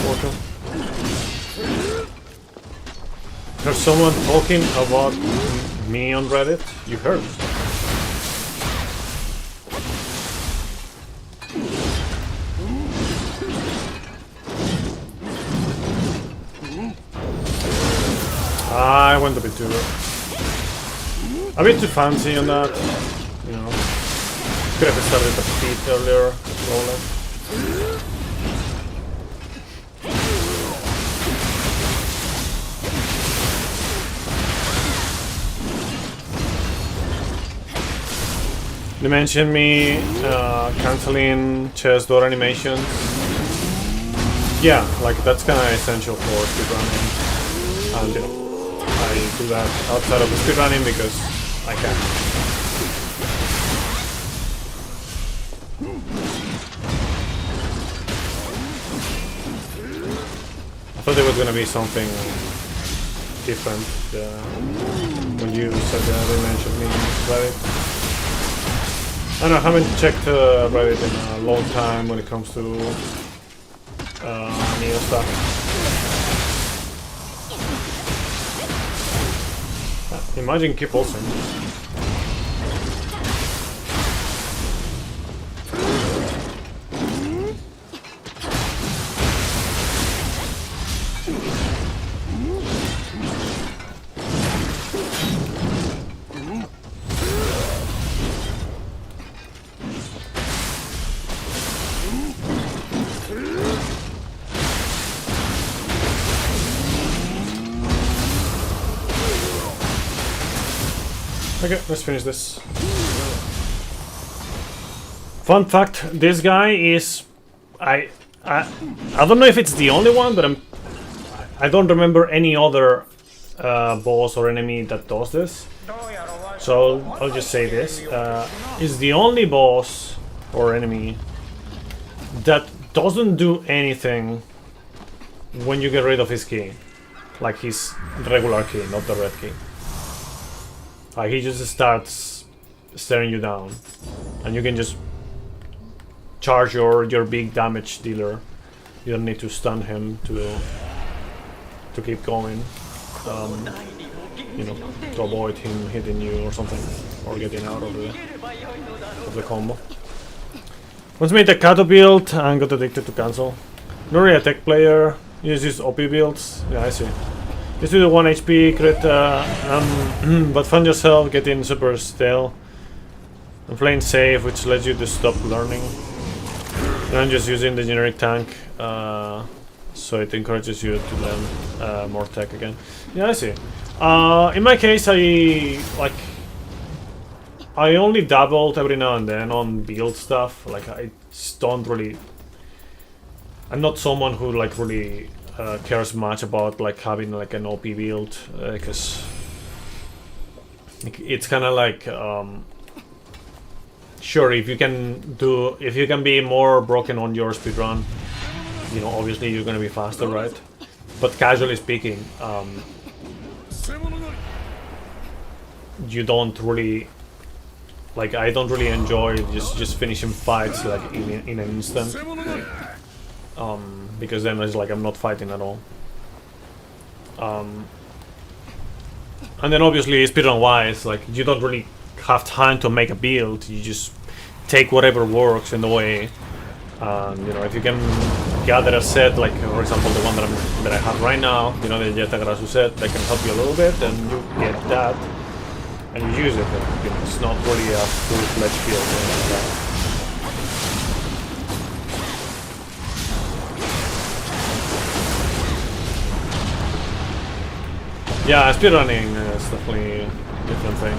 Welcome. There's someone talking about me on Reddit? You heard. I went a bit too fancy on that, you know. Could have started a bit earlier, slowly. They mentioned me canceling chest door animations. Yeah, like that's kind of essential for speedrunning. And you know, I do that outside of the speedrunning because I can. I thought there was gonna be something different when you said that they mentioned me in Reddit. I don't know, I haven't checked Reddit in a long time when it comes to Neo stuff. Imagine keep pulsing. Okay, let's finish this. Fun fact, this guy is... I don't know if it's the only one, but I don't remember any other boss or enemy that does this. So I'll just say this. Is the only boss or enemy that doesn't do anything when you get rid of his key. Like his regular key, not the red key. Like he just starts staring you down, and you can just charge your big damage dealer. You don't need to stun him to keep going. You know, to avoid him hitting you or something, or getting out of the combo. Once made a Kato build and got addicted to cancel. Not really a tech player. Uses OP builds. Yeah, I see. Used to do 1 HP crit, but found yourself getting super stale and playing safe, which lets you to stop learning. And I'm just using the generic tank, so it encourages you to learn more tech again. Yeah, I see. In my case, I only dabbled every now and then on build stuff. Like I just don't really. I'm not someone who like really cares much about like having like an OP build, because it's kind of like sure, if you can be more broken on your speedrun, you know, obviously you're gonna be faster, right? But casually speaking, you don't really like. I don't really enjoy just finishing fights like in an instant, because then it's like I'm not fighting at all. And then obviously speedrun wise, like you don't really have time to make a build. You just take whatever works in the way. You know, if you can gather a set, like for example the one that I have right now, you know, the Yetagarasu set, that can help you a little bit, and you get that and you use it. And, you know, it's not really a full-fledged build or anything like that. Yeah, speedrunning is definitely a different thing.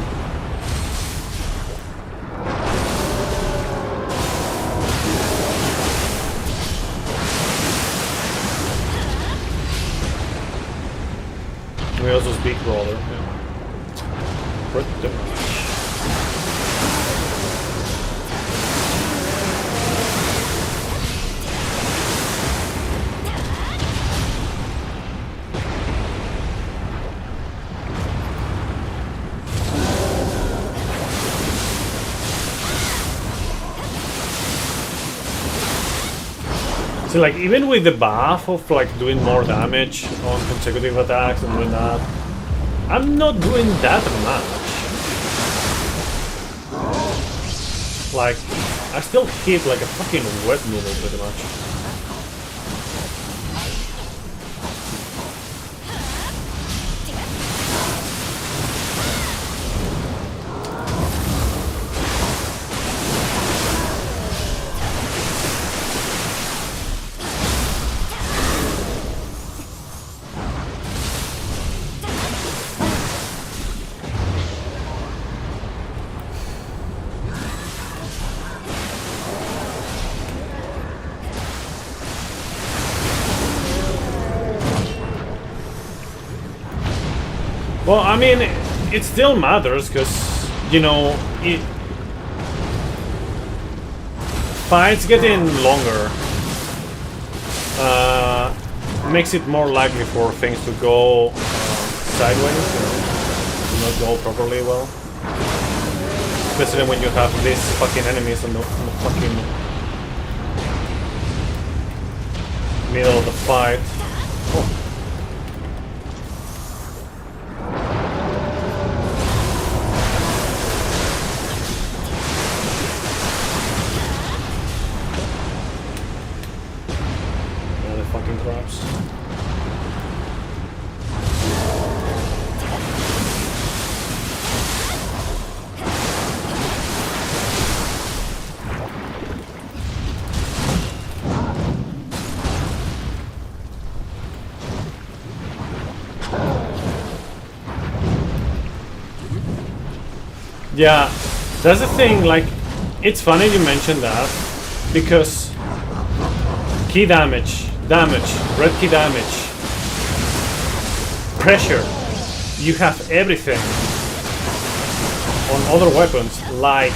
We also speak roller. Yeah. Pretty much. So like even with the buff of like doing more damage on consecutive attacks and doing that, I'm not doing that much. Like I still hit like a fucking wet noodle pretty much. Well, I mean, it still matters because, you know, fights getting longer makes it more likely for things to go sideways, you know, to not go properly well. Especially when you have these fucking enemies on the fucking middle of the fight. Oh. Yeah, that's the thing, like, it's funny you mentioned that, because key damage, red key damage, pressure, you have everything on other weapons, like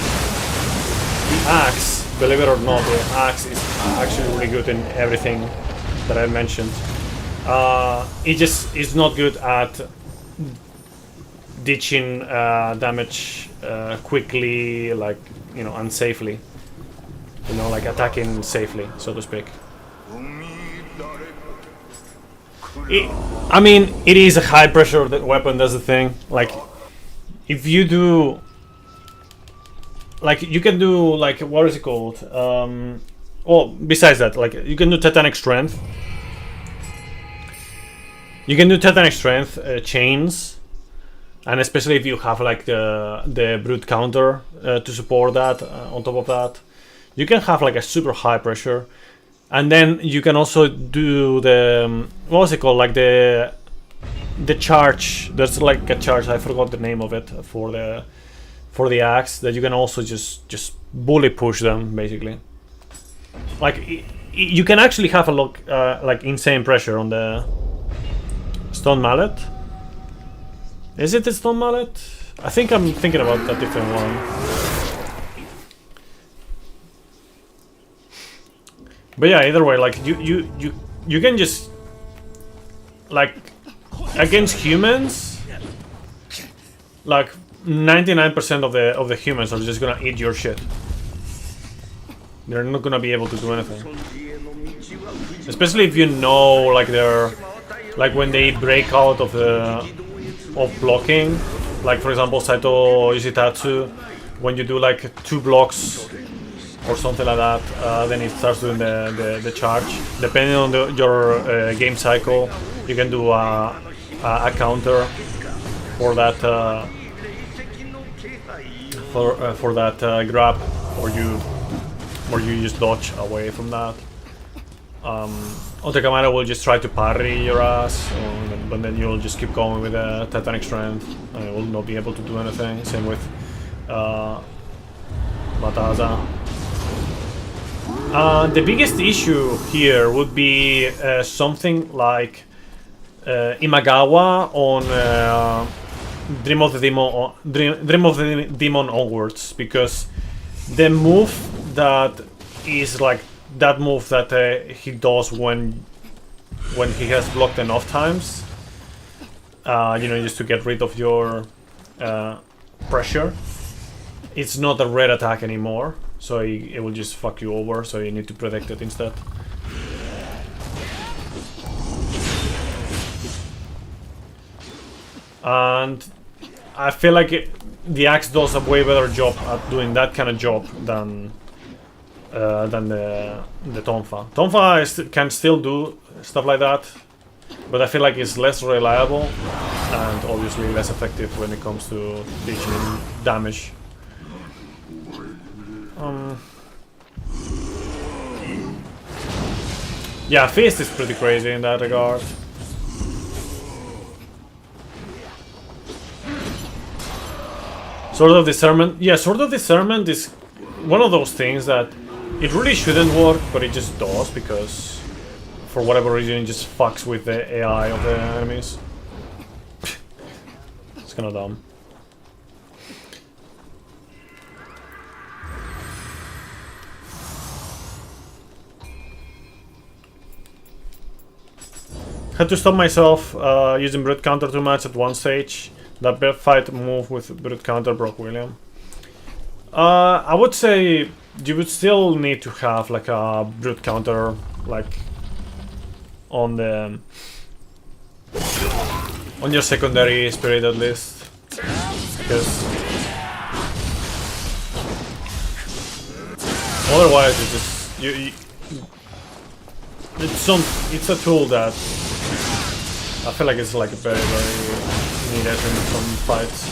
the axe. Believe it or not, the axe is actually really good in everything that I mentioned. It just is not good at ditching damage quickly, like, you know, unsafely, you know, like attacking safely, so to speak. I mean, it is a high pressure weapon, that's the thing. Like, if you do, like, you can do, like, what is it called? Well, besides that, like, you can do Titanic Strength. You can do Titanic Strength chains. And especially if you have like the brute counter to support that, on top of that, you can have like a super high pressure, and then you can also do the what was it called, like the charge. There's like a charge, I forgot the name of it, for the axe, that you can also just bully push them basically. Like you can actually have a look like insane pressure on the stone mallet. Is it the stone mallet? I think I'm thinking about a different one. But yeah, either way, like you can just like against humans, like 99% of the humans are just gonna eat your shit. They're not gonna be able to do anything. Especially if you know, like they're like when they break out of blocking. Like for example, Saito Yoshitatsu, when you do like 2 blocks or something like that, then it starts doing the charge. Depending on your game cycle, you can do a counter for that for that grab, or you just dodge away from that. Otakamara will just try to parry your ass, but then you'll just keep going with a Titanic Strength and it will not be able to do anything. Same with Bataza. The biggest issue here would be something like Imagawa on Dream of the Demon onwards, because the move that is like that move that he does when he has blocked enough times, you know, just to get rid of your pressure. It's not a red attack anymore, so it will just fuck you over, so you need to protect it instead. And I feel like the axe does a way better job at doing that kind of job than the Tonfa. Tonfa can still do stuff like that, but I feel like it's less reliable and obviously less effective when it comes to teaching damage. Yeah, Fist is pretty crazy in that regard. Sword of Discernment. Yeah, Sword of Discernment is one of those things that it really shouldn't work, but it just does, because for whatever reason it just fucks with the AI of the enemies. It's kinda dumb. Had to stop myself using brute counter too much at one stage. That fight move with brute counter broke William. I would say you would still need to have like a brute counter, like on your secondary spirit at least, because otherwise you just it's a tool that I feel like it's like very needed in some fights.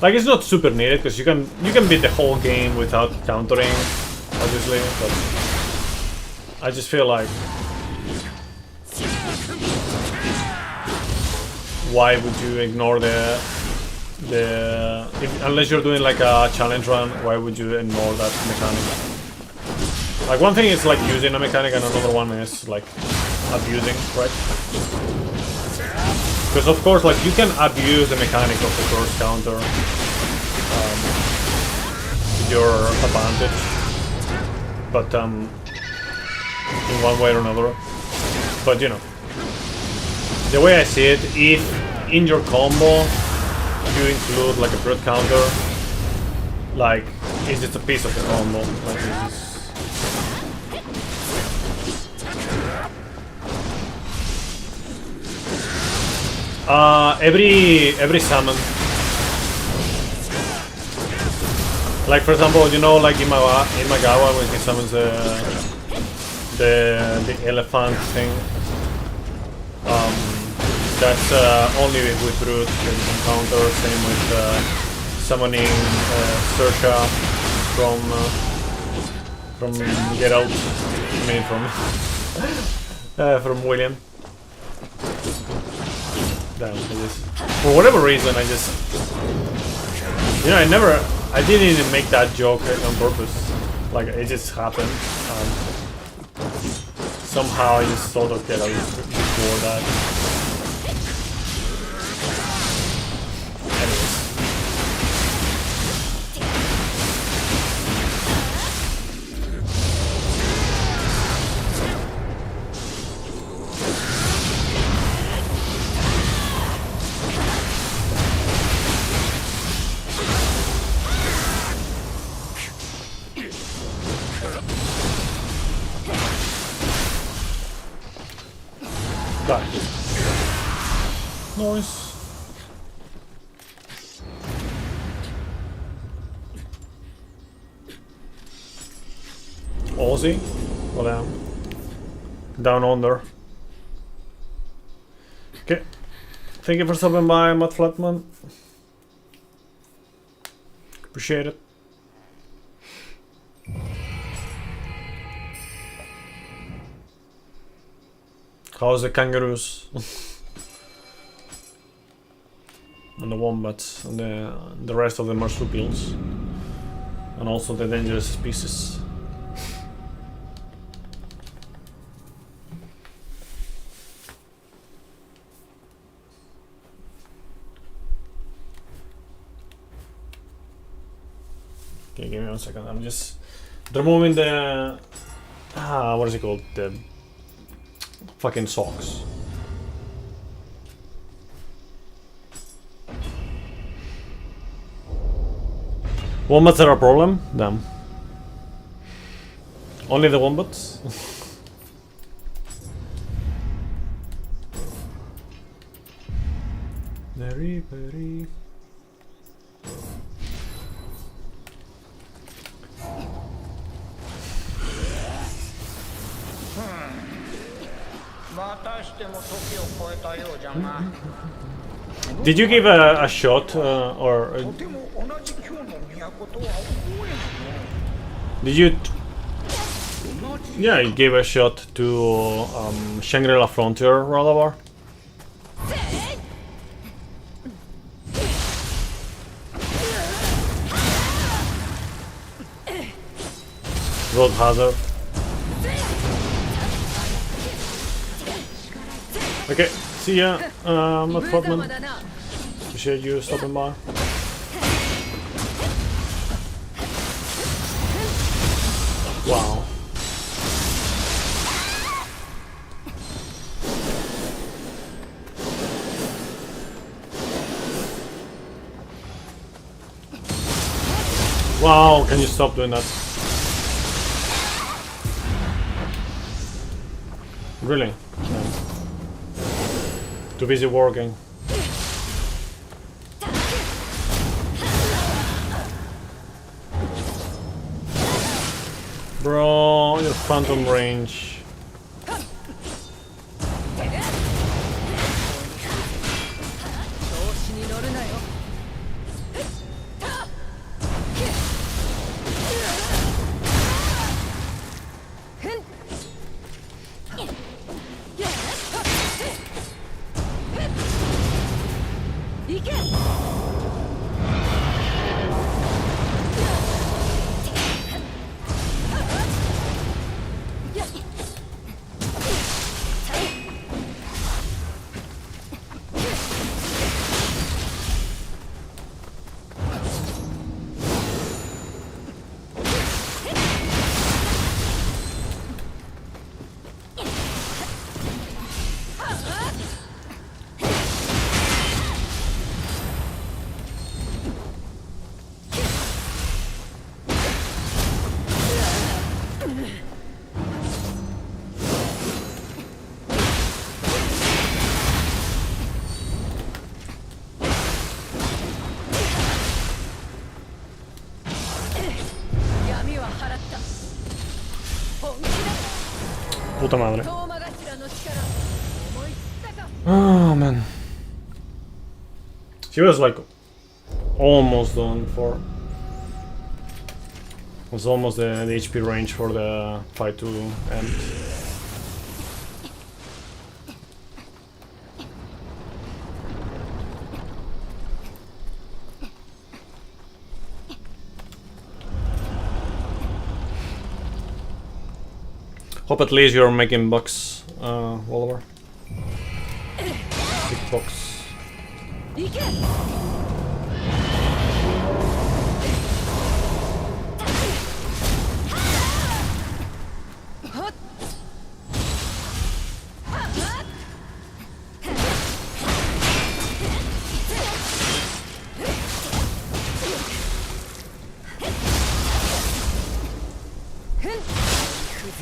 Like it's not super needed because you can beat the whole game without countering, obviously, but I just feel like why would you ignore unless you're doing like a challenge run, why would you ignore that mechanic? Like one thing is like using a mechanic and another one is like abusing, right? Because of course, like you can abuse the mechanic of the first counter to your advantage, but in one way or another. But you know, the way I see it, if in your combo you include like a brute counter, like it's just a piece of the combo. Like it's every summon. Like for example, you know, like Imagawa when he summons the elephant thing. That's only with brute that you can counter. Same with summoning Sersha from Get Out. I mean from William. Damn, for whatever reason, I just, you know, I didn't even make that joke on purpose. Like it just happened. Somehow I just thought, okay, that was before that. Anyways. Nice. Aussie? Well, down under. Okay. Thank you for stopping by, Matt Flatman. Appreciate it. How's the kangaroos? And the wombats and the rest of the marsupials, and also the dangerous species. Okay, give me 1 second. I'm just removing the what is it called? The fucking socks. Wombats are a problem? Damn. Only the wombats? Very, very. Did you give a shot or did you? Yeah, you gave a shot to Shangri-La Frontier, Ralavar. Road hazard. Okay, see ya, Matt Flatman. Appreciate you stopping by. Wow. Wow, can you stop doing that? Really? No. Too busy working. Bro, your phantom range. Puta madre. Oh man. She was like almost done for. It was almost the HP range for the fight to end. Hope at least you're making bucks, Oliver. Big bucks.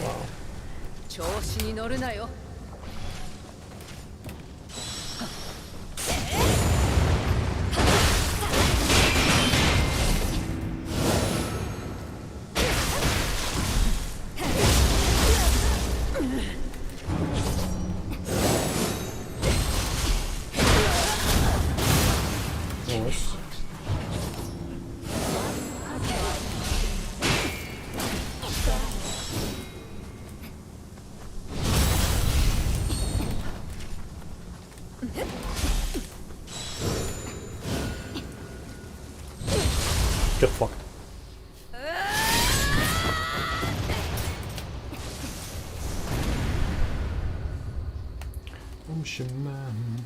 Wow. 調子に乗るなよ。Nice. Get fucked. Ocean Man.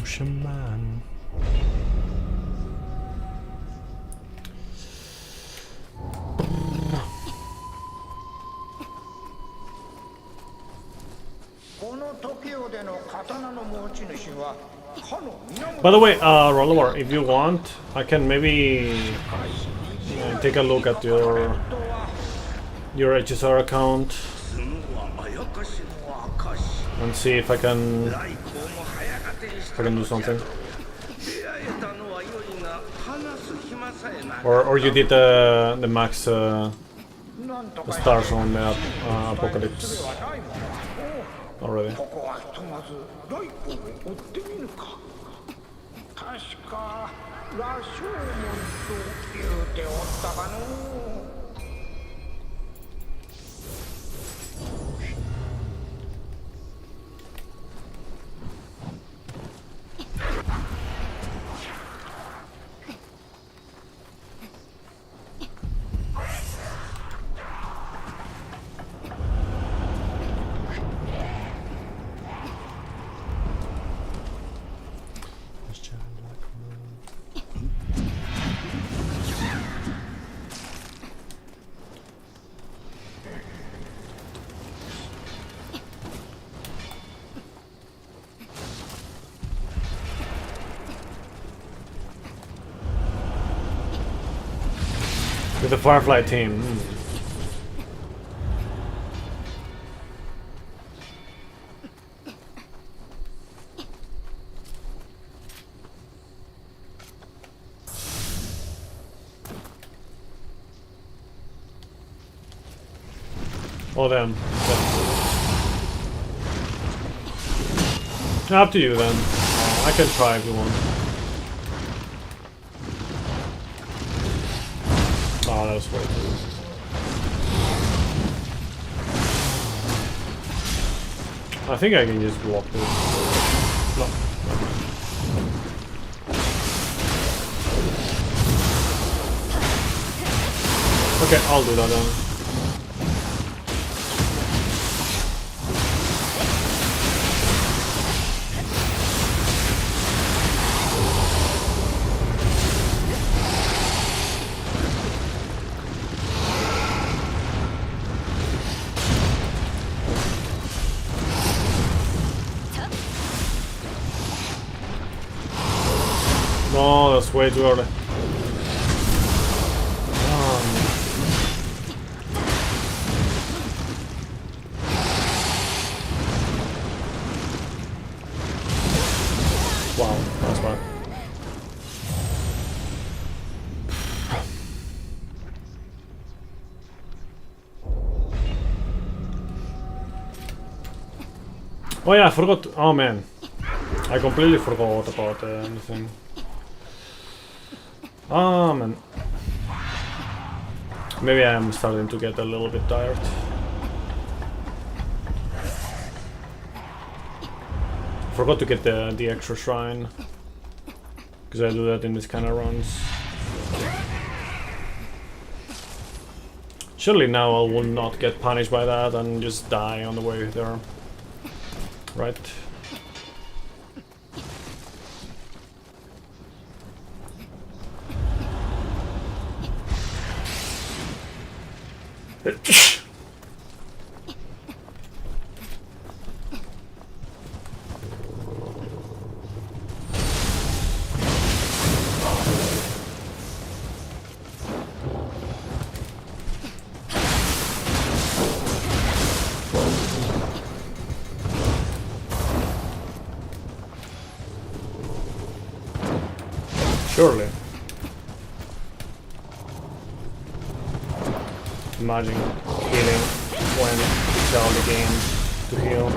Ocean Man. By the way, Rollover, if you want, I can maybe take a look at your HSR account and see if I can do something. Or you did the max the stars on the apocalypse already. 確か羅生門と言うておったかの。With the Firefly team. Oh damn. Up to you then. I can try if you want. Oh, that was way too. I think I can just walk through. No. Okay, I'll do that then. No, that's way too early. Wow, that's bad. Oh yeah, I forgot. Oh man, I completely forgot about anything. Oh man. Maybe I'm starting to get a little bit tired. Forgot to get the extra shrine. Because I do that in this kind of runs. Surely now I will not get punished by that and just die on the way there. Right? Surely. Imagine healing when you tell the game to heal.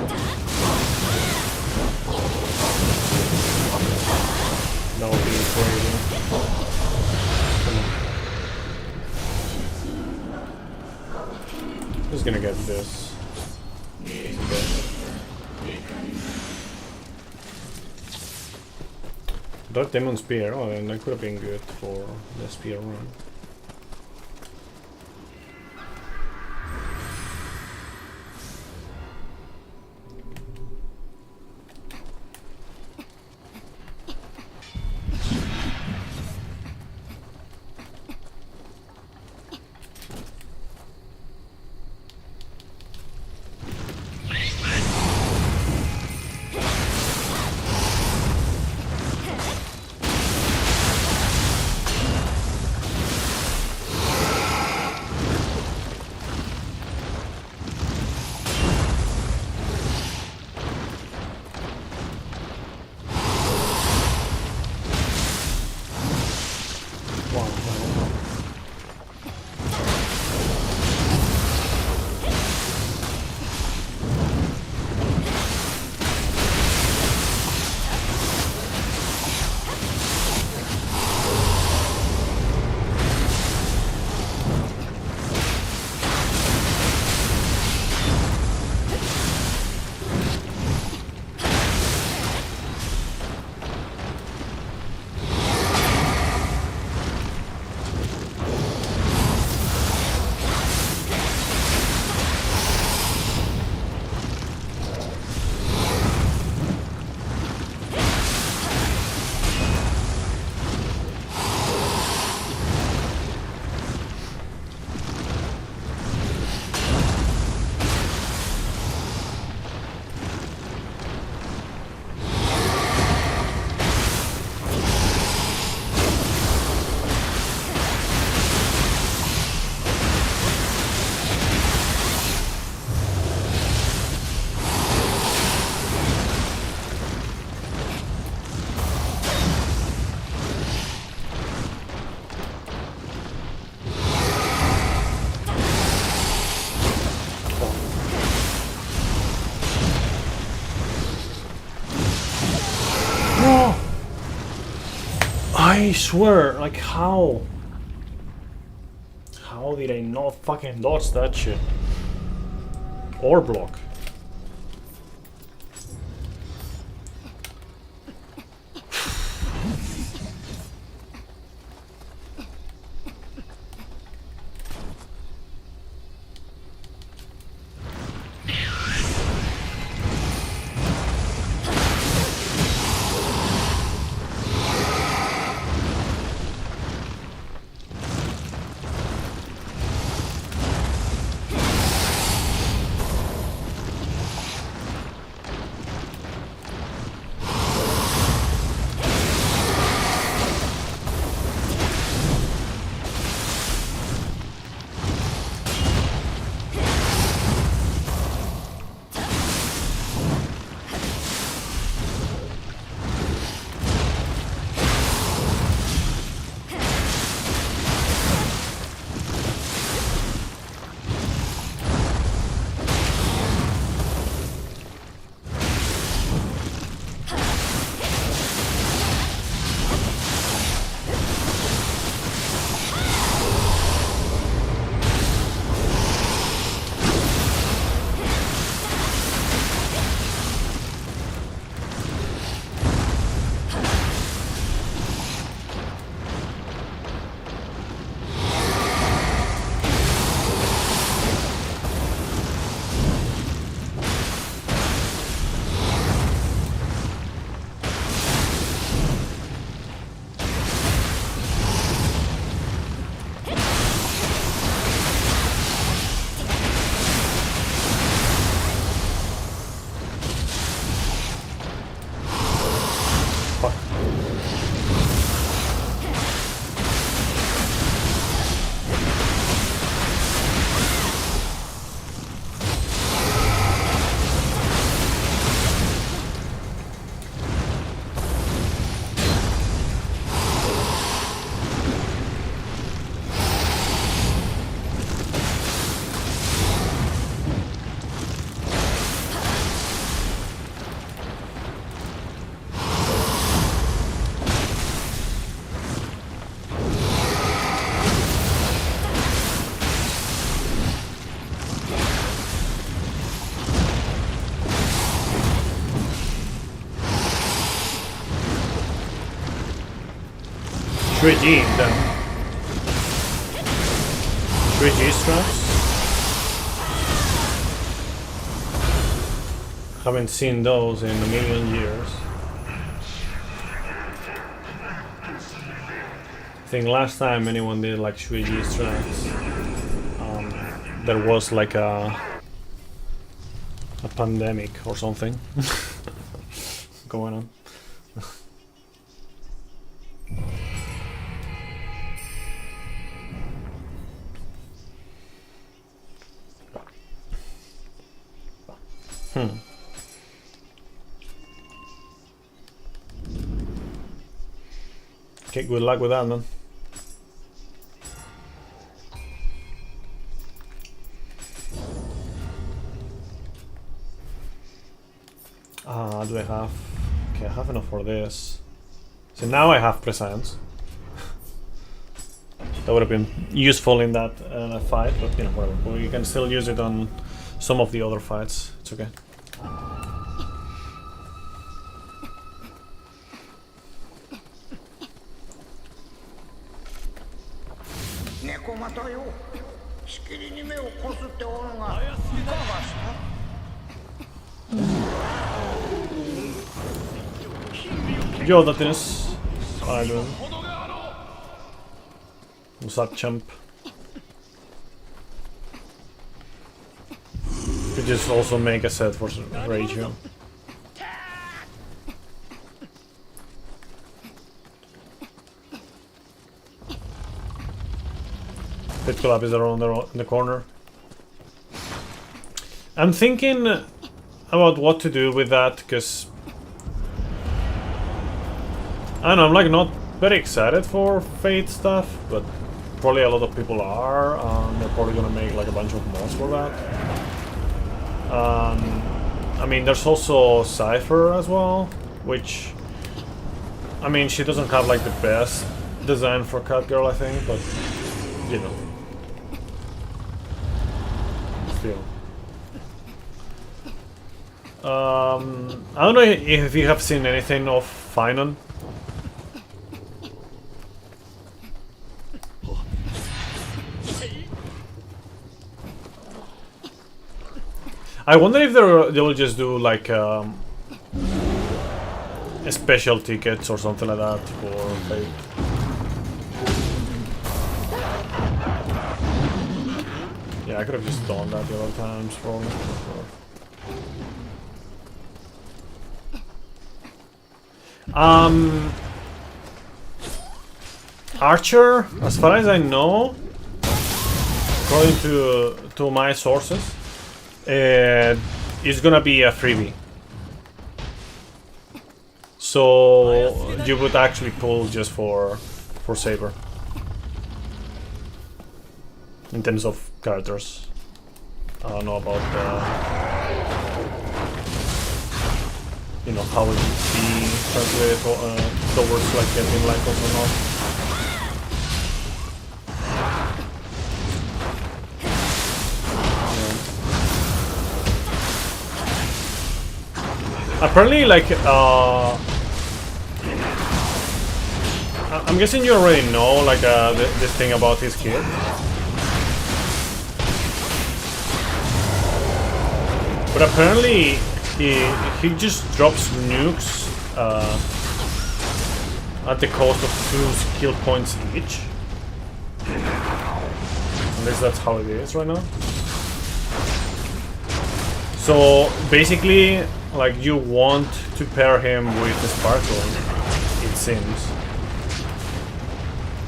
That would be crazy. Come on. Just gonna get this. Dark Demon Spear, oh, and that could have been good for the spear run. I swear, like how? How did I not fucking dodge that shit? Or block? 3G then. 3G straps? Haven't seen those in a million years. I think last time anyone did like 3G straps, there was like a pandemic or something going on. Okay, good luck with that, man. Do I have... Okay, I have enough for this. So now I have prescience. That would have been useful in that fight, but you know, whatever. Well, you can still use it on some of the other fights. It's okay. Yo, that is. What are you doing? What's that, chump? Could just also make a set for ratio. Pit collab is around the corner. I'm thinking about what to do with that, because I don't know, I'm like not very excited for Fate stuff, but probably a lot of people are. They're probably gonna make like a bunch of mods for that. I mean, there's also Cypher as well, which, I mean, she doesn't have like the best design for Catgirl, I think, but you know, still. I don't know if you have seen anything of Finon. I wonder if they will just do like special tickets or something like that for Fate. Yeah, I could have just done that the other times probably. Archer, as far as I know, according to my sources, it's gonna be a freebie. So you would actually pull just for Saber in terms of characters. I don't know about you know, how it would be translated towards like getting Lycos or not. Apparently, like, I'm guessing you already know, like, this thing about his kid. But apparently, he just drops nukes at the cost of 2 skill points each. At least that's how it is right now. So basically, like, you want to pair him with the Sparkle, it seems.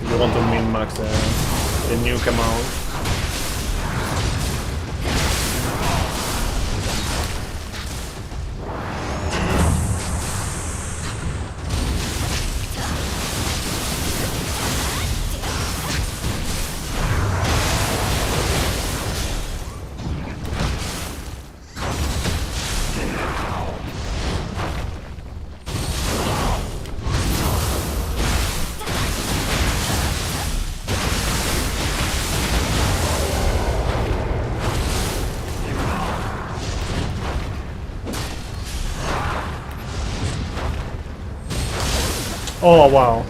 You want to min-max the nuke amount. Oh wow.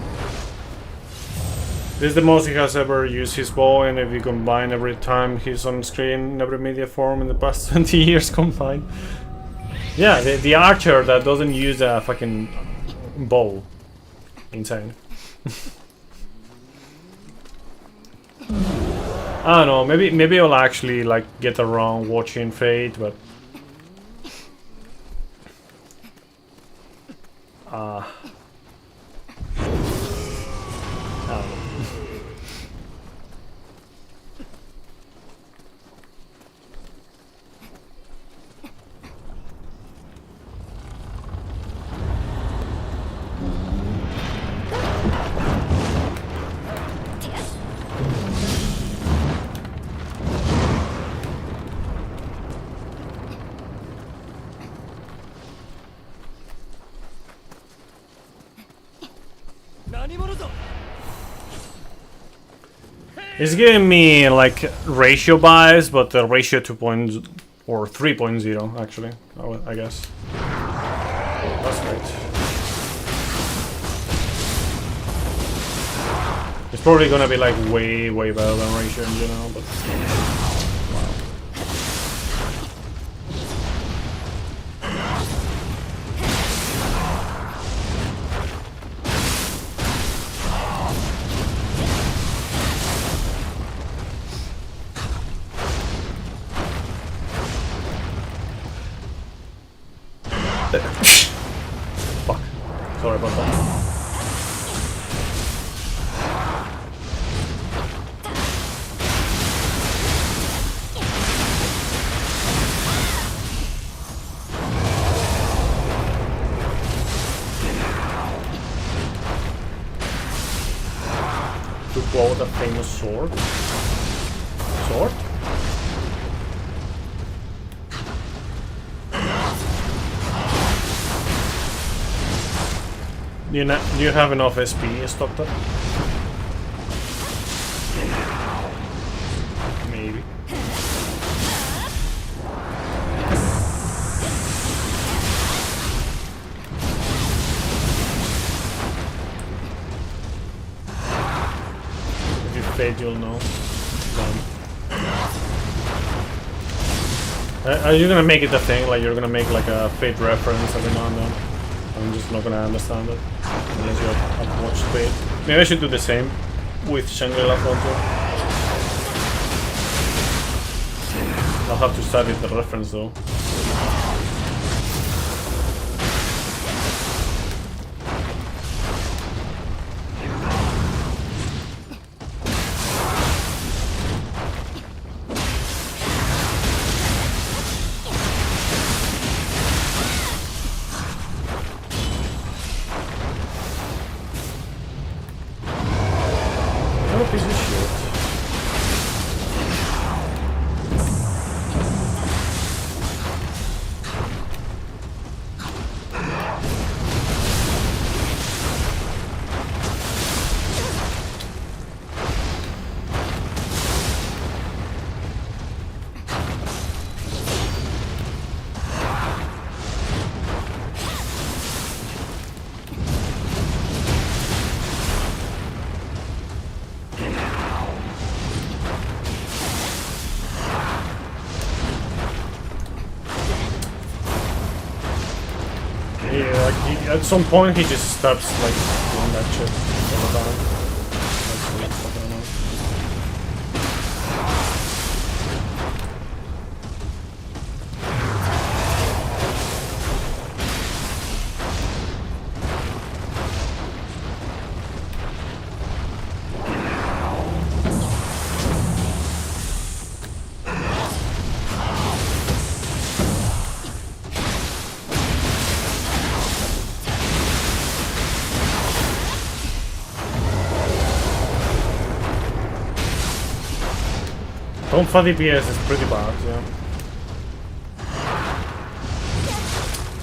This is the most he has ever used his bow, and if you combine every time he's on screen in every media form in the past 20 years combined. Yeah, the archer that doesn't use a fucking bow. Insane. I don't know, maybe I'll actually like get around watching Fate, but I don't know. It's giving me like ratio bias, but the ratio 2.0 or 3.0 actually, I guess. That's great. It's probably gonna be like way better than ratio in general, but fuck. Sorry about that. To quote a famous sword. Sword? Do you have enough SP stocked up? Maybe. If you fade, you'll know. Are you gonna make it a thing? Like you're gonna make like a fade reference every now and then? I'm just not gonna understand it unless you have watched Fate. Maybe I should do the same with Shangri-La Frontier. I'll have to study the reference though. At some point he just stops like doing that shit all the time. That's really fucking annoying. Tonfa DPS is pretty bad, yeah.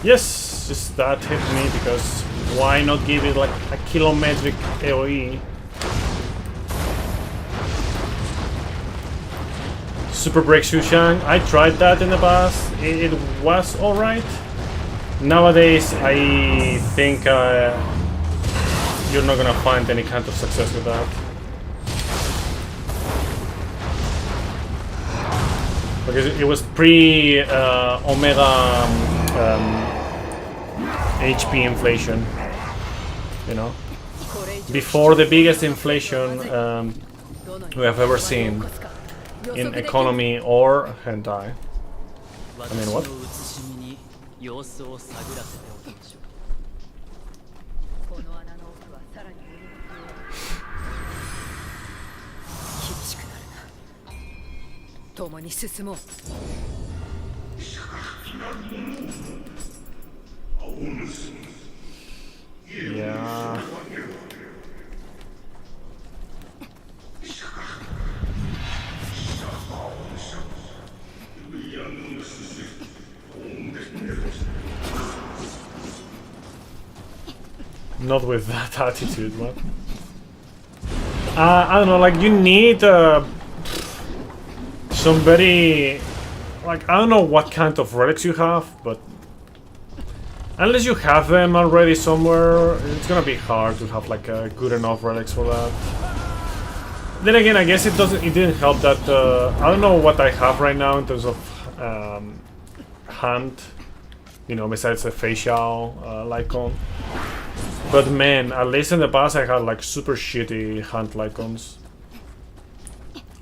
Yes, just that hit me because why not give it like a kilometric AoE? Super Break Shushan, I tried that in the past, it was alright. Nowadays I think you're not gonna find any kind of success with that. Because it was pre Omega HP inflation, you know, before the biggest inflation we have ever seen in economy or hentai. I mean, what? 様子を探らせておきましょう。この穴の奥はさらに厳しくなるな。共に進もう。Yeah. Not with that attitude, what? I don't know, like you need some very, like, I don't know what kind of relics you have, but unless you have them already somewhere, it's gonna be hard to have like a good enough relics for that. Then again, I guess it didn't help that I don't know what I have right now in terms of hand, you know, besides the facial Lycon. But man, at least in the past I had like super shitty hand Lycons.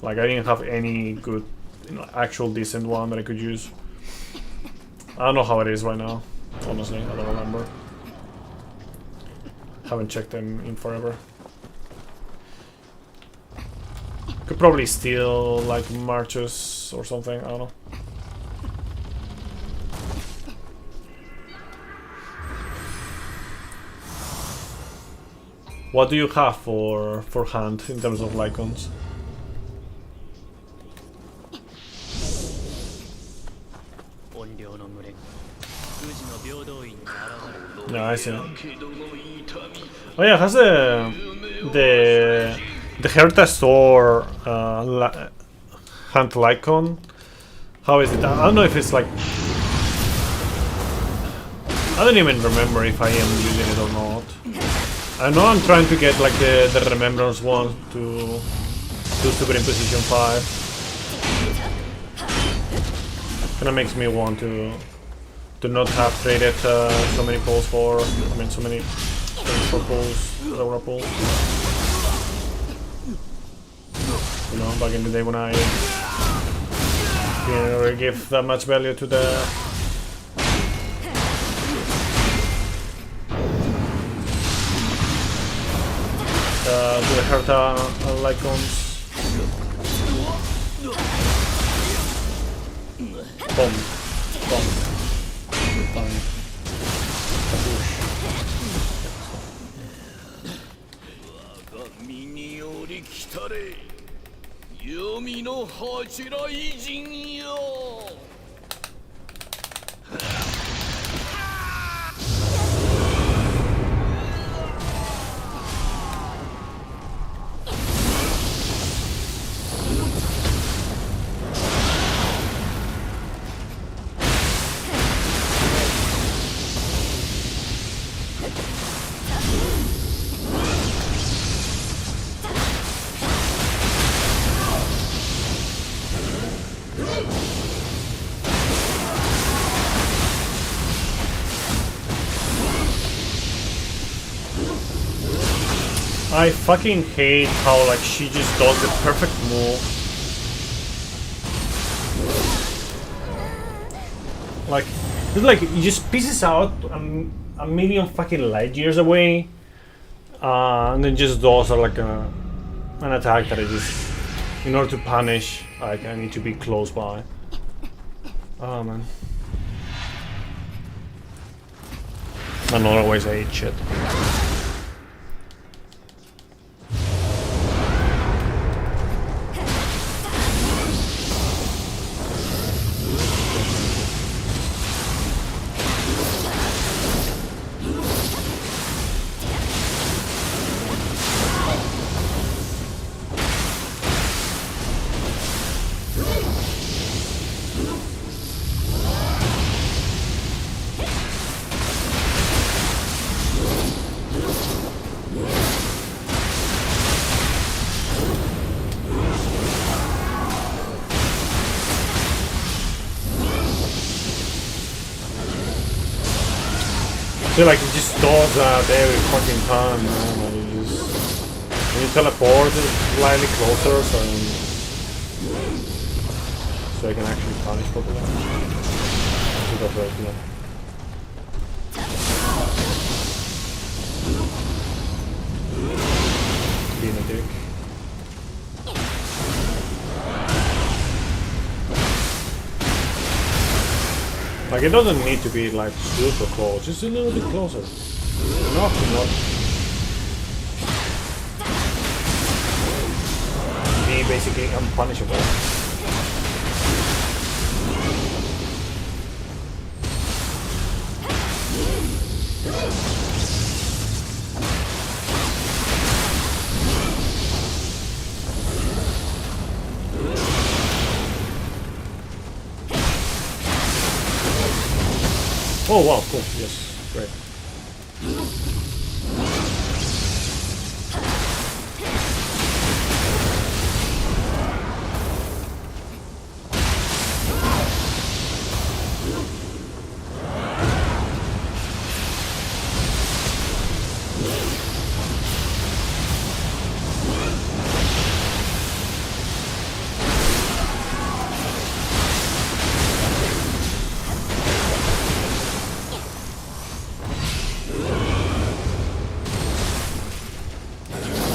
Like I didn't have any good, you know, actual decent one that I could use. I don't know how it is right now. Honestly, I don't remember. Haven't checked them in forever. Could probably steal like marches or something, I don't know. What do you have for hand in terms of Lycons? No, I see. Oh yeah, has the Herta store hand Lycon? How is it? I don't know if it's like, I don't even remember if I am using it or not. I know I'm trying to get like the remembrance one to Super Imposition 5. Kinda makes me want to not have traded so many pulls for, I mean so many things for pulls, lower pulls. You know, back in the day when I didn't really give that much value to the Herta Lycons. Bomb. Bomb. Fine. I fucking hate how like she just does the perfect move. Like, it's like it just pieces out a million fucking light years away, and then just does like an attack that I just, in order to punish, like I need to be close by. Oh man. And always I hate shit. feel like it just stalls that every fucking time, man. Like you just when you teleport it's slightly closer, so I can actually punish Pokemon. Instead of like, you know. Being a dick. Like it doesn't need to be like super close, just a little bit closer. Enough to not be basically unpunishable. Oh wow, cool, yes, great.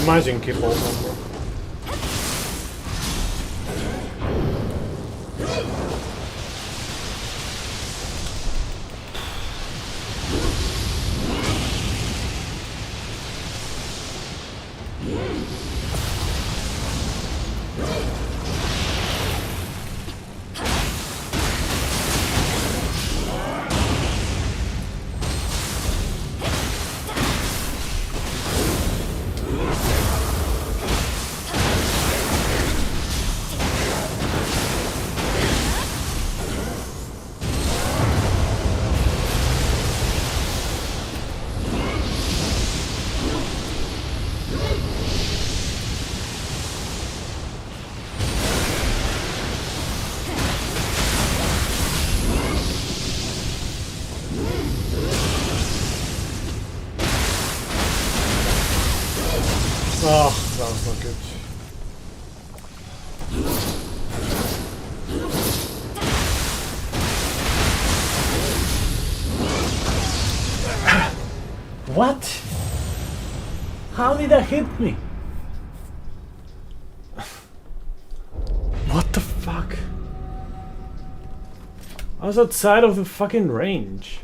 Imagine keep all number. Oh, that was not good. What? How did that hit me? What the fuck? I was outside of the fucking range.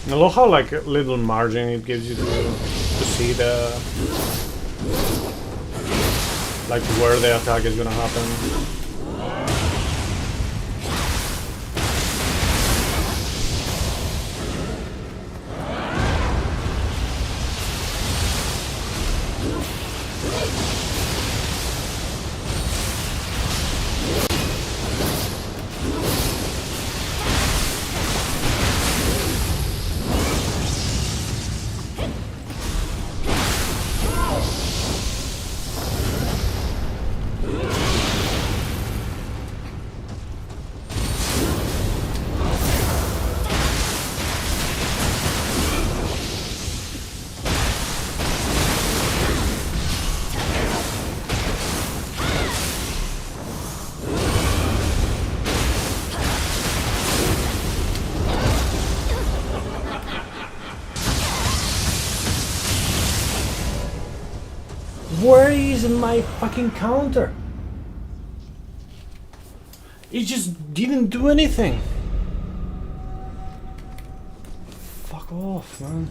I love how like a little margin it gives you to see the like where the attack is gonna happen. Where is my fucking counter? It just didn't do anything. Fuck off, man.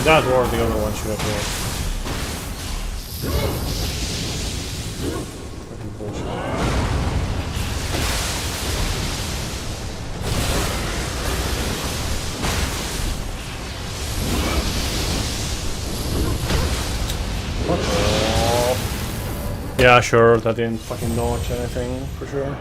That or the other one should have worked. Fucking bullshit. Fuck off. Yeah, sure, that didn't fucking dodge anything, for sure.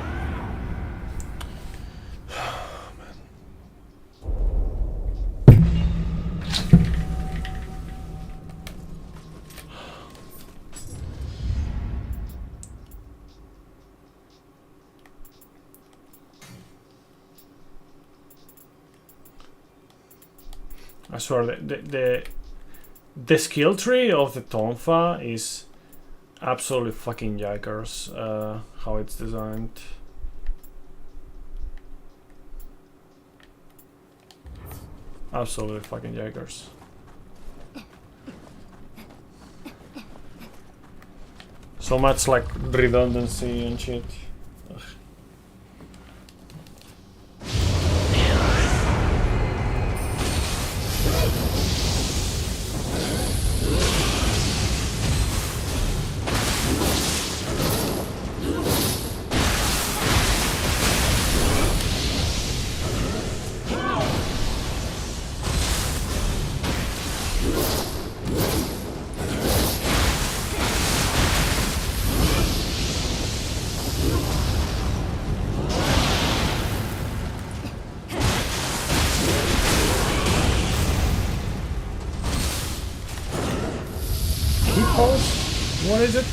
I swear, the skill tree of the Tonfa is absolutely fucking yikers, how it's designed. Absolutely fucking yikers. So much like redundancy and shit. Ugh. What is it?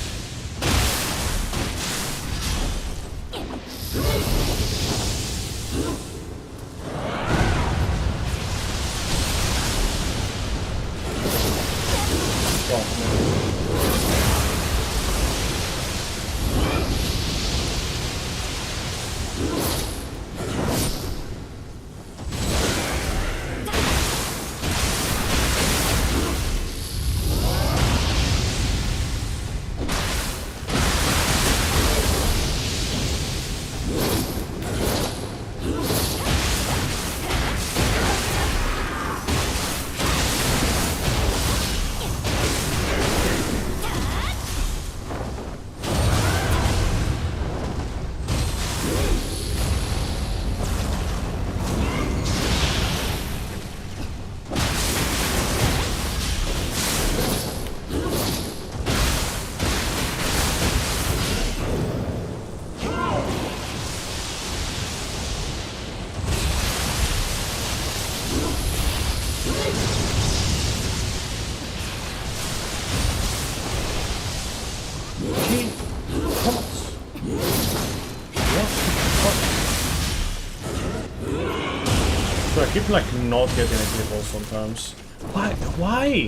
So I keep like not getting a key pulse sometimes. Why? Why?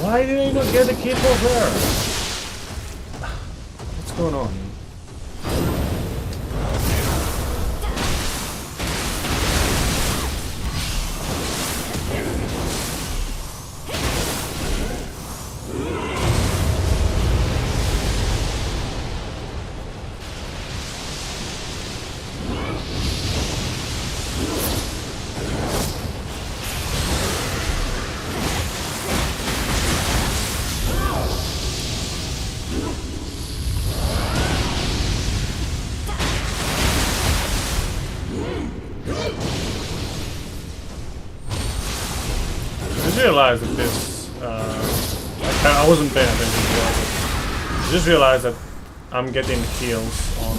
Why did I not get a key pulse there? What's going on? I realized that this, I wasn't paying attention to that. I just realized that I'm getting heals on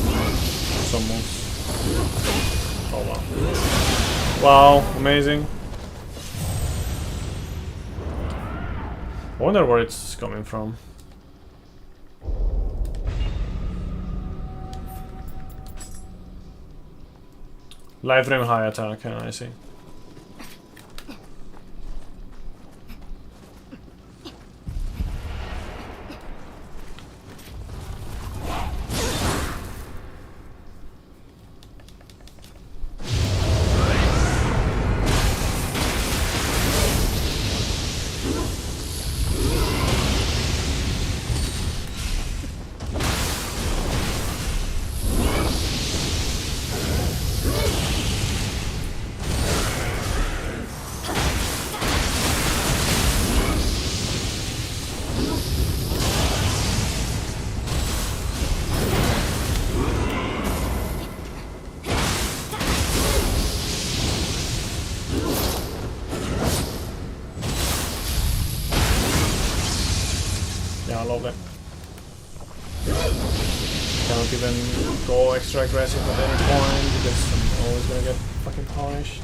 some moves. Oh wow. Wow, amazing. I wonder where it's coming from. Life frame high attack, I see. Yeah, I love it. Cannot even go extra aggressive at any point because I'm always gonna get fucking punished.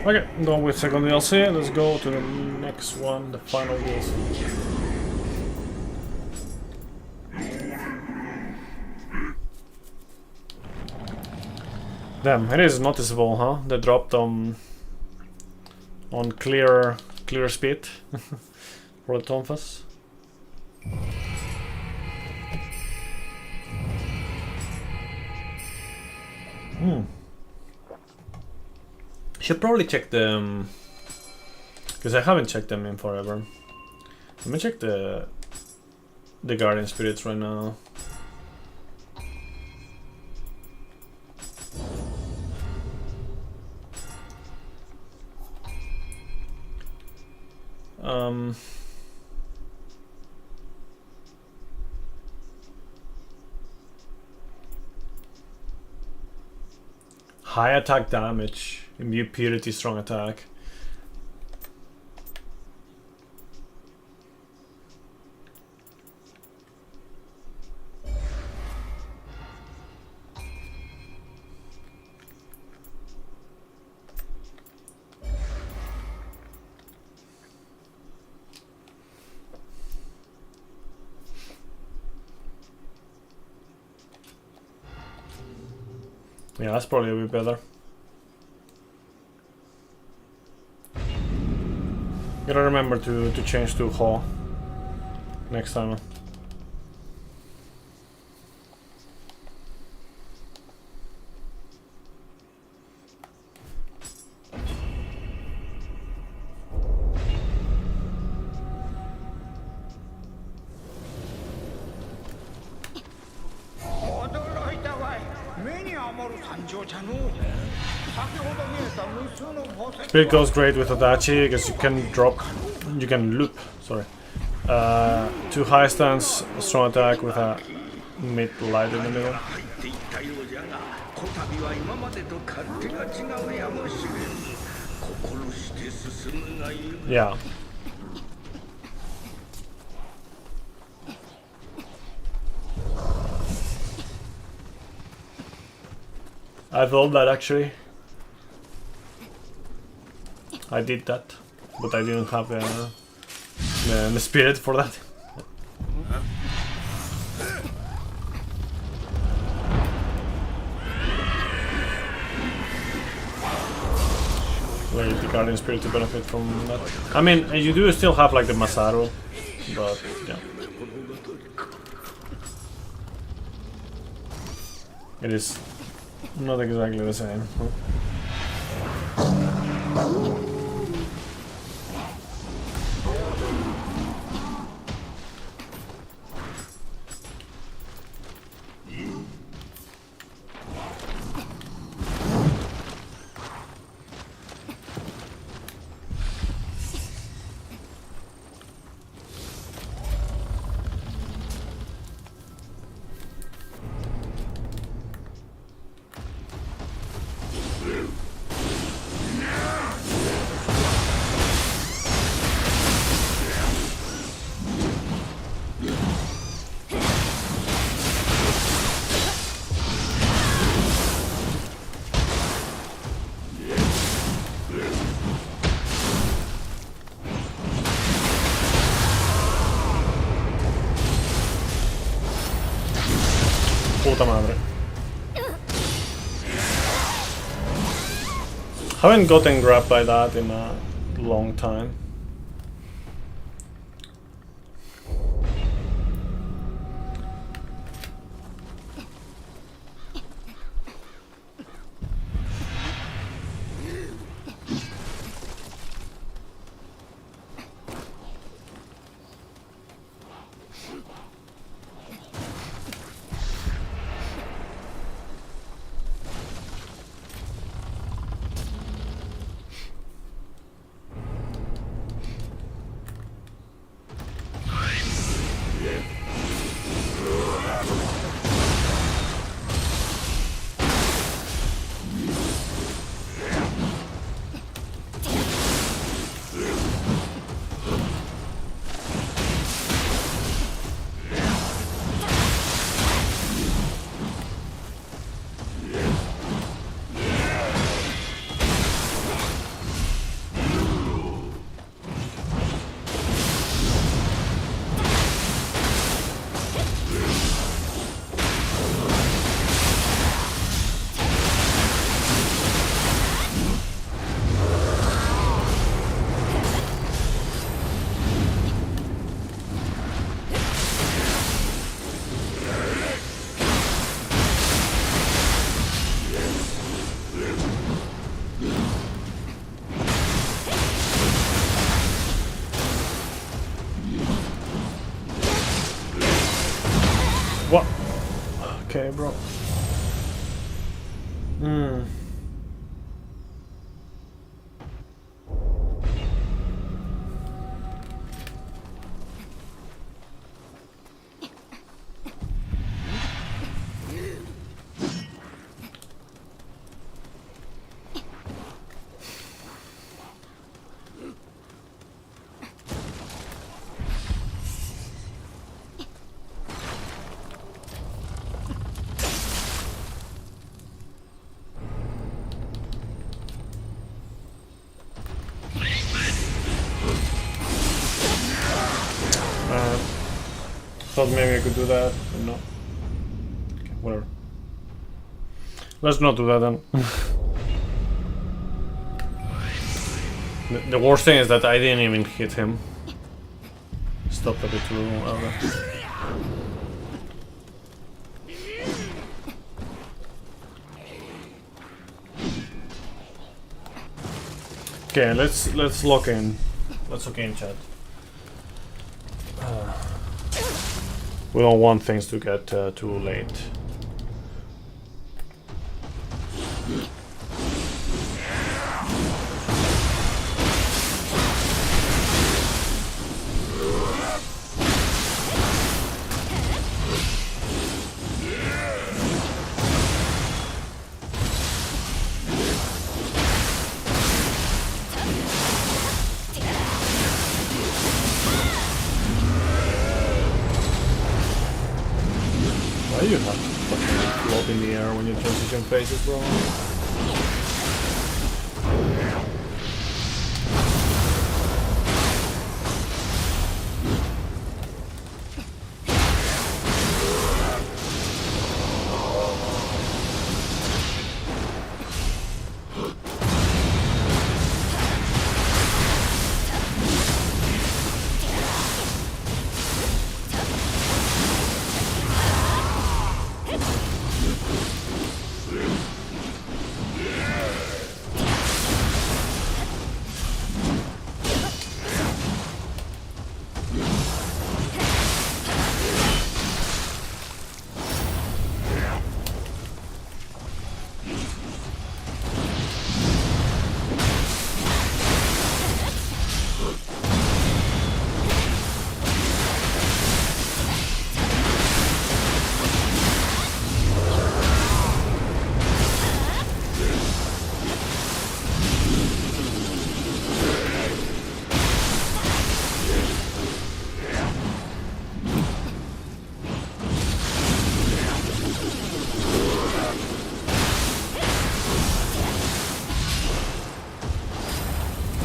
Okay, I'm done with second DLC. Let's go to the next one, the final DLC. Damn, it is noticeable, huh? They dropped on clear speed for the Tonfas. Should probably check them because I haven't checked them in forever. Let me check the guardian spirits right now. High attack damage, imbue purity, strong attack. Yeah, that's probably a bit better. Gotta remember to change to Ho next time. Speed goes great with Adachi because you can loop, sorry. 2 high stance, strong attack with a mid light in the middle. Yeah. I thought that actually. I did that, but I didn't have the spirit for that. Wait, the guardian spirit to benefit from that. I mean, you do still have like the Masaru, but yeah. It is not exactly the same. Puta madre. Haven't gotten grabbed by that in a long time. Okay, bro. Hmm. Thought maybe I could do that, but no. Okay, whatever. Let's not do that then. The worst thing is that I didn't even hit him. Stopped a bit too early. Okay, let's lock in. Let's lock in, chat. We don't want things to get too late. Why do you have to fucking float in the air when you transition phases, bro?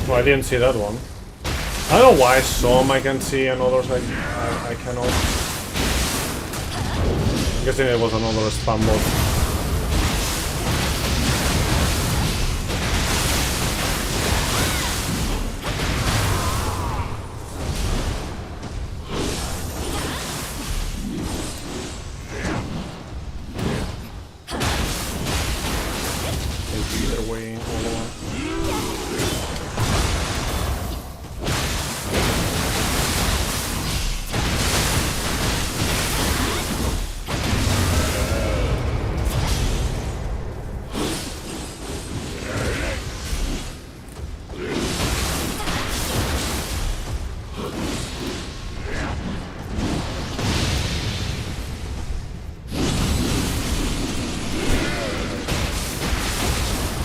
Oh, I didn't see that one. I don't know why some I can see and others I cannot. I'm guessing it was another spam bot. Either way, all the way.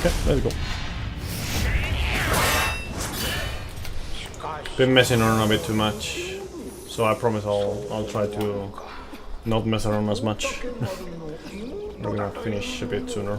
Okay, let's go. Been messing around a bit too much, so I promise I'll try to not mess around as much. We're gonna finish a bit sooner.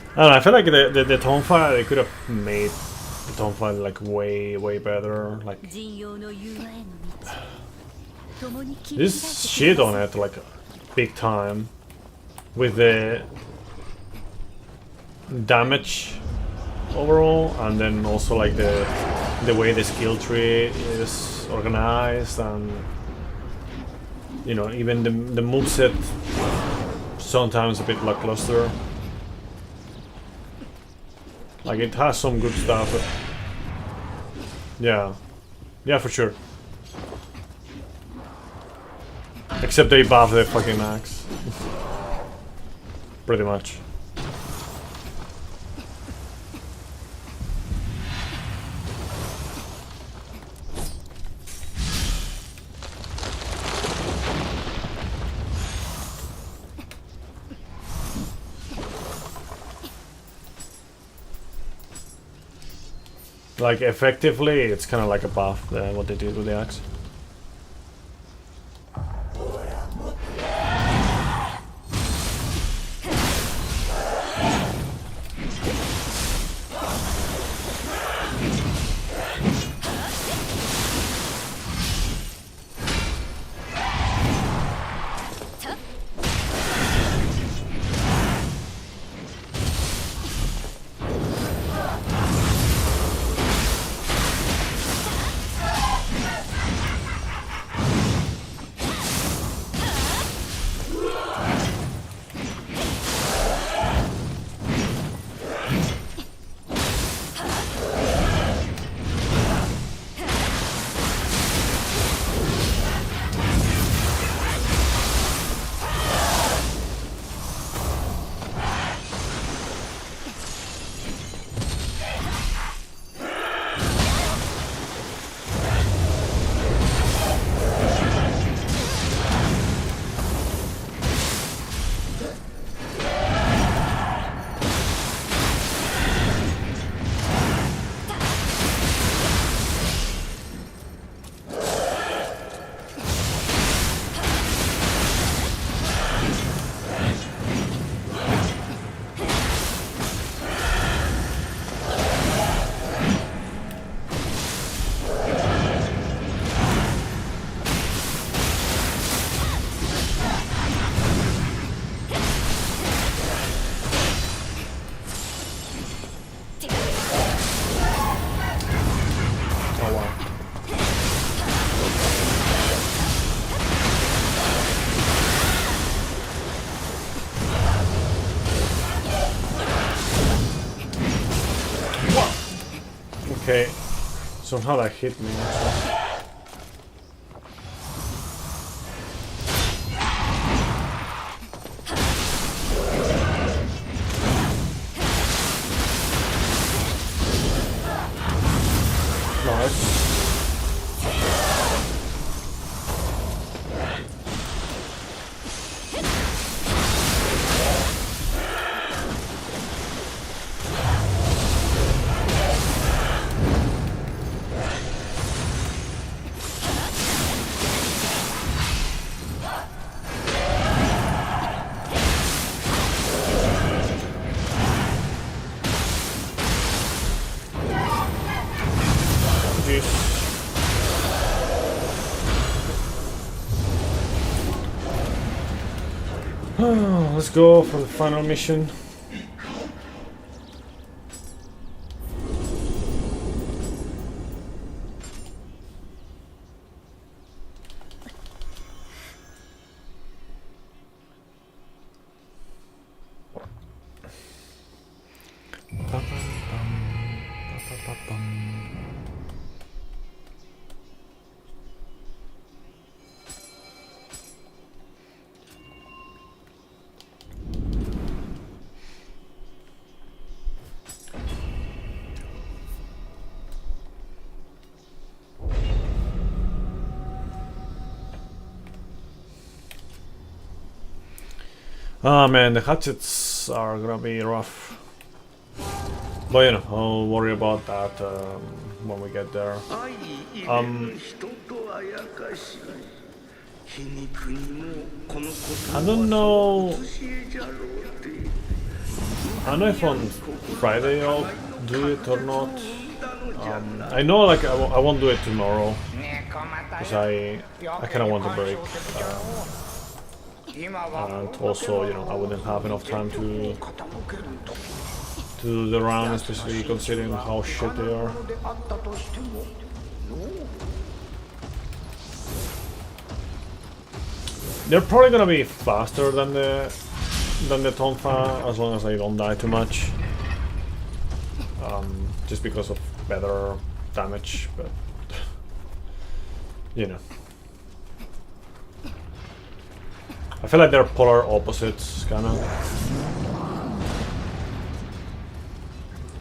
I don't know, I feel like the Tonfa, they could have made the Tonfa like way better. Like This shit on it like big time with the damage overall, and then also like the way the skill tree is organized, and you know, even the moveset sometimes a bit lackluster. Like it has some good stuff, but yeah, for sure. Except they buff the fucking axe. Pretty much. Like effectively, it's kind of like a buff, what they did with the axe. Okay, somehow that hit me actually. Nice. Let's go for the final mission. Ah man, the hatchets are gonna be rough. But you know, I'll worry about that when we get there. I don't know. I don't know if on Friday I'll do it or not. I know, like, I won't do it tomorrow because I kind of want a break, and also, you know, I wouldn't have enough time to do the run, especially considering how shit they are. They're probably gonna be faster than the Tonfa, as long as I don't die too much. Just because of better damage, but you know. I feel like they're polar opposites, kinda.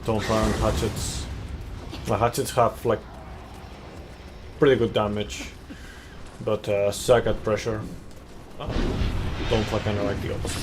Tonfa and hatchets. The hatchets have like pretty good damage, but suck at pressure. Tonfa kinda like the opposite.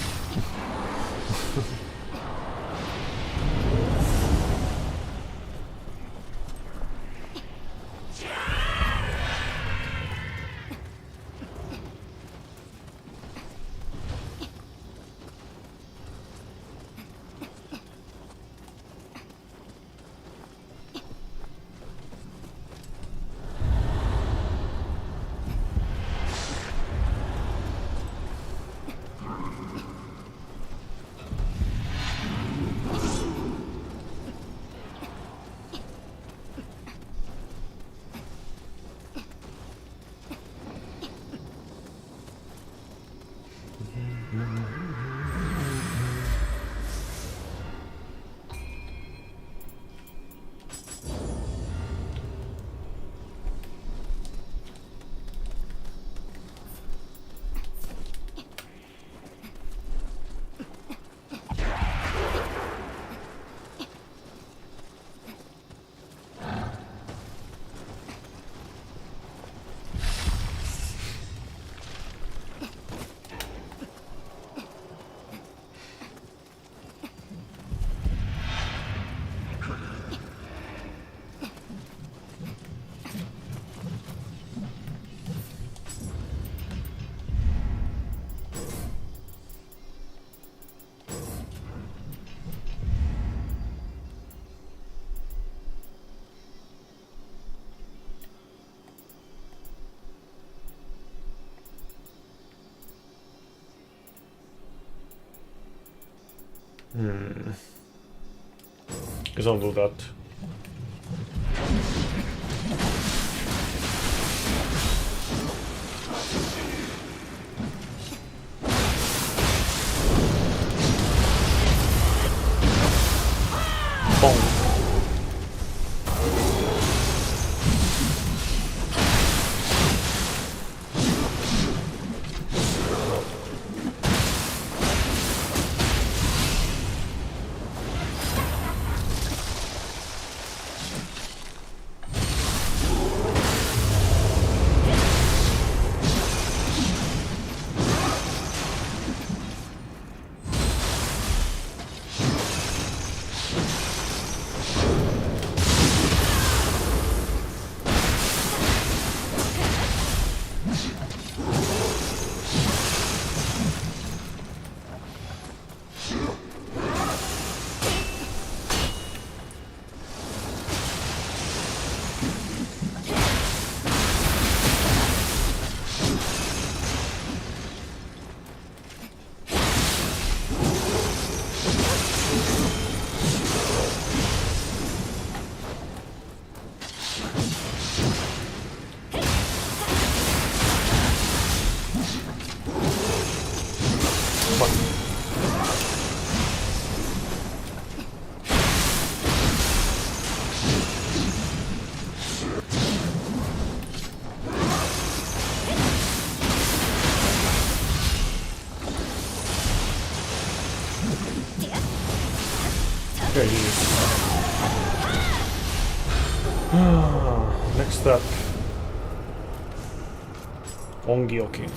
Guess I'll do that. Boom. Okay. Next up, Ongyoki.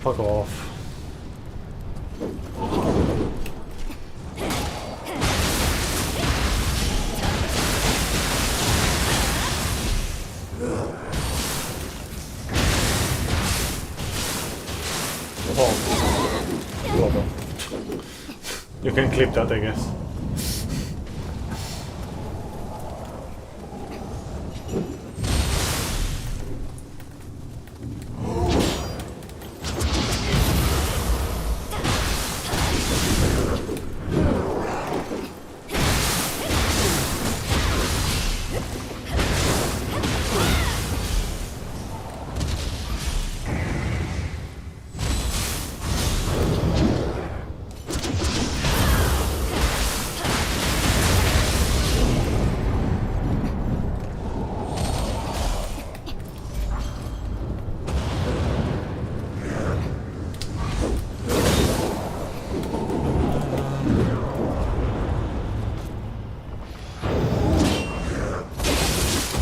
Fuck off. Oh. You can clip that, I guess.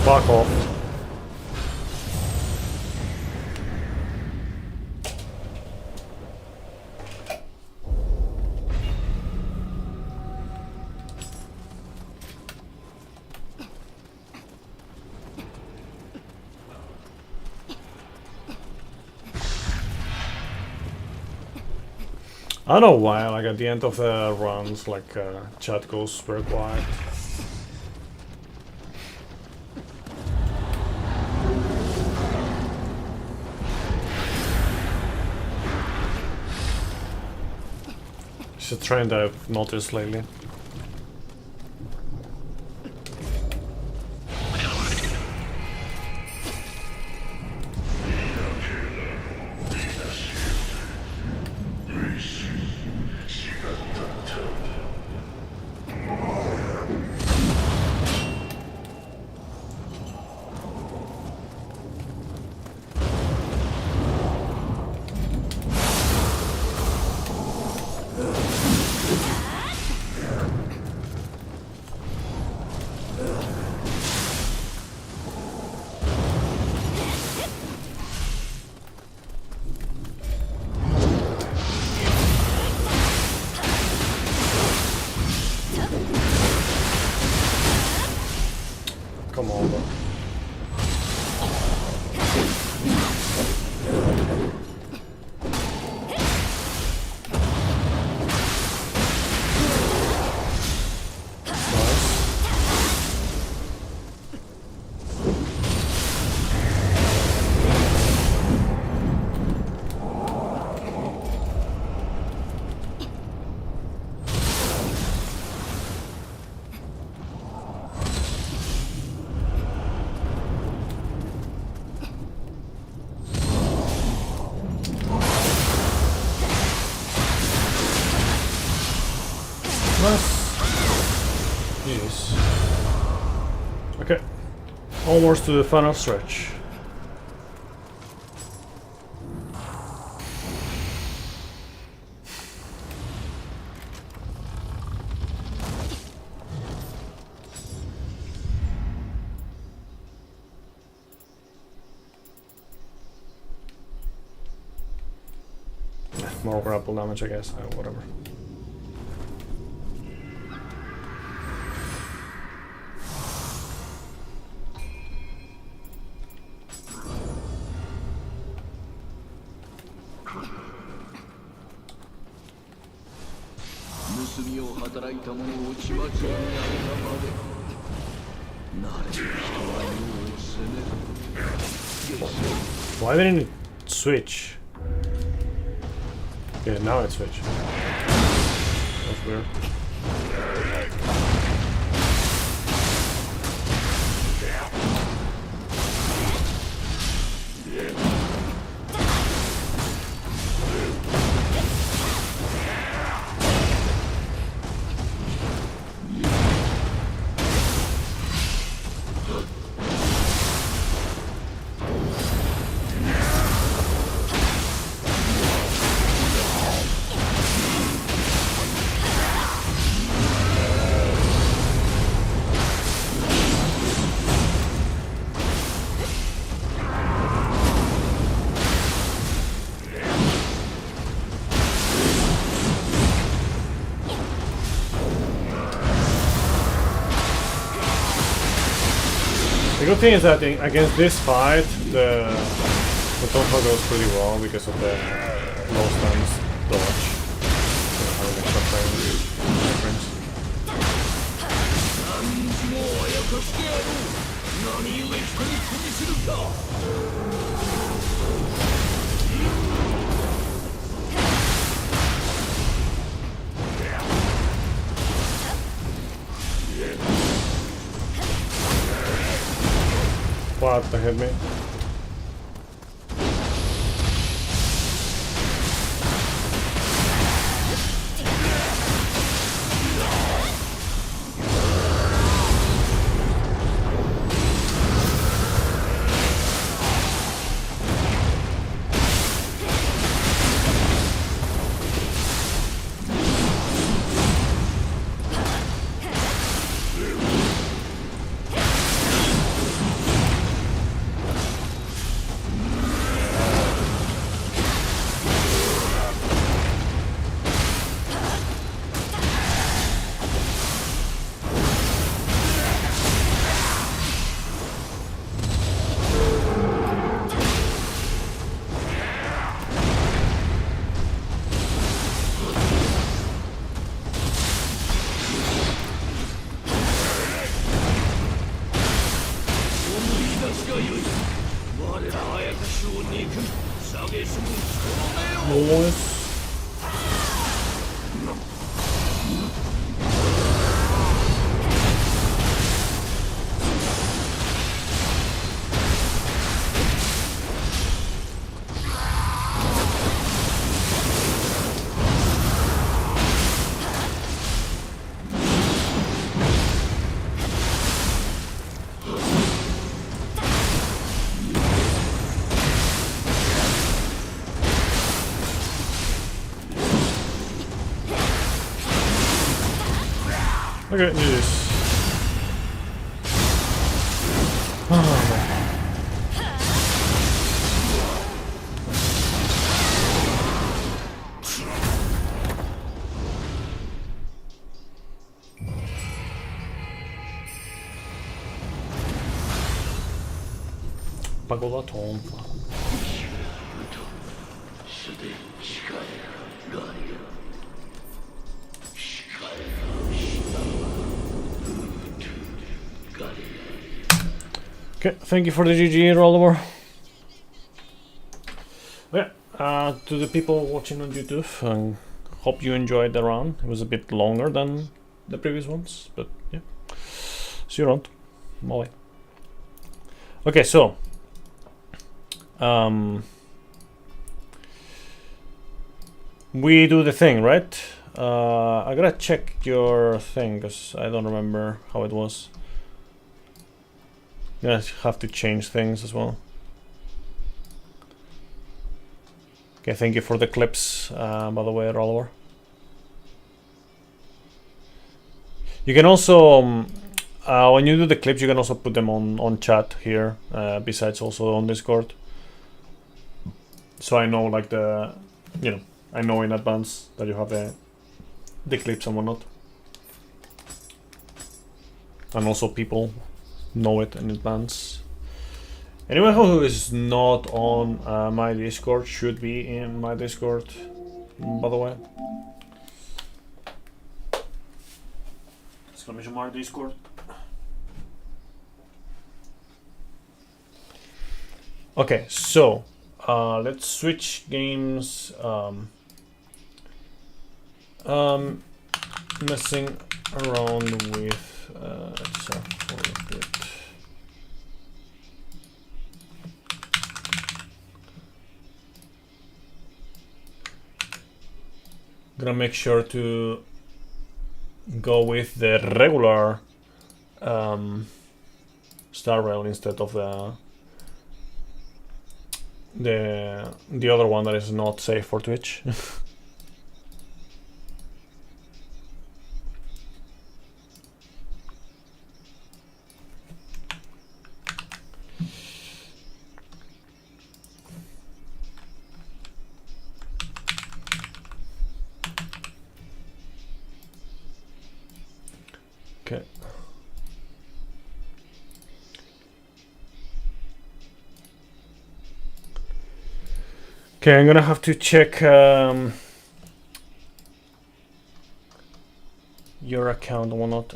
Fuck off. I don't know why, like at the end of the runs, like chat goes very quiet. It's a trend I've noticed lately. Come on, bro. Yes. Okay. Almost to the final stretch. More grapple damage, I guess. Whatever. Why didn't it switch? Yeah, now it switched. That's weird. The good thing is that against this fight, the Tonfa goes pretty well because of the low stance dodge. Having extra frames. What the hit me? Boys. Okay, do this. Pagoda Tonfa. Okay, thank you for the GG rollover. Yeah, to the people watching on YouTube, hope you enjoyed the run. It was a bit longer than the previous ones, but yeah. See you around. Bye. Okay, so we do the thing, right? I gotta check your thing because I don't remember how it was. Yeah, have to change things as well. Okay, thank you for the clips, by the way, Rollover. You can also, when you do the clips, you can also put them on chat here, besides also on Discord. So I know, like, I know in advance that you have the clips and whatnot. And also people know it in advance. Anyone who is not on my Discord should be in my Discord, by the way. Exclamation mark Discord. Okay, so let's switch games. Messing around with HSR for a bit. Gonna make sure to go with the regular Star Rail instead of the other one that is not safe for Twitch. Okay. Okay, I'm gonna have to check your account or not.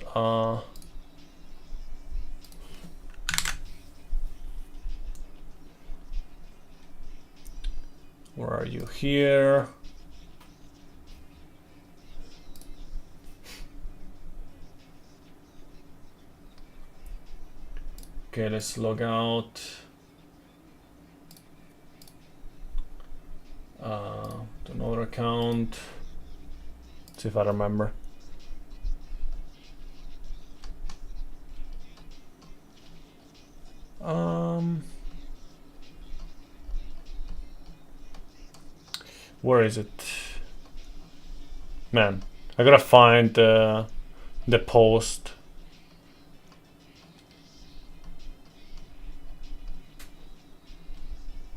Where are you here? Okay, let's log out. To another account. See if I remember. Where is it? Man, I gotta find the post.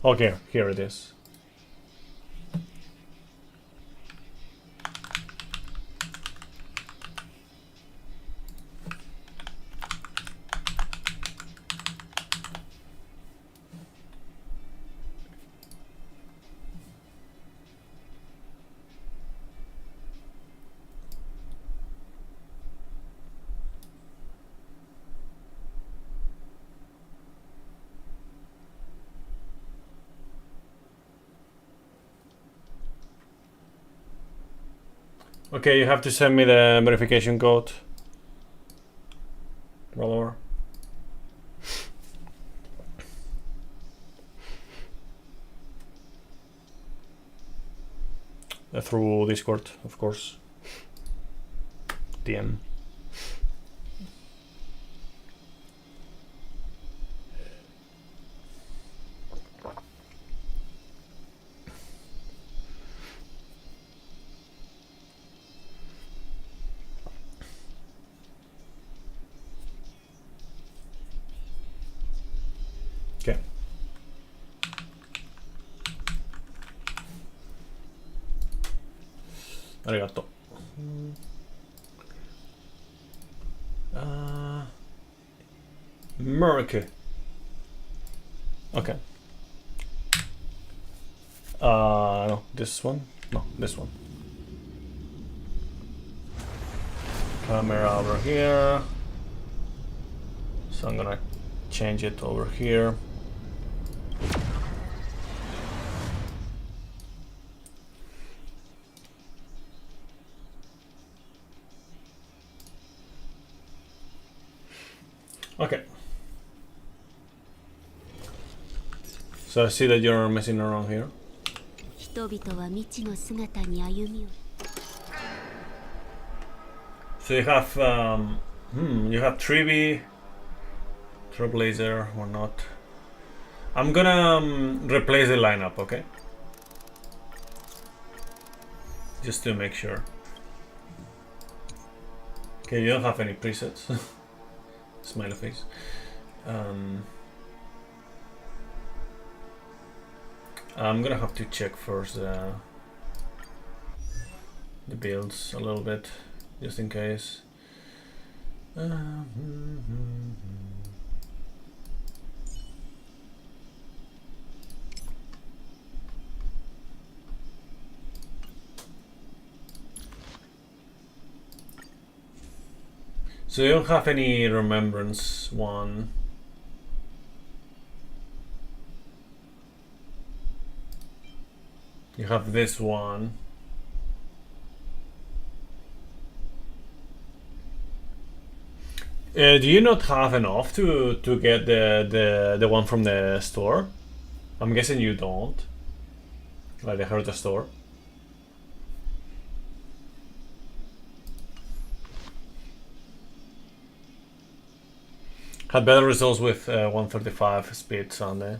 Okay, here it is. Okay, you have to send me the verification code. Roll over. Through Discord, of course. DM. Okay. Arigato. Murky. Okay. No, this one? No, this one. Camera over here. So I'm gonna change it over here. Okay. So I see that you're messing around here. So you have you have Trivi, Trailblazer or not. I'm gonna replace the lineup, okay? Just to make sure. Okay, you don't have any presets. Smiley face. I'm gonna have to check first the builds a little bit, just in case. So you don't have any remembrance one. You have this one. Do you not have enough to get the one from the store? I'm guessing you don't. Like the Herta store. Had better results with 135 speed Sunday.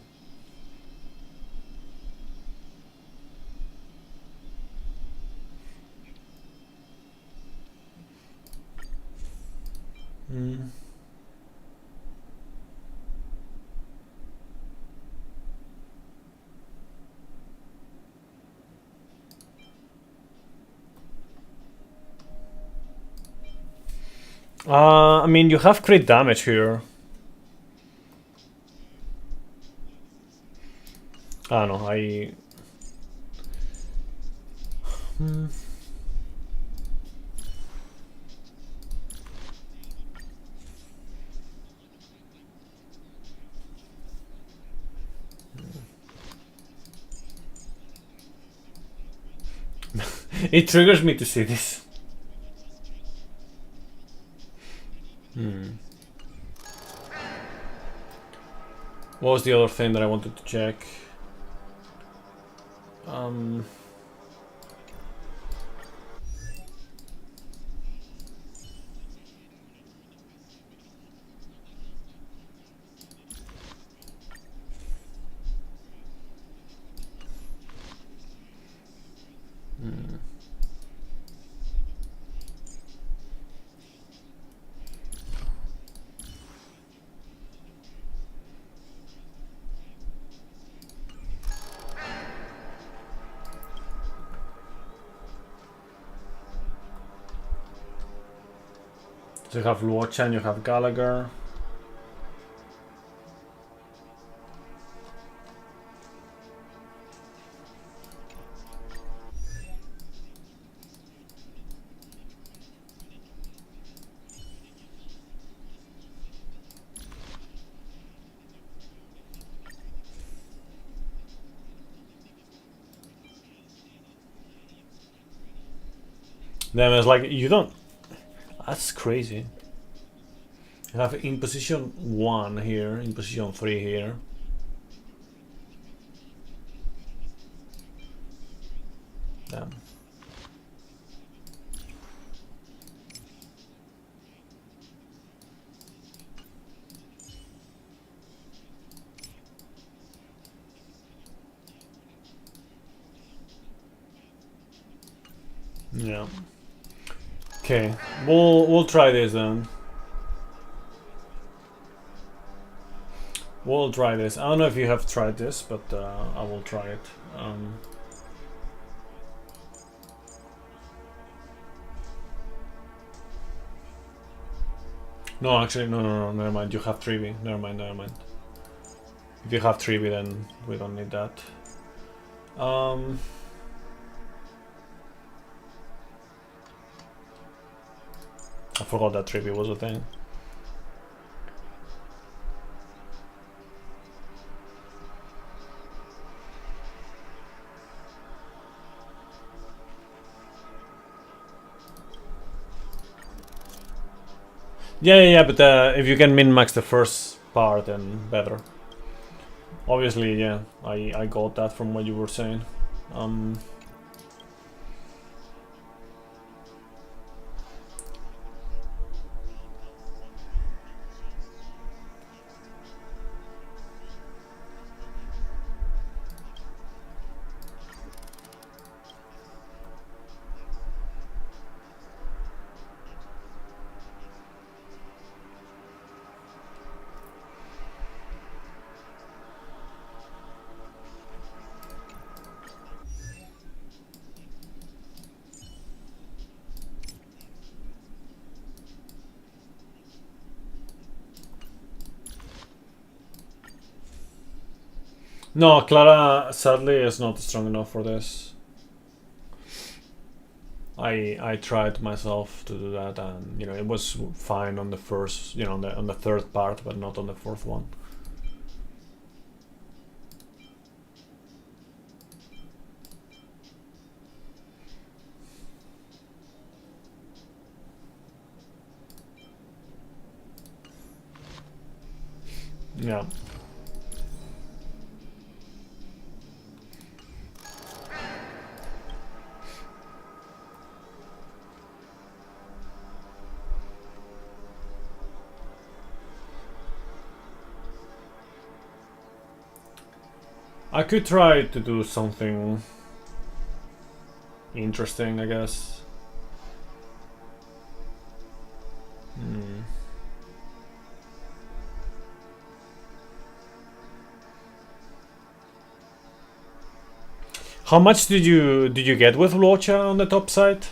I mean, you have crit damage here. I don't know, It triggers me to see this. What was the other thing that I wanted to check? So you have Luocha and you have Gallagher. Then it's like, you don't... That's crazy. You have in position 1 here, in position 3 here. Damn. Yeah. Okay, we'll try this then. We'll try this. I don't know if you have tried this, but I will try it. No, actually, no, never mind. You have 3B. Never mind. If you have 3B, then we don't need that. I forgot that 3B was a thing. Yeah, but if you can min-max the first part, then better. Obviously, yeah, I got that from what you were saying. No, Clara sadly is not strong enough for this. I tried myself to do that, and you know it was fine on the first, you know, on the third part, but not on the fourth one. Yeah. I could try to do something interesting, I guess. How much did you get with Luocha on the top side?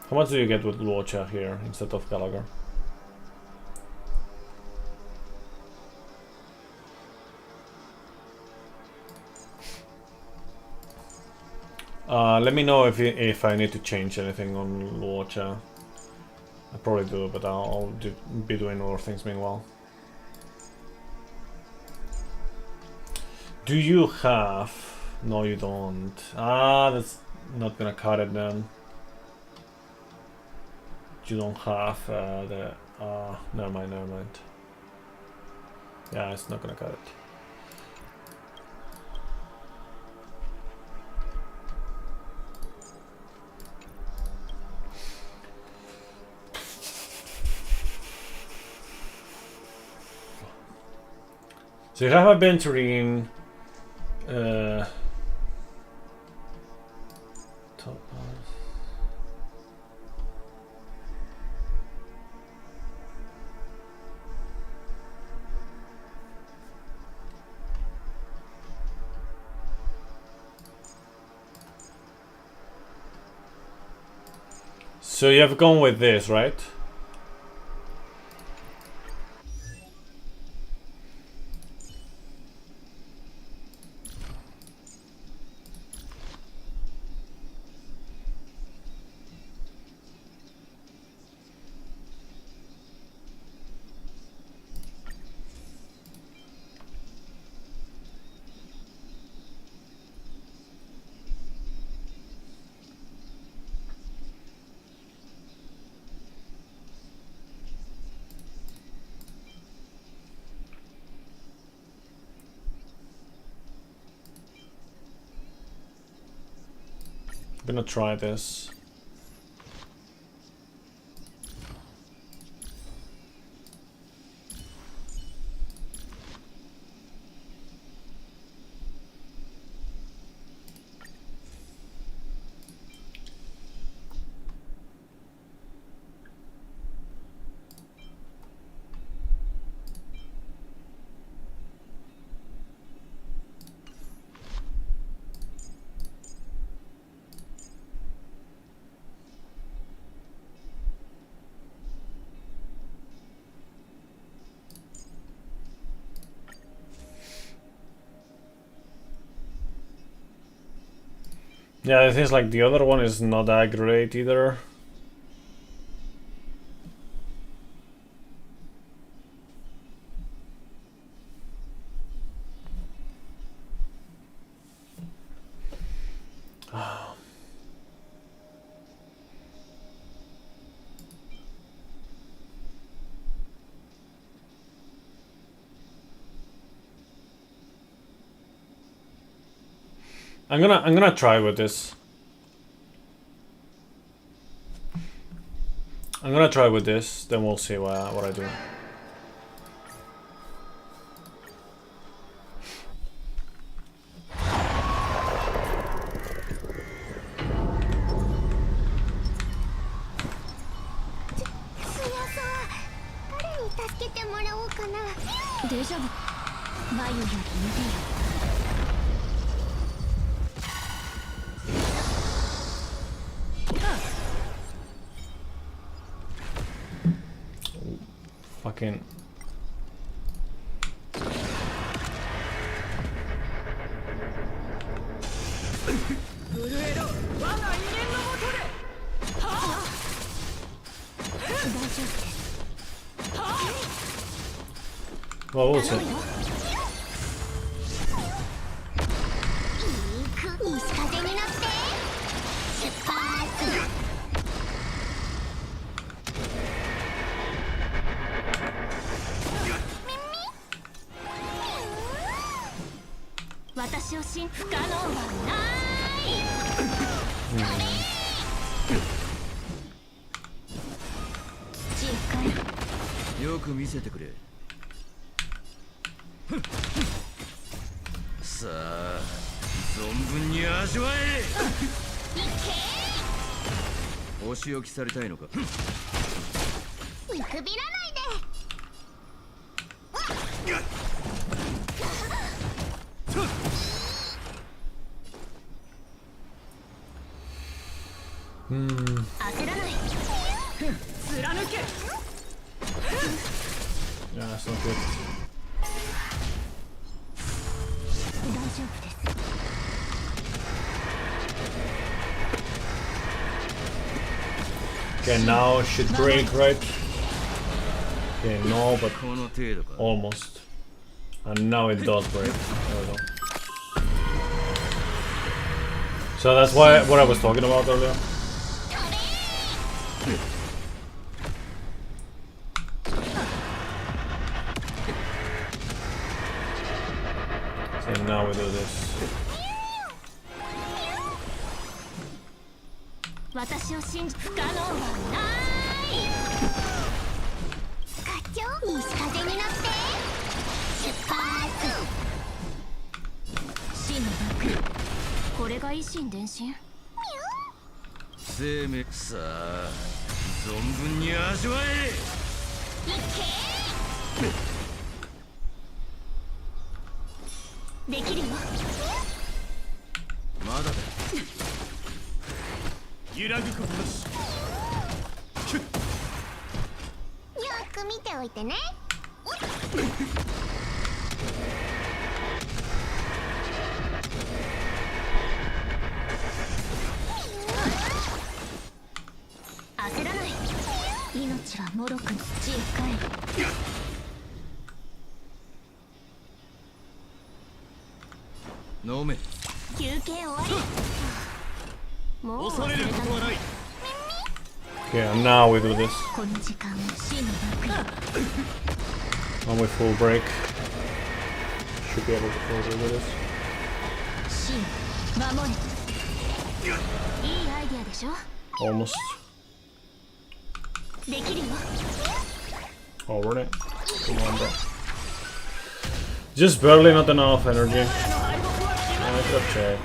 How much do you get with Luocha here instead of Gallagher? Let me know if I need to change anything on Gacha. I probably do, but I'll be doing other things meanwhile. Do you have... No, you don't. Ah, that's not gonna cut it then. You don't have the... never mind. Yeah, it's not gonna cut it. So you have a banter top pass. So you have gone with this, right? I'm gonna try this. Yeah, it seems like the other one is not that great either. I'm gonna try with this. I'm gonna try with this, then we'll see what I do. Fucking... Well, we'll see.よく見せてくれ。さあ、存分に味わえ。お仕置きされたいのか。見くびらないで。焦らない。貫け。Yeah, that's not good. 大丈夫です。Okay, now it should break, right? Okay, no, but almost. And now it does break. There we go. So that's why what I was talking about earlier. So now we do this. 私を信じ不可能はない課長西風に乗って出発死の爆これが維新伝心生命さあ存分に味わえいけできるよまだだ揺らぐことなしよく見ておいてね焦らない命はもろく土へ帰る飲め休憩終わりもう恐れることはない Okay, and now we do this. この時間死の爆 Now we full break. Should be able to full break with this. 死守れいいアイデアでしょ Almost. できるよ Oh, really? Come on, bro. Just barely not enough energy. Let's go check.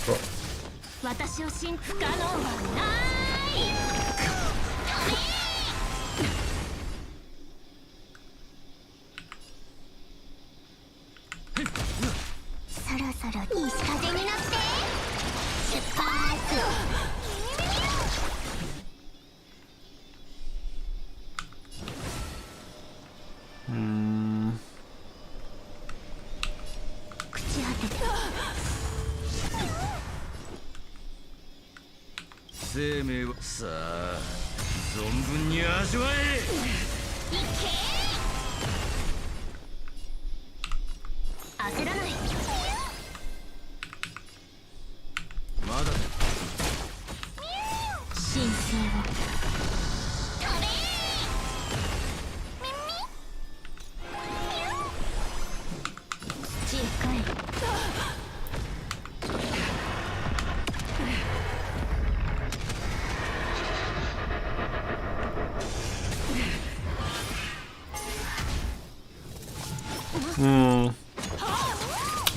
Bro. 私を信不可能はないそろそろ西風に乗って出発 朽ち果てて生命はさあ存分に味わえ焦らないまだだ神聖を土へ帰る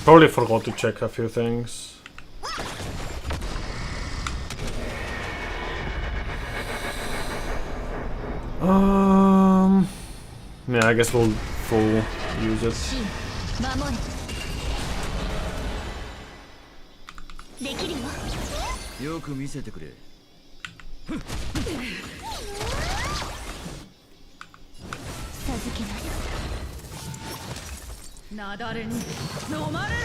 Probably forgot to check a few things. Yeah, I guess we'll full use it. 守れできるよよく見せてくれ授けますなだれに飲まれろ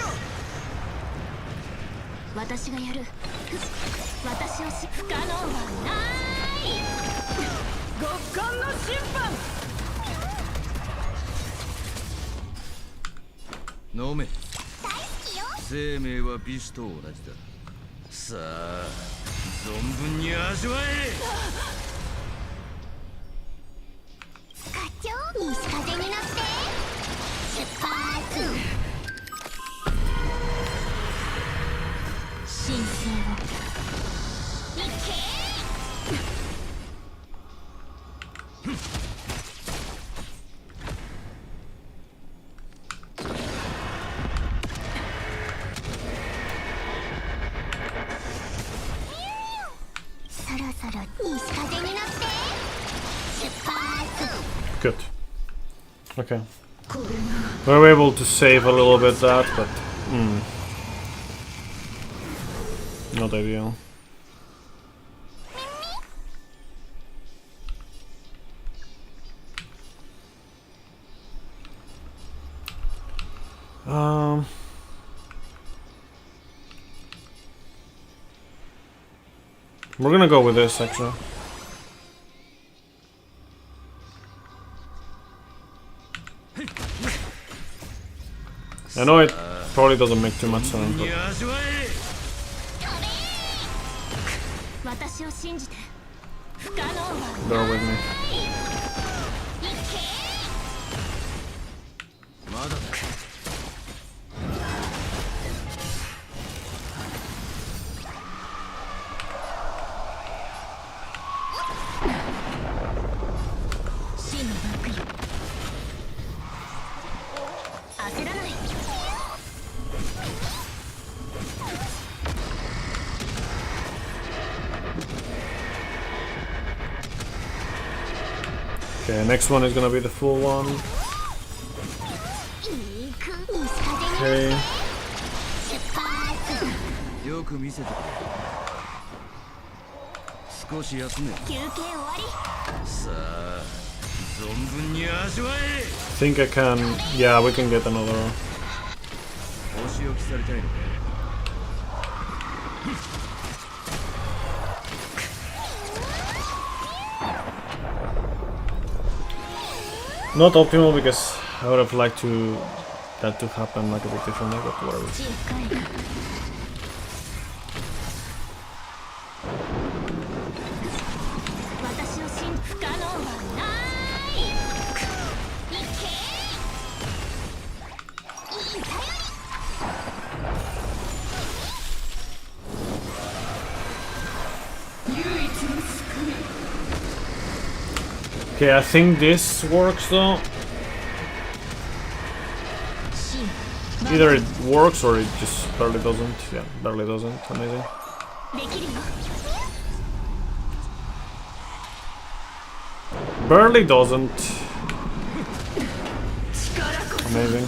私がやる私をし不可能はない極寒の審判飲め大好きよ生命は美酒と同じださあ存分に味わえ課長西風に乗って出発神聖をいけそろそろ西風に乗って出発 Good. Okay. We were able to save a little bit that, but not ideal. We're gonna go with this actually. I know it probably doesn't make too much sense, but 私を信じて不可能は bear with me. まだだ。真のバックよ焦らない Okay, next one is gonna be the full one. いいく西風に Okay. 出発よく見せてくれ。少し休め。休憩終わり さあ、存分に味わえ。 Think I can. Yeah, we can get another. お仕置きされたいのか。 Not optimal because I would have liked that to happen like a bit differently, but whatever. しっかり私を信じ不可能はないいけいい頼り Okay, I think this works though. 真 Either it works or it just barely doesn't. Yeah, barely doesn't. Amazing. できるよ Barely doesn't. Amazing.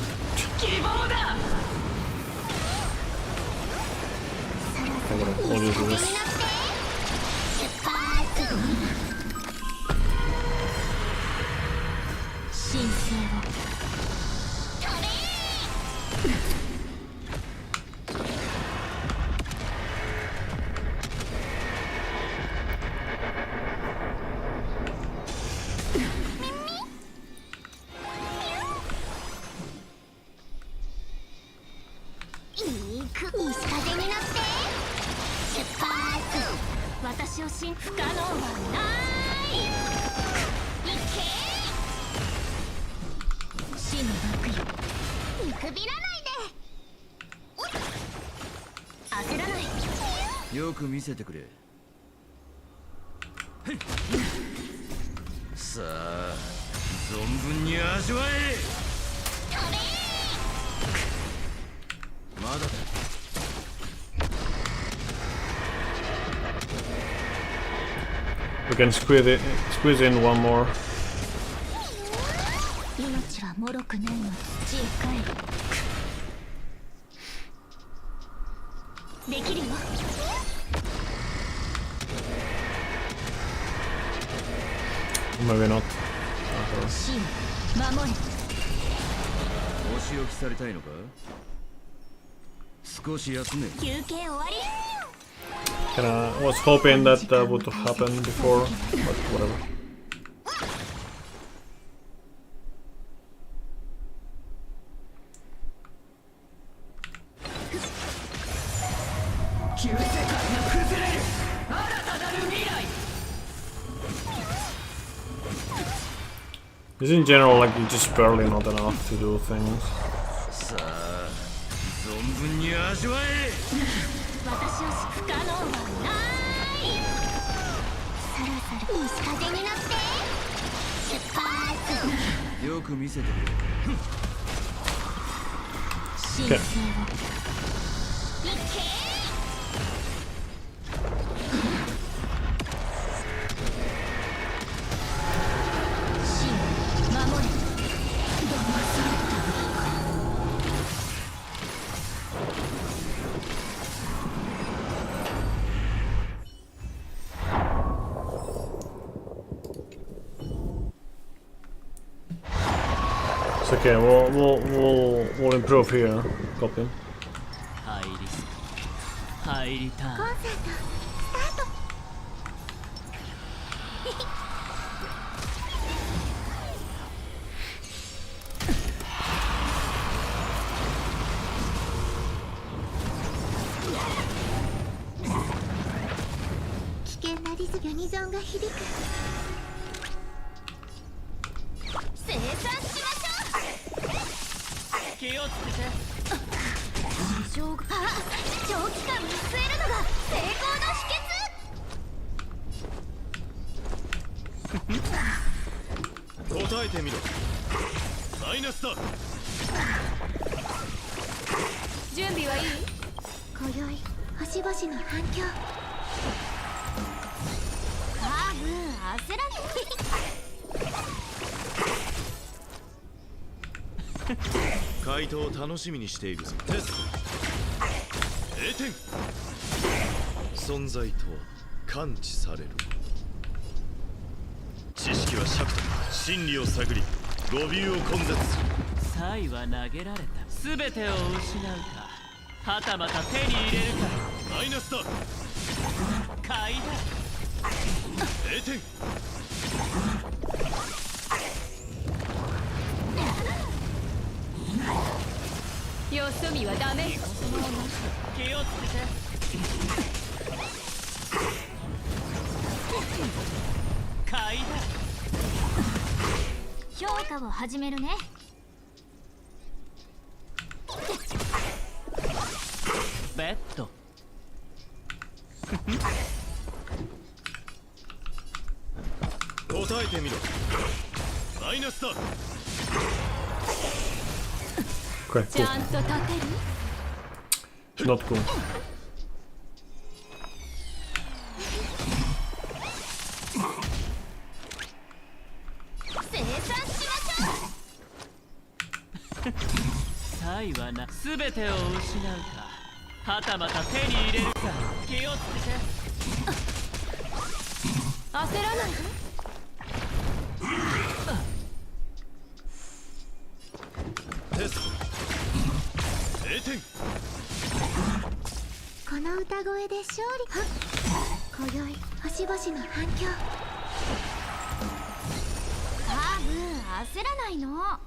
希望だ Okay, we'll just do this. 出発神聖を止め いいく西風になって出発私を信不可能はないいけ真のバックよ見くびらないで焦らないよく見せてくれ。さあ、存分に味わえ。まだだ。 We can squeeze in one more. 命は脆くないので知恵帰るできるよ Maybe not. 真守れお仕置きされたいのか。少し休め。休憩終わり Kinda was hoping that would happen before, but whatever. 旧世界が崩れる新たなる未来 Just in general, like, you're just barely not enough to do things. さあ、存分に味わえ。私を不可能はないさらさら西風になって出発よく見せてくれ。神聖を Okay. いけ It's okay. We'll improve here. Copy. ハイリスクハイリターンコンサートスタート危険なリズムユニゾンが響く。生産しましょう。気をつけて。市場が長期間見据えるのが成功の秘訣。答えてみろ。マイナスだ。準備はいい？今宵星々の反響。カーブ焦らない。回答を楽しみにしているぞ。テスト0点。存在とは感知される。知識は尺度、真理を探り語尾を根絶する。サイは投げられた。全てを失うか、はたまた手に入れるか。マイナスだ。買いだ。0点。よそ見はダメ。気をつけて。買いだ。評価を始めるね。ベッド。答えてみろ。マイナスだ。Okay, ち cool. ゃんと立てる？ Not cool. 生産しましょう。サイはな、全てを失うか、はたまた手に入れるか。気をつけて。焦らないで。テスト0点。この歌声で勝利。今宵星々の反響。カーブ焦らないの。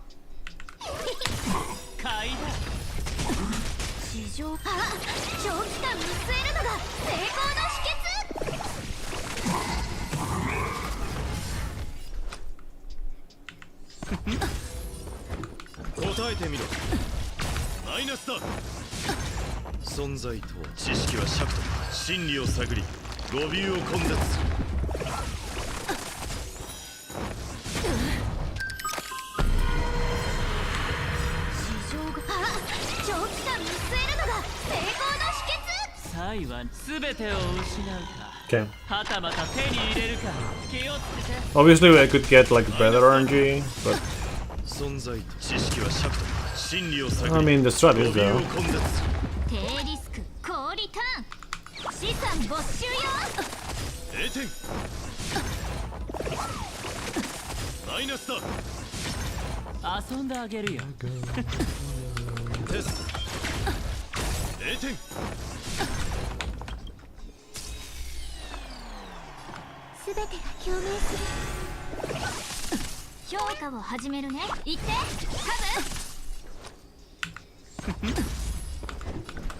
買いだ。市場長期間見据えるのが成功の秘訣。答えてみろ。マイナスだ。存在とは知識は尺度、真理を探り語尾を根絶する。市場が長期間見据えるのが成功の秘訣。サイは全てを失うか、 Okay. はたまた手に入れるか。気をつけて。 Obviously, I could get like better RNG, but 存在と知識は尺度、真理を探り I mean the strat 語 is 尾を there. 根絶する。低リスク高リターン。資産没収よ。0点。マイナスだ。遊んであげるよ。テスト0点。すべてが共鳴する。評価を始めるね。言ってカ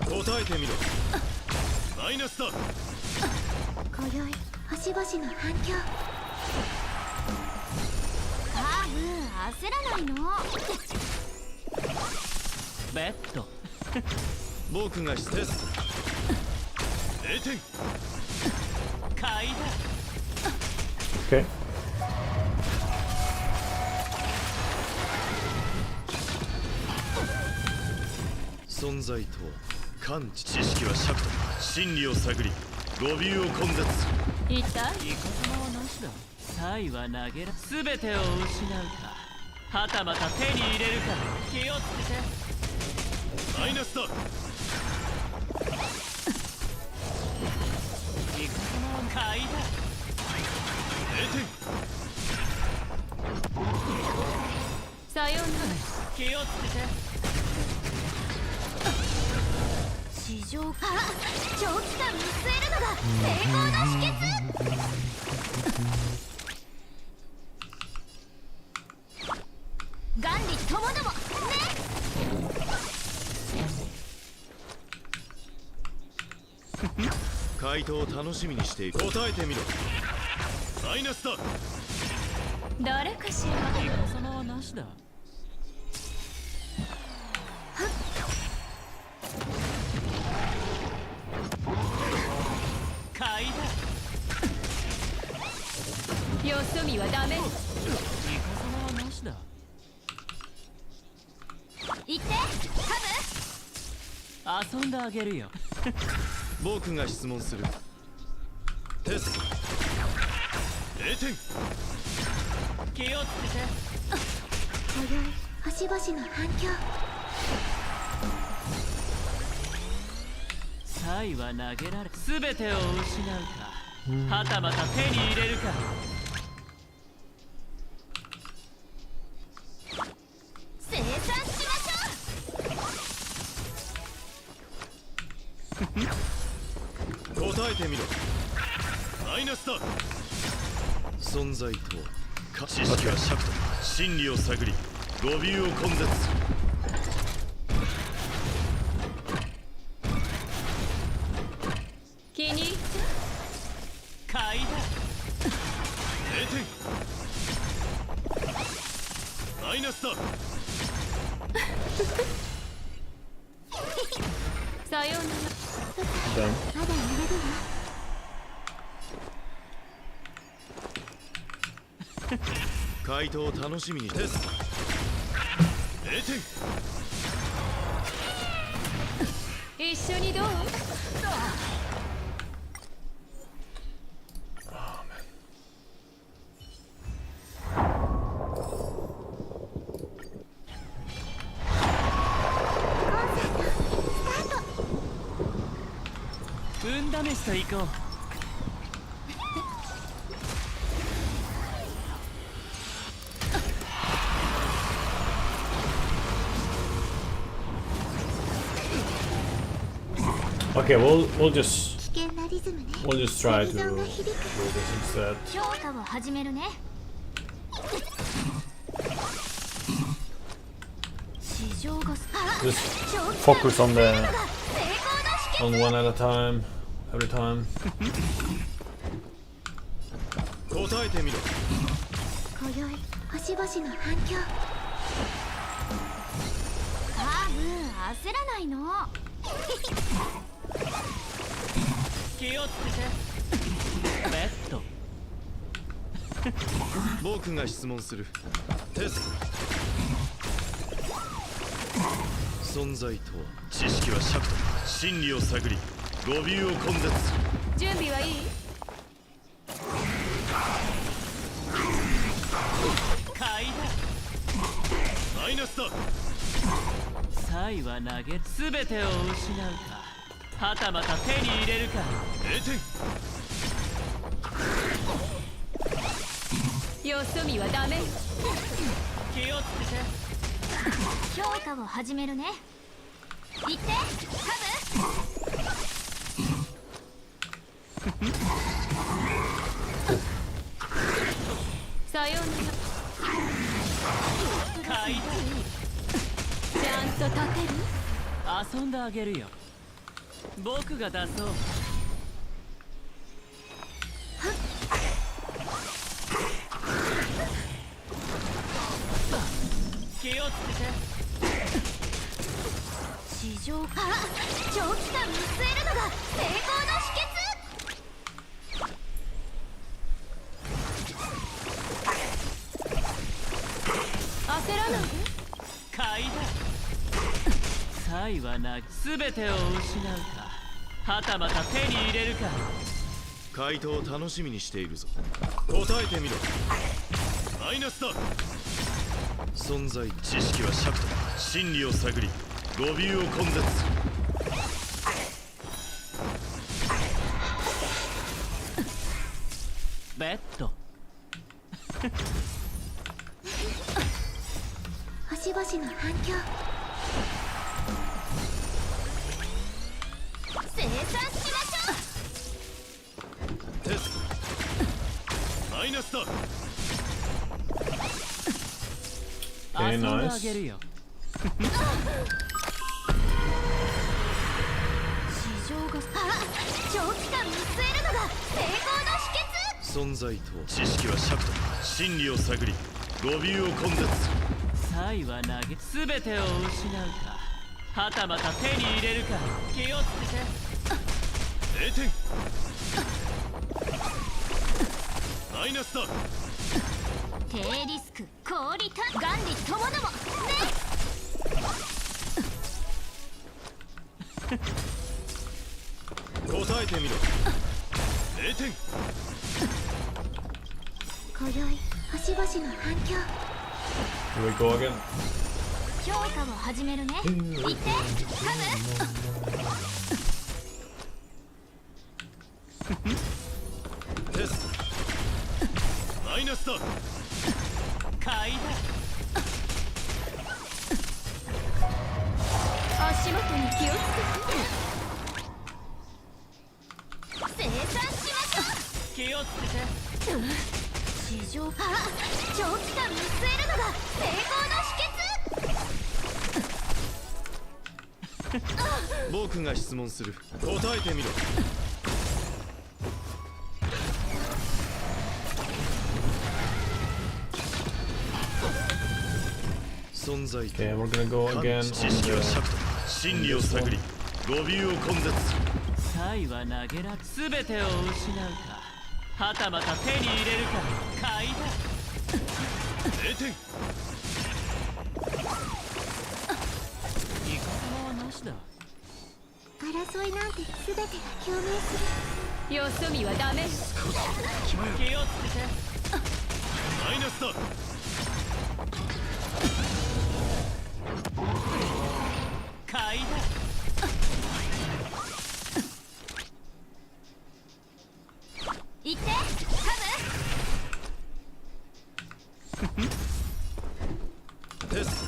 答えてみろ。マイナスだ。ブ。今宵星々の反響。カーブ焦らないの。ベッド。僕がテスト0点。買いだ。Okay. 存在とは感知、知識は尺度、真理を探り語尾を根絶する。いた？いかさまはなしだ。サイは投げら、全てを失うか、はたまた手に入れるか。気をつけて。マイナスだ。いかさまは買いだ。0点。さようなら。気をつけて。市場長期間見据えるのが成功の秘訣。回答を楽しみにしている。答えてみろ。マイナスだ。誰かしら。イカ様はなしだ。買いだ。よそ見はダメ。イカ様はなしだ。行ってカ遊んであげるよ。僕が質問する。テスト。0点。気をつけて。ブ今宵星々の反響。サイは投げられ全てを失うか、はたまた手に入れるか。生産しましょう。答えてみろ。マイナスだ。存在とは知識は尺と真理を探り語尾を根絶する。気に入った買いだ。0点。マイナスだ。さようなら。Done. まだ並ぶわ。回答を楽しみに。テスト。0点。一緒にどう？運試しと行こう。Okay, we'll just 危険なリズムね。 try to リゾ do ンが響く。 this instead. 評価を始めるね。市場が Just focus on one at a time, every time. 答えてみろ。今宵星々の反響。カーブ焦らないの。気をつけて。ベッド。僕が質問する。テスト。存在とは知識は尺と真理を探り語尾を根絶する。準備はいい？買いだ。マイナスだ。サイは投げ全てを失うか、はたまた手に入れるか。0点。よそ見はダメ。気をつけて。評価を始めるね。行ってカさようなら。買いだ。ちゃんと立てる？遊んであげるよ。僕が出そう。気をつけて。市場長期間見据えるのが成功の秘訣。焦らないで。買いだ。サイはな全てを失うか、はたまた手に入れるか。回答を楽しみにしているぞ。答えてみろ。マイナスだ。存在知識は尺と真理を探り語尾を根絶する。ベッド。星々の反響。生産しましょう。テスト。マイナスだ。遊んであげるよ。市場がこそ長期間見据えるのが成功の秘訣。存在と知識は尺と真理を探り語尾を根絶する。サイは投げ全てを失うか、はたまた手に入れるか。気をつけて。0点。マイナスだ。低リスク高リターン、元利ともどもね。答えてみろ。0点。今宵星々の反響。 Here we go again. 評価を始めるね。行ってカム。テスト。マイナスだ。買いだ。足元に気をつけて。生産しましょう。気をつけて。地上長期間見据えるのが成功の秘訣。僕が質問する。答えてみろ。存在と Okay, we're gonna go again 知識は on 尺と真理を探り語尾を根絶する。サイは投げら全てを失うか、はたまた手に入れるか。買いだ。0点。イカ様はなしだ。争いなんて全てが共鳴する。よそ見はダメ。気をつけて。マイナスだ。買いだ。行ってカテスト。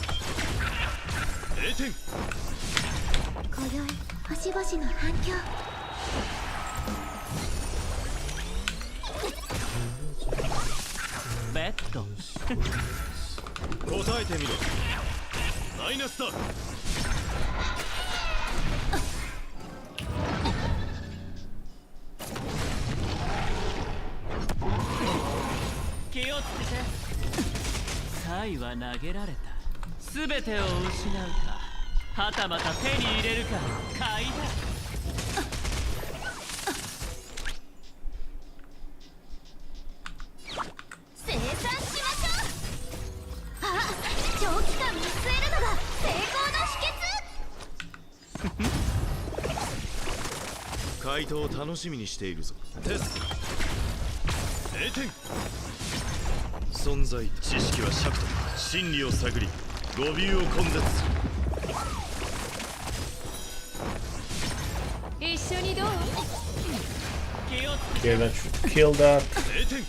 0点。ム。今宵星々の反響。ベッド。答えてみろ。マイナスだ。気をつけて。サイは投げられた全てを失うか、はたまた手に入れるか。買いだ。生産しましょう。長期間見据えるのが成功の秘訣。回答を楽しみにしているぞ。テスト。0点。存在と知識は尺と真理を探り語尾を根絶する。一緒にどう？気をつけ Okay, that should kill that. 0点。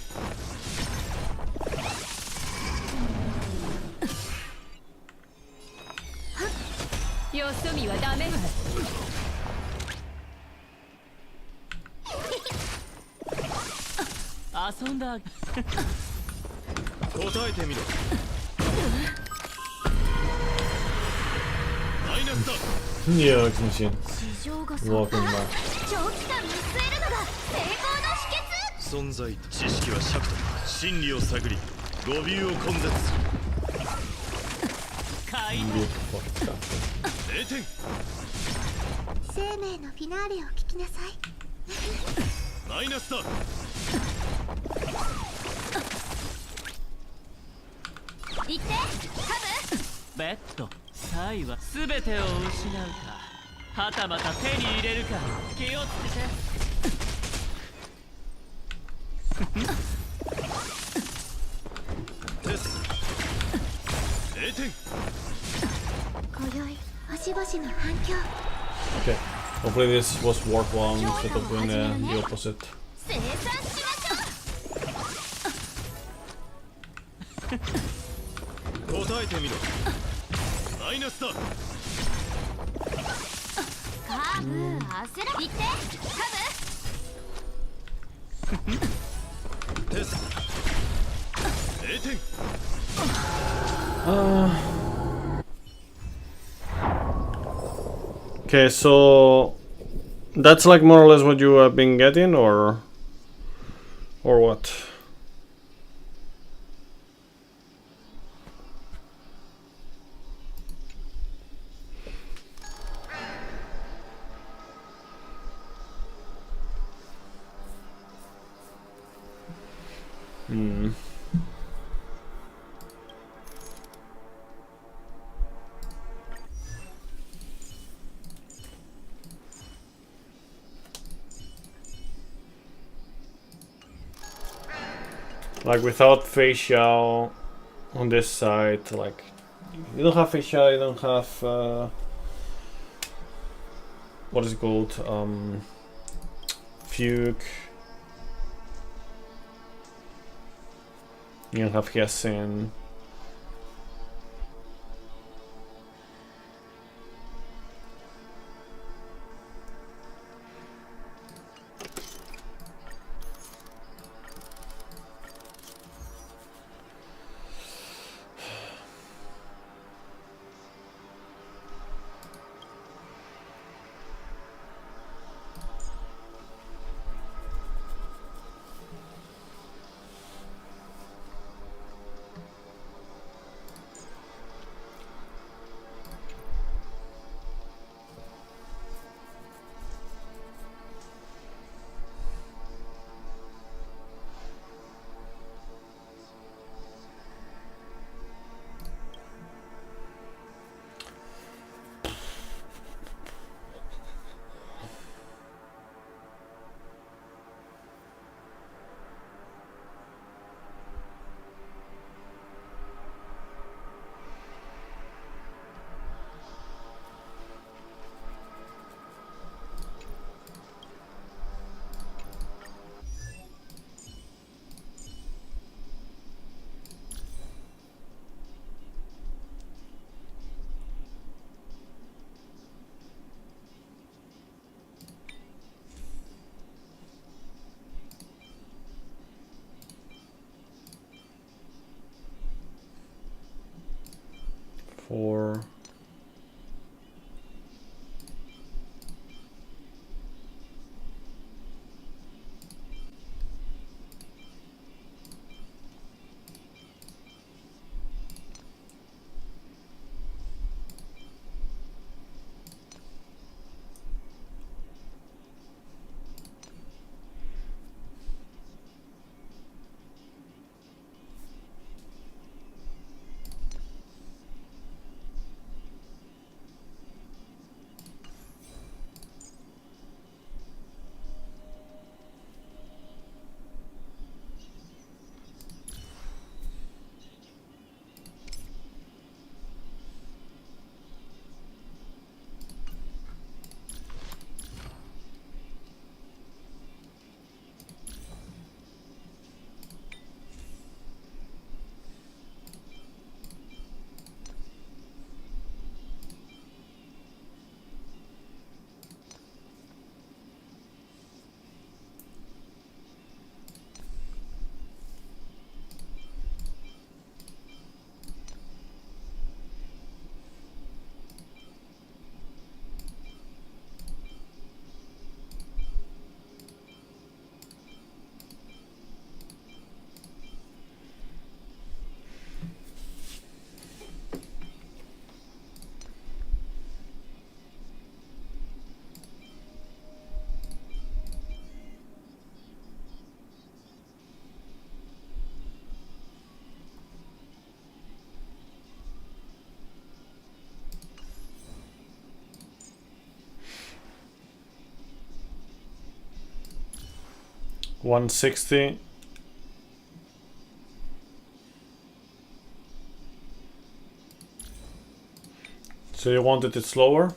よそ見はダメ。遊んだ。答えてみろ。マイナスだ。Yeah, it's machine. 地上が Walking back. 長期間見据えるのが成功の秘訣。存在と知識は尺と真理を探り語尾を根絶する。買いだ。 Get fucked up. 0点。生命のフィナーレを聞きなさい。マイナスだ。行ってカム。ベッド。サイは全てを失うか、はたまた手に入れるか。気をつけて。テスト。0点。今宵星々の反響。 Okay. Hopefully this was work one instead of doing the opposite. 生産しましょう。答えてみろ。マイナスだ。カブ焦ら行ってカブ。テスト。0点。Okay, so That's like more or less what you have been getting, or what? Hmm. Like without facial on this side, like you don't have facial, you don't have what is it called? Fugue. You don't have guessing. Four. $160. So you wanted it slower?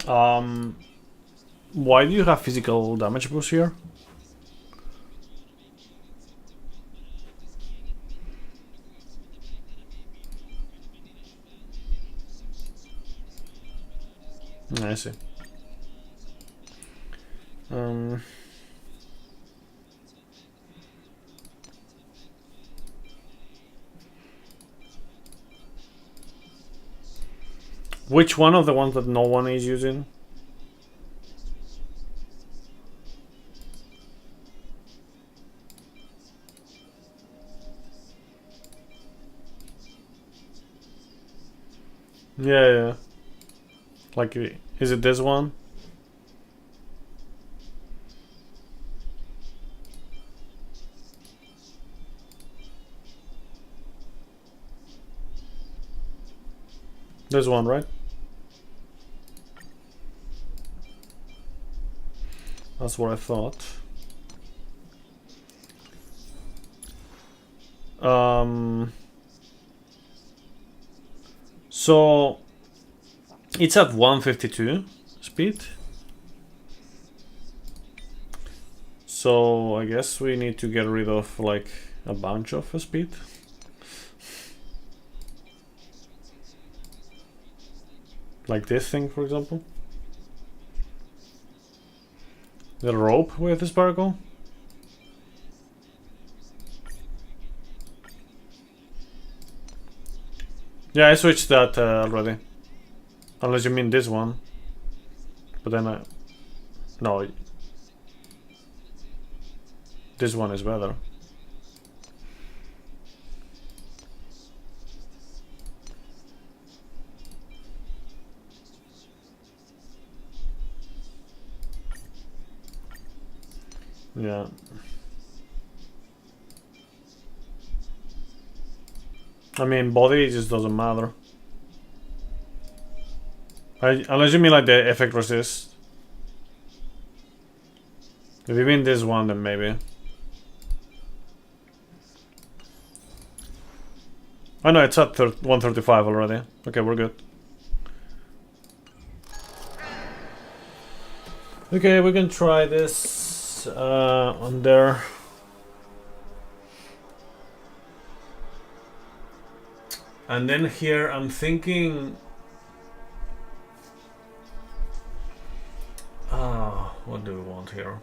Why do you have physical damage boost here? I see. Which one of the ones that no one is using? Yeah. Like, is it this one? This one, right? That's what I thought. So it's at 152 speed. So I guess we need to get rid of like a bunch of speed. Like this thing, for example. The rope with the sparkle. Yeah, I switched that already. Unless you mean this one. But then no. This one is better. Yeah. I mean, body just doesn't matter. Unless you mean like the effect resist. If you mean this one, then maybe. Oh no, it's at 135 already. Okay, we're good. Okay, we can try this on there. And then here I'm thinking, what do we want here?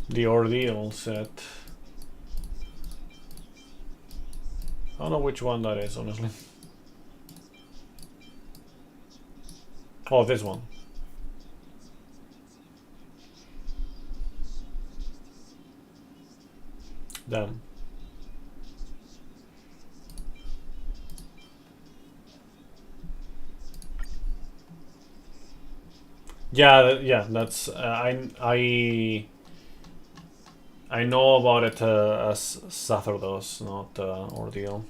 The ordeal set. I don't know which one that is, honestly. Oh, this one. Damn. Yeah, that's I know about it as Satherdos, not Ordeal.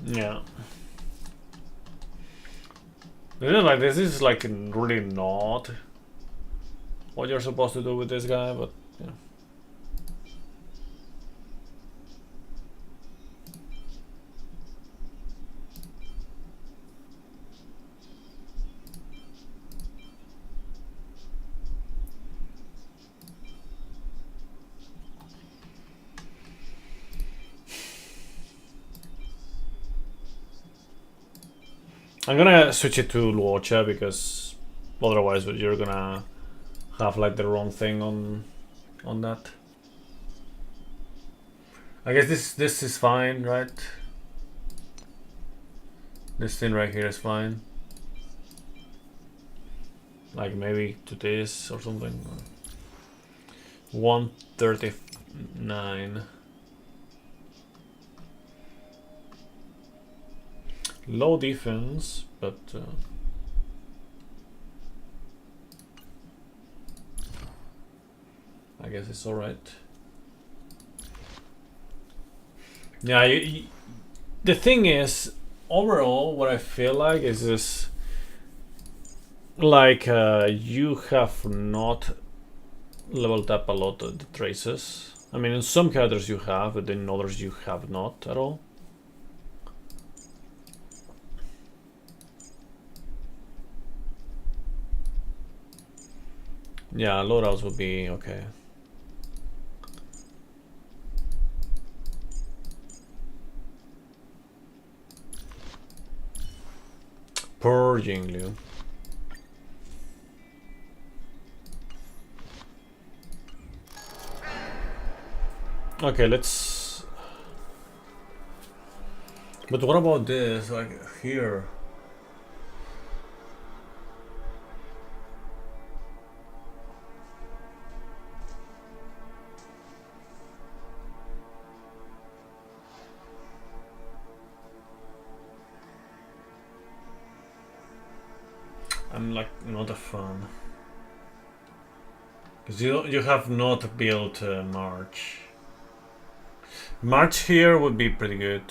Yeah. Like this is like really not what you're supposed to do with this guy, but yeah. I'm gonna switch it to Luocha because otherwise you're gonna have like the wrong thing on that. I guess this is fine, right? This thing right here is fine. Like maybe to this or something. 139. Low defense, but I guess it's alright. Yeah, the thing is, overall, what I feel like is this, like you have not leveled up a lot of the traces. I mean, in some characters you have, but in others you have not at all. Yeah, loadouts would be okay. Poor Jinglu. Okay, let's... But what about this, like here? I'm like not a fan. Because you have not built March. March here would be pretty good.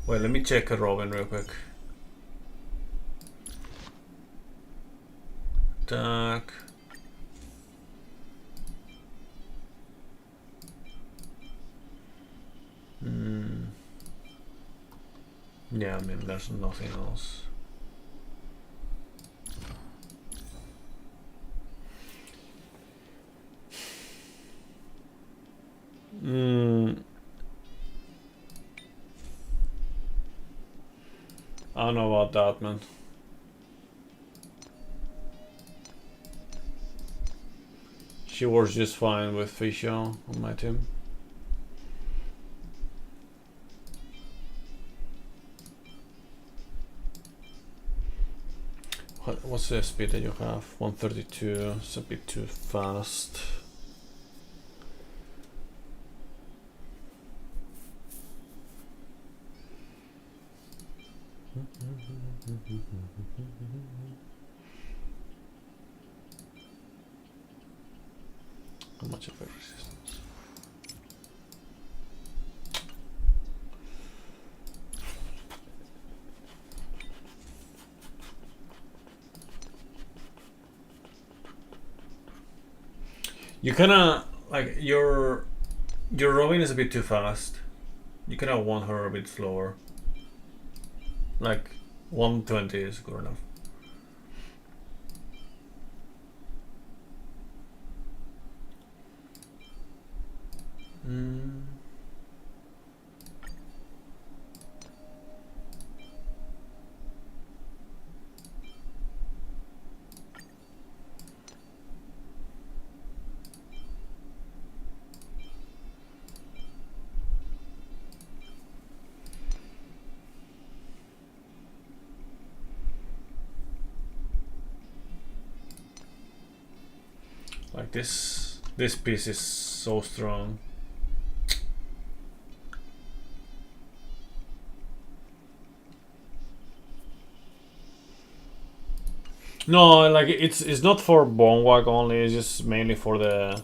Well, let me check a Robin real quick. Attack. Yeah, I mean, there's nothing else. I don't know about that, man. She works just fine with Fisho on my team. What's the speed that you have? 132. It's a bit too fast. How much of a resistance? You kinda like your Robin is a bit too fast. You kinda want her a bit slower. Like 120 is good enough. Like this piece is so strong. No, like it's not for Bonewag only. It's just mainly for the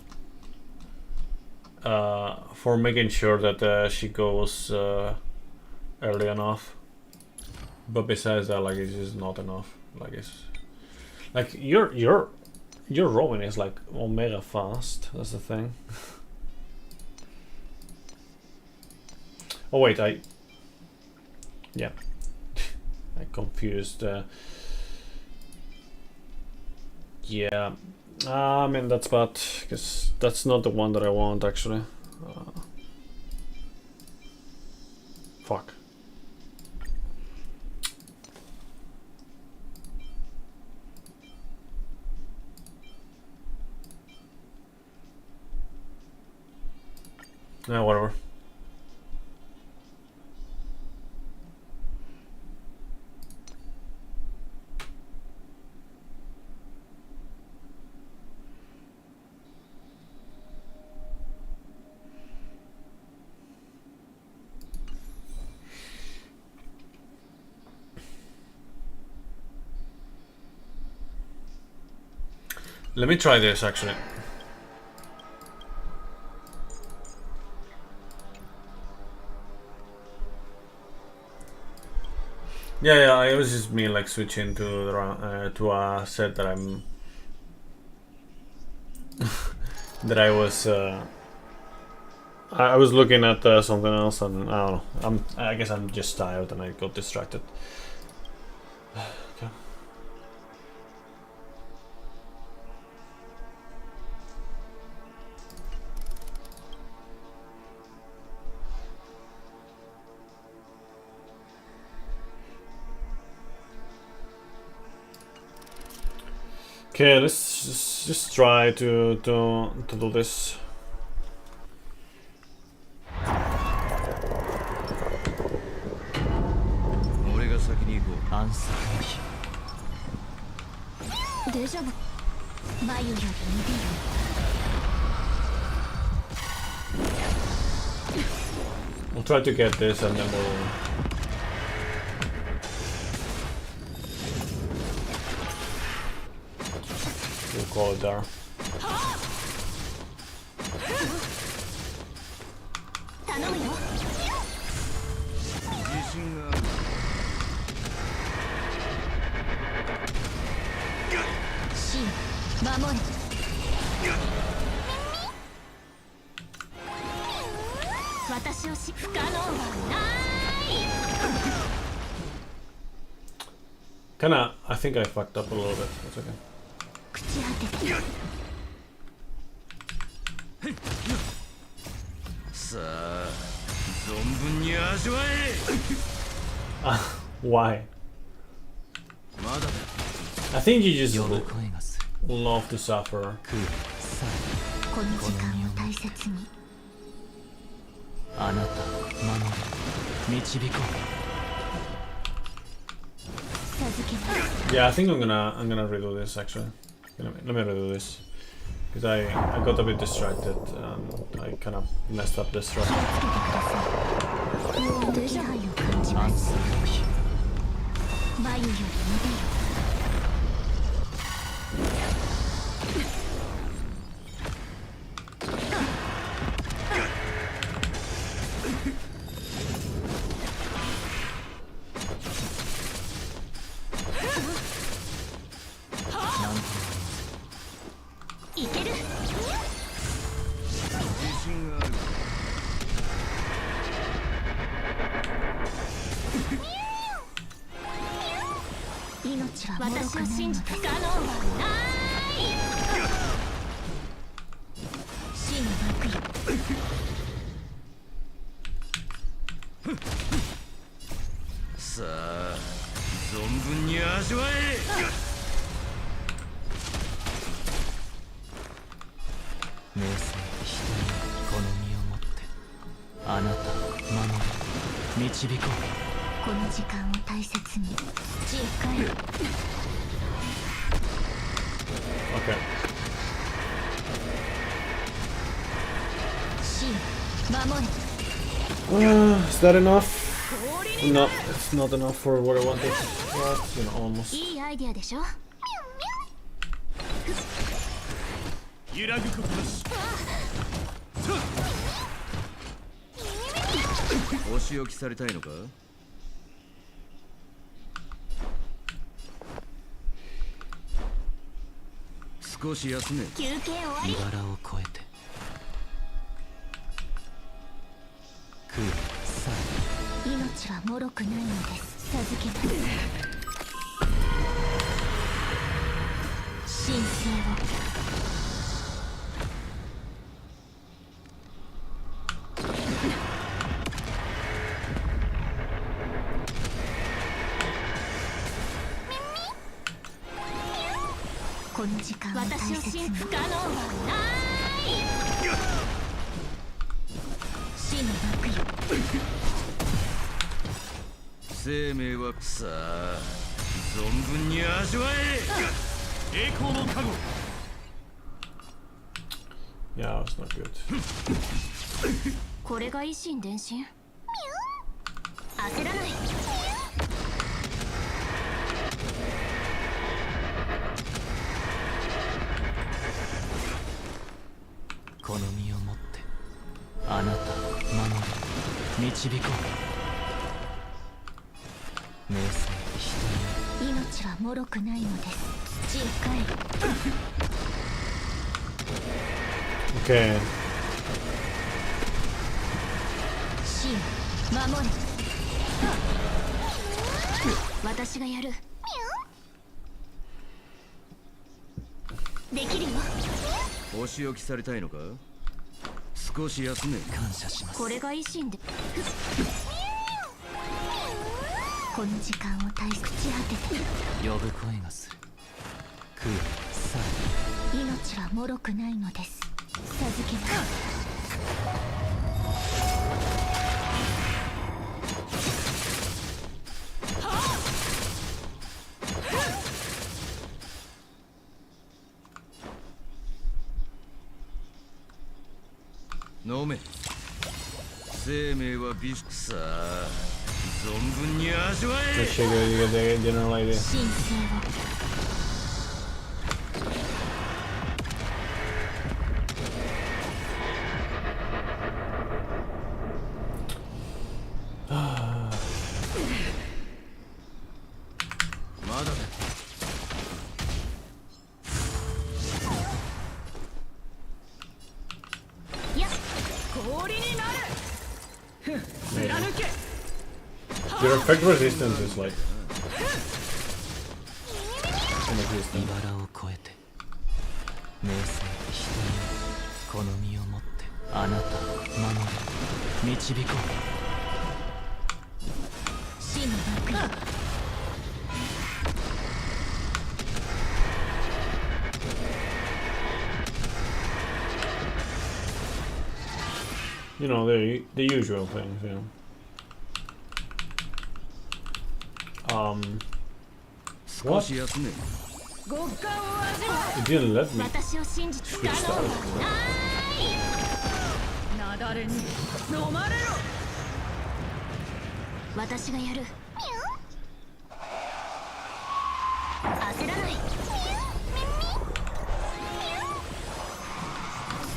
for making sure that she goes early enough. But besides that, like it's just not enough. Like it's like your Robin is like omega fast. That's the thing. Oh wait, yeah. I confused. Yeah, I mean that's bad because that's not the one that I want actually. Fuck. Yeah, whatever. Let me try this actually. Yeah, I was just mean like switching to the, to a set that I'm that I was looking at something else, and I don't know. I guess I'm just tired and I got distracted. Okay. Okay, let's just try to do this. We'll try to get this and then we'll call it there. Kinda, I think I fucked up a little bit. That's okay. Why? I think you just love to suffer. Yeah, I think I'm gonna redo this actually. Let me redo this because I got a bit distracted and I kind of messed up this track. Okay. Is that enough? No, it's not enough for what I wanted. But, you know, almost. 命は脆くないのです授けます神聖をこの時間を大切に不可能はない死の毒よ生命はさあ存分に味わえ栄光の加護 Yeah, it's not good. これが維新伝心焦らないこの身をもってあなたを守り導こう名声人命は脆くないのです土へ帰る Okay. 死を守れ私がやるできるよお仕置きされたいのか少し休め感謝しますこれが維新でこの時間を大切朽ち果てて呼ぶ声がする空さ命は脆くないのです授けます飲め生命は美しさあ存分に味わえ Let's check the general idea. 神聖をまだだ氷になれ貫け Your effect resistance is like non-existent. 茨を越えて名声人にこの身をもってあなたを守り導こ死の毒よ You know, the usual things, you know. What? 少し休め 極寒を味わ It didn't let me 私を信じて不可 switch 能は styles. なだれに飲まれろ私がやる焦らない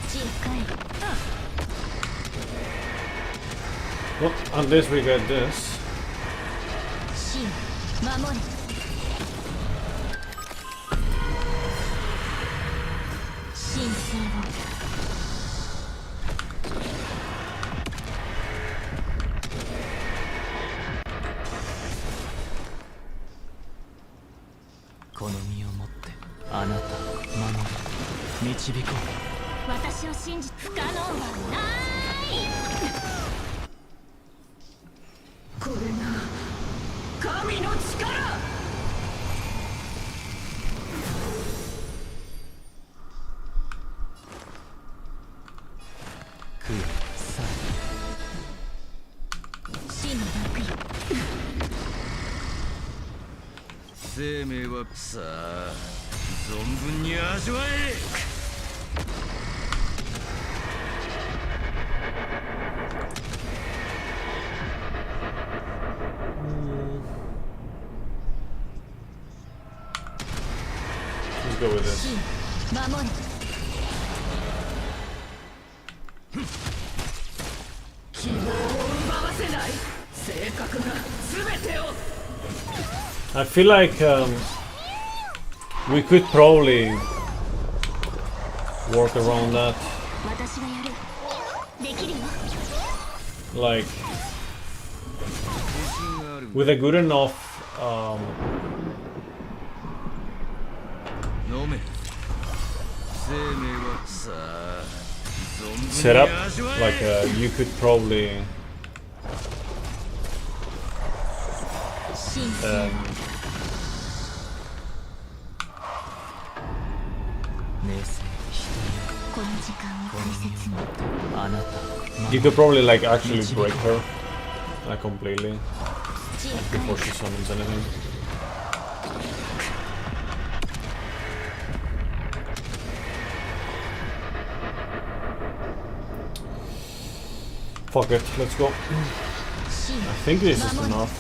土へ帰る Well, unless we get this. 死を守れ神聖を この身をもってあなたを守り導こ私を信じて不可能はないこれが神の力う空さ死の毒よ生命はさあ存分に味わえ Let's go with this. 死を守れ希望を奪わせない性格が全てを I feel like we could probably work around that. 私がやるできるよ Like with a good enough setup, like you could probably you could probably like actually break her like completely, like, before she summons anything. Fuck it, let's go. I think this is enough.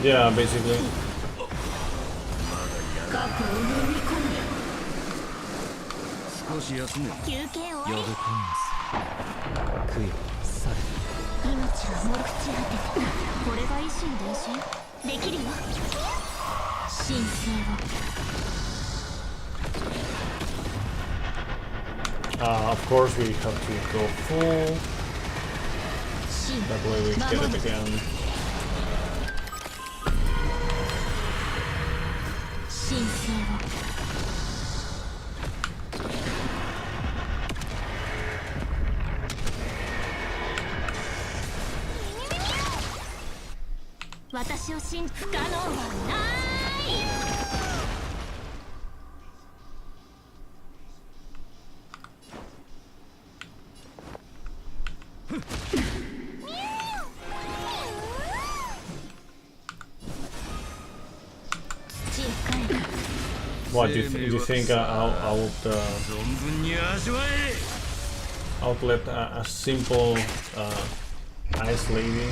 Yeah, basically. Of course we have to go full. That way we get it again. What do you think I would let a simple ice lady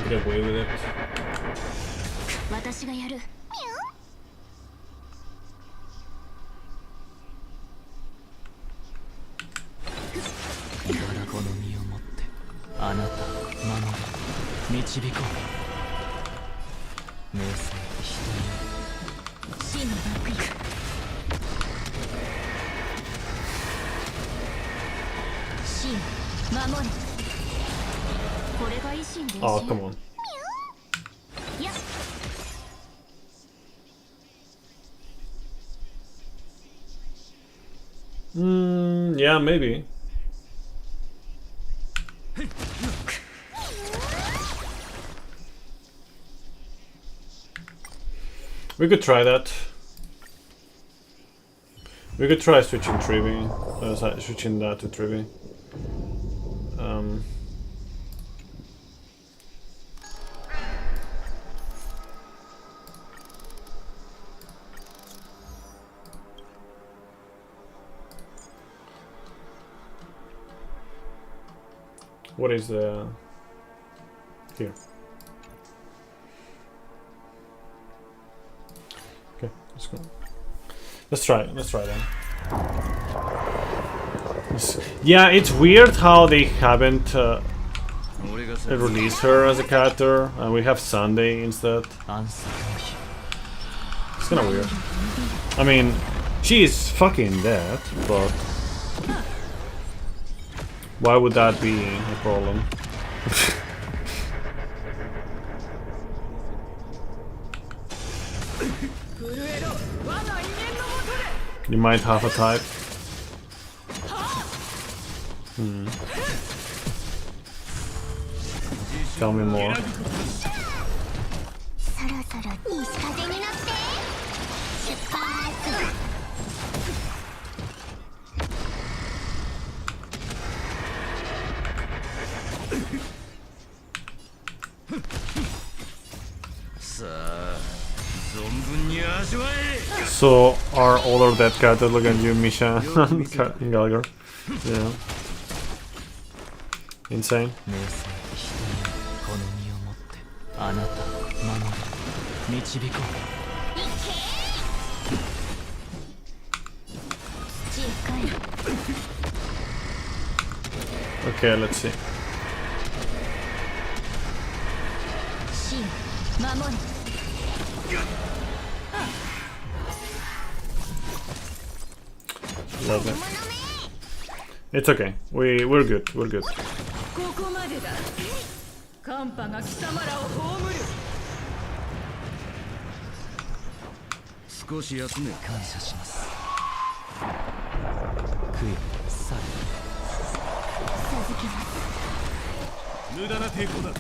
get away with it? Oh, come on. Yeah, maybe. We could try that. We could try switching Trivi, switching that to Trivi. What is the here? Okay, let's go. Let's try then. Yeah, it's weird how they haven't released her as a character, and we have Sunday instead. It's kind of weird. I mean, she is fucking dead, but why would that be a problem? You might have a type. Tell me more. So are all our dead characters looking at you, Misha and Gallagher? Yeah. Insane. 姉さん人にこの身をもってあなたを守り導こう。土へ帰る。 Okay, let's see. 死を守れ。 Love it. It's okay. We're good. We're good. ここまでだ。寒波が貴様らを葬る。少し休め。感謝します。悔いさ続けます。無駄な抵抗だ。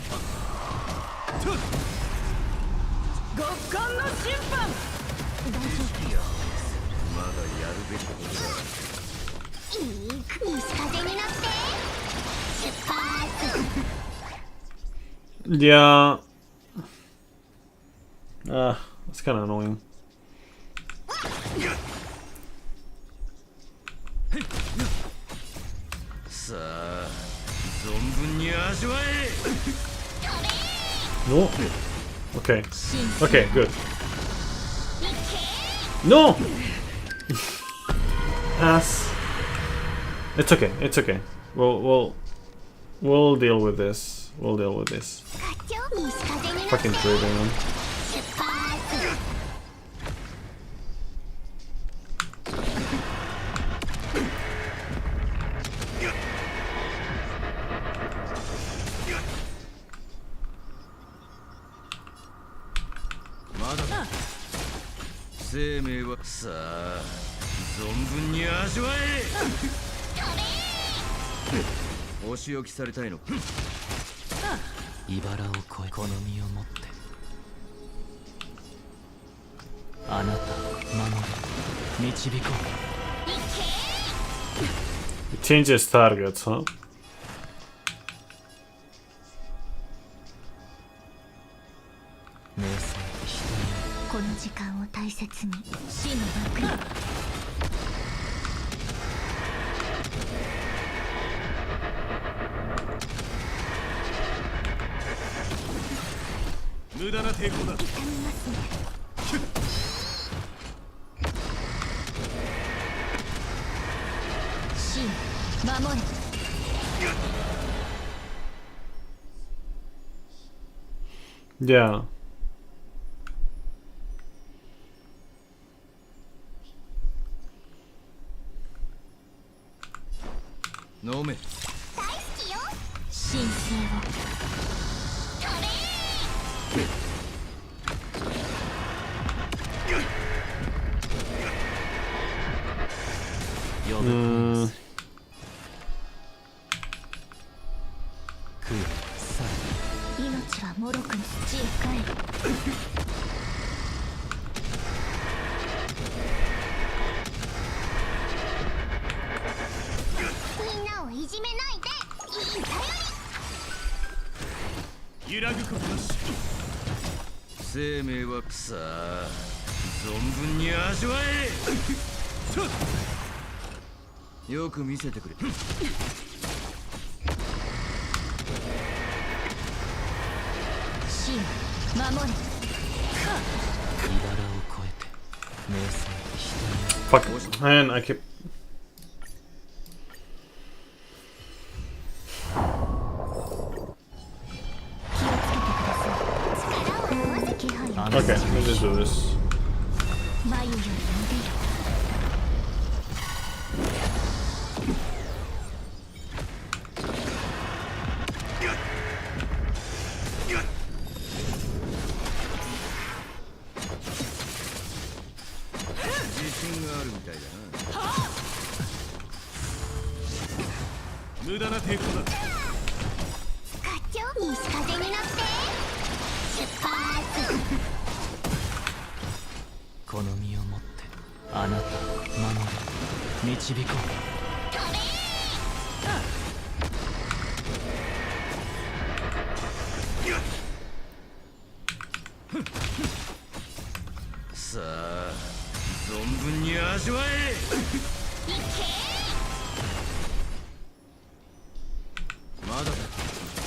極寒の審判。大丈まだやるべきことだ。夫。いい西風になって出発。 Yeah. That's kind of annoying. さあ、存分に味わえ。 No. Okay. Okay, good. No. Ass. It's okay. It's okay. We'll deal with this. We'll deal with this. 西風になって Fucking trading them. 出発。 まだだ。生命はさあ、存分に味わえ。お仕置きされたいのか。茨を越えこの身をもってあなたを守り導こう。 It changes targets, huh? 姉さん人にこの時間を大切に死の幕に。無駄な抵抗だ。痛みますね。死を守れ。 Yeah.飲め。大好きよ。神聖を。 呼ぶ悔いさ命はもろくの土へ帰る。みんなをいじめないで。いい頼り。揺らぐことなし。生命はさあ、存分に味わえ。よく見せてくれ。死を守れ。茨を越えて姉さん人に Fuck. Man, I keep. 力を合わせ気配を。 Okay, let's just do this. 眉より伸びる。自信があるみたいだな。無駄な抵抗だ。西風になって出発。この身をもってあなたを守り導こさあ、存分に味わえ。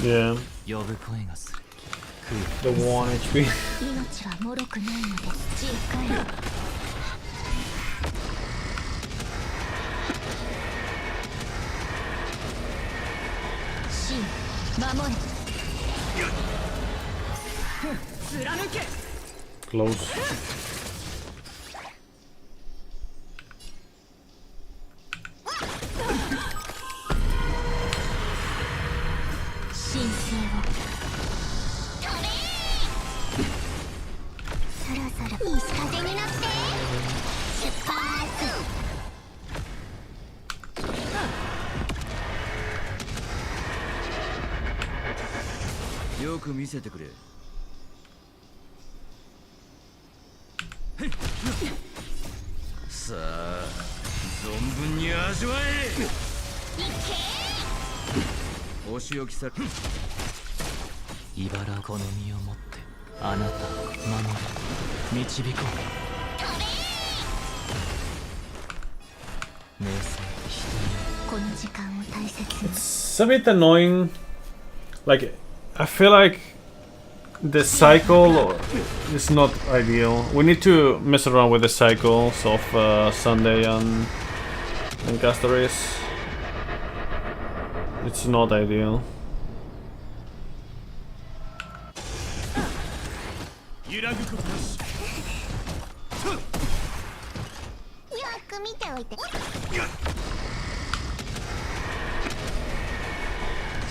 Yeah. 呼ぶ声がする。 The 1 HP. 命は脆くないので土へ帰る。真守れ。貫け。 Close. 神聖をそろそろいい風になって出発。よく見せてくれ。さあ存分に味わえ。お仕置きされ。茨この身をもってあなたを守り導こう。姉さん人この時間を大切に。 It's a bit annoying. Like, I feel like the cycle is not ideal. We need to mess around with the cycles of Sunday and Castaris. It's not ideal. 揺らぐことなし。よく見ておいて。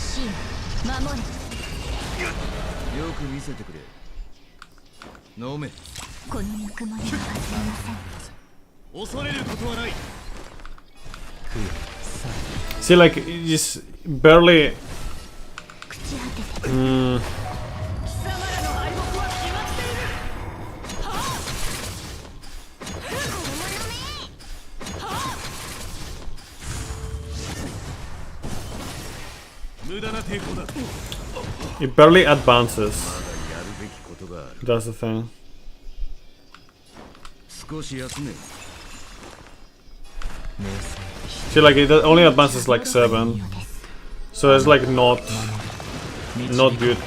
真守れ。よく見せてくれ。飲め。このぬくもりは忘れません。恐れることはない。 See, like, you just barely. 朽ち果てて。貴様らの敗北は決まっている。はあ。無駄な抵抗だ。 It barely advances. やるべきことがある。 That's the thing. 少し休め。 See, like, it only advances like 7. So it's like not good.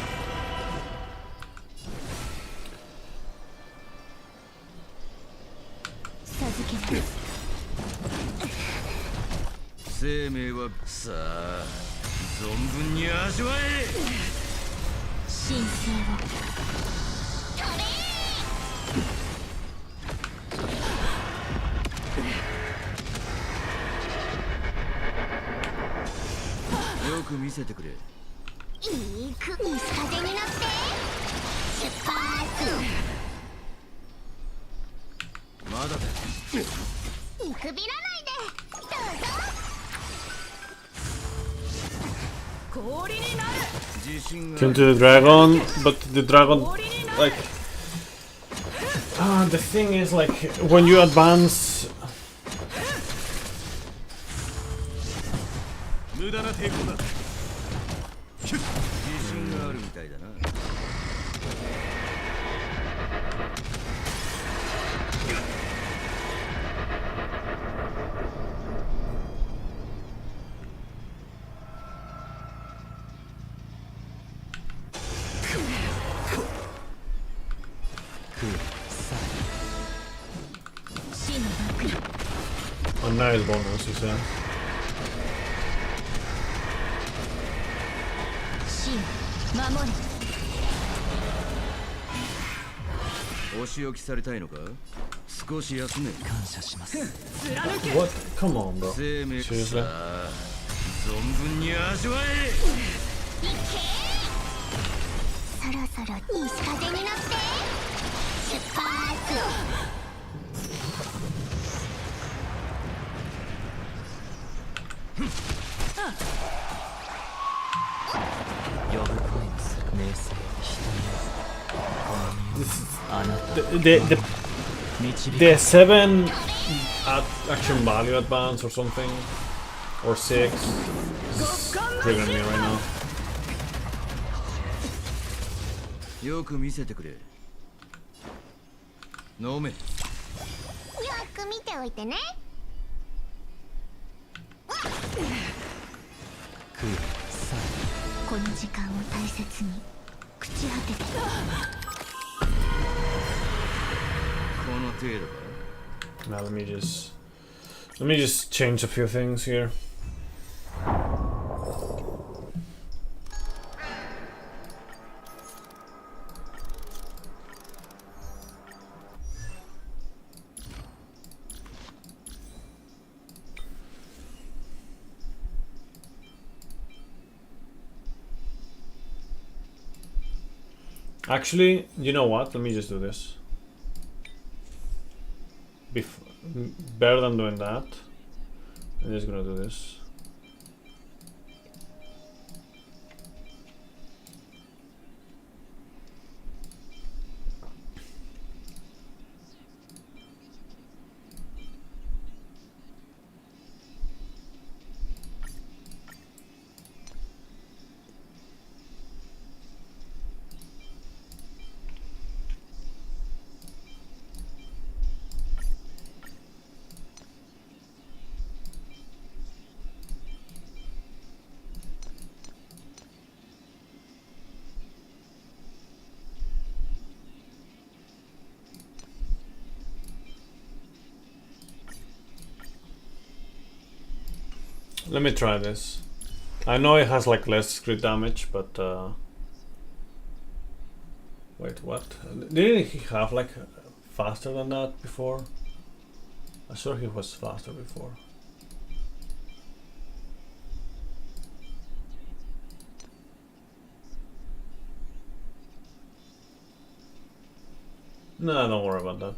授けます。生命はさあ存分に味わえ。神聖を。よく見せてくれ。いい風になって出発。まだだ。見くびらないで。どうぞ。氷になる。自信が。 Turn to the dragon, but the dragon, like, the thing is, like, when you advance, 無駄な抵抗だ。自信があるみたいだな。a nice bonus, he says. 守れ。お仕置きされたいのか。少し休め。感謝します。 What? Come on, bro. 生命 Seriously? さあ存分に味わえ。そろそろいい風になって出発。呼ぶ声がする。姉さん人この身をあなた The 7 action value advance or something, or 6 is triggering me right now. よく見せてくれ。飲め。よく見ておいてね。空さこの時間を大切に朽ち果ててこの程度か。 Now let me just change a few things here. Actually, you know what? Let me just do this. Better than doing that. I'm just gonna do this. Let me try this. I know it has like less crit damage, but wait, what? Didn't he have like faster than that before? I'm sure he was faster before. No, don't worry about that.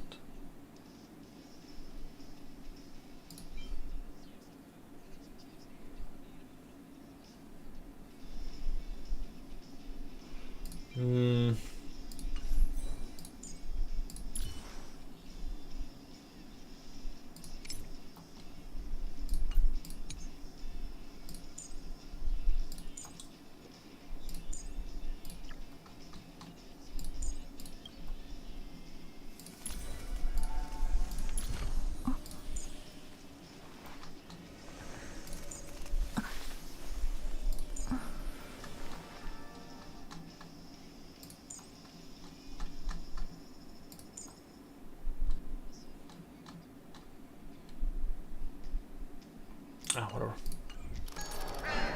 Whatever.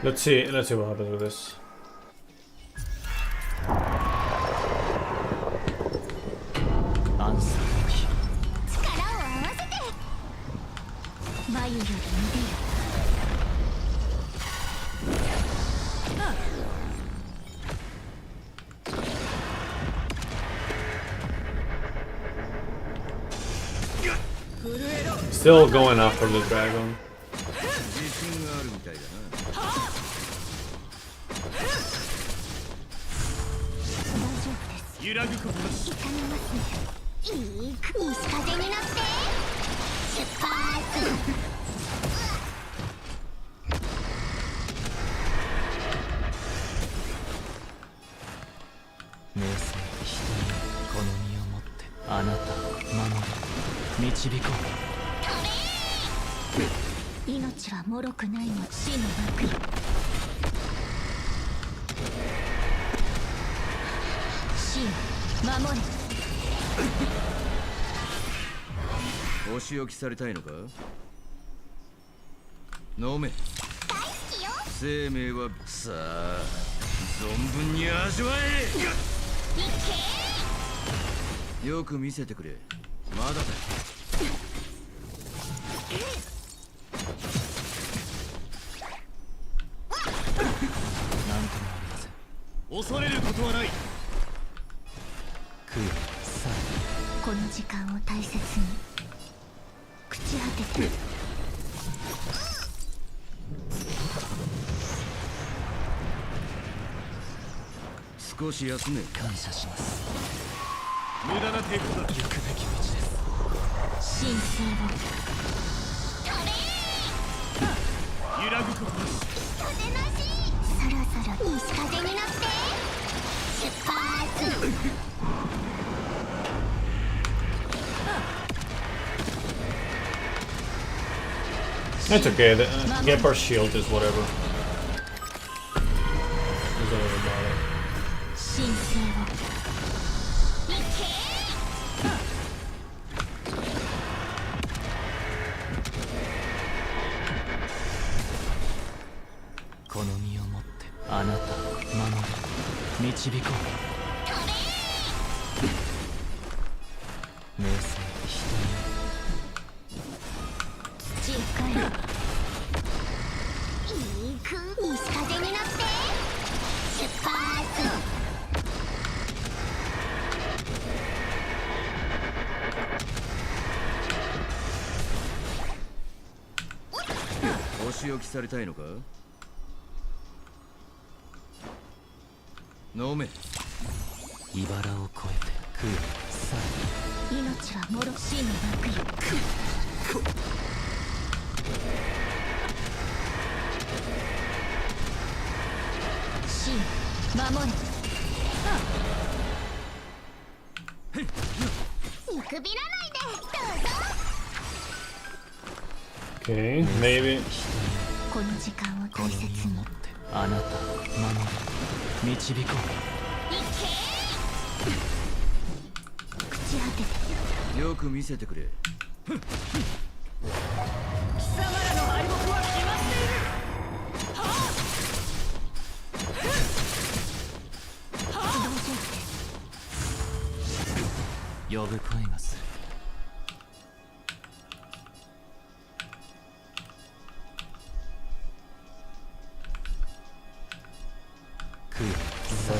Let's see what happens with this. アンサーの日。力を合わせて眉より見てよ Still going after the dragon. 自信があるみたいだな。揺らぐことなし。痛みますねいい西風に乗って出発明晰人にこの身をもってあなたを守り導こう。命は脆くないの死の幕よ死を守れお仕置きされたいのか。飲め。大好きよ生命はさあ存分に味わえ。よく見せてくれ。まだだ。なんともありません。恐れることはない。クーさこの時間を大切に朽ち果てて少し休め。感謝します。無駄な抵抗だ。行くべき道です。神聖を揺らぐことなし。風なしそろそろ西風に乗って出発 It's okay, the Gepard's shield is whatever. doesn't really matter. 神聖をいけこの身をもってあなたを守り導こう。名声土へ帰るいく西風になって出発お仕置きされたいのか。飲め。茨を越えて食う。さ命はもろしいのバクよ神守れ見くびらないでどうぞ Okay, maybe. この時間をこの大切に身をもってあなたを守り導こいけ朽ち果ててよく見せてくれ。貴様らの敗北は決まっている。自動状態う。呼ぶ声がする。食う。さ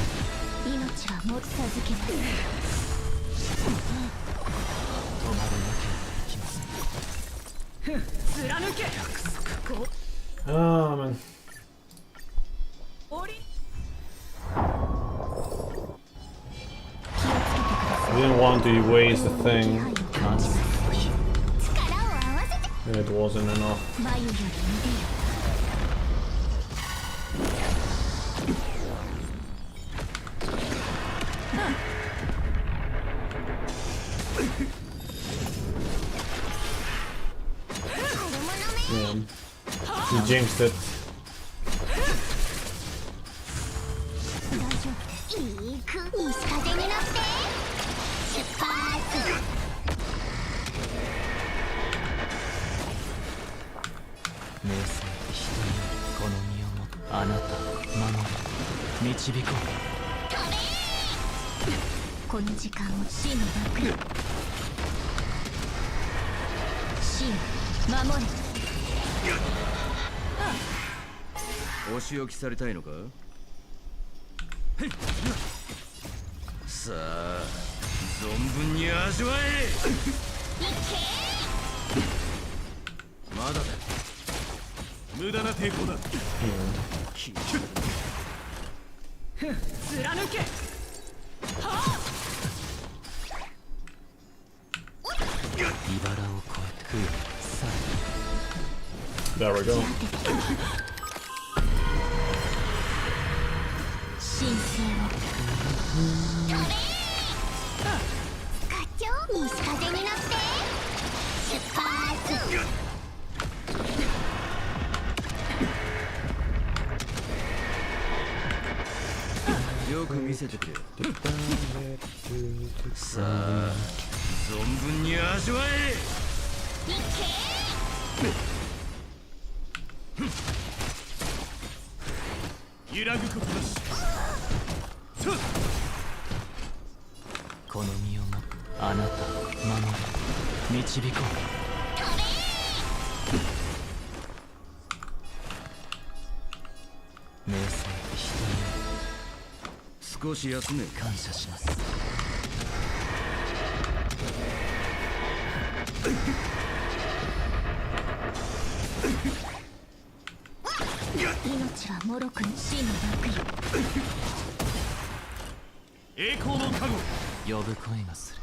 命は持ち授けます止まるわけにはいきません。貫け。Ah, man. 降り I didn't want to waste the thing. まずは火。力を合わせて It wasn't enough. 眉より見てよ Man. You jinxed it. 大丈夫ですいく西風になって出発名声人にこの身をもってあなたを守り導ここの時間を死のバク死守れお仕置きされたいのか。さあ存分に味わえ。まだだ。無駄な抵抗だ。貫け。茨を越えて食う。さ There we go. 神聖を課長西風になって出発よく見せてくれ。さあ存分に味わえ。いけ揺らぐことなし。この身をもってあなたを守り導こう。名声人少し休め。に感謝します。命はもろくに死のバクよ栄光の加護。呼ぶ声がする。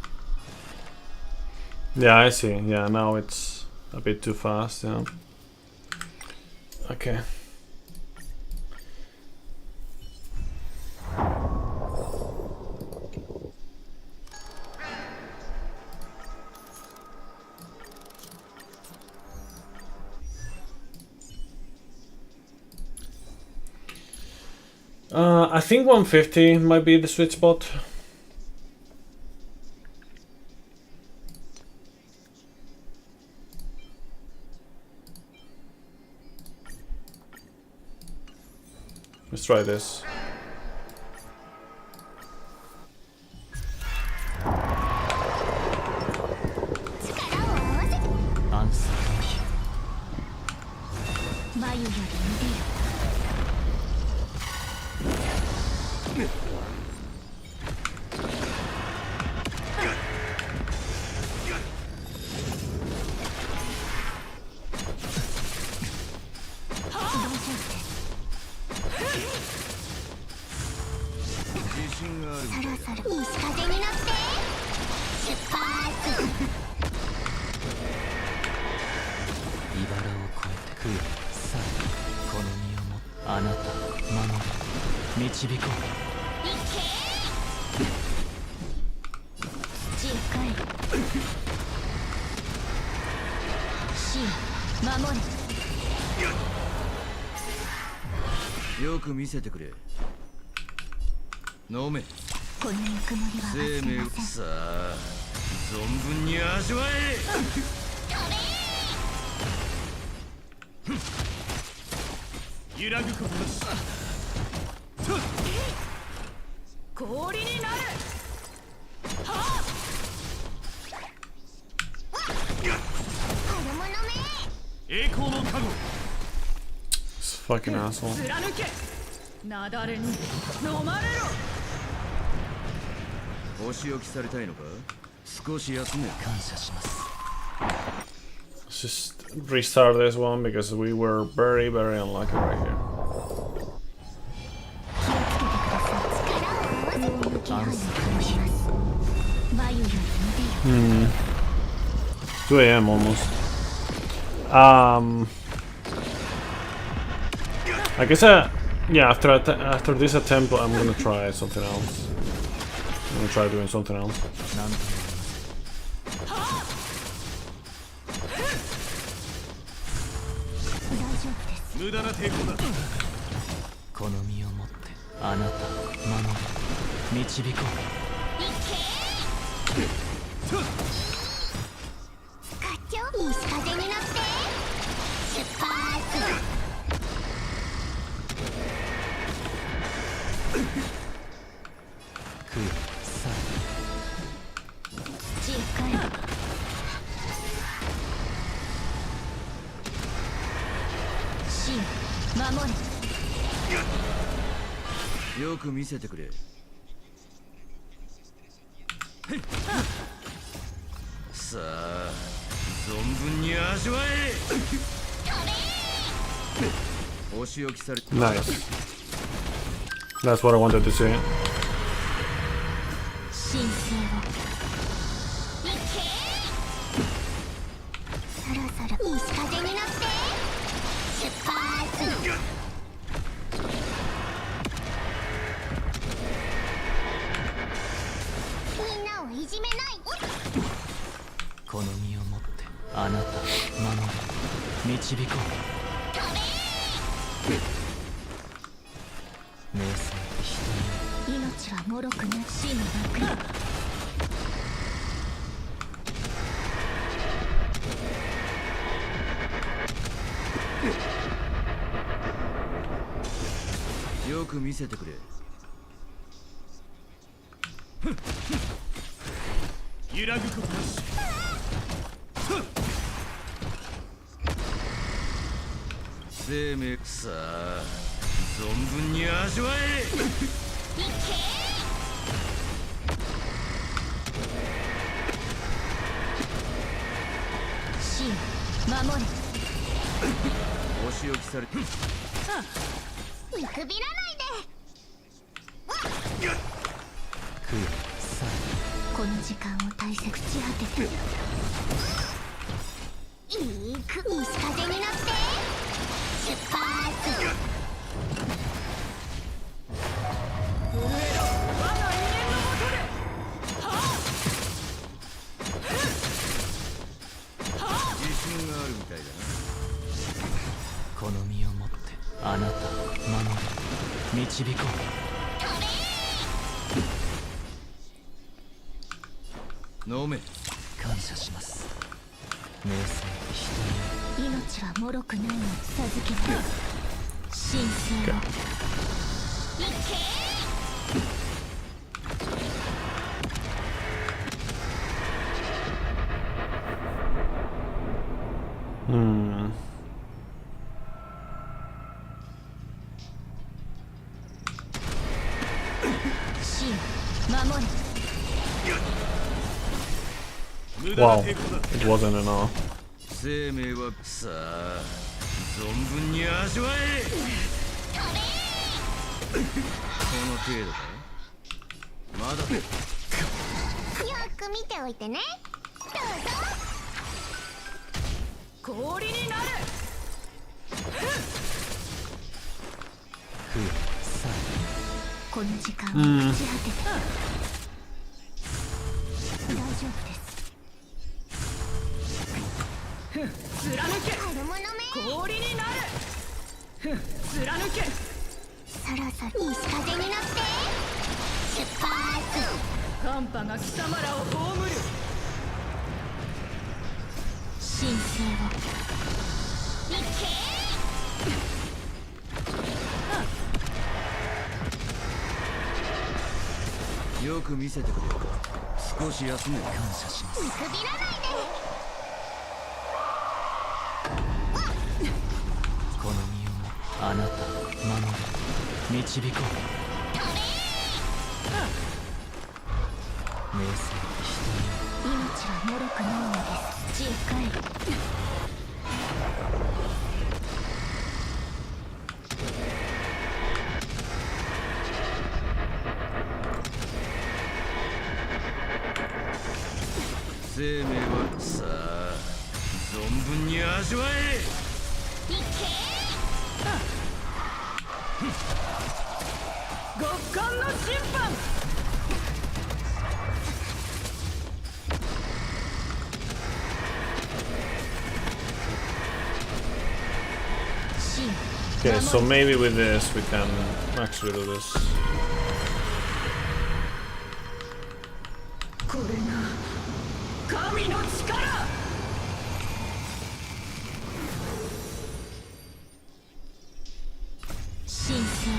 Yeah, I see. Yeah, now it's a bit too fast. Yeah. Okay. I think 150 might be the sweet spot. Let's try this.よく見せてくれ。飲め。生命さあ存分に味わえ。揺らぐことなし。氷になる。栄光の加護。This fucking asshole. 貫け。なだれに飲まれろ。お仕置きされたいのか。少し休め。感謝します。Let's just restart this one because we were very unlucky right here. Hmm. 2 AM almost. I guess yeah, after this attempt I'm gonna try something else. I'm gonna try doing something else. 無駄な抵抗だ。この身をもってあなたを守り導こう。西風に乗って出発。よく見せてくれ。さあ存分に味わえ。お仕置きされ。Nice. That's what I wanted to see. 神聖をそろそろ西風に乗って出発。みんなをいじめない。この身をもってあなたを守り導こう。名声命は脆くな死の幕よ。よく見せてくれ。揺らぐことなし。生命さあ存分に味わえ。死を守れ。お仕置きされて。見くびらないで。この時間を大切。朽ち果てていく西風に乗って出発。自信があるみたいだな。この身をもってあなたを守る導こう。飲め。感謝します。名声人に命は脆くないの授けた神聖を。いけWow, it wasn't enough. 生命はさあ存分に味わえ。この程度か。まだよく見ておいてね。どうぞ。氷になる。この時間を朽ち果てて、大丈夫です。貫け。あるものめ氷になる。貫け。そろそろいい風に乗って出発。寒波が貴様らを葬る。神聖を。いけよく見せてくれ。少し休め。感謝します。見くびらないで。この身をあなた守る導こう。名声人に命は脆くないのです。知恵深い。生命はさあ存分に味わえ。いけ極寒の審判。Okay, so maybe with this we can actually do this. これが神の力。神聖を。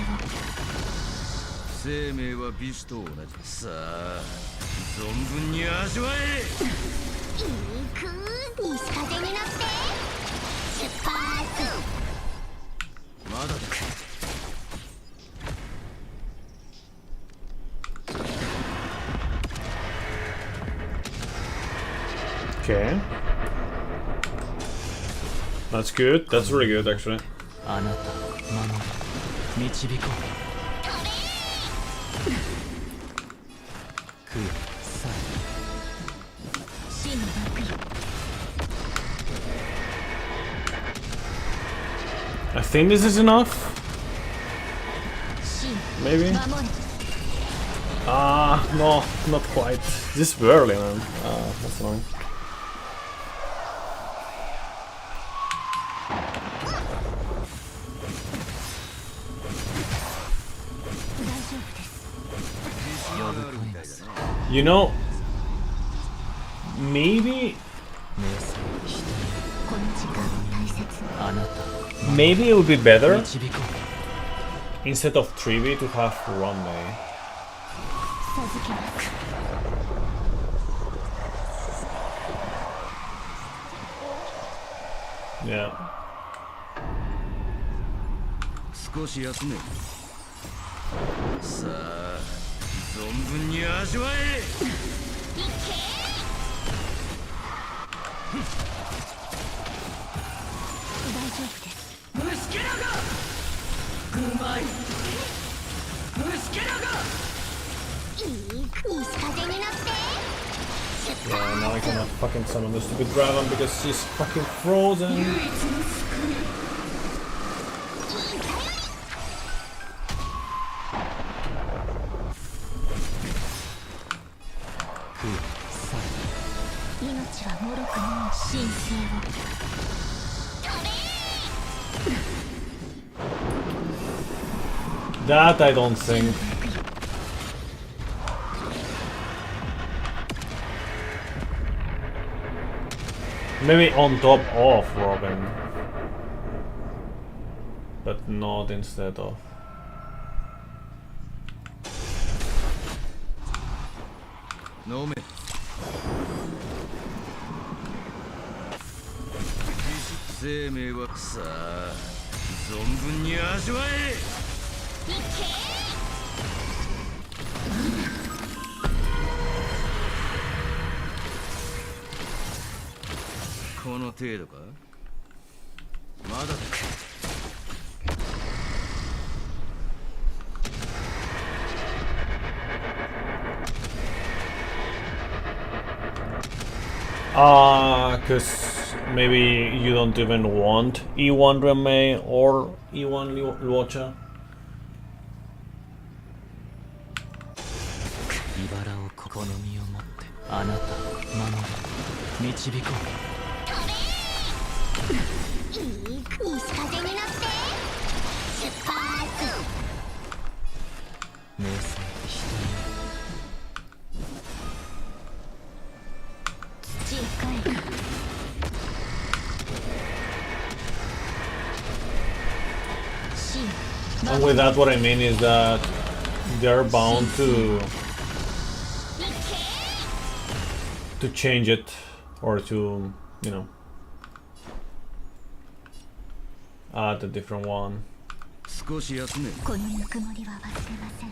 生命は美酒と同じ。さあ存分に味わえ。いくいい風に乗って出発。まだだ。Okay. That's good. That's really good, actually. あなた守る導こう。空さ死の幕よ。I think this is enough. Maybe. No, not quite. Just barely, man. That's long. You know, maybe it would be better instead of 3v to have one day. Yeah. 少し休め。さあ存分に味わえ。大丈夫です。虫けらがうまい。虫けらがいい風に乗って。 Yeah, now I cannot fucking summon the stupid dragon because she's fucking frozen. That I don't think. Maybe on top of Robin, but not instead of. No me. 生命はさあ存分に味わえ。この程度か。まだだ。Cause maybe you don't even want E1 Reme or E1 Luocha. 茨を好みを持ってあなたを守る導こいい西風に乗って出発。う名声人土へ帰る。 And with that, what I mean is that they're bound to change it or to, you know, add a different one. 少し休め。このぬくもりは忘れません。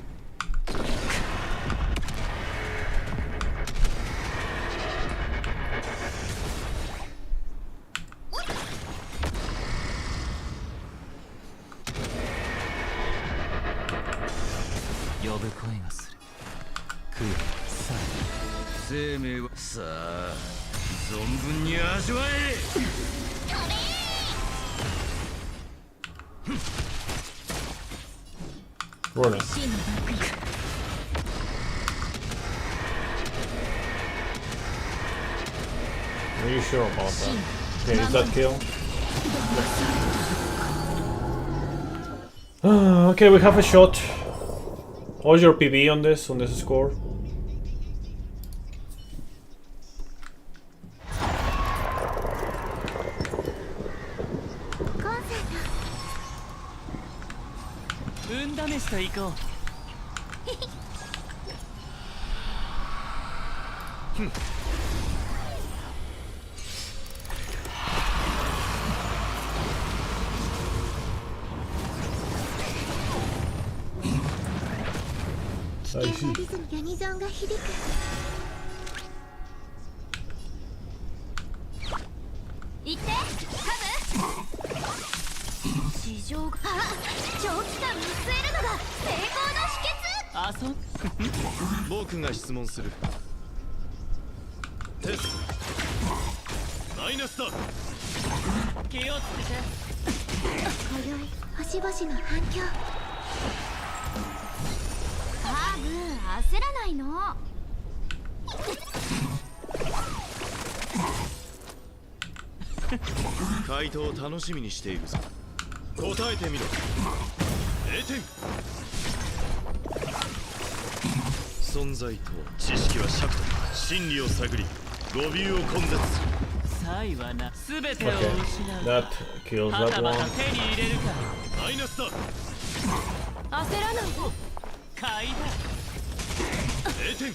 呼ぶ声がする。来るさ生命はさあ存分に味わえ。Rolling. Are you sure about that? Okay, is that kill? Okay, we have a shot. What's your PB on this score?運試しと行こう。危険なリズムユニゾンが響く。行ってカム。地上が長期間見据えるのが成功の秘訣。僕が質問する。テストマイナスだ。気をつけて。今宵星々の反響。カーブ焦らないの。回答を楽しみにしているぞ。答えてみろ。0点。存在と知識は尺と真理を探り語尾を根絶する。サイはな全てを失う。 That kills は that たま one. た手に入れるか。マイナスだ。焦らないで。買いだ。0点。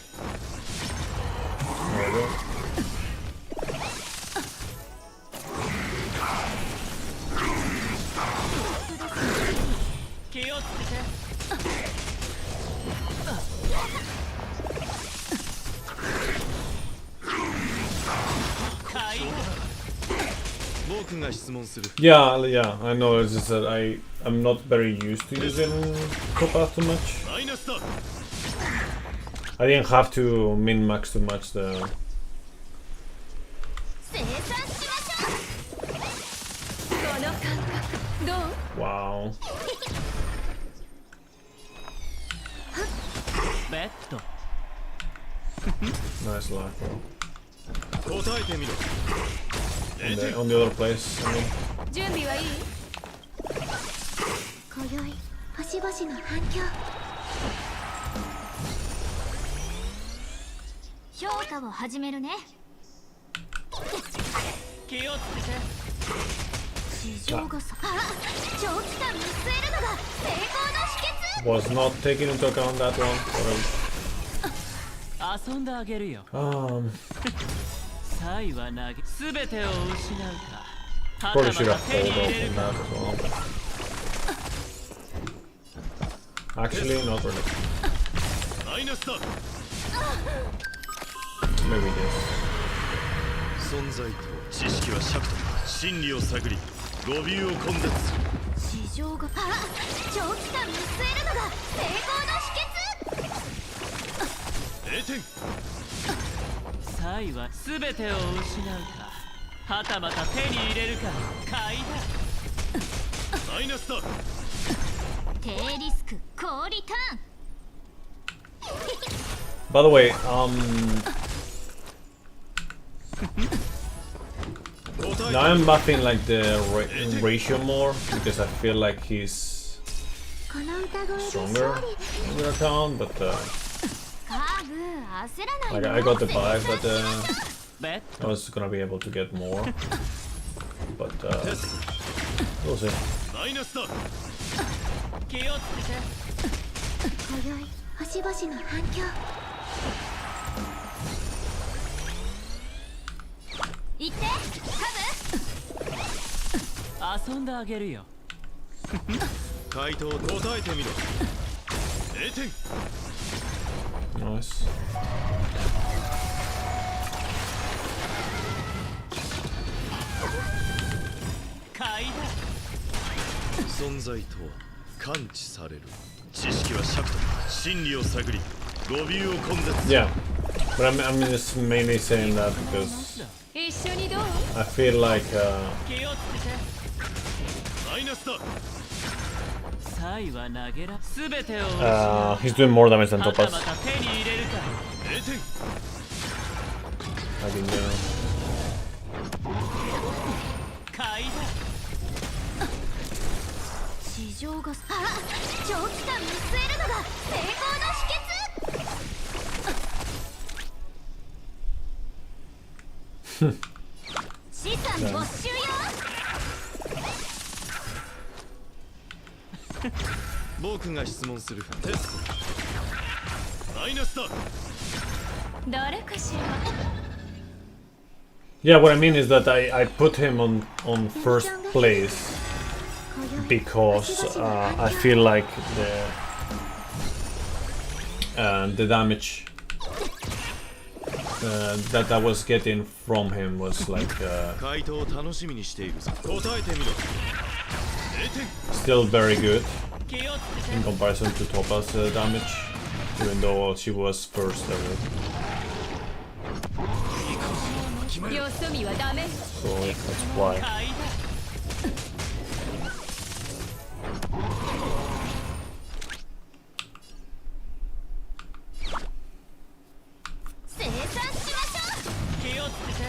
There we go. 気をつけて。買いだ。僕が質問する。 Yeah, I know. It's just that I'm not very used to using Copa too much. マイナスだ。 I didn't have to min-max too much the. 生産しましょう。この感覚どう？ Wow. ベッド。 Nice luck, bro. 答えてみろ。 On the other place. I mean. 準備はいい？今宵星星々の反響。評価を始めるね。気をつけて。地上がさあ、長期間見据えるのが成功の秘訣。 Was not taken into account that one. 遊んであげるよ。サイは投げ、すべてを失うか。 Probably should have hold off on that as well. Actually, not really. マイナスだ。 Maybe this. 存在と知識は尺と真理を探り語尾を根絶する。地上があ、長期間見据えるのが成功の秘訣。 0点。サイはすべてを失うか。はたまた手に入れるか。買いだ。マイナスだ。低リスク高リターン。 By the way, now I'm buffing like the ratio more because I feel like he's この歌声で stronger 勝利。 on the account, but カーブ焦らない like の。 I got the vibe that ベッ I was gonna be able to get more, but we'll see. マイナスだ。気をつけて。今宵星々の反響。行ってカ遊んであげるよ。回答答えてみろ。0点。 Nice. 買いだ。存在とは感知される。知識は尺と真理を探り語尾を根絶する。 Yeah, but I'm just mainly saying that because 一緒にどう？ I feel like 気をつけて。マイナスだ。サイは投げら。すべてを失う。 he's doing more damage than はた Topas. また手に入れるか。 0点。 I think, 買いだ。地上があ、長期間見据えるのが成功の秘訣。資産没収よ。僕が質問する。テスト。マイナスだ。誰かしら？ yeah, what I mean is that I put him on first place because I feel like the damage that I was getting from him was like 回答を楽しみにしているぞ。答えてみろ。0点。 still very good 気をつけて。 in comparison to Topa's damage, even though she was first ever. よそ見はダメ。 So that's why. 買いだ。生産しましょう。気をつけて。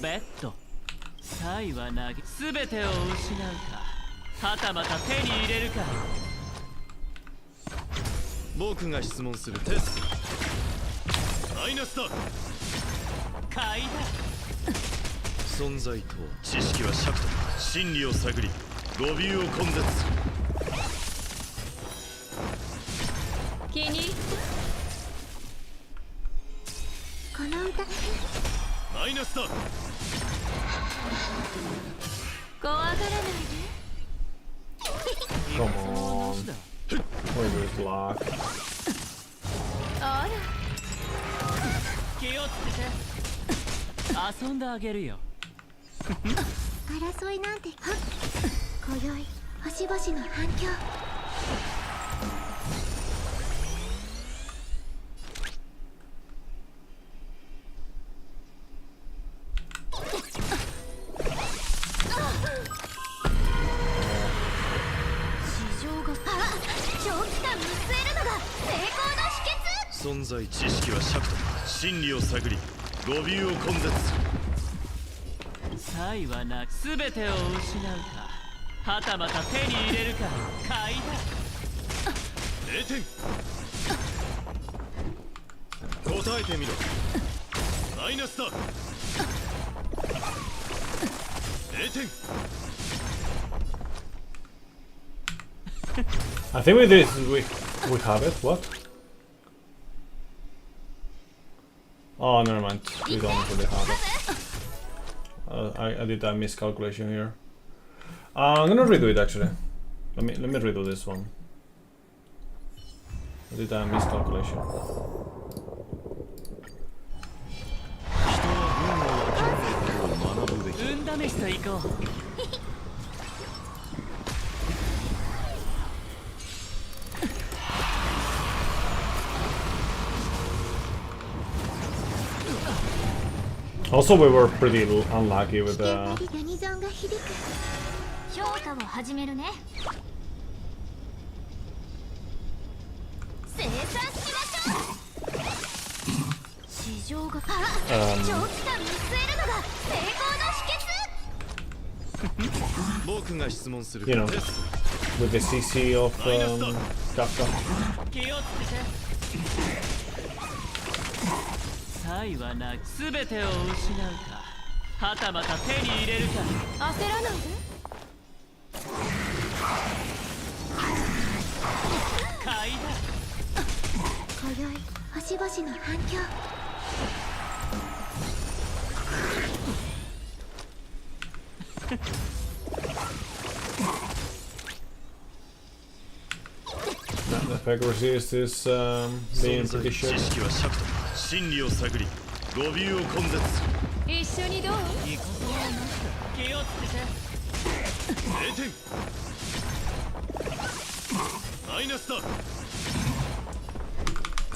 ベッド。サイは投げ、すべてを失うか。はたまた手に入れるか。僕が質問する。テスト。マイナスだ。買いだ。存在とは知識は尺と真理を探り語尾を根絶する。気に入った？この歌マイナスだ。怖がらないで。 Come on. Where's this lock? あら。気をつけて。遊んであげるよ。争いなんてはっ。今宵星々の反響。存在知識は尺と真理を探り語尾を根絶する。サイはな、すべてを失うか。はたまた手に入れるか買いだ。0点。答えてみろ。マイナスだ。0点。I think we did. We have it. What? Oh, never mind. We don't really have it. I did a miscalculation here. I'm gonna redo it actually. Let me redo this one. I did a miscalculation. 運試しと行こう。Also, we were pretty unlucky with ユニゾンが響く。評価を始めるね。生産しましょう。市場が長期間見据えるのが成功の秘訣。僕が質問する。 you know, with the CC of Gacha. 気をつけて。差異はなく全てを失うか、はたまた手に入れるか。焦らないで。買いだ。今宵星々の反響。The effect resist is being pretty shit. 知識は尺と真理を探り語尾を根絶。一緒にどう？気をつけて。0点。マイナスだ。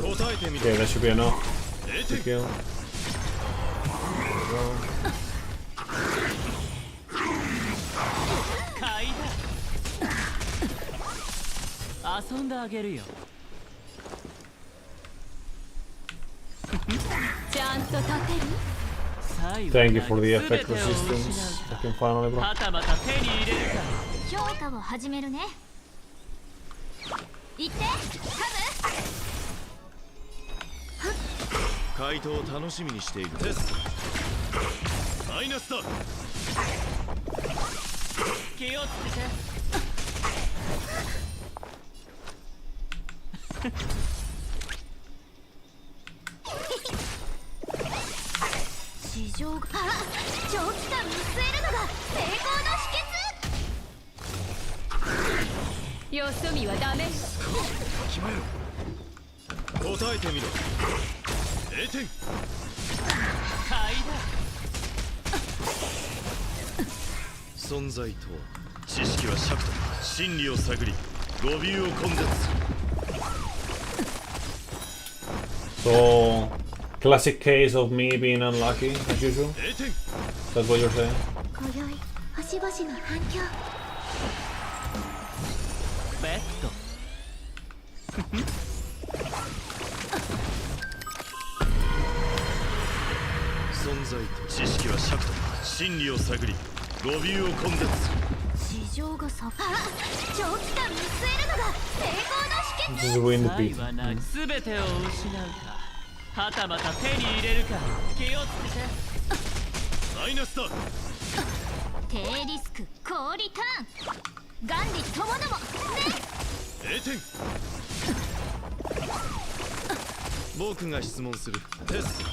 答えてみろ。 Okay, that should be enough 0 to 点。 kill. 買いだ。遊んであげるよ。ちゃんと立てる？ Thank you for the effect resistance. Fucking finally, bro. はたまた手に入れるか。評価を始めるね。行ってカ回答を楽しみにしている。テスト。マイナスだ。気をつけて。市場が長期間見据えるのが成功の秘訣。よそ見はダメ。答えてみろ。0点。買い存在とは知識は尺と真理を探り語尾を根絶。 So, classic case of me being unlucky as usual. 0点。 That's what you're saying? 今宵星々の反響。ベッド。存在と知識は尺と真理を探り語尾を根絶。市場がさ長期間見据えるのが成功の秘訣。 Just win the 差 beat. 異はなく全てを失うか、はたまた手に入れるか。気をつけて。マイナスだ。低リスク高リターン。元利ともどもね。 0点。僕が質問する。テスト。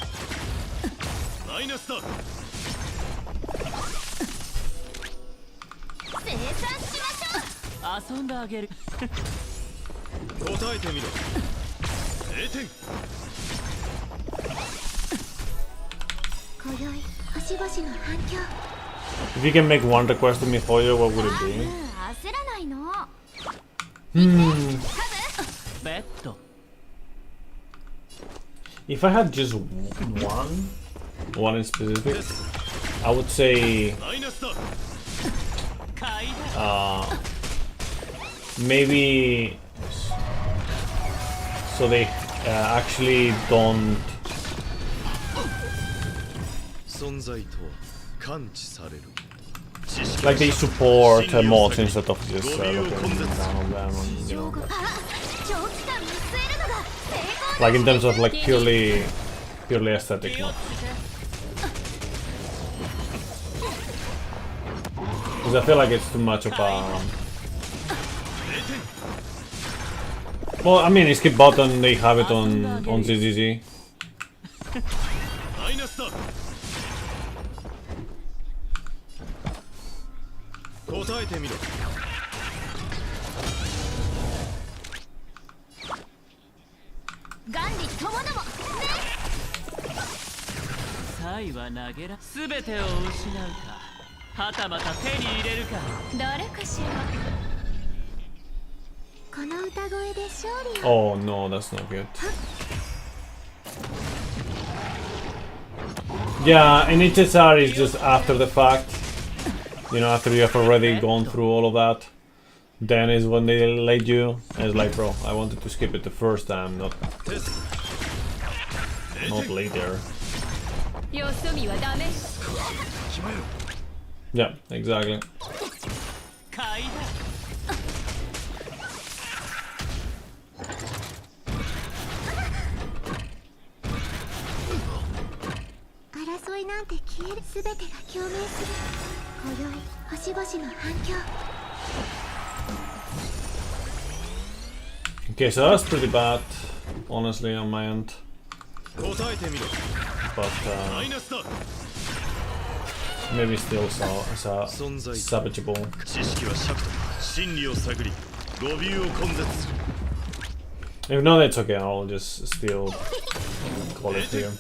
マイナスだ。生産しましょう。遊んであげる。答えてみろ。0点。今宵星々の反響。 If you can make one request to me, Hoyo, what would it be? 焦らないの。ベッド。 If I had just one in specific, I would say マイナスだ。買いだ。 maybe so they actually don't. 存在とは感知される。知 like they support mods instead of just looking down on them, and, you know, like in terms of like purely aesthetic mods. Because I feel like it's too much of a... Well, I mean, skip button, they have it on ZZZ. Oh no, that's not good. Yeah, in HSR is just after the fact. You know, after you have already gone through all of that. Then is when they let you. And it's like, bro, I wanted to skip it the first time, not later. Yeah, exactly. Okay, so that's pretty bad, honestly, on my end. But maybe still salvageable. If not, it's okay, I'll just still call it here.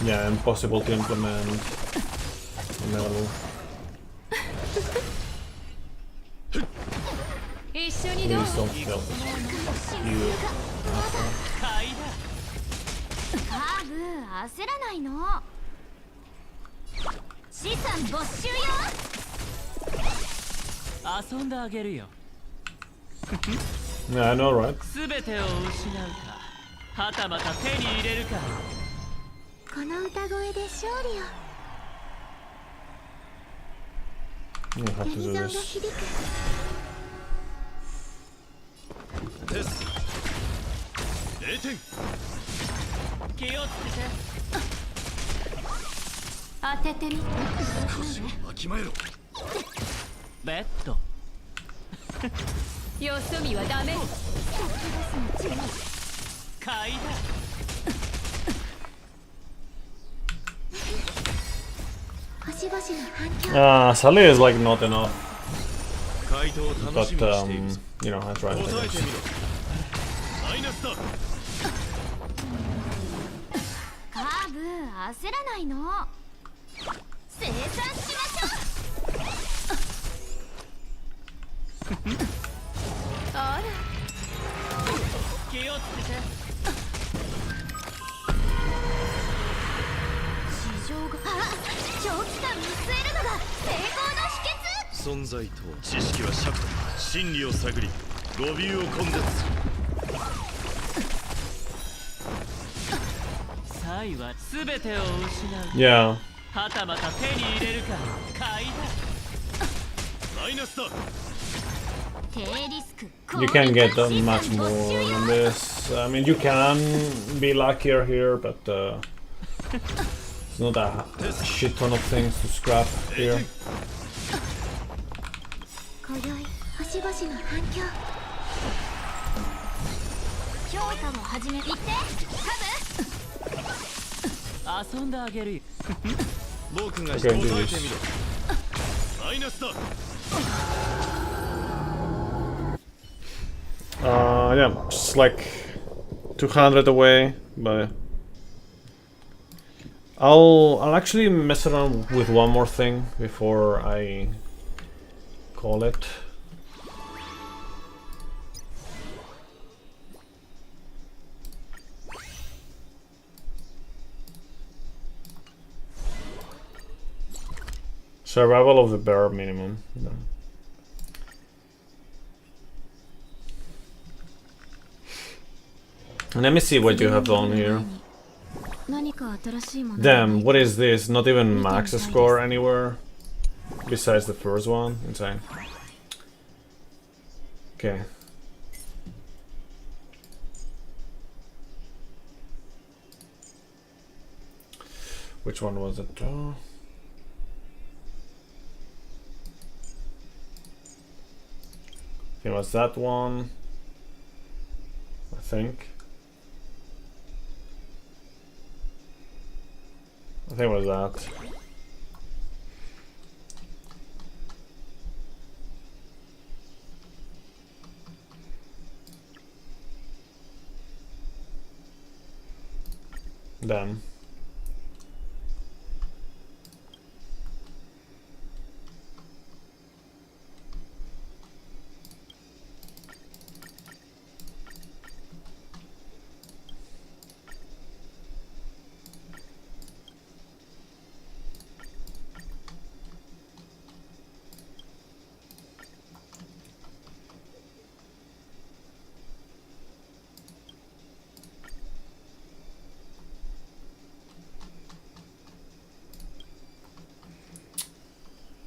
Yeah, impossible to implement. No. Please don't kill you. Yeah, I know, right? You have to do this. Sally is like not enough. But you know, I tried to Yeah. You can't get much more than this. I mean, you can be luckier here, but it's not a shit ton of things to scrap here. Okay, do this. Yeah, just like 200 away, but I'll actually mess around with one more thing before I call it. Survival of the bare minimum. No. Let me see what you have on here. Damn, what is this? Not even max score anywhere besides the first one. Insane. Okay. Which one was it? Oh. It was that one, I think. I think it was that. Then.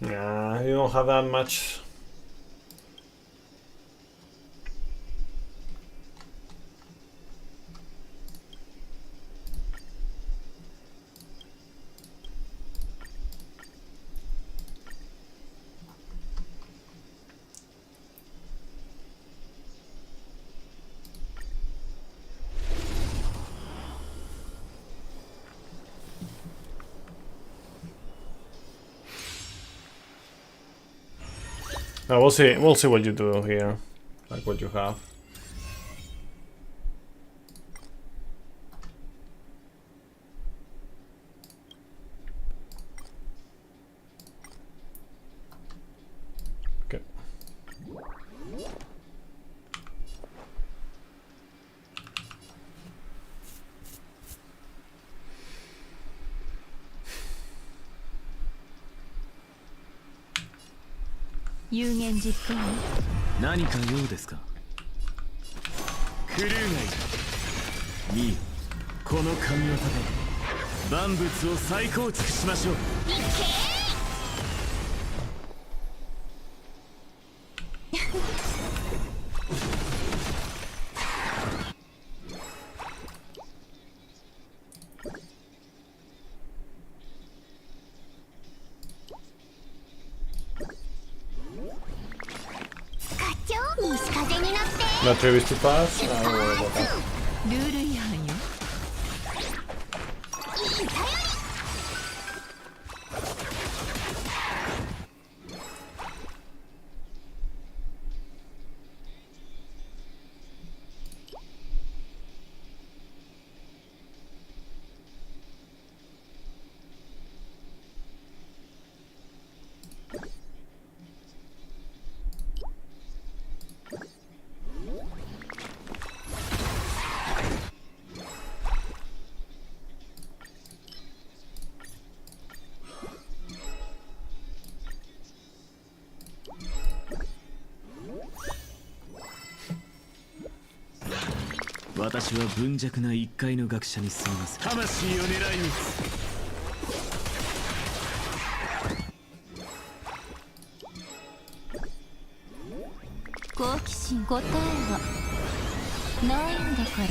Nah, you don't have that much. We'll see what you do here, like what you have. Okay.何か用ですか？クルーがいる。ミー、この神業で万物を再構築しましょう。Not previous to pass? I don't worry about that. ルール違反よ。私は貧弱な一階の学者にすみません。魂を狙い撃つ。好奇心答えはないんだから。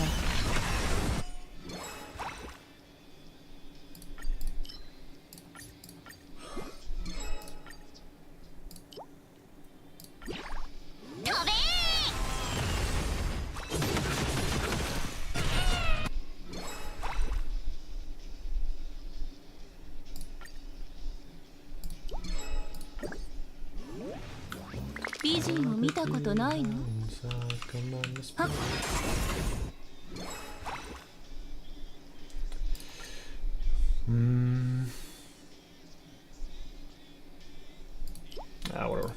美人を見たことないの？はっ。Whatever. よ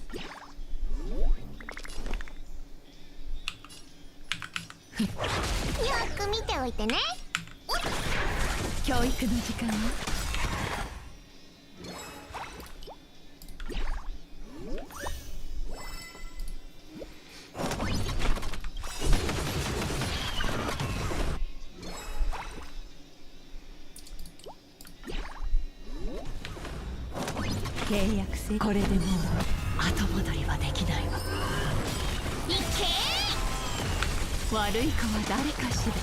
く見ておいてね。教育の時間よ。契約せこれでもう後戻りはできないわ。いけ悪い子は誰かしら。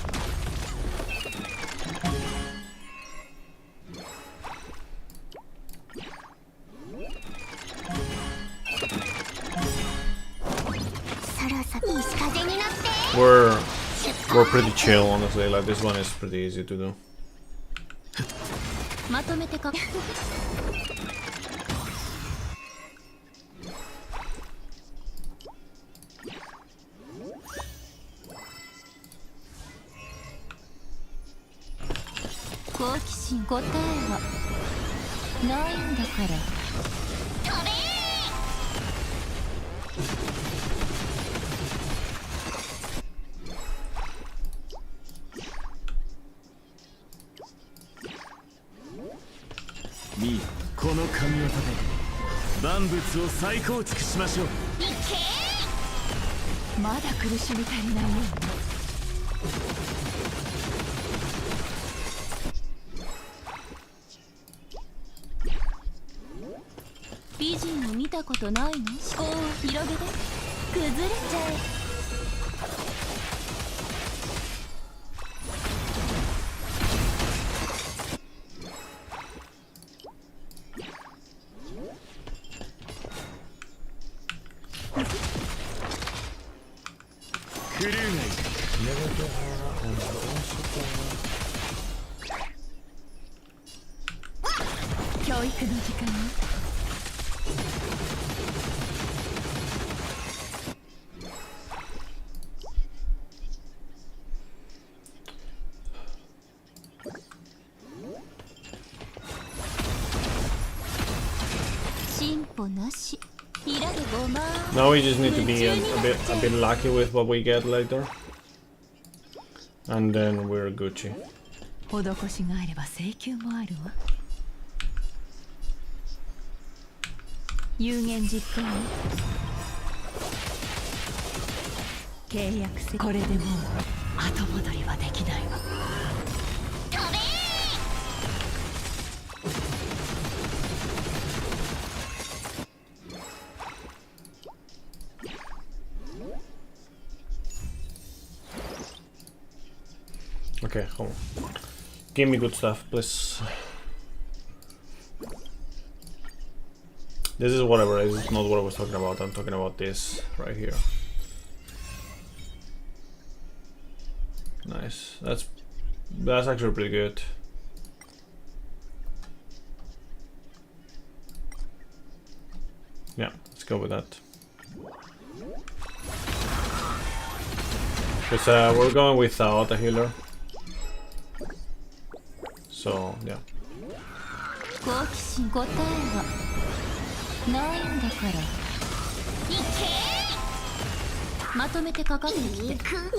そろそろ西風になって We're pretty chill, honestly. Like this one is pretty easy to do. まとめてか好奇心答えはないんだから飛べミーこの神業で万物を再構築しましょう。いけまだ苦しみ足りないよ。美人を見たことないの？思考を広げて崩れちゃえ。クルーがいる。教育の時間よ。進歩なし。いらでごま。 Now we just need to be a bit lucky with what we get later, and then we're Gucci. 施しがあれば請求もあるわ。有言実行ね。契約せこれでもう後戻りはできないわ。飛べ Okay, hold on. Give me good stuff, please. This is whatever. This is not what I was talking about. I'm talking about this right here. Nice. That's actually pretty good. Yeah, let's go with that. Because we're going without a healer. So, yeah. 好奇心答えはないんだから。いけまとめてかかってきて。西風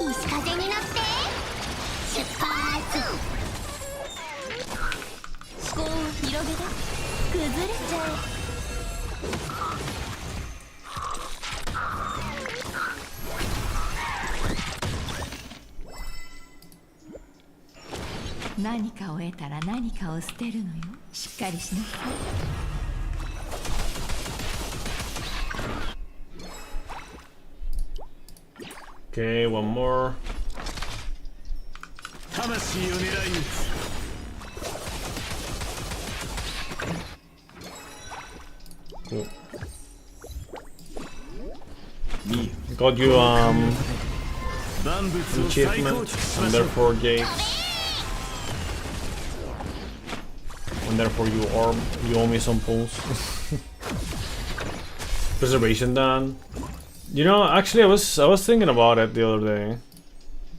になって出発。思考を広げて崩れちゃえ。何かを得たら何かを捨てるのよ。しっかりしなさい。Okay, one more. 魂を狙い撃つ。Cool. ミ Got you 万物を再構 achievement 築しま and しょう。 therefore gates. And therefore you owe me some pulls. Preservation done. You know, actually I was thinking about it the other day.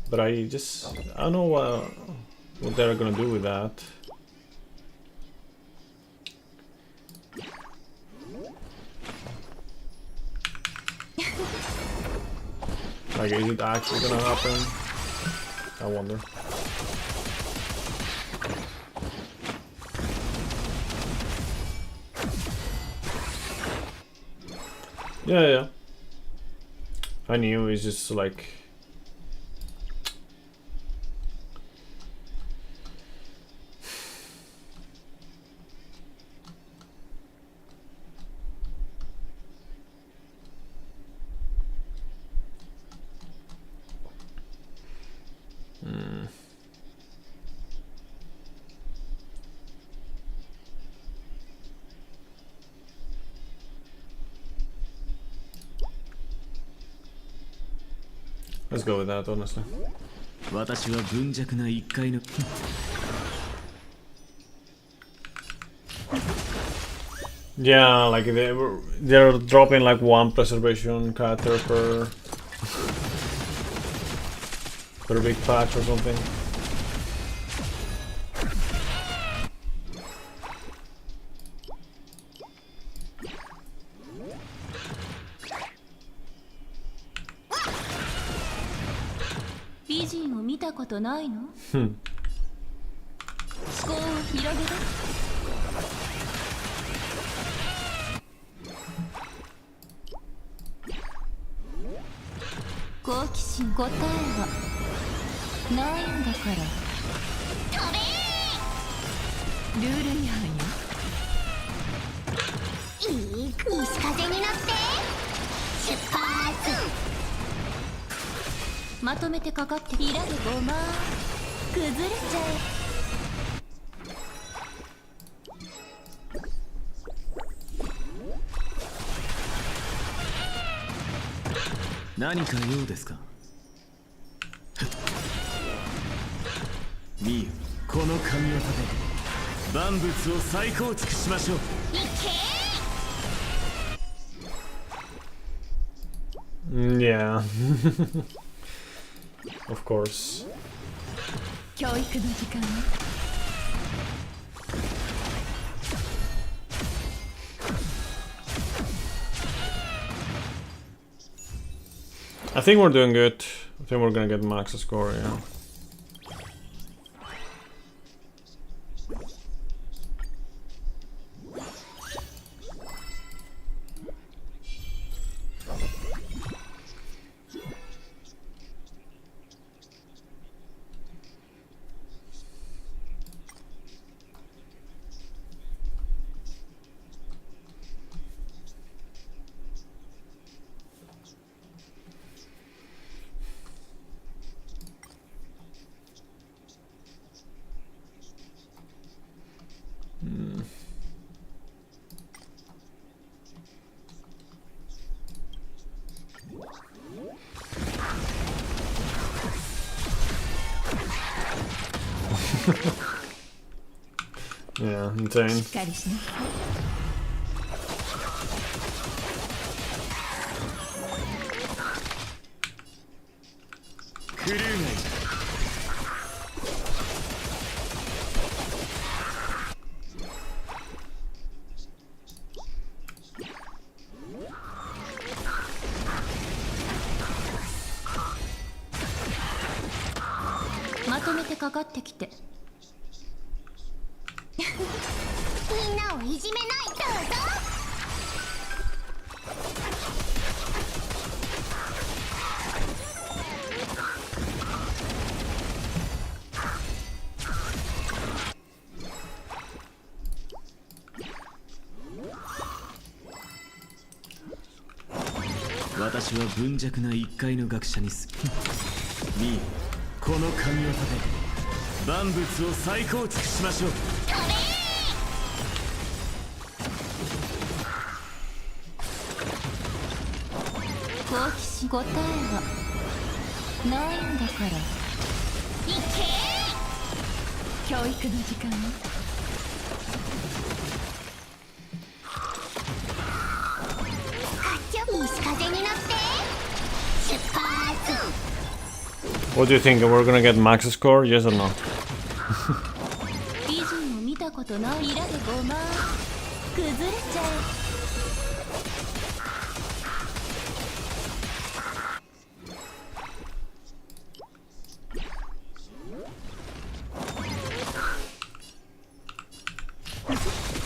But I don't know what they're gonna do with that. Like, is it actually gonna happen? I wonder. Yeah. I knew it's just like... Let's go with that, honestly. 私は貧弱な一階の Yeah, like they're dropping like 1 preservation character per big patch or something. Vision を見たことないの？思考を広げる。好奇心答えはないんだから。飛べー！ルール違反よ。いい西風に乗って出発。まとめてかかっていらでごま崩れちゃえ。何か用ですかミユ、この神業で万物を再構築しましょう。いけ！Yeah. Of course. 教育の時間ね。I think we're doing good. I think we're gonna get max score, yeah. Yeah, insane. しっかりしな。クルーがいる。まとめてかかってきて。みんなをいじめないどうぞ。私は貧弱な一階の学者にすミユ、この神業で万物を再構築しましょう。好奇心答えはないんだから。いけ！教育の時間ね。西風に乗って出発。 What do you think? We're gonna get max score? Yes or no? 美人を見たことないイラでごま崩れちゃえ。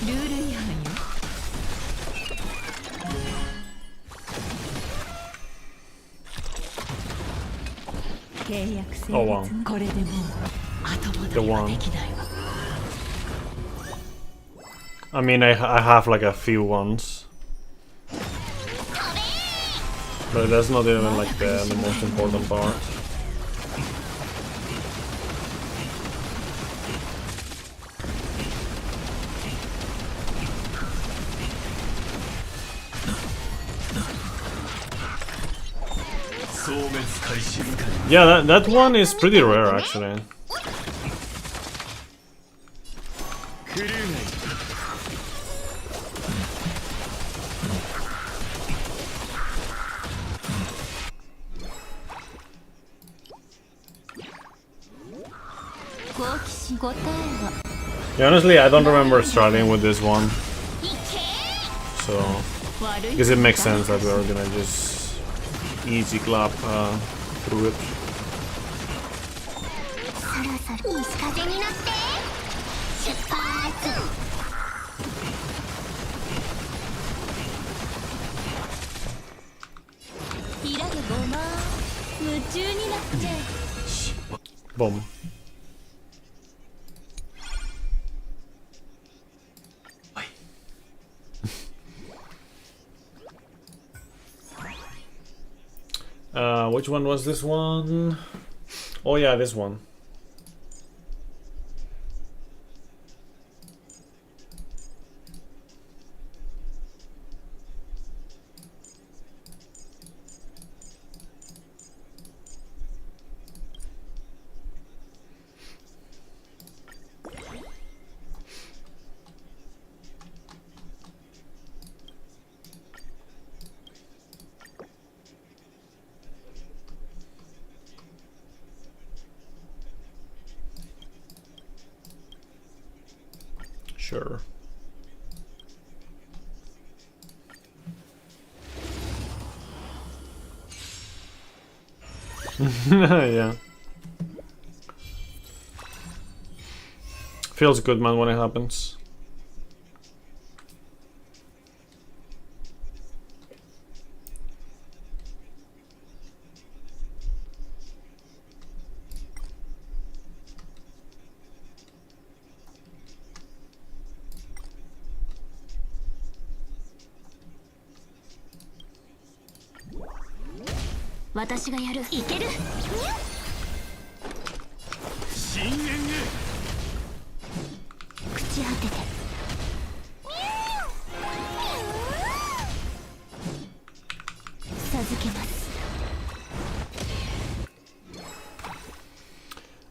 ルール違反よ。契約成立。これでもう後戻りはできないわ。I mean, I have like a few ones. But that's not even like the most important part. Yeah, that one is pretty rare actually. Yeah, honestly, I don't remember starting with this one, so I guess it makes sense that we're gonna just easy clap through it. Boom. Which one was this one? Oh yeah, this one. Sure. Yeah. Feels good, man, when it happens.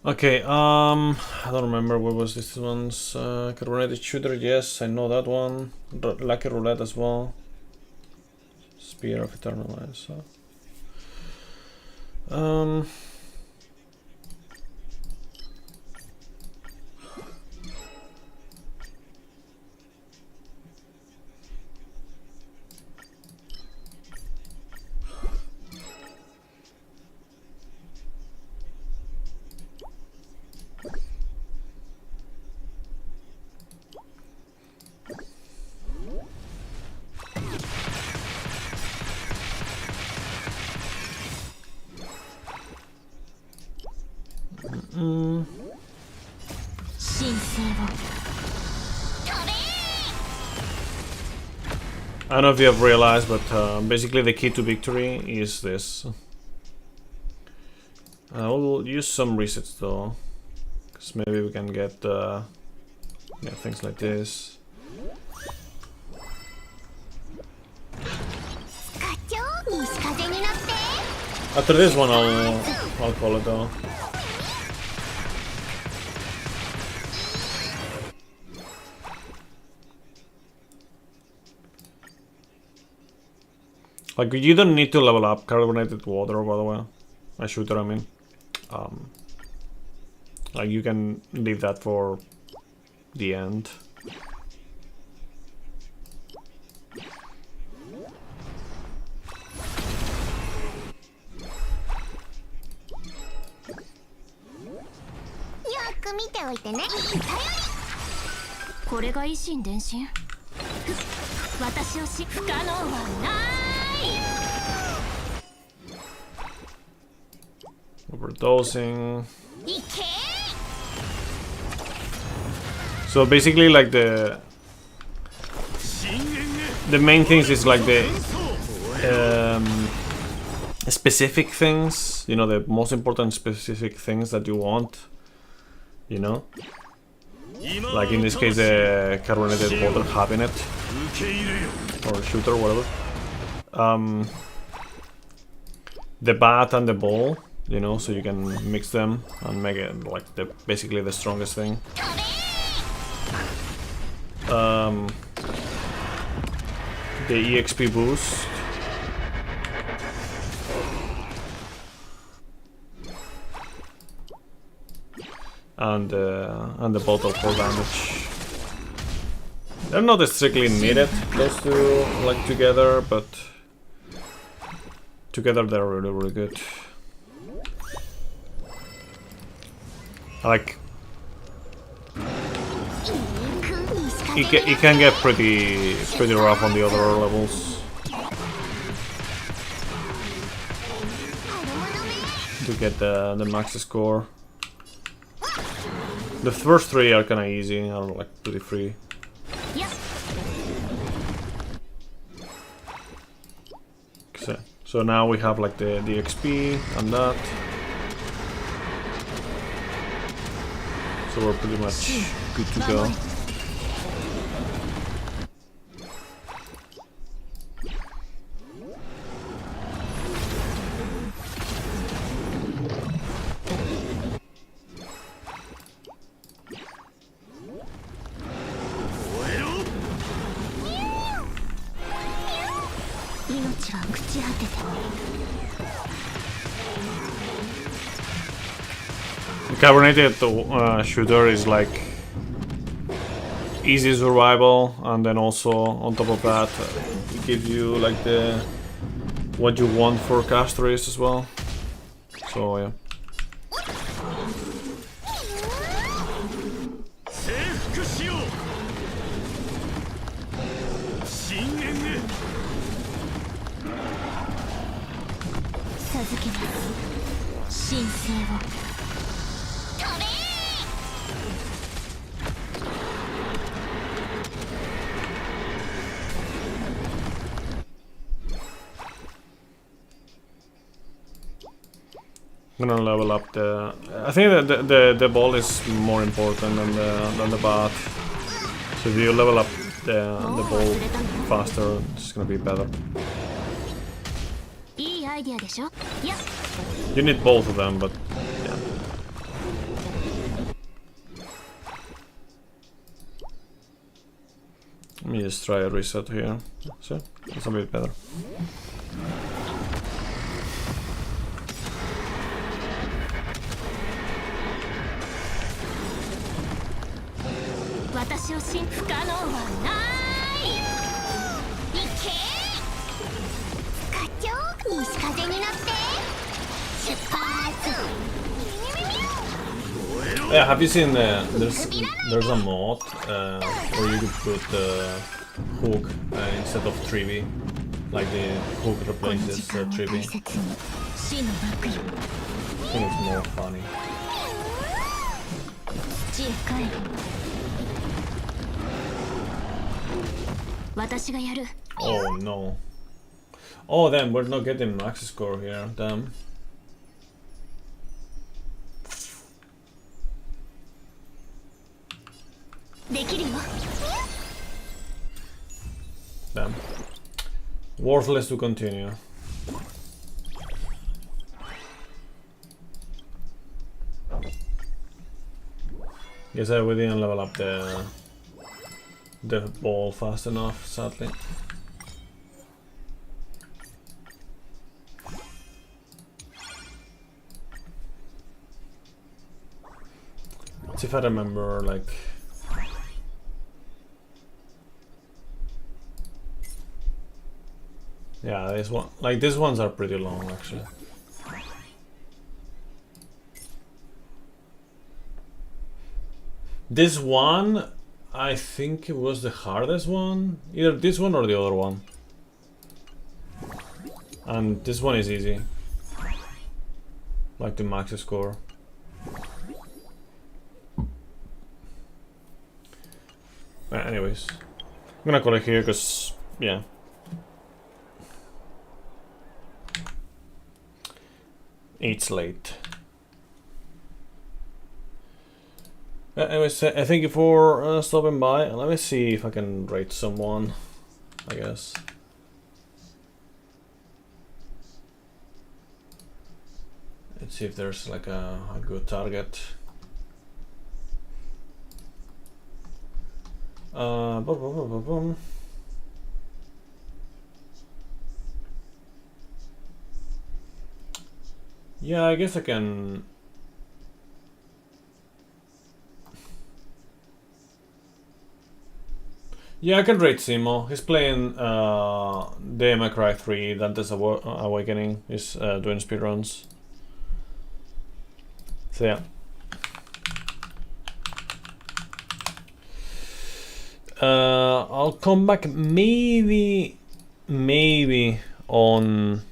Okay, I don't remember what was this one's carbonated shooter. Yes, I know that one. Lucky roulette as well. Spear of eternal life. So, I don't know if you have realized, but basically the key to victory is this. We'll use some resets though, because maybe we can get yeah, things like this. After this one, I'll call it though. Like, you don't need to level up carbonated water, by the way. A shooter, I mean. Like, you can leave that for the end. Overdosing. So basically, like the main things is like the specific things, you know, the most important specific things that you want, you know, like in this case the carbonated water cabinet or shooter, whatever. the bat and the ball, you know, so you can mix them and make it like basically the strongest thing. The EXP boost. And the bottle for damage. They're not strictly needed, those two, like together, but together they're really, really good. Like, it can get pretty rough on the other levels to get the max score. The first three are kinda easy, are like pretty free. So now we have like the XP and that. So we're pretty much good to go. The carbonated shooter is like easy survival, and then also on top of that it gives you like the what you want for casters as well. So yeah. I'm gonna level up the. I think that the ball is more important than the bat. So if you level up the ball faster, it's gonna be better. You need both of them, but yeah. Let me just try a reset here. So it's a bit better. Yeah, have you seen there's a mod where you could put hook instead of 3B, like the hook replaces 3B. I think it's more funny. Oh no. Oh, then we're not getting max score here, damn. Damn. Worthless to continue. Guess we didn't level up the ball fast enough, sadly. Let's see if I remember, like... Yeah, this one, like these ones are pretty long actually. This one, I think it was the hardest one. Either this one or the other one. And this one is easy. Like the max score. Anyways, I'm gonna call it here because, yeah. It's late. Anyways, thank you for stopping by. Let me see if I can rate someone, I guess. Let's see if there's like a good target. Boom, boom, boom, boom, boom. Yeah, I guess I can. Yeah, I can rate Simo. He's playing Devil May Cry 3, Dante's Awakening. He's doing speedruns. So yeah. I'll come back maybe on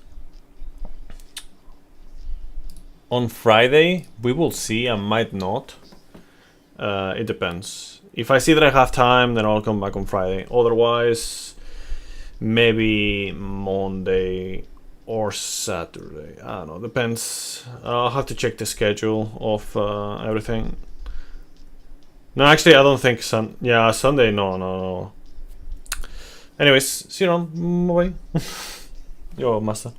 Friday. We will see. I might not. It depends. If I see that I have time, then I'll come back on Friday. Otherwise, maybe Monday or Saturday. I don't know. Depends. I'll have to check the schedule of everything. No, actually, I don't think Sunday. No. Anyways, see you around. Bye. Yo, master.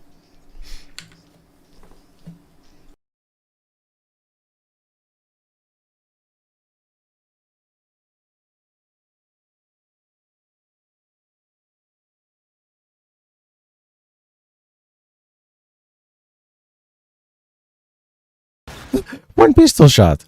One pistol shot.